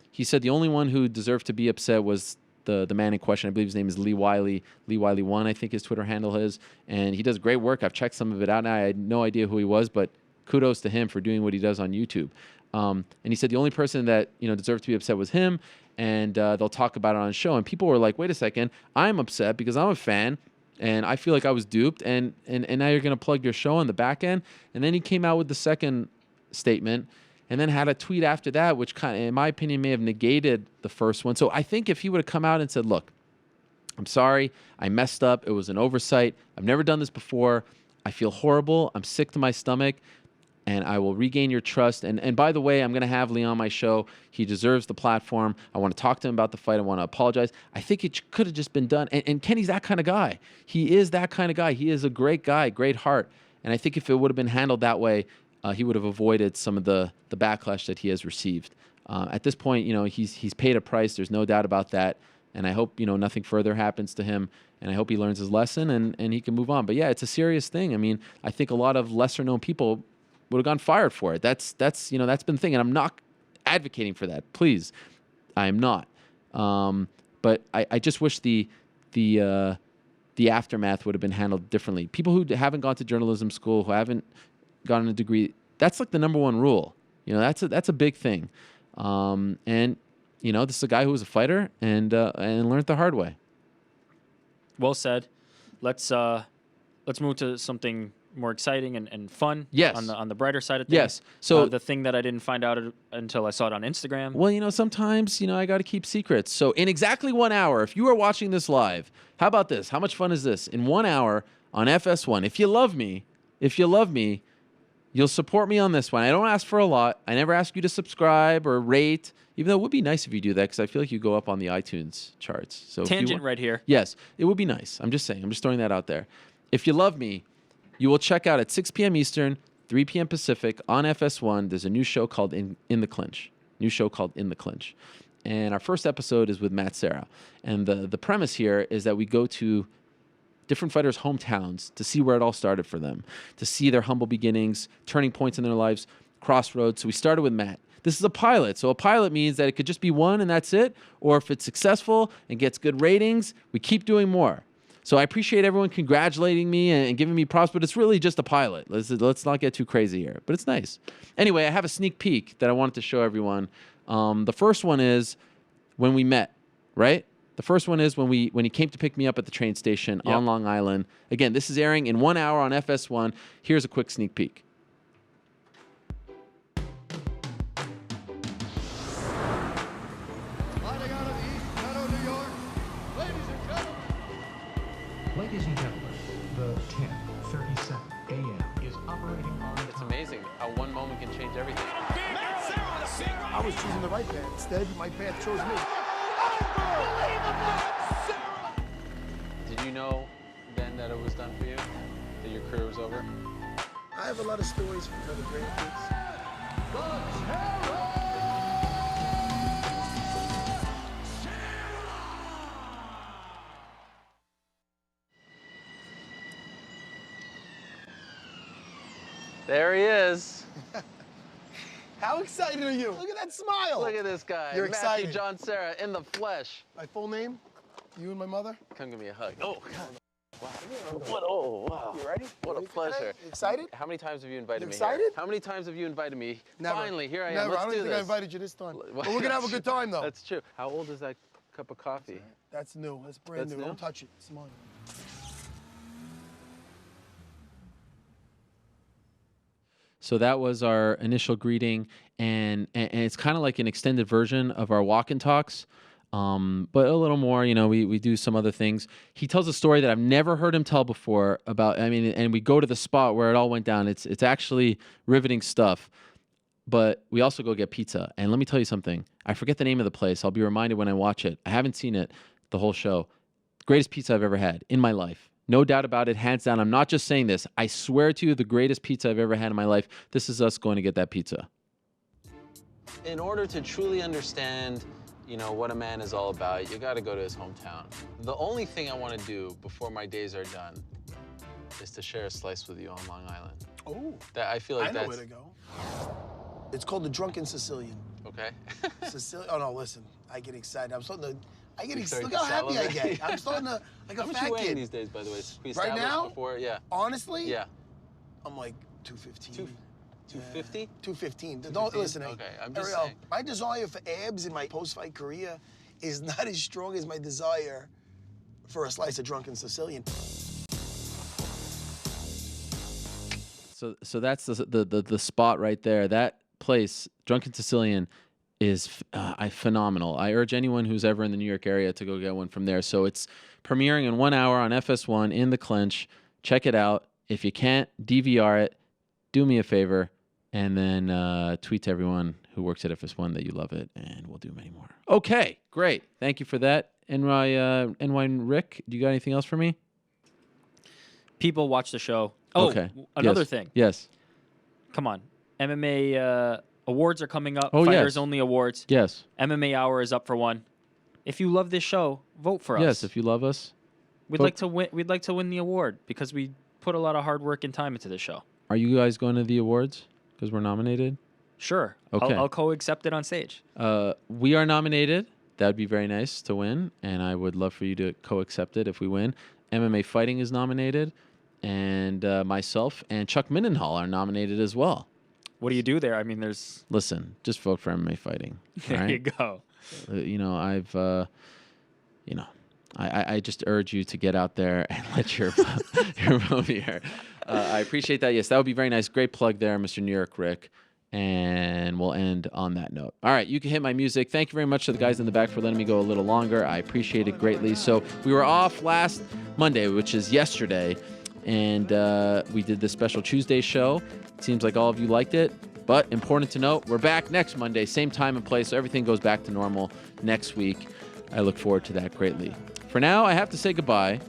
He said the only one who deserved to be upset was the man in question. I believe his name is Lee Wiley. Lee Wiley 1, I think his Twitter handle is, and he does great work. I've checked some of it out now. I had no idea who he was, but kudos to him for doing what he does on YouTube. And he said the only person that, you know, deserved to be upset was him, and they'll talk about it on the show. And people were like, wait a second, I'm upset because I'm a fan, and I feel like I was duped, and now you're going to plug your show on the back end. And then he came out with the second statement and then had a tweet after that, which kind of, in my opinion, may have negated the first one. So I think if he would have come out and said, look, I'm sorry, I messed up, it was an oversight, I've never done this before, I feel horrible, I'm sick to my stomach, and I will regain your trust. And by the way, I'm going to have Lee on my show. He deserves the platform. I want to talk to him about the fight. I want to apologize. I think it could have just been done. And Kenny's that kind of guy. He is that kind of guy. He is a great guy, great heart. And I think if it would have been handled that way, he would have avoided some of the backlash that he has received. At this point, you know, he's paid a price. There's no doubt about that. And I hope, you know, nothing further happens to him. And I hope he learns his lesson and he can move on. But yeah, it's a serious thing. I mean, I think a lot of lesser known people would have gone fired for it. That's you know, that's been the thing. And I'm not advocating for that. Please. I am not. But I just wish the aftermath would have been handled differently. People who haven't gone to journalism school, who haven't gotten a degree, that's like the number one rule. You know, that's a big thing. And you know, this is a guy who was a fighter and learned the hard way. Well said. Let's move to something more exciting and fun. Yes. On the brighter side of things. Yes. So the thing that I didn't find out until I saw it on Instagram. Well, you know, sometimes, you know, I got to keep secrets. So in exactly 1 hour, if you are watching this live, how about this? How much fun is this? In 1 hour on FS1, if you love me, you'll support me on this one. I don't ask for a lot. I never ask you to subscribe or rate, even though it would be nice if you do that because I feel like you go up on the iTunes charts. So tangent right here. Yes, it would be nice. I'm just saying. I'm just throwing that out there. If you love me, you will check out at 6 p.m. Eastern, 3 p.m. Pacific on FS1. There's a new show called In the Clinch. And our first episode is with Matt Serra. And the premise here is that we go to different fighters' hometowns to see where it all started for them, to see their humble beginnings, turning points in their lives, crossroads. So we started with Matt. This is a pilot. So a pilot means that it could just be one and that's it. Or if it's successful and gets good ratings, we keep doing more. So I appreciate everyone congratulating me and giving me props, but it's really just a pilot. Let's not get too crazy here, but it's nice. Anyway, I have a sneak peek that I wanted to show everyone. The first one is when we met, right? The first one is when he came to pick me up at the train station on Long Island. Again, this is airing in 1 hour on FS1. Here's a quick sneak peek. Ladies and gentlemen, the 10:37 a.m. is operating on time. It's amazing how one moment can change everything. I was choosing the right path. Instead, my path chose me. Did you know then that it was done for you? That your career was over? I have a lot of stories for the grandkids. There he is. How excited are you? Look at that smile. Look at this guy. You're Matthew excited. John Serra in the flesh. My full name? You and my mother? Come give me a hug. Oh, God. Wow. You ready? What a pleasure. You excited? How many times have you invited me excited? here? How many times have you invited me? Never. Finally, here I am. Never. Let's I don't do think this. I invited you this time. But we're gonna have a good time though. That's true. How old is that cup of coffee? That's new. That's brand That's new. new? Don't touch it. It's mine. So that was our initial greeting, and it's kind of like an extended version of our walk and talks, but a little more. You know, we do some other things. He tells a story that I've never heard him tell before about. I mean, and we go to the spot where it all went down. It's actually riveting stuff. But we also go get pizza, and let me tell you something. I forget the name of the place. I'll be reminded when I watch it. I haven't seen it the whole show. Greatest pizza I've ever had in my life. No doubt about it, hands down. I'm not just saying this. I swear to you, the greatest pizza I've ever had in my life. This is us going to get that pizza. In order to truly understand, you know, what a man is all about, you got to go to his hometown. The only thing I want to do before my days are done is to share a slice with you on Long Island. Oh. That I feel like I know that's where to go. It's called the Drunken Sicilian. okay. Sicilian. Oh no, listen. I get excited. I'm starting to. I get You excited. starting Look how to happy I salivate? get. I'm starting to like a How much fat you weighing kid. these days, by the way? We Right established now? Before, yeah. Honestly? Yeah. I'm like 215. 250? 215. Don't listen. Okay, I'm just Ariel, saying. my desire for abs in my post-fight career is not as strong as my desire for a slice of Drunken Sicilian. So that's the spot right there. That place, Drunken Sicilian, is phenomenal. I urge anyone who's ever in the New York area to go get one from there. So it's premiering in 1 hour on FS1 in the Clinch. Check it out. If you can't, DVR it. Do me a favor, and then tweet to everyone who works at FS1 that you love it, and we'll do many more. Okay, great. Thank you for that. NY Rick, do you got anything else for me? People watch the show. Oh, okay. Another Yes. thing. Yes. Come on. MMA awards are coming up. Oh, Fighters yes. only awards. Yes. MMA Hour is up for one. If you love this show, vote for us. Yes, if you love us. We'd vote- like to win. We'd like to win the award because we put a lot of hard work and time into this show. Are you guys going to the awards because we're nominated? Sure. Okay. I'll co-accept it on stage. We are nominated. That would be very nice to win, and I would love for you to co-accept it if we win. MMA Fighting is nominated, and myself and Chuck Mindenhall are nominated as well. What do you do there? I mean, there's... Listen, just vote for MMA Fighting. There all you right? go. You know, I just urge you to get out there and let your vote be heard. I appreciate that. Yes, that would be very nice. Great plug there, Mr. New York Rick. And we'll end on that note. All right, you can hit my music. Thank you very much to the guys in the back for letting me go a little longer. I appreciate it greatly. So we were off last Monday, which is yesterday, and we did this special Tuesday show. It seems like all of you liked it, but important to note, we're back next Monday, same time and place, so everything goes back to normal next week. I look forward to that greatly. For now, I have to say goodbye.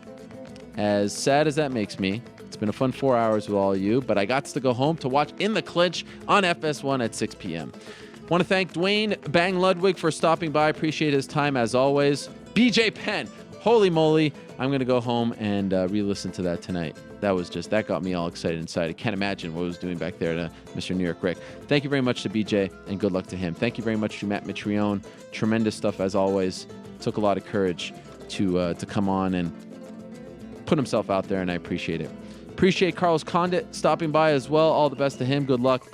As sad as that makes me, it's been a fun 4 hours with all of you, but I got to go home to watch In the Clinch on FS1 at 6 p.m. Want to thank Duane Bang Ludwig for stopping by. Appreciate his time as always. BJ Penn, holy moly. I'm going to go home and re-listen to that tonight. That got me all excited inside. I can't imagine what I was doing back there to Mr. New York Rick. Thank you very much to BJ, and good luck to him. Thank you very much to Matt Mitrione. Tremendous stuff as always. Took a lot of courage to come on and put himself out there, and I appreciate it. Appreciate Carlos Condit stopping by as well. All the best to him. Good luck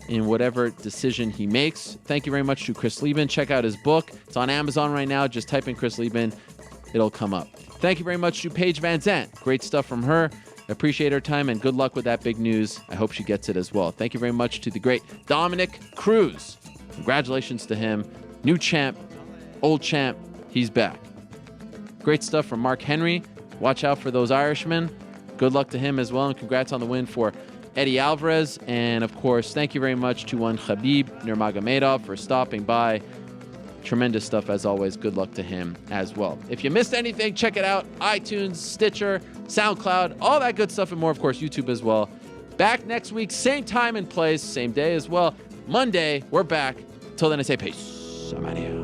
in whatever decision he makes. Thank you very much to Chris Leben. Check out his book. It's on Amazon right now. Just type in Chris Leben. It'll come up. Thank you very much to Paige VanZant. Great stuff from her. Appreciate her time, and good luck with that big news. I hope she gets it as well. Thank you very much to the great Dominick Cruz. Congratulations to him. New champ, old champ, he's back. Great stuff from Mark Henry. Watch out for those Irishmen. Good luck to him as well, and congrats on the win for Eddie Alvarez. And, of course, thank you very much to one Khabib Nurmagomedov for stopping by. Tremendous stuff, as always. Good luck to him as well. If you missed anything, check it out. iTunes, Stitcher, SoundCloud, all that good stuff, and more, of course, YouTube as well. Back next week, same time and place, same day as well. Monday, we're back. Till then, I say peace. I'm out of here.